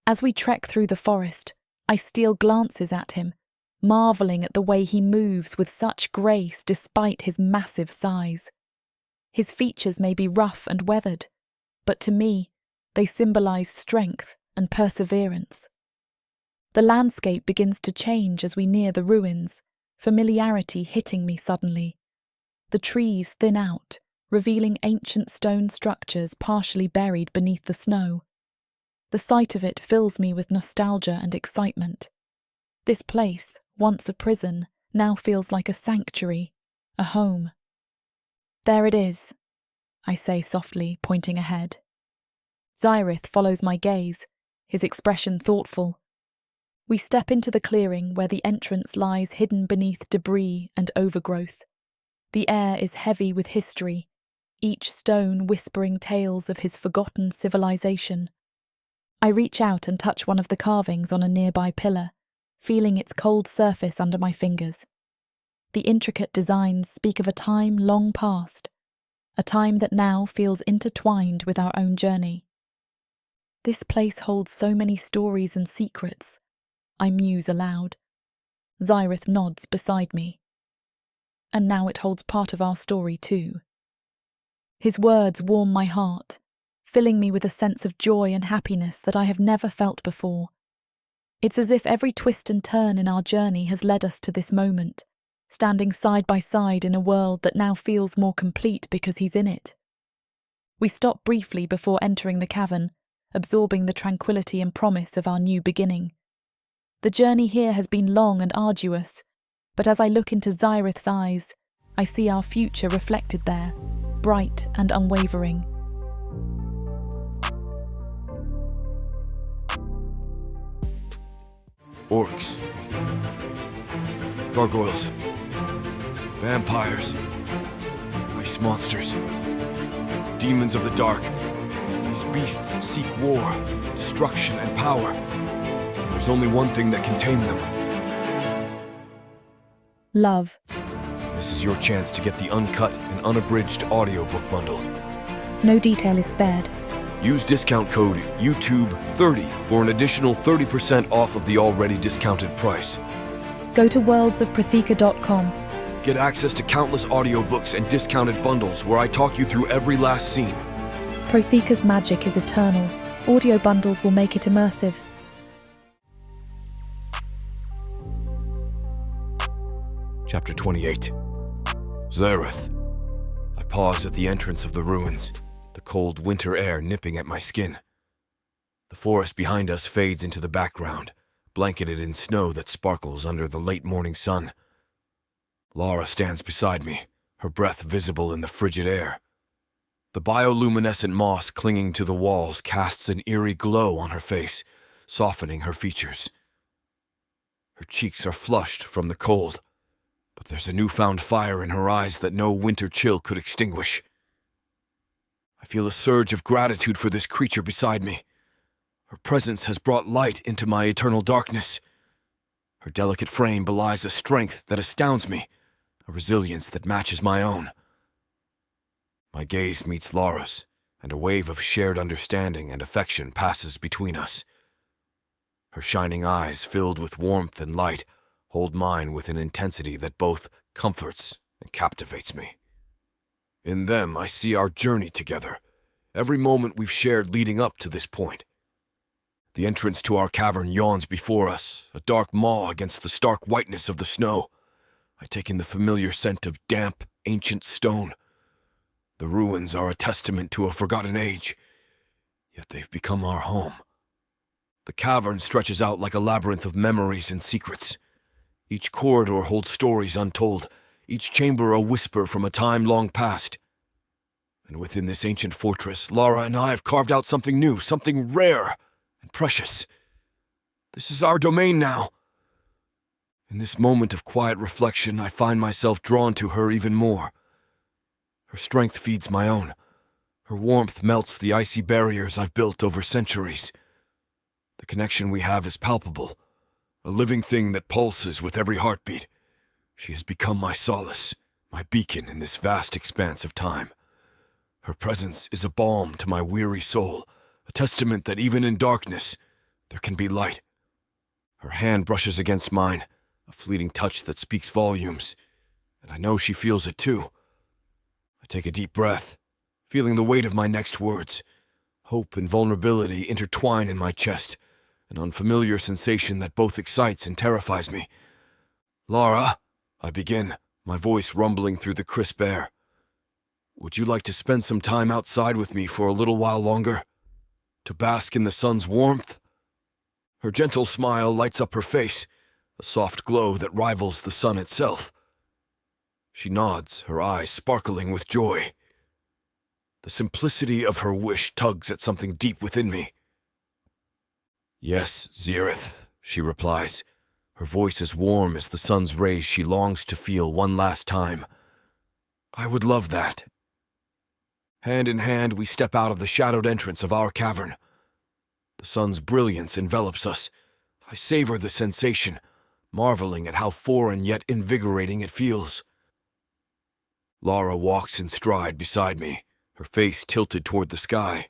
As we trek through the forest, I steal glances at him, marvelling at the way he moves with such grace despite his massive size. His features may be rough and weathered, but to me, they symbolize strength and perseverance. The landscape begins to change as we near the ruins, familiarity hitting me suddenly. The trees thin out, revealing ancient stone structures partially buried beneath the snow. The sight of it fills me with nostalgia and excitement. This place, once a prison, now feels like a sanctuary, a home. "There it is," I say softly, pointing ahead. Zerith follows my gaze, his expression thoughtful. We step into the clearing where the entrance lies hidden beneath debris and overgrowth. The air is heavy with history, each stone whispering tales of his forgotten civilization. I reach out and touch one of the carvings on a nearby pillar, feeling its cold surface under my fingers. The intricate designs speak of a time long past, a time that now feels intertwined with our own journey. This place holds so many stories and secrets, I muse aloud. Zerith nods beside me. And now it holds part of our story too. His words warm my heart, filling me with a sense of joy and happiness that I have never felt before. It's as if every twist and turn in our journey has led us to this moment, standing side by side in a world that now feels more complete because he's in it. We stop briefly before entering the cavern, absorbing the tranquility and promise of our new beginning. The journey here has been long and arduous, but as I look into Zerith's eyes, I see our future reflected there, bright and unwavering. Orcs, gargoyles, vampires, ice monsters, demons of the dark. These beasts seek war, destruction, and power. And there's only one thing that can tame them. Love. This is your chance to get the uncut and unabridged audiobook bundle. No detail is spared. Use discount code YouTube30 for an additional 30% off of the already discounted price. Go to worldsofprotheka.com. Get access to countless audiobooks and discounted bundles where I talk you through every last scene. Protheka's magic is eternal. Audio bundles will make it immersive. Chapter 28. Zerith. I pause at the entrance of the ruins, the cold winter air nipping at my skin. The forest behind us fades into the background, blanketed in snow that sparkles under the late morning sun. Lara stands beside me, her breath visible in the frigid air. The bioluminescent moss clinging to the walls casts an eerie glow on her face, softening her features. Her cheeks are flushed from the cold, but there's a newfound fire in her eyes that no winter chill could extinguish. I feel a surge of gratitude for this creature beside me. Her presence has brought light into my eternal darkness. Her delicate frame belies a strength that astounds me, a resilience that matches my own. My gaze meets Lara's, and a wave of shared understanding and affection passes between us. Her shining eyes, filled with warmth and light, hold mine with an intensity that both comforts and captivates me. In them, I see our journey together, every moment we've shared leading up to this point. The entrance to our cavern yawns before us, a dark maw against the stark whiteness of the snow. I take in the familiar scent of damp, ancient stone. The ruins are a testament to a forgotten age, yet they've become our home. The cavern stretches out like a labyrinth of memories and secrets. Each corridor holds stories untold, each chamber a whisper from a time long past. And within this ancient fortress, Lara and I have carved out something new, something rare and precious. This is our domain now. In this moment of quiet reflection, I find myself drawn to her even more. Her strength feeds my own. Her warmth melts the icy barriers I've built over centuries. The connection we have is palpable, a living thing that pulses with every heartbeat. She has become my solace, my beacon in this vast expanse of time. Her presence is a balm to my weary soul, a testament that even in darkness, there can be light. Her hand brushes against mine, a fleeting touch that speaks volumes, and I know she feels it too. I take a deep breath, feeling the weight of my next words. Hope and vulnerability intertwine in my chest, an unfamiliar sensation that both excites and terrifies me. "Lara," I begin, my voice rumbling through the crisp air. "Would you like to spend some time outside with me for a little while longer? To bask in the sun's warmth?" Her gentle smile lights up her face, a soft glow that rivals the sun itself. She nods, her eyes sparkling with joy. The simplicity of her wish tugs at something deep within me. "Yes, Zerith," she replies, her voice as warm as the sun's rays she longs to feel one last time. "I would love that." Hand in hand, we step out of the shadowed entrance of our cavern. The sun's brilliance envelops us. I savor the sensation, marveling at how foreign yet invigorating it feels. Lara walks in stride beside me, her face tilted toward the sky.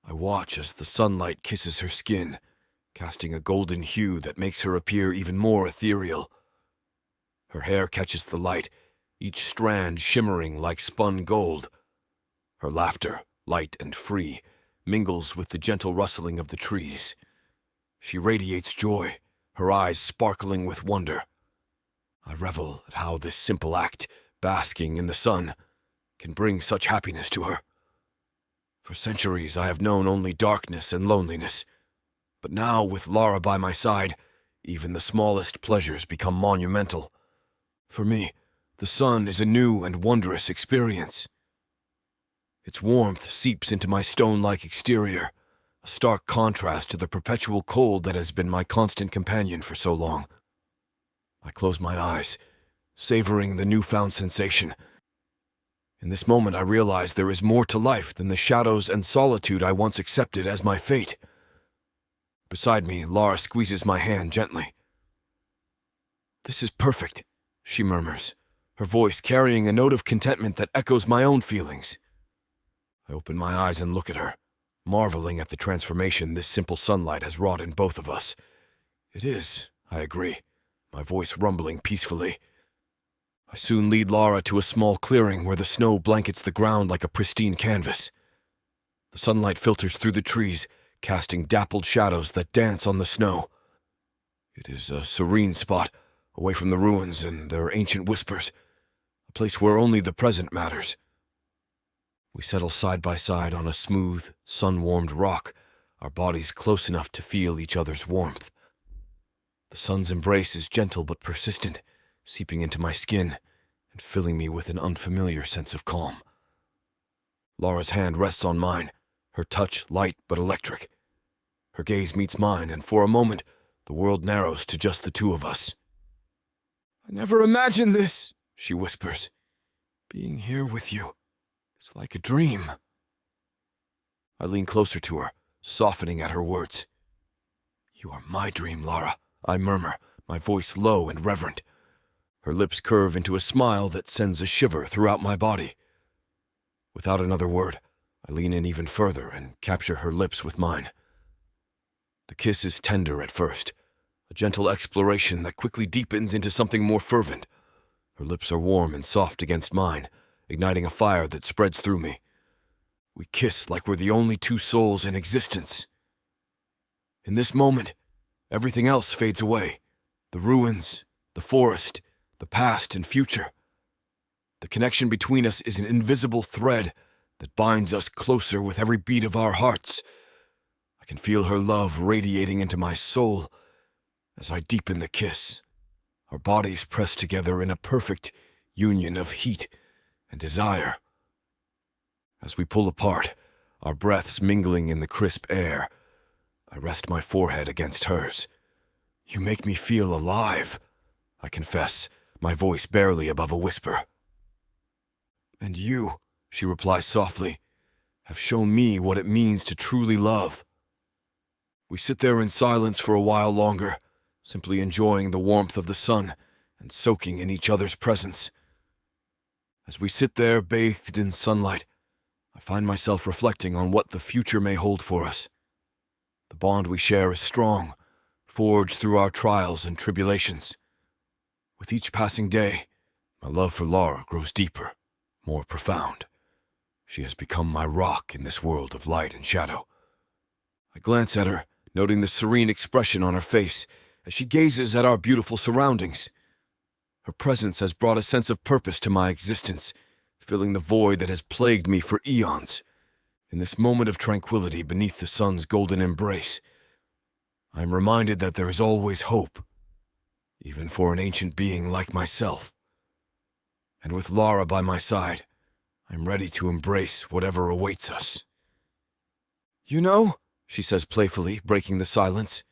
I watch as the sunlight kisses her skin, casting a golden hue that makes her appear even more ethereal. Her hair catches the light, each strand shimmering like spun gold. Her laughter, light and free, mingles with the gentle rustling of the trees. She radiates joy, her eyes sparkling with wonder. I revel at how this simple act, basking in the sun, can bring such happiness to her. For centuries I have known only darkness and loneliness, but now with Lara by my side, even the smallest pleasures become monumental. For me, the sun is a new and wondrous experience. Its warmth seeps into my stone-like exterior, a stark contrast to the perpetual cold that has been my constant companion for so long. I close my eyes, savoring the newfound sensation. In this moment I realize there is more to life than the shadows and solitude I once accepted as my fate. Beside me, Lara squeezes my hand gently. "This is perfect," she murmurs, her voice carrying a note of contentment that echoes my own feelings. I open my eyes and look at her, marveling at the transformation this simple sunlight has wrought in both of us. "It is," I agree, my voice rumbling peacefully. I soon lead Lara to a small clearing where the snow blankets the ground like a pristine canvas. The sunlight filters through the trees, casting dappled shadows that dance on the snow. It is a serene spot, away from the ruins and their ancient whispers, a place where only the present matters. We settle side by side on a smooth, sun-warmed rock, our bodies close enough to feel each other's warmth. The sun's embrace is gentle but persistent, seeping into my skin and filling me with an unfamiliar sense of calm. Lara's hand rests on mine, her touch light but electric. Her gaze meets mine, and for a moment, the world narrows to just the two of us. "I never imagined this," she whispers. "Being here with you. It's like a dream." I lean closer to her, softening at her words. "You are my dream, Lara," I murmur, my voice low and reverent. Her lips curve into a smile that sends a shiver throughout my body. Without another word, I lean in even further and capture her lips with mine. The kiss is tender at first, a gentle exploration that quickly deepens into something more fervent. Her lips are warm and soft against mine, igniting a fire that spreads through me. We kiss like we're the only two souls in existence. In this moment, everything else fades away. The ruins, the forest, the past and future. The connection between us is an invisible thread that binds us closer with every beat of our hearts. I can feel her love radiating into my soul as I deepen the kiss. Our bodies press together in a perfect union of heat and desire. As we pull apart, our breaths mingling in the crisp air, I rest my forehead against hers. You make me feel alive, I confess, my voice barely above a whisper. And you, she replies softly, have shown me what it means to truly love. We sit there in silence for a while longer, simply enjoying the warmth of the sun and soaking in each other's presence. As we sit there bathed in sunlight, I find myself reflecting on what the future may hold for us. The bond we share is strong, forged through our trials and tribulations. With each passing day, my love for Lara grows deeper, more profound. She has become my rock in this world of light and shadow. I glance at her, noting the serene expression on her face as she gazes at our beautiful surroundings. Her presence has brought a sense of purpose to my existence, filling the void that has plagued me for eons. In this moment of tranquility beneath the sun's golden embrace, I am reminded that there is always hope, even for an ancient being like myself. And with Lara by my side, I am ready to embrace whatever awaits us. You know, she says playfully, breaking the silence,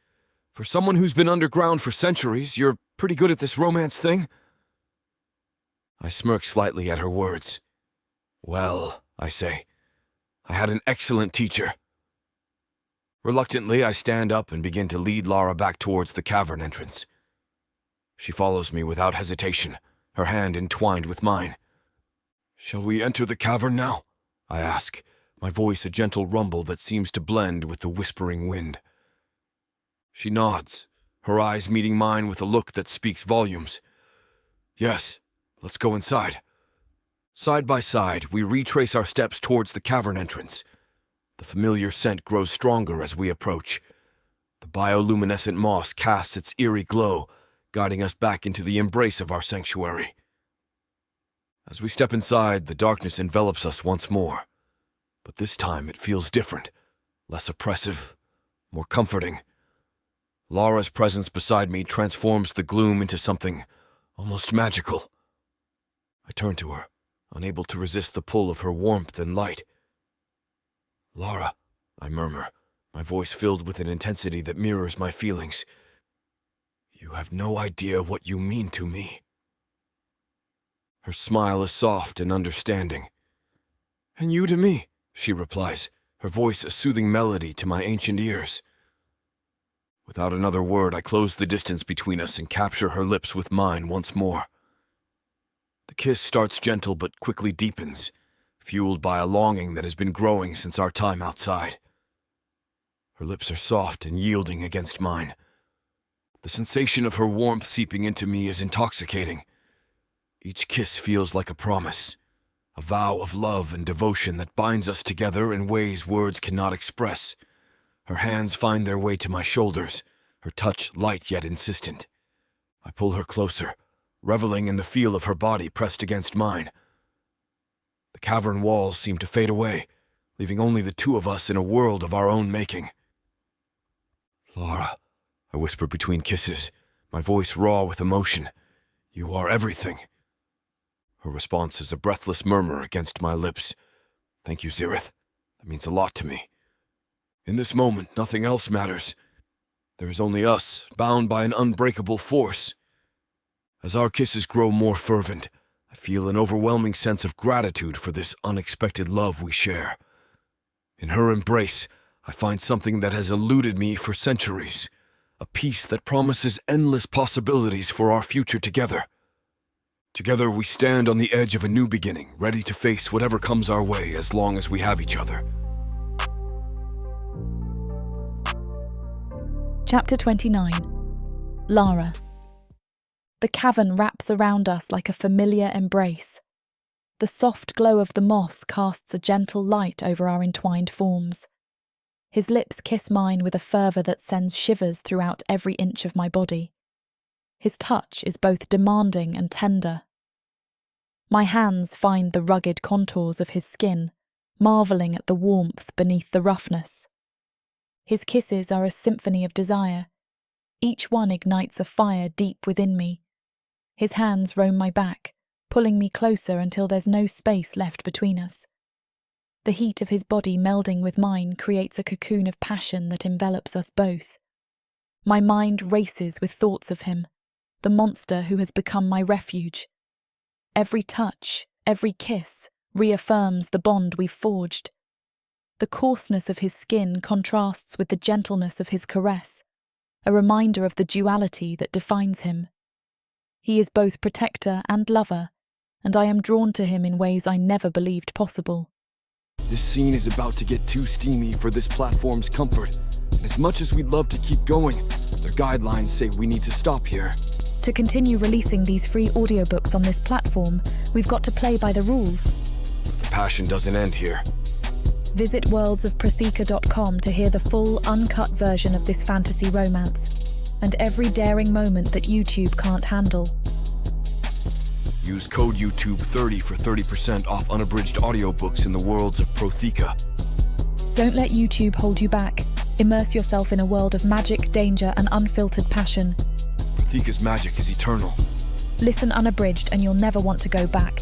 for someone who's been underground for centuries, you're pretty good at this romance thing. I smirk slightly at her words. Well, I say, I had an excellent teacher. Reluctantly, I stand up and begin to lead Lara back towards the cavern entrance. She follows me without hesitation, her hand entwined with mine. Shall we enter the cavern now? I ask, my voice a gentle rumble that seems to blend with the whispering wind. She nods, her eyes meeting mine with a look that speaks volumes. Yes, let's go inside. Side by side, we retrace our steps towards the cavern entrance. The familiar scent grows stronger as we approach. The bioluminescent moss casts its eerie glow, guiding us back into the embrace of our sanctuary. As we step inside, the darkness envelops us once more. But this time it feels different, less oppressive, more comforting. Lara's presence beside me transforms the gloom into something almost magical. I turn to her, unable to resist the pull of her warmth and light. Lara, I murmur, my voice filled with an intensity that mirrors my feelings. You have no idea what you mean to me. Her smile is soft and understanding. And you to me, she replies, her voice a soothing melody to my ancient ears. Without another word, I close the distance between us and capture her lips with mine once more. The kiss starts gentle but quickly deepens, fueled by a longing that has been growing since our time outside. Her lips are soft and yielding against mine. The sensation of her warmth seeping into me is intoxicating. Each kiss feels like a promise, a vow of love and devotion that binds us together in ways words cannot express. Her hands find their way to my shoulders, her touch light yet insistent. I pull her closer, reveling in the feel of her body pressed against mine. The cavern walls seem to fade away, leaving only the two of us in a world of our own making. Lara, I whisper between kisses, my voice raw with emotion. You are everything. Her response is a breathless murmur against my lips. Thank you, Zerith. That means a lot to me. In this moment, nothing else matters. There is only us, bound by an unbreakable force. As our kisses grow more fervent, I feel an overwhelming sense of gratitude for this unexpected love we share. In her embrace, I find something that has eluded me for centuries, a peace that promises endless possibilities for our future together. Together we stand on the edge of a new beginning, ready to face whatever comes our way as long as we have each other. Chapter 29. Lara. The cavern wraps around us like a familiar embrace. The soft glow of the moss casts a gentle light over our entwined forms. His lips kiss mine with a fervour that sends shivers throughout every inch of my body. His touch is both demanding and tender. My hands find the rugged contours of his skin, marvelling at the warmth beneath the roughness. His kisses are a symphony of desire. Each one ignites a fire deep within me. His hands roam my back, pulling me closer until there's no space left between us. The heat of his body melding with mine creates a cocoon of passion that envelops us both. My mind races with thoughts of him, the monster who has become my refuge. Every touch, every kiss, reaffirms the bond we've forged. The coarseness of his skin contrasts with the gentleness of his caress, a reminder of the duality that defines him. He is both protector and lover, and I am drawn to him in ways I never believed possible. This scene is about to get too steamy for this platform's comfort. And as much as we'd love to keep going, the guidelines say we need to stop here. To continue releasing these free audiobooks on this platform, we've got to play by the rules. The passion doesn't end here. Visit worldsofprotheka.com to hear the full, uncut version of this fantasy romance, and every daring moment that YouTube can't handle. Use code YouTube30 for 30% off unabridged audiobooks in the worlds of Protheka. Don't let YouTube hold you back. Immerse yourself in a world of magic, danger, and unfiltered passion. Protheka's magic is eternal. Listen unabridged and you'll never want to go back.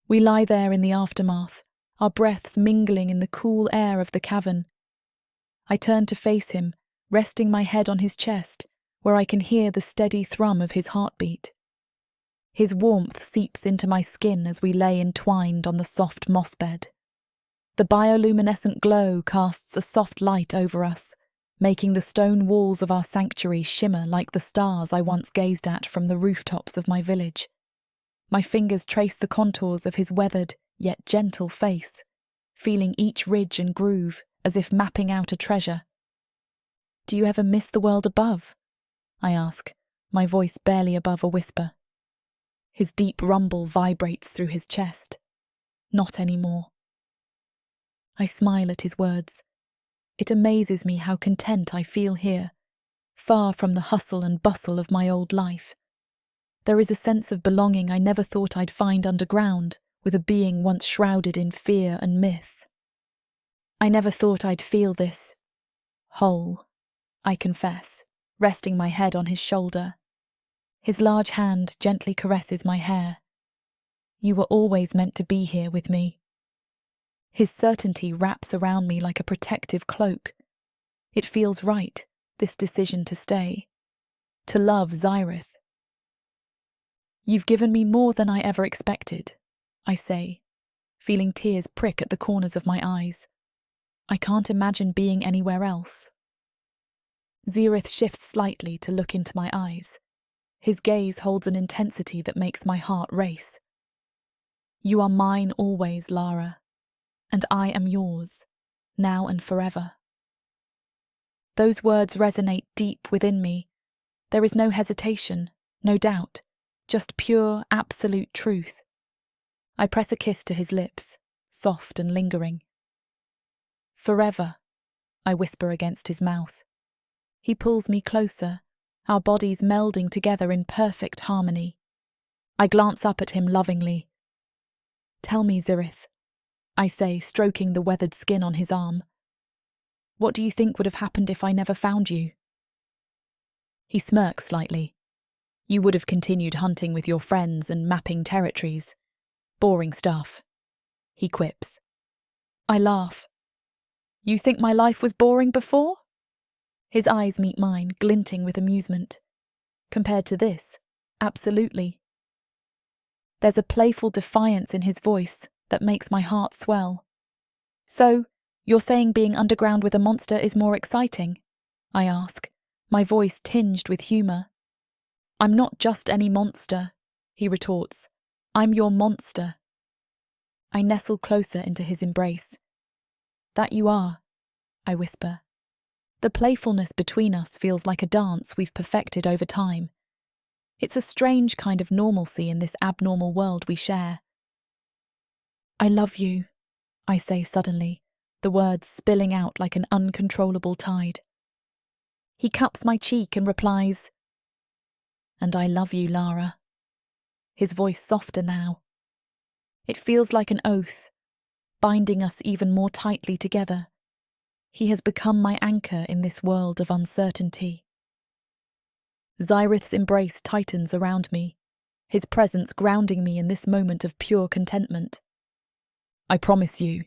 We lie there in the aftermath, our breaths mingling in the cool air of the cavern. I turn to face him, resting my head on his chest, where I can hear the steady thrum of his heartbeat. His warmth seeps into my skin as we lay entwined on the soft moss bed. The bioluminescent glow casts a soft light over us, making the stone walls of our sanctuary shimmer like the stars I once gazed at from the rooftops of my village. My fingers trace the contours of his weathered, yet gentle face, feeling each ridge and groove as if mapping out a treasure. "Do you ever miss the world above?" I ask, my voice barely above a whisper. His deep rumble vibrates through his chest. Not anymore. I smile at his words. It amazes me how content I feel here, far from the hustle and bustle of my old life. There is a sense of belonging I never thought I'd find underground, with a being once shrouded in fear and myth. I never thought I'd feel this whole, I confess, resting my head on his shoulder. His large hand gently caresses my hair. "You were always meant to be here with me." His certainty wraps around me like a protective cloak. It feels right, this decision to stay, to love Zerith. "You've given me more than I ever expected," I say, feeling tears prick at the corners of my eyes. I can't imagine being anywhere else. Zerith shifts slightly to look into my eyes. His gaze holds an intensity that makes my heart race. "You are mine always, Lara, and I am yours, now and forever." Those words resonate deep within me. There is no hesitation, no doubt, just pure, absolute truth. I press a kiss to his lips, soft and lingering. "Forever," I whisper against his mouth. He pulls me closer, our bodies melding together in perfect harmony. I glance up at him lovingly. "Tell me, Zerith," I say, stroking the weathered skin on his arm. "What do you think would have happened if I never found you?" He smirks slightly. "You would have continued hunting with your friends and mapping territories. Boring stuff," he quips. I laugh. "You think my life was boring before?" His eyes meet mine, glinting with amusement. Compared to this, absolutely. There's a playful defiance in his voice that makes my heart swell. "So, you're saying being underground with a monster is more exciting?" I ask, my voice tinged with humour. "I'm not just any monster," he retorts. "I'm your monster." I nestle closer into his embrace. "That you are," I whisper. The playfulness between us feels like a dance we've perfected over time. It's a strange kind of normalcy in this abnormal world we share. "I love you," I say suddenly, the words spilling out like an uncontrollable tide. He cups my cheek and replies, "And I love you, Lara." His voice softer now. It feels like an oath, binding us even more tightly together. He has become my anchor in this world of uncertainty. Zerith's embrace tightens around me, his presence grounding me in this moment of pure contentment. "I promise you,"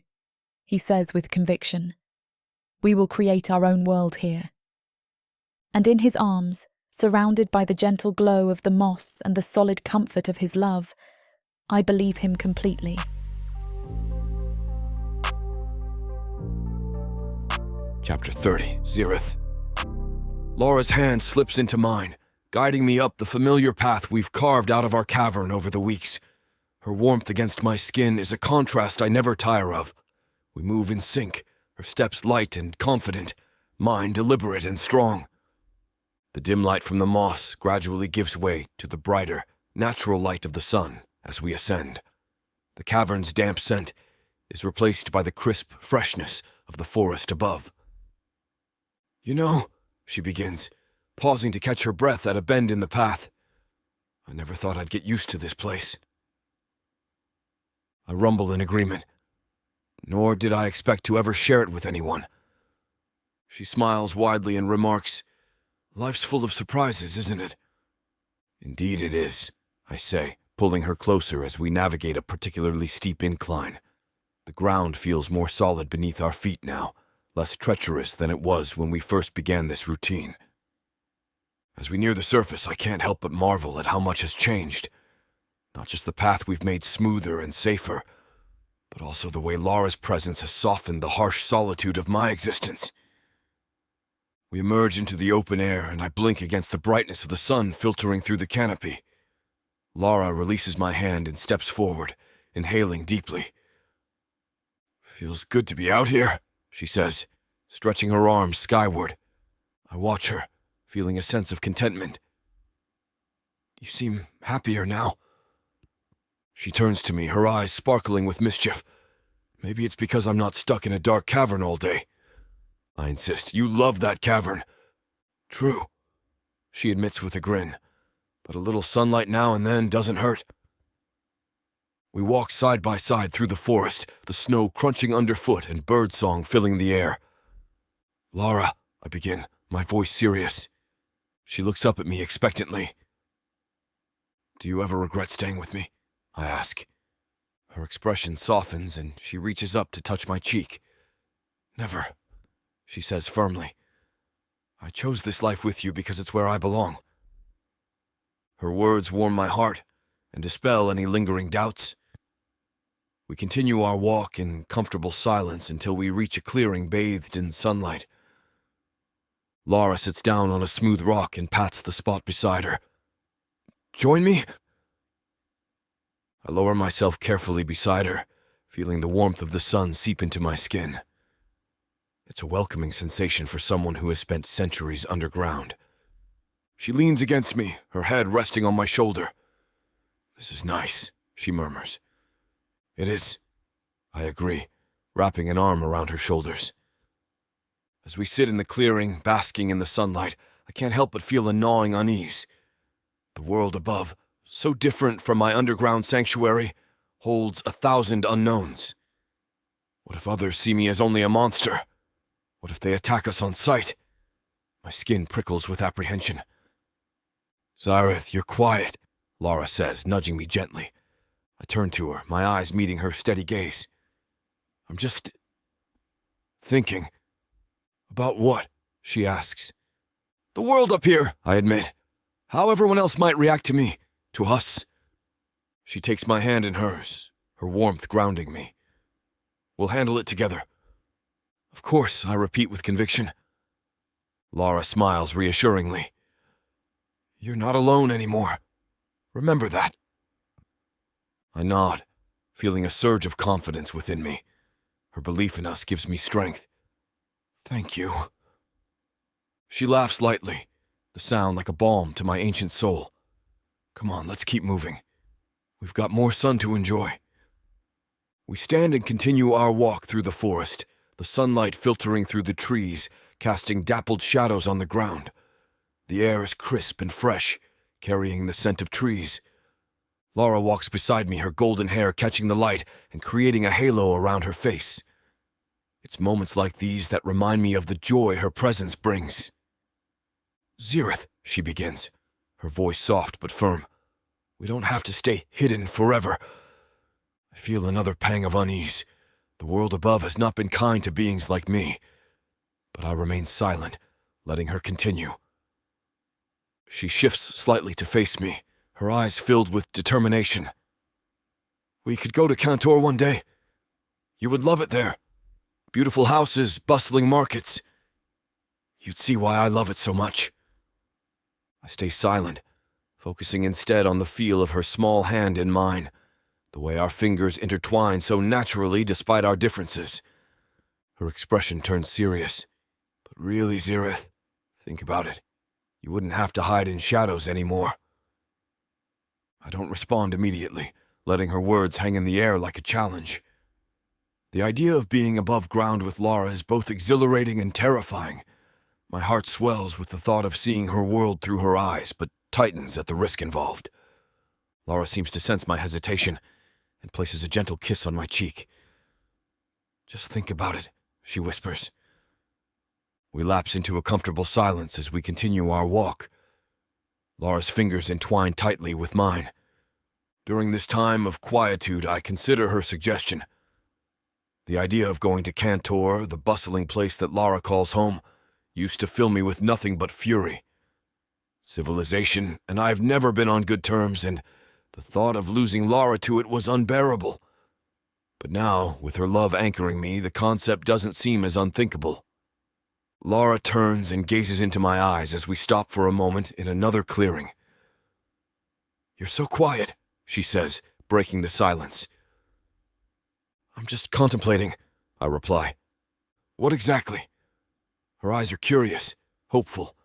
he says with conviction, "we will create our own world here." And in his arms, surrounded by the gentle glow of the moss and the solid comfort of his love, I believe him completely. Chapter 30, Zerith. Lara's hand slips into mine, guiding me up the familiar path we've carved out of our cavern over the weeks. Her warmth against my skin is a contrast I never tire of. We move in sync, her steps light and confident, mine deliberate and strong. The dim light from the moss gradually gives way to the brighter, natural light of the sun as we ascend. The cavern's damp scent is replaced by the crisp freshness of the forest above. "You know," she begins, pausing to catch her breath at a bend in the path, "I never thought I'd get used to this place." I rumble in agreement, nor did I expect to ever share it with anyone. She smiles widely and remarks, "Life's full of surprises, isn't it?" "Indeed it is," I say, pulling her closer as we navigate a particularly steep incline. The ground feels more solid beneath our feet now, less treacherous than it was when we first began this routine. As we near the surface, I can't help but marvel at how much has changed. Not just the path we've made smoother and safer, but also the way Lara's presence has softened the harsh solitude of my existence. We emerge into the open air, and I blink against the brightness of the sun filtering through the canopy. Lara releases my hand and steps forward, inhaling deeply. "Feels good to be out here," she says, stretching her arms skyward. I watch her, feeling a sense of contentment. "You seem happier now." She turns to me, her eyes sparkling with mischief. "Maybe it's because I'm not stuck in a dark cavern all day." I insist. "You love that cavern." "True," she admits with a grin, "but a little sunlight now and then doesn't hurt." We walk side by side through the forest, the snow crunching underfoot and birdsong filling the air. "Lara," I begin, my voice serious. She looks up at me expectantly. "Do you ever regret staying with me?" I ask. Her expression softens and she reaches up to touch my cheek. "Never," she says firmly. "I chose this life with you because it's where I belong." Her words warm my heart and dispel any lingering doubts. We continue our walk in comfortable silence until we reach a clearing bathed in sunlight. Lara sits down on a smooth rock and pats the spot beside her. "Join me?" I lower myself carefully beside her, feeling the warmth of the sun seep into my skin. It's a welcoming sensation for someone who has spent centuries underground. She leans against me, her head resting on my shoulder. "This is nice," she murmurs. "It is," I agree, wrapping an arm around her shoulders. As we sit in the clearing, basking in the sunlight, I can't help but feel a gnawing unease. The world above, so different from my underground sanctuary, holds 1,000 unknowns. What if others see me as only a monster? What if they attack us on sight? My skin prickles with apprehension. "Zerith, you're quiet," Lara says, nudging me gently. I turn to her, my eyes meeting her steady gaze. "I'm just thinking." "About what?" she asks. "The world up here," I admit. "How everyone else might react to me, to us." She takes my hand in hers, her warmth grounding me. "We'll handle it together." "Of course," I repeat with conviction. Lara smiles reassuringly. "You're not alone anymore. Remember that." I nod, feeling a surge of confidence within me. Her belief in us gives me strength. "Thank you." She laughs lightly, the sound like a balm to my ancient soul. "Come on, let's keep moving. We've got more sun to enjoy." We stand and continue our walk through the forest, the sunlight filtering through the trees, casting dappled shadows on the ground. The air is crisp and fresh, carrying the scent of trees. Lara walks beside me, her golden hair catching the light and creating a halo around her face. It's moments like these that remind me of the joy her presence brings. "Zerith," she begins, her voice soft but firm. "We don't have to stay hidden forever." I feel another pang of unease. The world above has not been kind to beings like me. But I remain silent, letting her continue. She shifts slightly to face me, her eyes filled with determination. "We could go to Cantor one day. You would love it there. Beautiful houses, bustling markets. You'd see why I love it so much." I stay silent, focusing instead on the feel of her small hand in mine, the way our fingers intertwine so naturally despite our differences. Her expression turns serious. "But really, Zerith, think about it. You wouldn't have to hide in shadows anymore." I don't respond immediately, letting her words hang in the air like a challenge. The idea of being above ground with Lara is both exhilarating and terrifying. My heart swells with the thought of seeing her world through her eyes, but tightens at the risk involved. Lara seems to sense my hesitation and places a gentle kiss on my cheek. "Just think about it," she whispers. We lapse into a comfortable silence as we continue our walk. Lara's fingers entwine tightly with mine. During this time of quietude, I consider her suggestion. The idea of going to Cantor, the bustling place that Lara calls home, used to fill me with nothing but fury. Civilization, and I've never been on good terms, and the thought of losing Lara to it was unbearable. But now, with her love anchoring me, the concept doesn't seem as unthinkable. Lara turns and gazes into my eyes as we stop for a moment in another clearing. "You're so quiet," she says, breaking the silence. "I'm just contemplating," I reply. "What exactly?" Her eyes are curious, hopeful.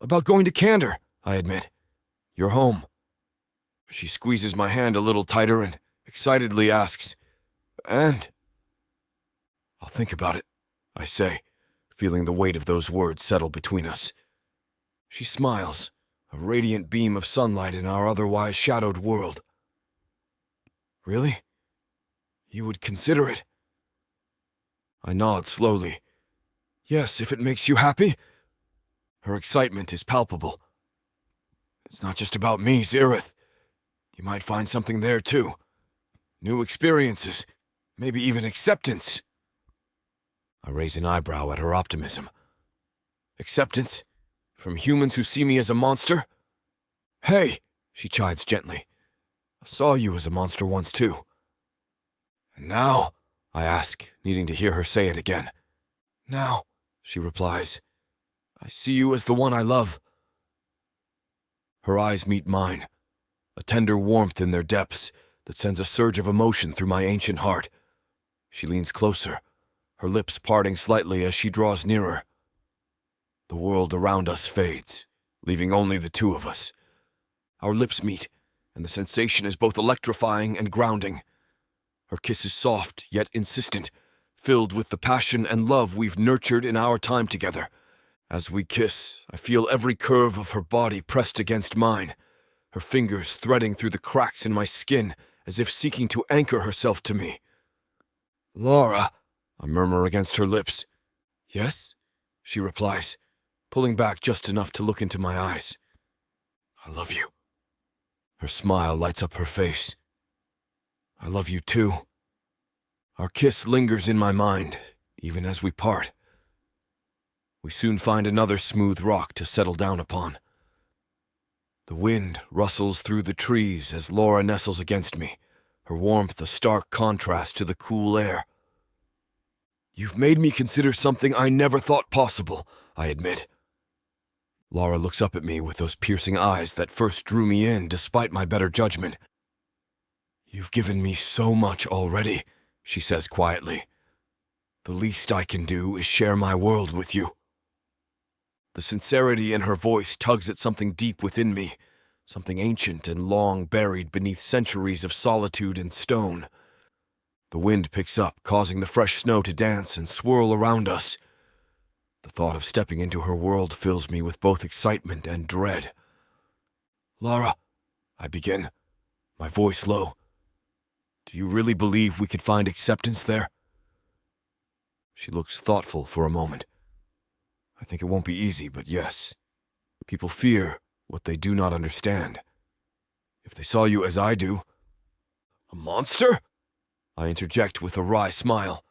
"About going to Cantor," I admit. "Your home." She squeezes my hand a little tighter and excitedly asks, "And?" "I'll think about it," I say, feeling the weight of those words settle between us. She smiles, a radiant beam of sunlight in our otherwise shadowed world. "Really? You would consider it?" I nod slowly. "Yes, if it makes you happy." Her excitement is palpable. "It's not just about me, Zerith. You might find something there, too. New experiences, maybe even acceptance." I raise an eyebrow at her optimism. "Acceptance? From humans who see me as a monster?" "Hey," she chides gently. "I saw you as a monster once, too." "And now?" I ask, needing to hear her say it again. "Now," she replies, "I see you as the one I love." Her eyes meet mine, a tender warmth in their depths that sends a surge of emotion through my ancient heart. She leans closer, her lips parting slightly as she draws nearer. The world around us fades, leaving only the two of us. Our lips meet, and the sensation is both electrifying and grounding. Her kiss is soft, yet insistent, filled with the passion and love we've nurtured in our time together. As we kiss, I feel every curve of her body pressed against mine, her fingers threading through the cracks in my skin as if seeking to anchor herself to me. "Lara," I murmur against her lips. "Yes?" she replies, pulling back just enough to look into my eyes. "I love you." Her smile lights up her face. "I love you too." Our kiss lingers in my mind, even as we part. We soon find another smooth rock to settle down upon. The wind rustles through the trees as Lara nestles against me, her warmth a stark contrast to the cool air. "You've made me consider something I never thought possible," I admit. Lara looks up at me with those piercing eyes that first drew me in despite my better judgment. "You've given me so much already," she says quietly. "The least I can do is share my world with you." The sincerity in her voice tugs at something deep within me, something ancient and long buried beneath centuries of solitude and stone. The wind picks up, causing the fresh snow to dance and swirl around us. The thought of stepping into her world fills me with both excitement and dread. "Lara," I begin, my voice low. "Do you really believe we could find acceptance there?" She looks thoughtful for a moment. "I think it won't be easy, but yes. People fear what they do not understand. If they saw you as I do—" "A monster?" I interject with a wry smile.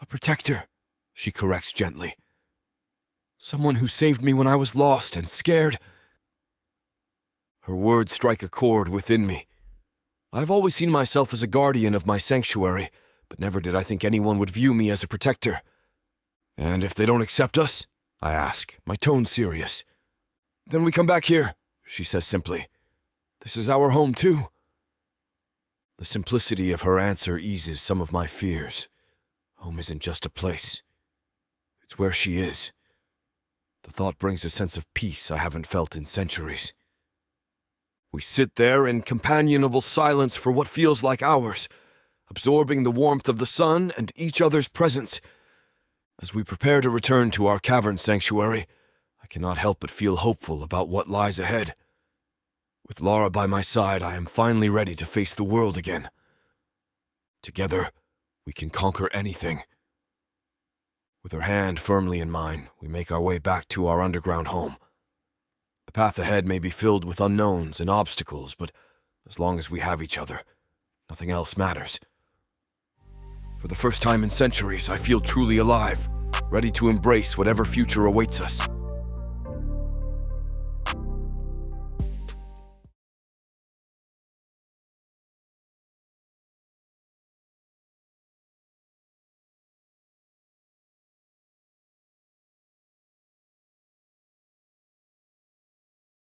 "A protector," she corrects gently. "Someone who saved me when I was lost and scared." Her words strike a chord within me. I've always seen myself as a guardian of my sanctuary, but never did I think anyone would view me as a protector. "And if they don't accept us?" I ask, my tone serious. "Then we come back here," she says simply. "This is our home too." The simplicity of her answer eases some of my fears. Home isn't just a place. It's where she is. The thought brings a sense of peace I haven't felt in centuries. We sit there in companionable silence for what feels like hours, absorbing the warmth of the sun and each other's presence. As we prepare to return to our cavern sanctuary, I cannot help but feel hopeful about what lies ahead. With Lara by my side, I am finally ready to face the world again. Together, we can conquer anything. With her hand firmly in mine, we make our way back to our underground home. The path ahead may be filled with unknowns and obstacles, but as long as we have each other, nothing else matters. For the first time in centuries, I feel truly alive, ready to embrace whatever future awaits us.